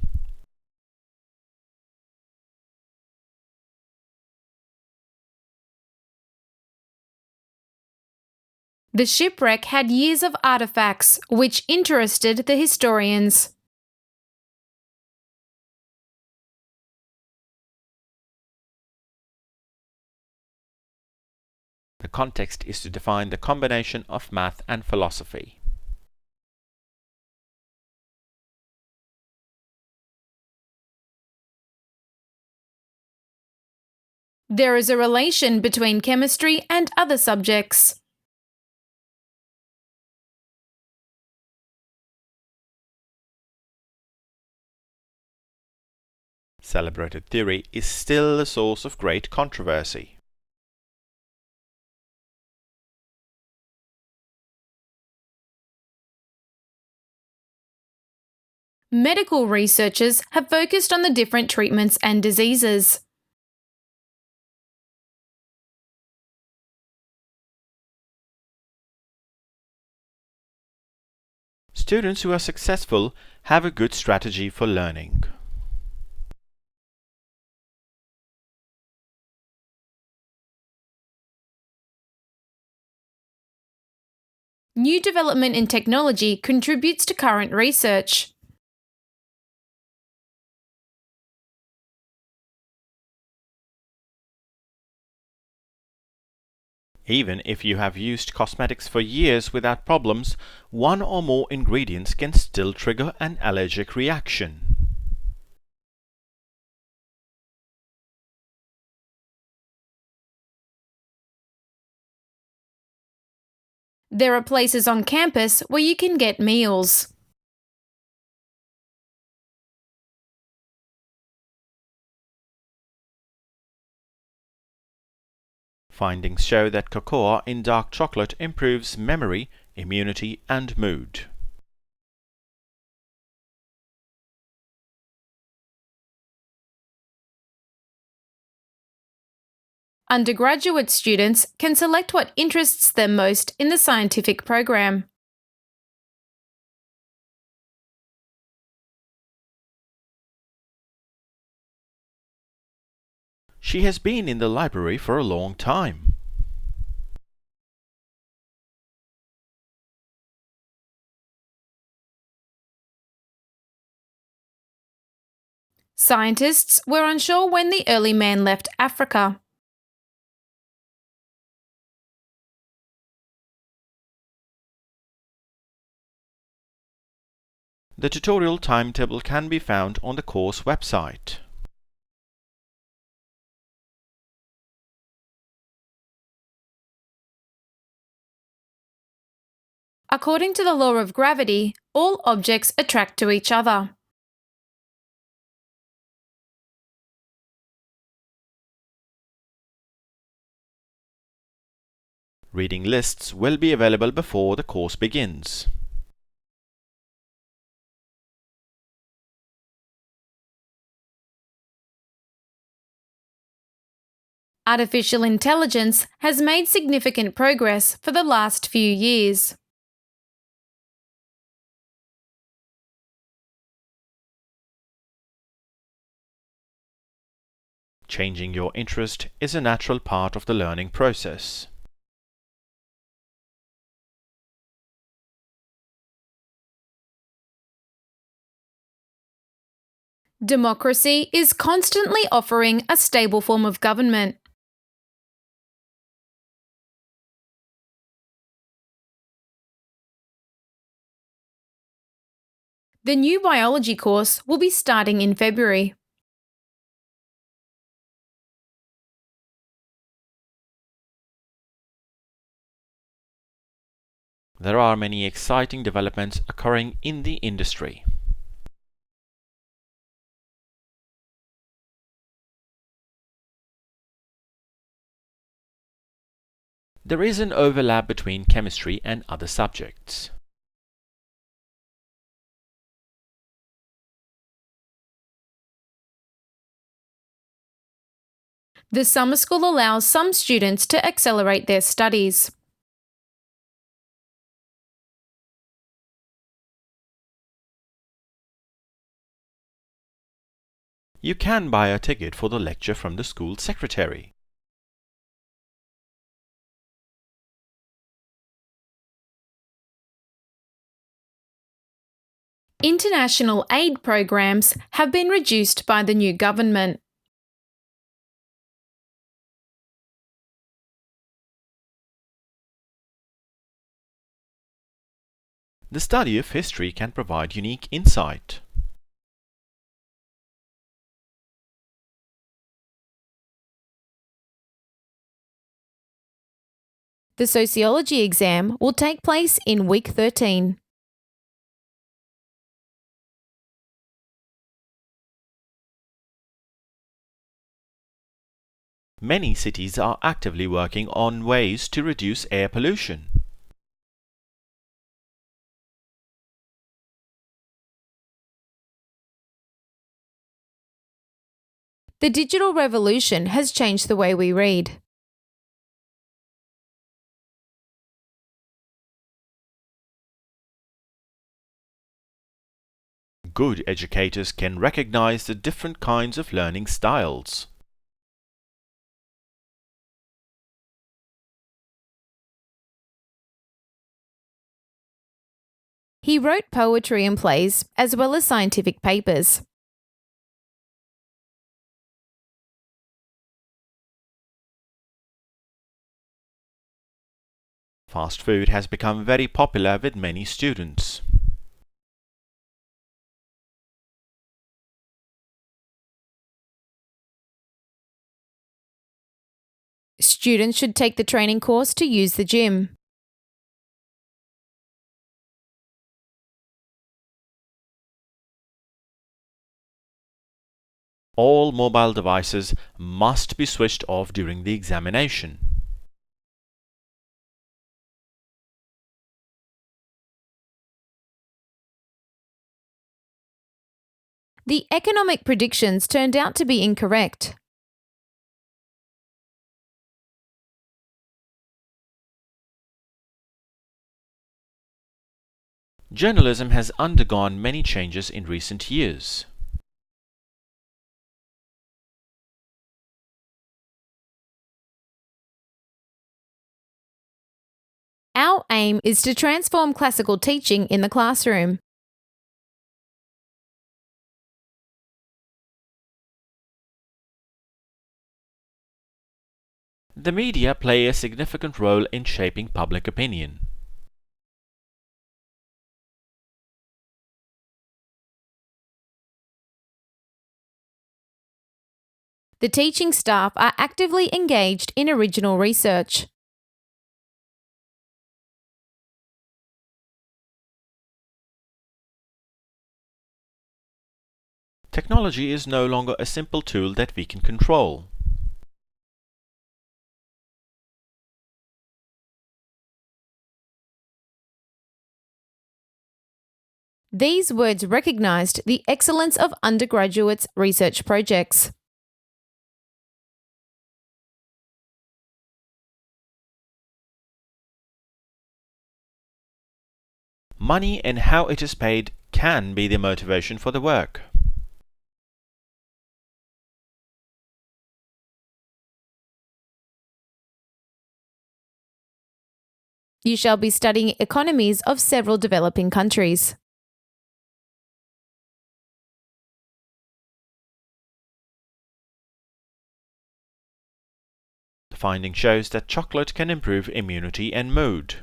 The shipwreck had years of artifacts, which interested the historians. The context is to define the combination of math and philosophy. There is a relation between chemistry and other subjects. Celebrated theory is still a source of great controversy. medical researchers have focused on the different treatments and diseases. Students who are successful have a good strategy for learning. New development in technology contributes to current research. Even if you have used cosmetics for years without problems, one or more ingredients can still trigger an allergic reaction. There are places on campus where you can get meals. Findings show that cocoa in dark chocolate improves memory, immunity, and mood. Undergraduate students can select what interests them most in the scientific program. She has been in the library for a long time. Scientists were unsure when the early man left Africa. The tutorial timetable can be found on the course website. According to the law of gravity, all objects attract to each other. Reading lists will be available before the course begins. Artificial intelligence has made significant progress for the last few years. Changing your interest is a natural part of the learning process. Democracy is constantly offering a stable form of government. The new biology course will be starting in February. There are many exciting developments occurring in the industry. There is an overlap between chemistry and other subjects. The summer school allows some students to accelerate their studies. You can buy a ticket for the lecture from the school secretary. International aid programs have been reduced by the new government. The study of history can provide unique insight. The sociology exam will take place in week 13. Many cities are actively working on ways to reduce air pollution. The digital revolution has changed the way we read. Good educators can recognize the different kinds of learning styles. He wrote poetry and plays, as well as scientific papers. Fast food has become very popular with many students. Students should take the training course to use the gym. All mobile devices must be switched off during the examination. The economic predictions turned out to be incorrect. Journalism has undergone many changes in recent years. Our aim is to transform classical teaching in the classroom. The media play a significant role in shaping public opinion. The teaching staff are actively engaged in original research. Technology is no longer a simple tool that we can control. These words recognised the excellence of undergraduates' research projects. Money and how it is paid can be the motivation for the work. You shall be studying economies of several developing countries. The finding shows that chocolate can improve immunity and mood.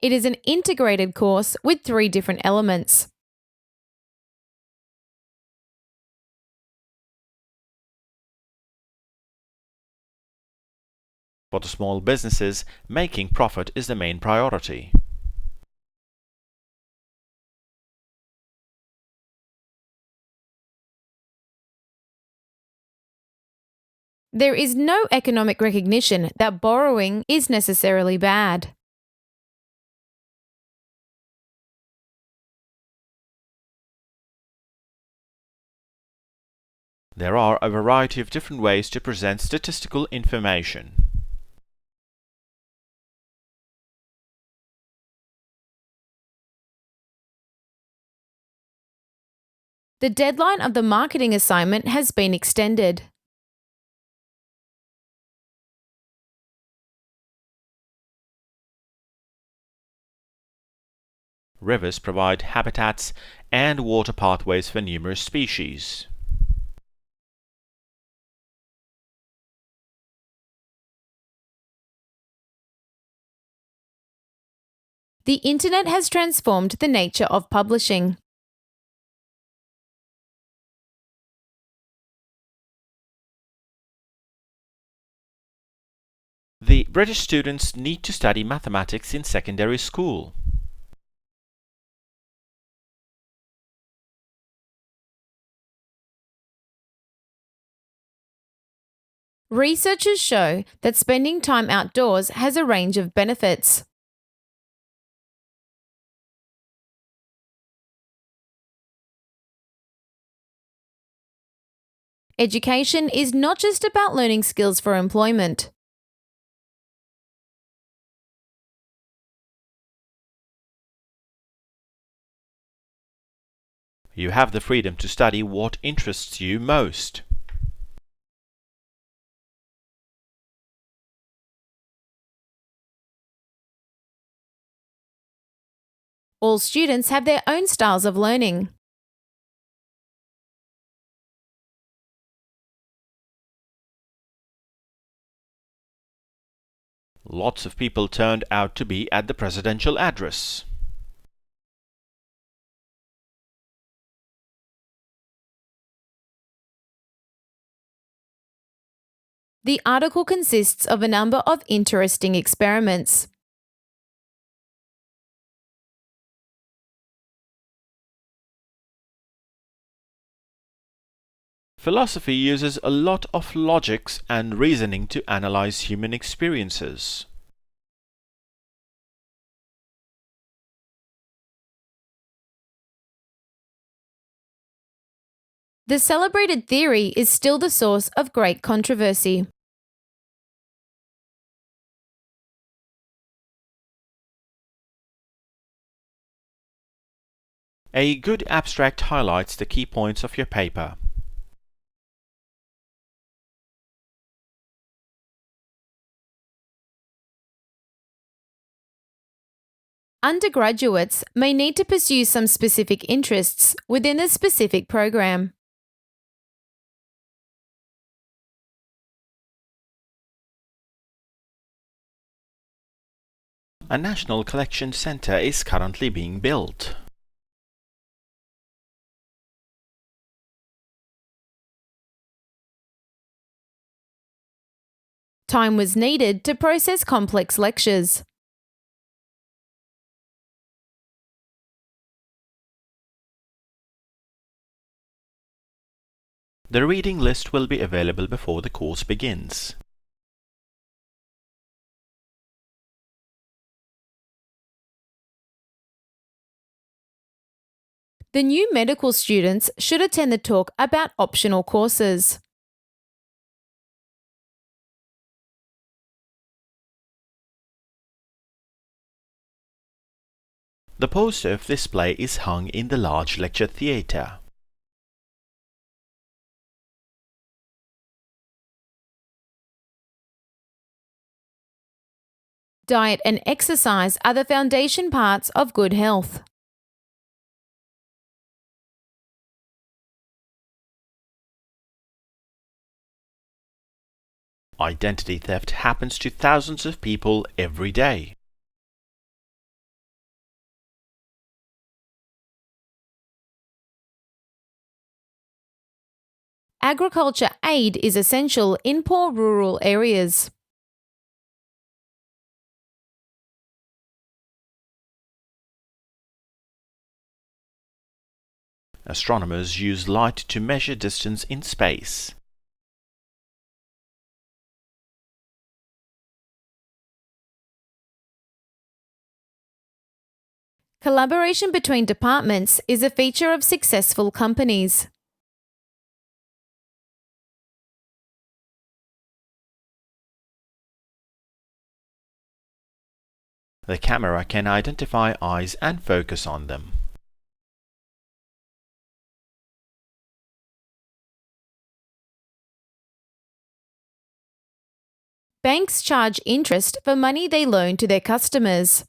It is an integrated course with 3 different elements. For the small businesses, making profit is the main priority. There is no economic recognition that borrowing is necessarily bad. There are a variety of different ways to present statistical information. The deadline of the marketing assignment has been extended. Rivers provide habitats and water pathways for numerous species. The internet has transformed the nature of publishing. The British students need to study mathematics in secondary school. Researchers show that spending time outdoors has a range of benefits. education is not just about learning skills for employment. You have the freedom to study what interests you most. All students have their own styles of learning. Lots of people turned out to be at the presidential address. The article consists of a number of interesting experiments. Philosophy uses a lot of logics and reasoning to analyze human experiences. The celebrated theory is still the source of great controversy. A good abstract highlights the key points of your paper. Undergraduates may need to pursue some specific interests within a specific program. A national collection center is currently being built. Time was needed to process complex lectures. The reading list will be available before the course begins. The new medical students should attend the talk about optional courses. The poster of display is hung in the large lecture theatre. Diet and exercise are the foundation parts of good health. Identity theft happens to thousands of people every day. Agriculture aid is essential in poor rural areas. Astronomers use light to measure distance in space. Collaboration between departments is a feature of successful companies. The camera can identify eyes and focus on them. Banks charge interest for money they loan to their customers.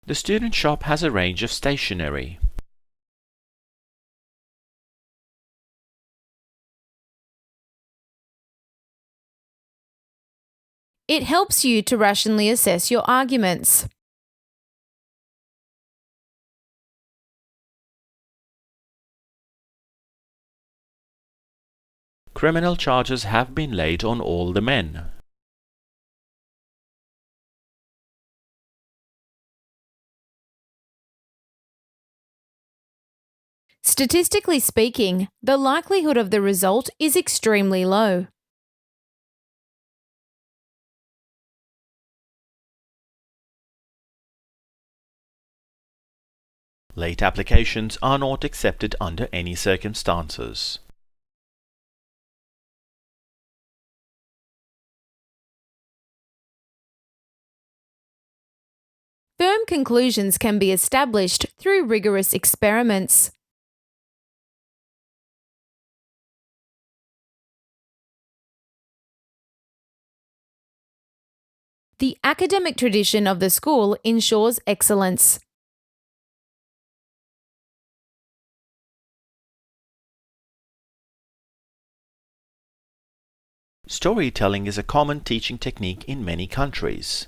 The student shop has a range of stationery. It helps you to rationally assess your arguments. Criminal charges have been laid on all the men. Statistically speaking, the likelihood of the result is extremely low. Late applications are not accepted under any circumstances. Firm conclusions can be established through rigorous experiments. The academic tradition of the school ensures excellence. Storytelling is a common teaching technique in many countries.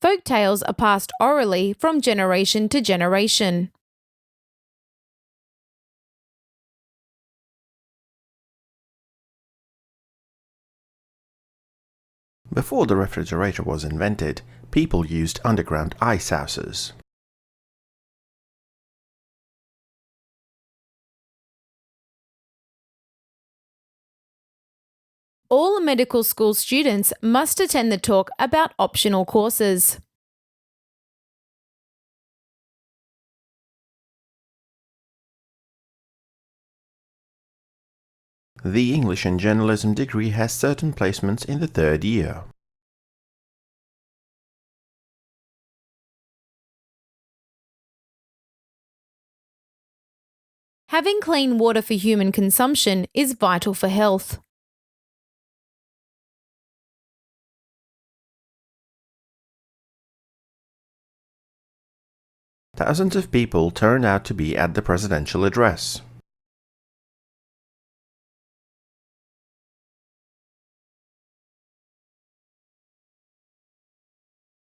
Folk tales are passed orally from generation to generation. Before the refrigerator was invented, people used underground ice houses. All medical school students must attend the talk about optional courses. The English and Journalism degree has certain placements in the third year. Having clean water for human consumption is vital for health. Thousands of people turned out to be at the presidential address.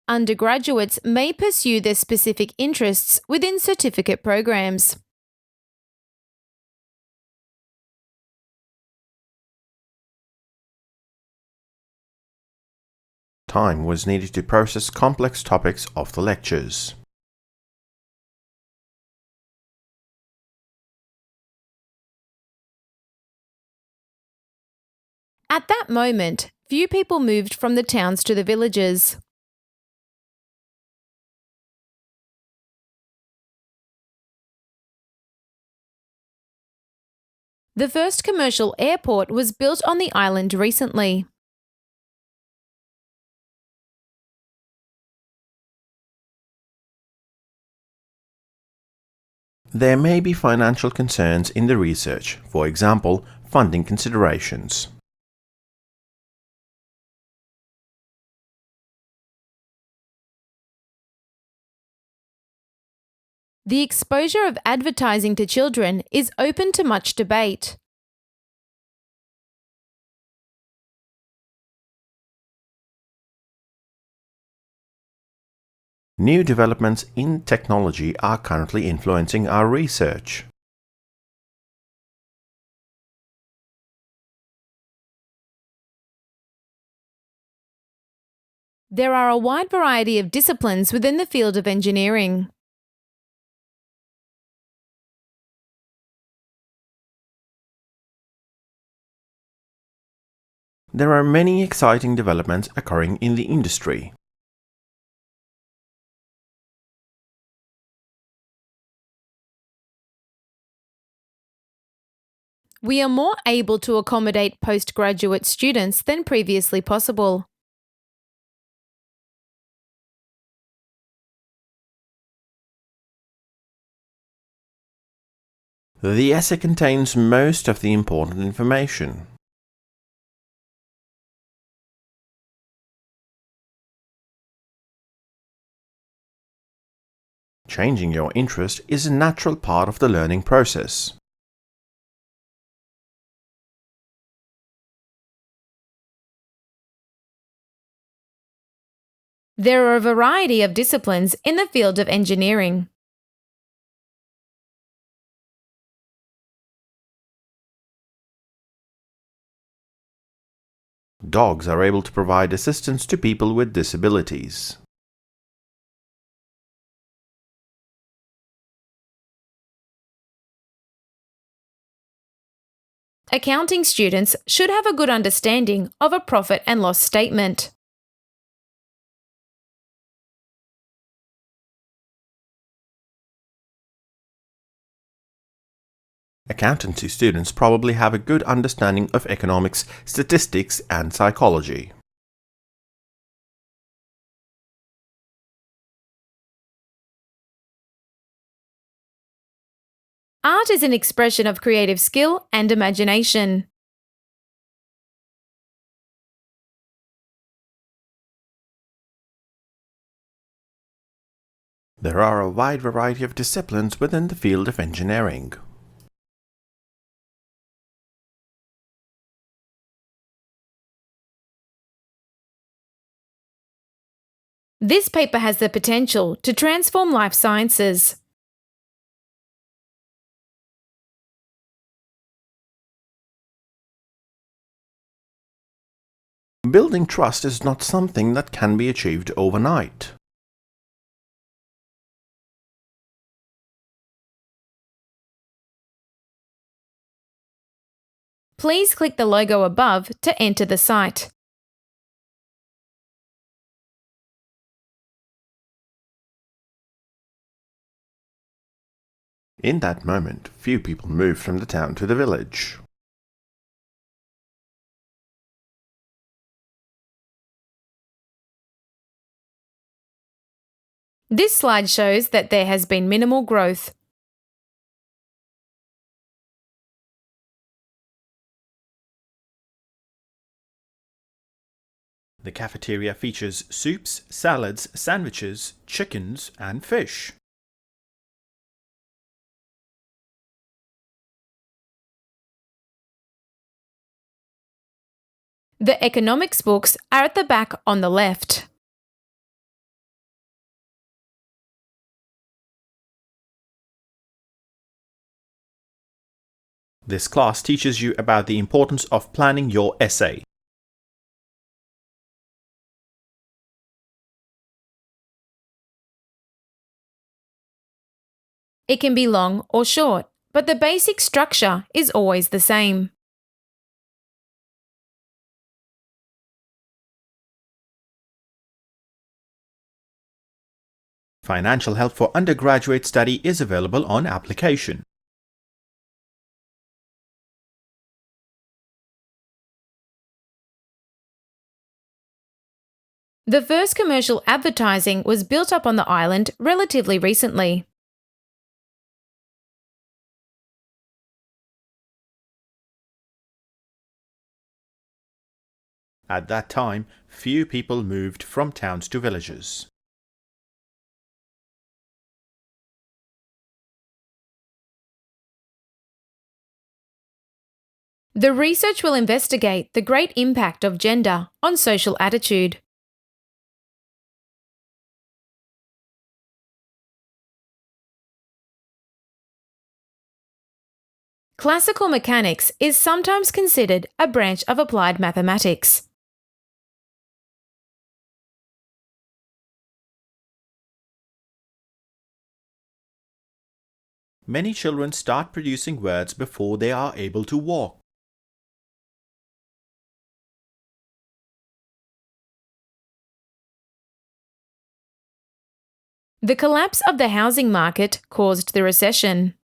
Undergraduates may pursue their specific interests within certificate programs. Time was needed to process complex topics of the lectures. At that moment, few people moved from the towns to the villages. The first commercial airport was built on the island recently. There may be financial concerns in the research, for example, funding considerations. The exposure of advertising to children is open to much debate. New developments in technology are currently influencing our research. There are a wide variety of disciplines within the field of engineering. There are many exciting developments occurring in the industry. We are more able to accommodate postgraduate students than previously possible. The essay contains most of the important information. Changing your interest is a natural part of the learning process. There are a variety of disciplines in the field of engineering. Dogs are able to provide assistance to people with disabilities. Accounting students should have a good understanding of a profit and loss statement. Accountancy students probably have a good understanding of economics, statistics, and psychology. Art is an expression of creative skill and imagination. There are a wide variety of disciplines within the field of engineering. This paper has the potential to transform life sciences. Building trust is not something that can be achieved overnight. Please click the logo above to enter the site. In that moment, few people moved from the town to the village. This slide shows that there has been minimal growth. The cafeteria features soups, salads, sandwiches, chickens, and fish. The economics books are at the back on the left. This class teaches you about the importance of planning your essay. It can be long or short, but the basic structure is always the same. Financial help for undergraduate study is available on application. The first commercial advertising was built up on the island relatively recently. At that time, few people moved from towns to villages. The research will investigate the great impact of gender on social attitude. Classical mechanics is sometimes considered a branch of applied mathematics. Many children start producing words before they are able to walk. The collapse of the housing market caused the recession.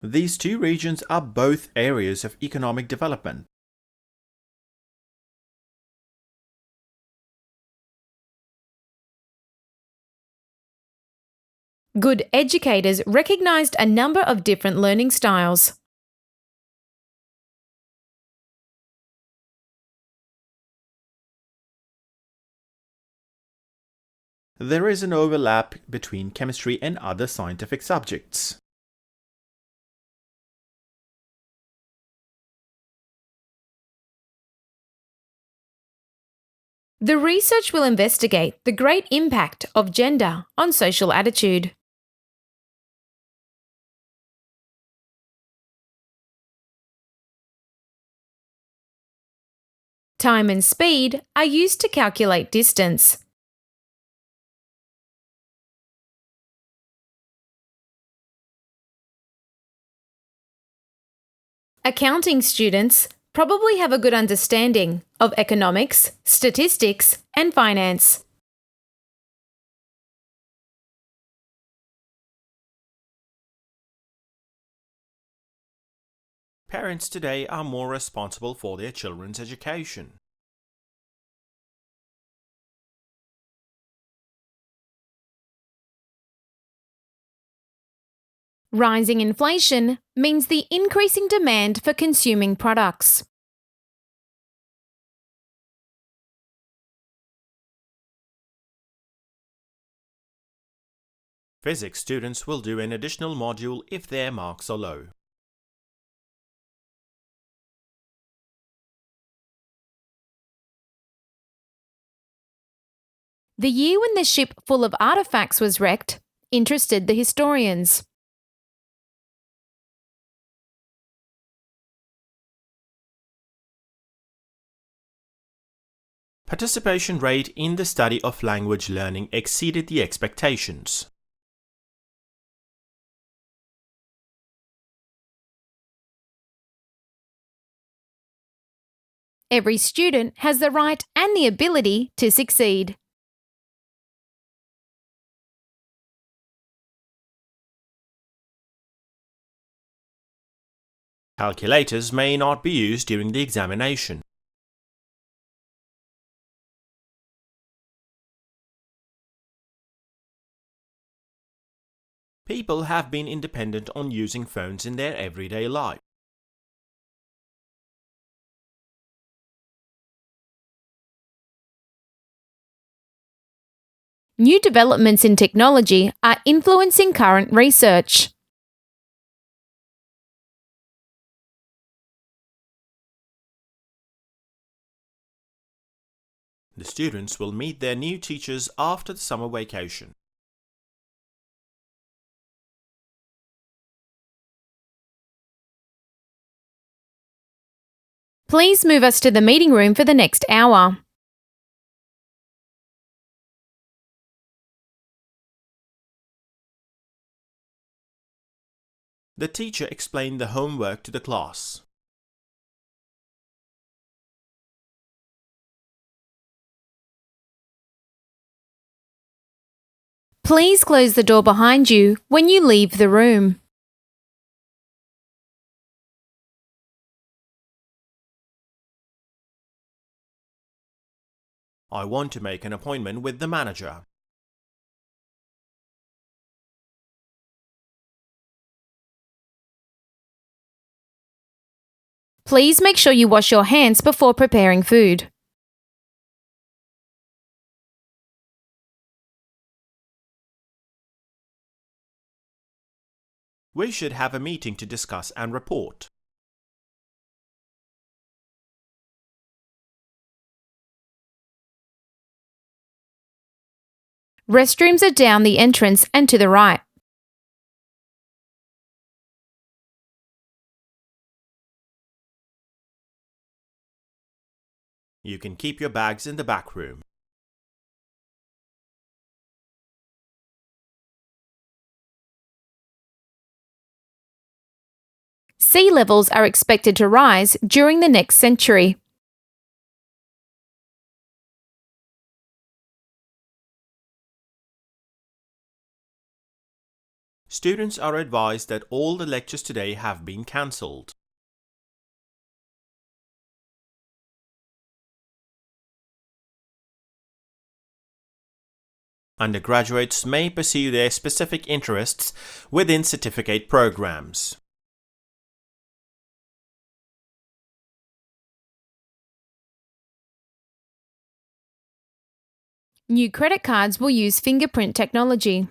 These two regions are both areas of economic development. Good educators recognized a number of different learning styles. There is an overlap between chemistry and other scientific subjects. The research will investigate the great impact of gender on social attitude. Time and speed are used to calculate distance. Accounting students probably have a good understanding of economics, statistics, and finance. Parents today are more responsible for their children's education. Rising inflation means the increasing demand for consuming products. Physics students will do an additional module if their marks are low. The year when the ship full of artifacts was wrecked interested the historians. Participation rate in the study of language learning exceeded the expectations. Every student has the right and the ability to succeed. Calculators may not be used during the examination. People have been independent on using phones in their everyday life. New developments in technology are influencing current research. The students will meet their new teachers after the summer vacation. Please move us to the meeting room for the next hour. The teacher explained the homework to the class. Please close the door behind you when you leave the room. I want to make an appointment with the manager. Please make sure you wash your hands before preparing food. We should have a meeting to discuss and report. Restrooms are down the entrance and to the right. You can keep your bags in the back room. Sea levels are expected to rise during the next century. Students are advised that all the lectures today have been cancelled. Undergraduates may pursue their specific interests within certificate programs. New credit cards will use fingerprint technology.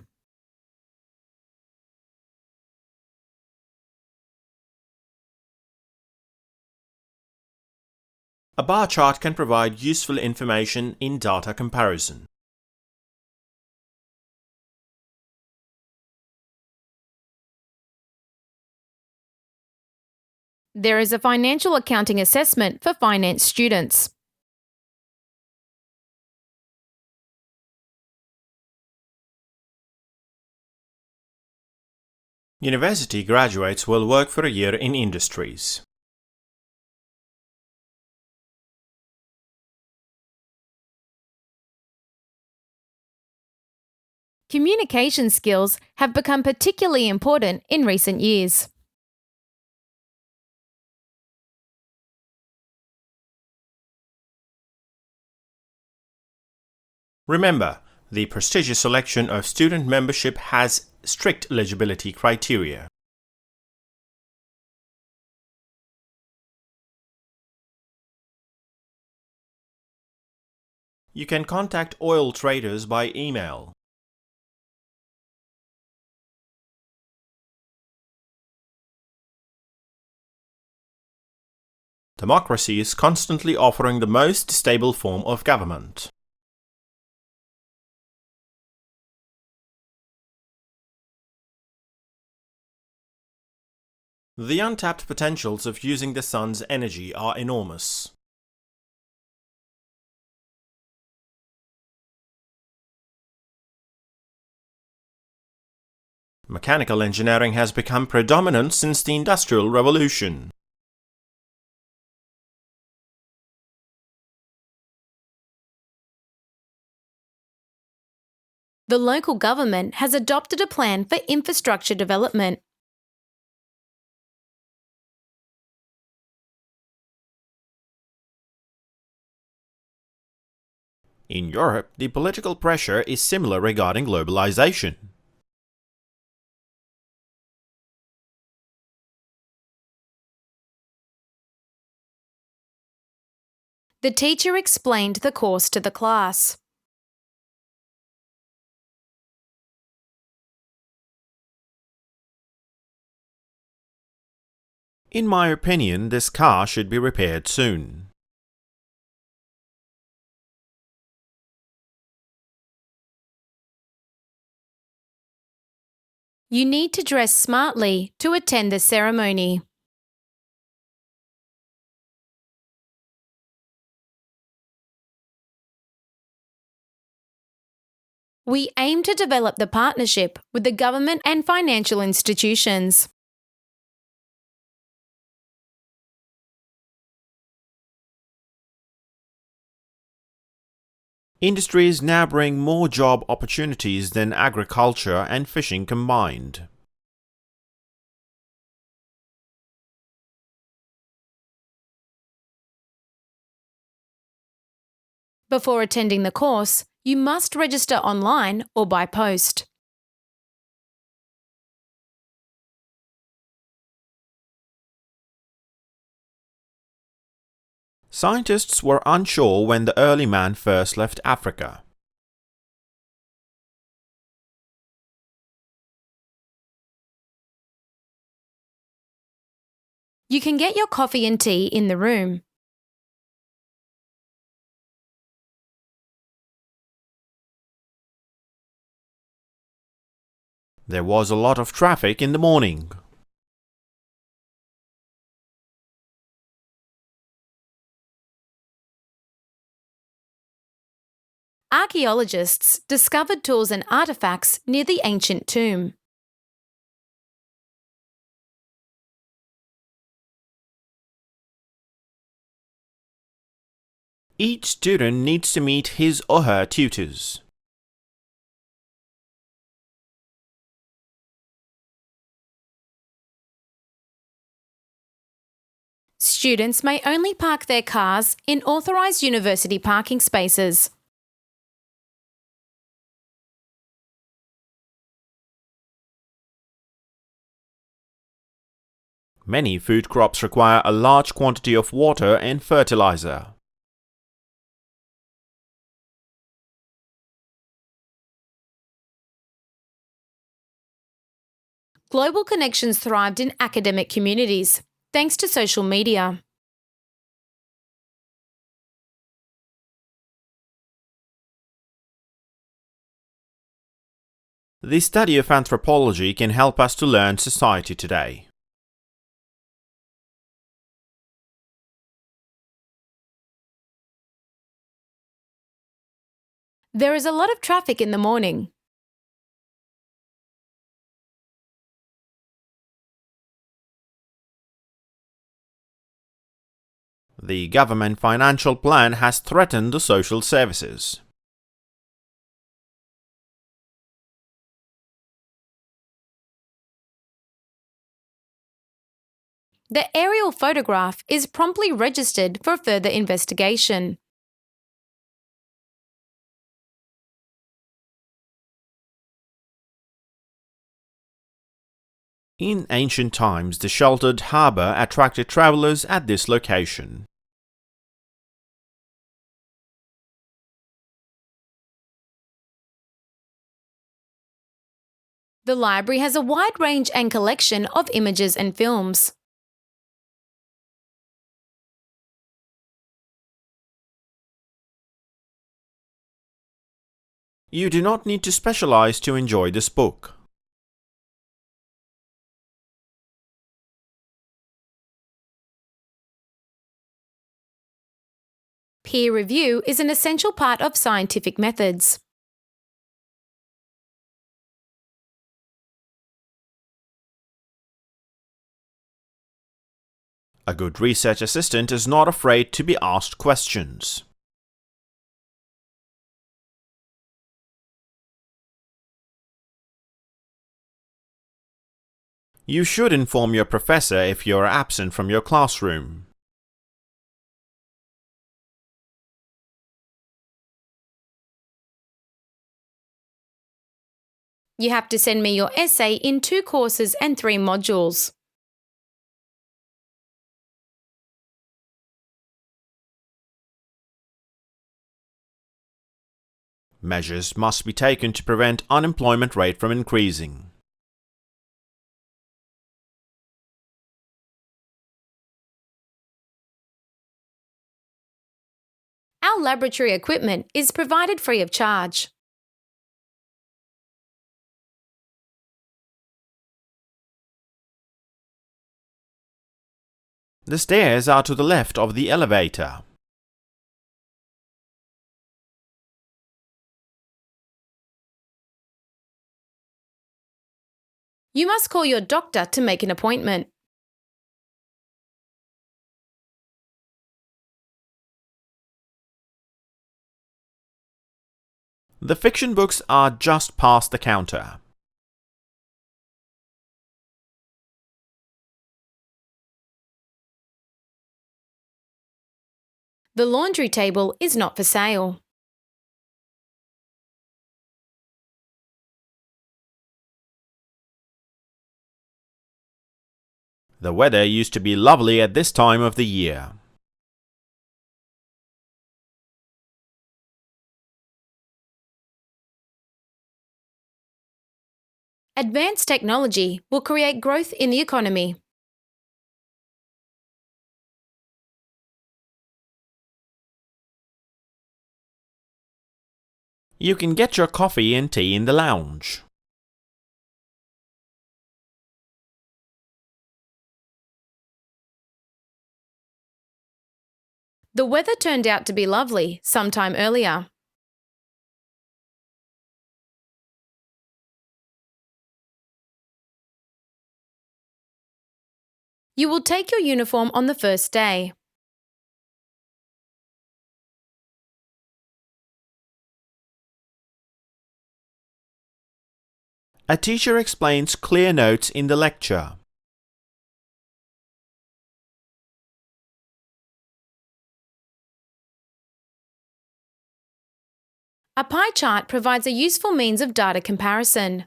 A bar chart can provide useful information in data comparison. There is a financial accounting assessment for finance students. University graduates will work for a year in industries. Communication skills have become particularly important in recent years. Remember, the prestigious selection of student membership has strict eligibility criteria. You can contact oil traders by email. Democracy is constantly offering the most stable form of government. The untapped potentials of using the sun's energy are enormous. Mechanical engineering has become predominant since the Industrial Revolution. The local government has adopted a plan for infrastructure development. In Europe, the political pressure is similar regarding globalization. The teacher explained the course to the class. In my opinion, this car should be repaired soon. You need to dress smartly to attend the ceremony. We aim to develop the partnership with the government and financial institutions. Industries now bring more job opportunities than agriculture and fishing combined. Before attending the course, you must register online or by post. Scientists were unsure when the early man first left Africa. You can get your coffee and tea in the room. There was a lot of traffic in the morning. Archaeologists discovered tools and artifacts near the ancient tomb. Each student needs to meet his or her tutors. Students may only park their cars in authorised university parking spaces. Many food crops require a large quantity of water and fertilizer. Global connections thrived in academic communities, thanks to social media. The study of anthropology can help us to learn society today. There is a lot of traffic in the morning. The government financial plan has threatened the social services. the aerial photograph is promptly registered for further investigation. In ancient times, the sheltered harbour attracted travellers at this location. The library has a wide range and collection of images and films. You do not need to specialise to enjoy this book. Peer review is an essential part of scientific methods. A good research assistant is not afraid to be asked questions. You should inform your professor if you are absent from your classroom. You have to send me your essay in 2 courses and 3 modules. Measures must be taken to prevent unemployment rate from increasing. Our laboratory equipment is provided free of charge. The stairs are to the left of the elevator. You must call your doctor to make an appointment. The fiction books are just past the counter. The laundry table is not for sale. The weather used to be lovely at this time of the year. Advanced technology will create growth in the economy. You can get your coffee and tea in the lounge. The weather turned out to be lovely sometime earlier. You will take your uniform on the first day. A teacher explains clear notes in the lecture. A pie chart provides a useful means of data comparison.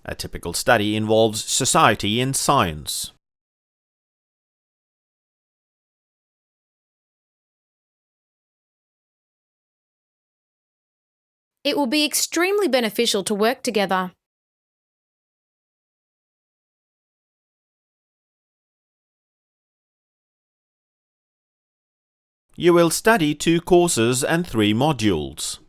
A typical study involves society and science. It will be extremely beneficial to work together. You will study 2 courses and 3 modules.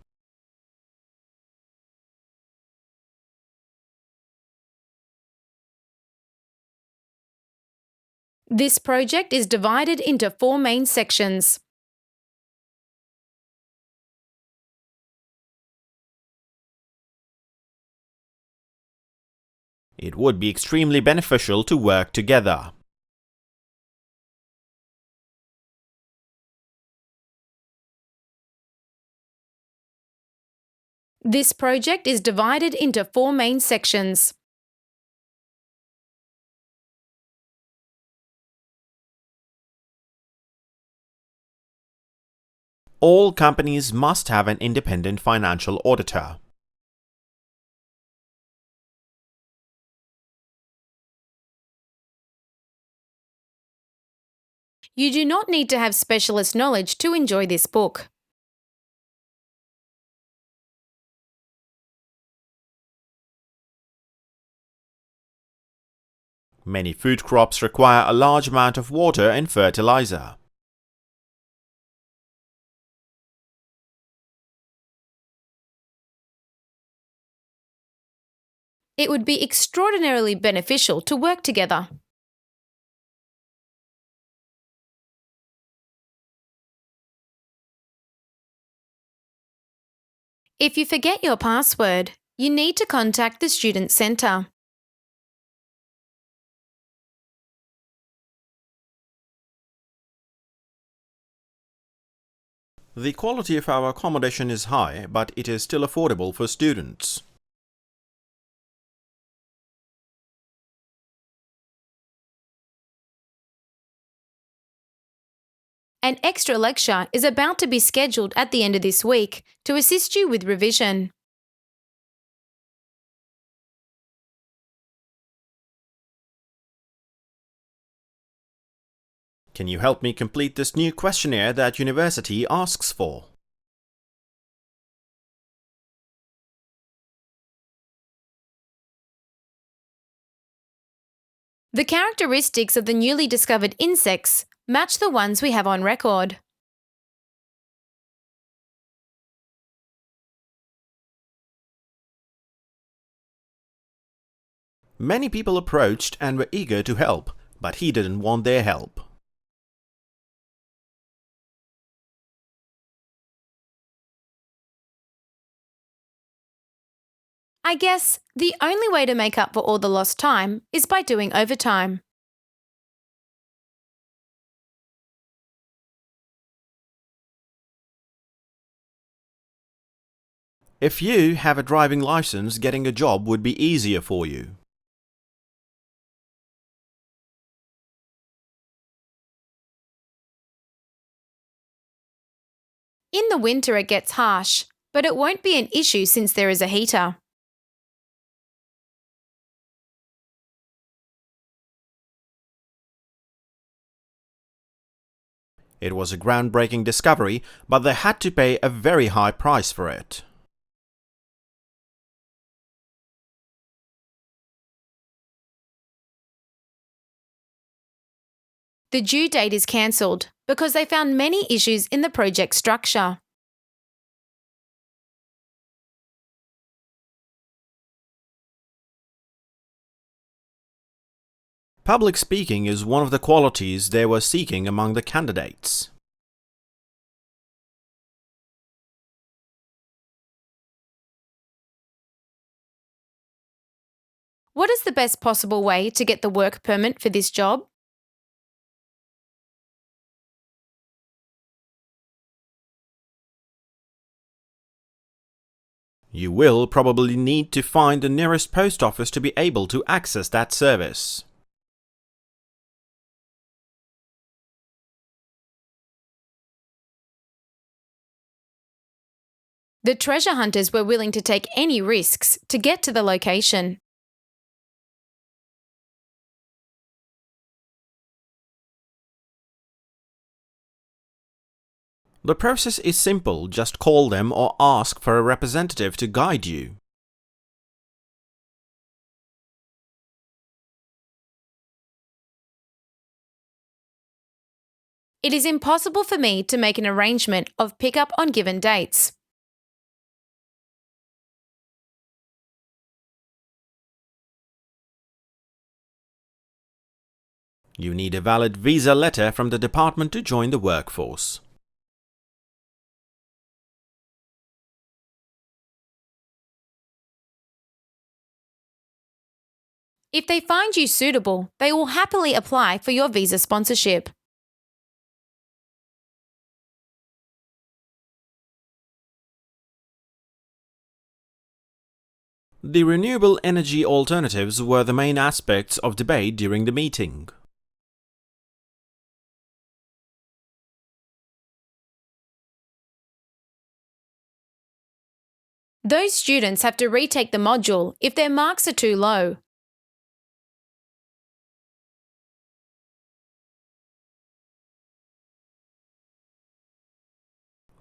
This project is divided into 4 main sections. It would be extremely beneficial to work together. This project is divided into 4 main sections. All companies must have an independent financial auditor. You do not need to have specialist knowledge to enjoy this book. Many food crops require a large amount of water and fertilizer. It would be extraordinarily beneficial to work together. If you forget your password, you need to contact the Student Centre. The quality of our accommodation is high, but it is still affordable for students. An extra lecture is about to be scheduled at the end of this week to assist you with revision. Can you help me complete this new questionnaire that university asks for? The characteristics of the newly discovered insects match the ones we have on record. Many people approached and were eager to help, but he didn't want their help. I guess the only way to make up for all the lost time is by doing overtime. If you have a driving license, getting a job would be easier for you. In the winter it gets harsh, but it won't be an issue since there is a heater. It was a groundbreaking discovery, but they had to pay a very high price for it. The due date is cancelled because they found many issues in the project structure. Public speaking is one of the qualities they were seeking among the candidates. What is the best possible way to get the work permit for this job? You will probably need to find the nearest post office to be able to access that service. The treasure hunters were willing to take any risks to get to the location. The process is simple, just call them or ask for a representative to guide you. It is impossible for me to make an arrangement of pickup on given dates. You need a valid visa letter from the department to join the workforce. If they find you suitable, they will happily apply for your visa sponsorship. The renewable energy alternatives were the main aspects of debate during the meeting. Those students have to retake the module if their marks are too low.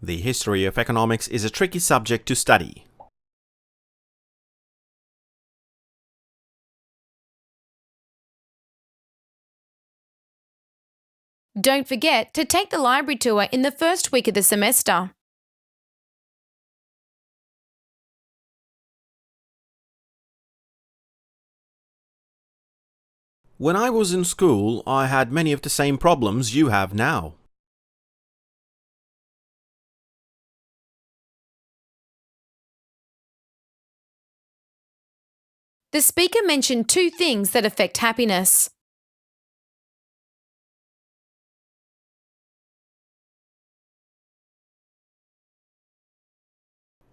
The history of economics is a tricky subject to study. Don't forget to take the library tour in the first week of the semester. When I was in school, I had many of the same problems you have now. The speaker mentioned 2 things that affect happiness.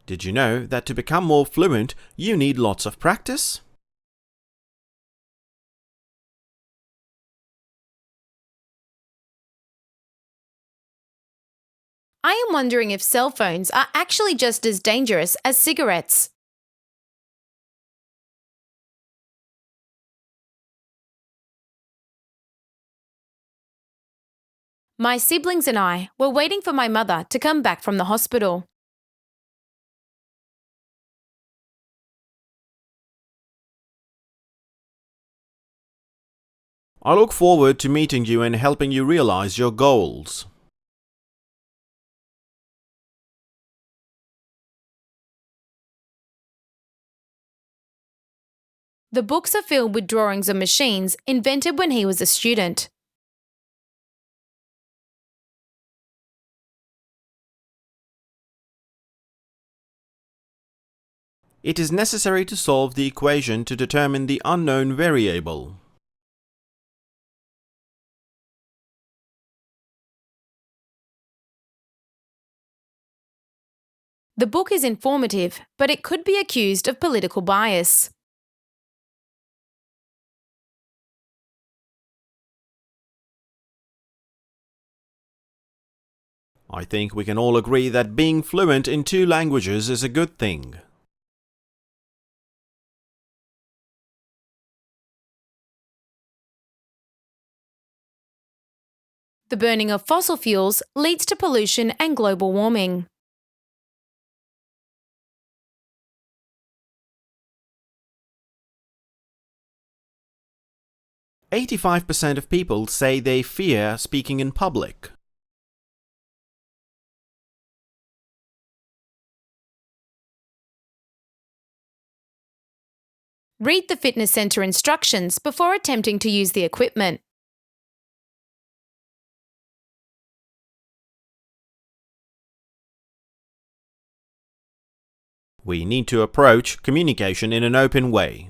Did you know that to become more fluent, you need lots of practice? I am wondering if cell phones are actually just as dangerous as cigarettes. My siblings and I were waiting for my mother to come back from the hospital. I look forward to meeting you and helping you realize your goals. The books are filled with drawings of machines invented when he was a student. It is necessary to solve the equation to determine the unknown variable. The book is informative, but it could be accused of political bias. I think we can all agree that being fluent in 2 languages is a good thing. The burning of fossil fuels leads to pollution and global warming. "85% of people say they fear speaking in public." Read the fitness centre instructions before attempting to use the equipment. We need to approach communication in an open way.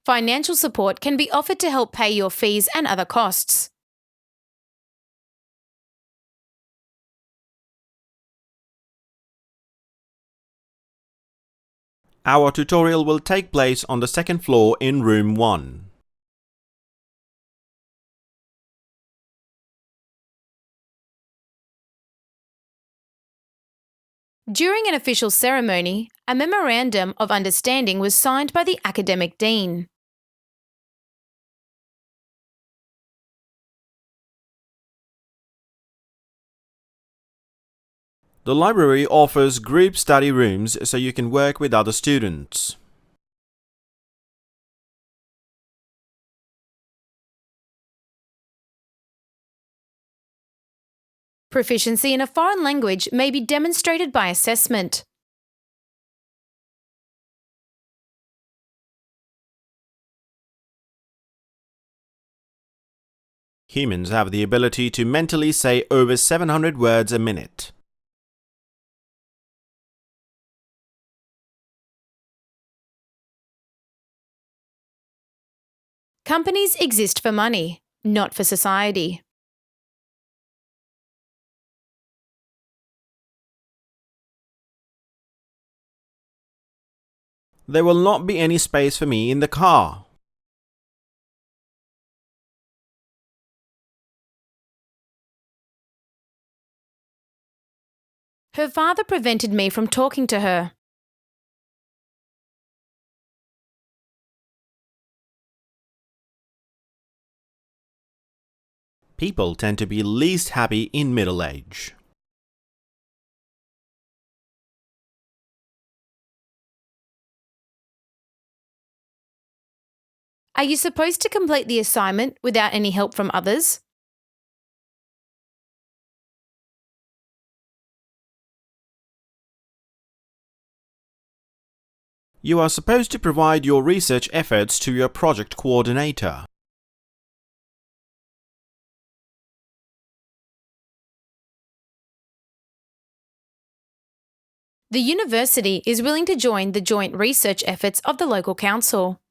Financial support can be offered to help pay your fees and other costs. Our tutorial will take place on the 2nd floor in room 1. During an official ceremony, a memorandum of understanding was signed by the academic dean. The library offers group study rooms so you can work with other students. Proficiency in a foreign language may be demonstrated by assessment. Humans have the ability to mentally say over 700 words a minute. Companies exist for money, not for society. There will not be any space for me in the car. Her father prevented me from talking to her. People tend to be least happy in middle age. Are you supposed to complete the assignment without any help from others? You are supposed to provide your research efforts to your project coordinator. The university is willing to join the joint research efforts of the local council.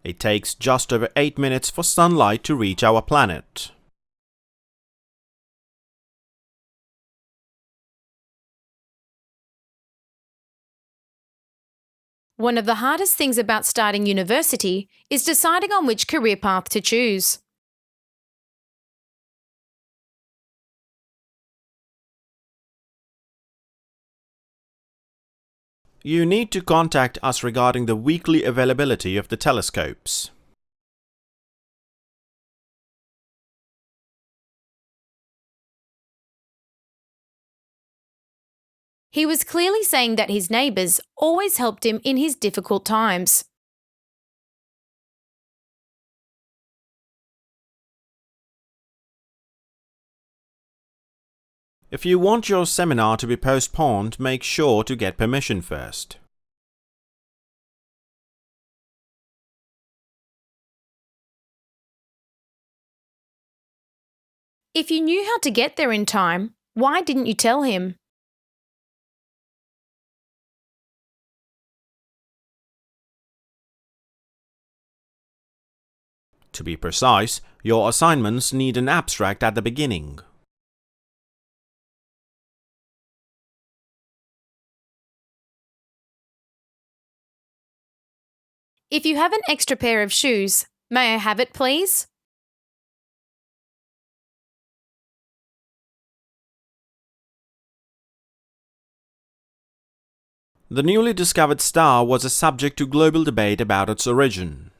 It takes just over 8 minutes for sunlight to reach our planet. One of the hardest things about starting university is deciding on which career path to choose. You need to contact us regarding the weekly availability of the telescopes. He was clearly saying that his neighbours always helped him in his difficult times. If you want your seminar to be postponed, make sure to get permission first. If you knew how to get there in time, why didn't you tell him? To be precise, your assignments need an abstract at the beginning. If you have an extra pair of shoes, may I have it, please? The newly discovered star was a subject to global debate about its origin.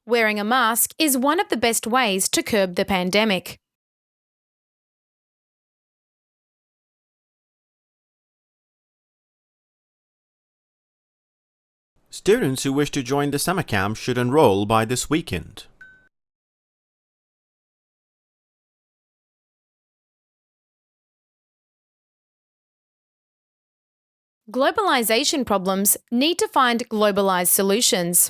Wearing a mask is one of the best ways to curb the pandemic. Students who wish to join the summer camp should enroll by this weekend. Globalization problems need to find globalized solutions.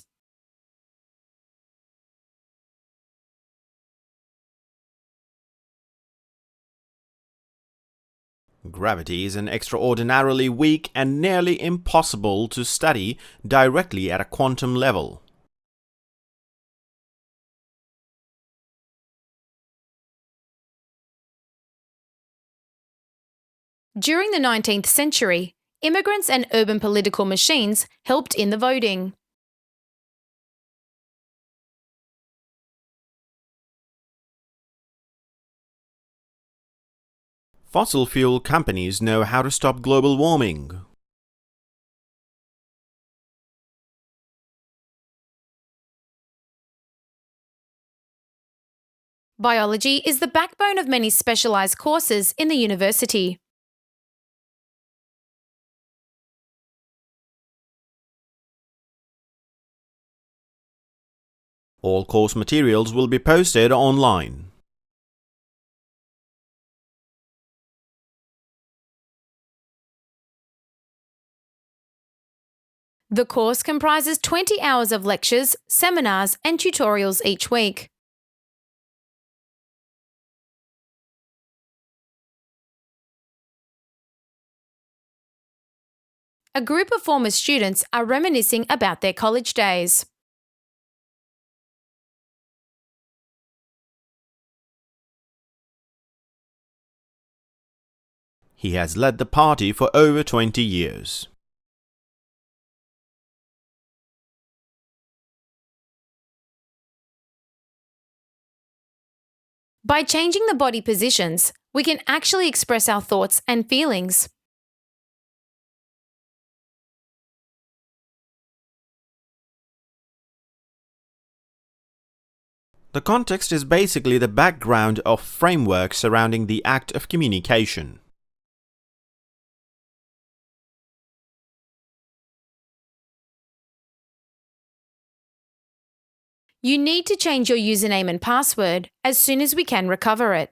Gravity is an extraordinarily weak and nearly impossible to study directly at a quantum level. During the 19th century, immigrants and urban political machines helped in the voting. Fossil fuel companies know how to stop global warming. Biology is the backbone of many specialized courses in the university. All course materials will be posted online. The course comprises 20 hours of lectures, seminars, and tutorials each week. A group of former students are reminiscing about their college days. He has led the party for over 20 years. By changing the body positions, we can actually express our thoughts and feelings. The context is basically the background of framework surrounding the act of communication. You need to change your username and password as soon as we can recover it.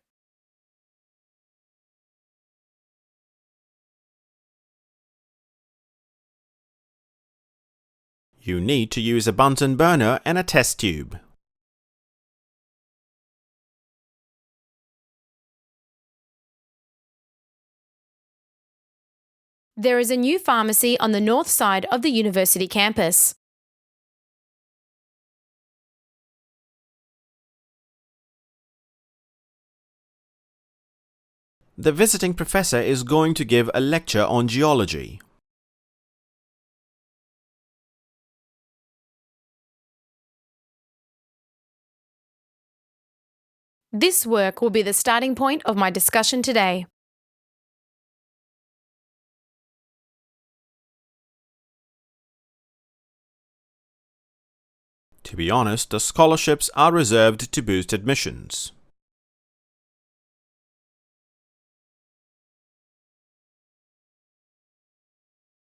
You need to use a Bunsen burner and a test tube. There is a new pharmacy on the north side of the university campus. The visiting professor is going to give a lecture on geology. This work will be the starting point of my discussion today. To be honest, the scholarships are reserved to boost admissions.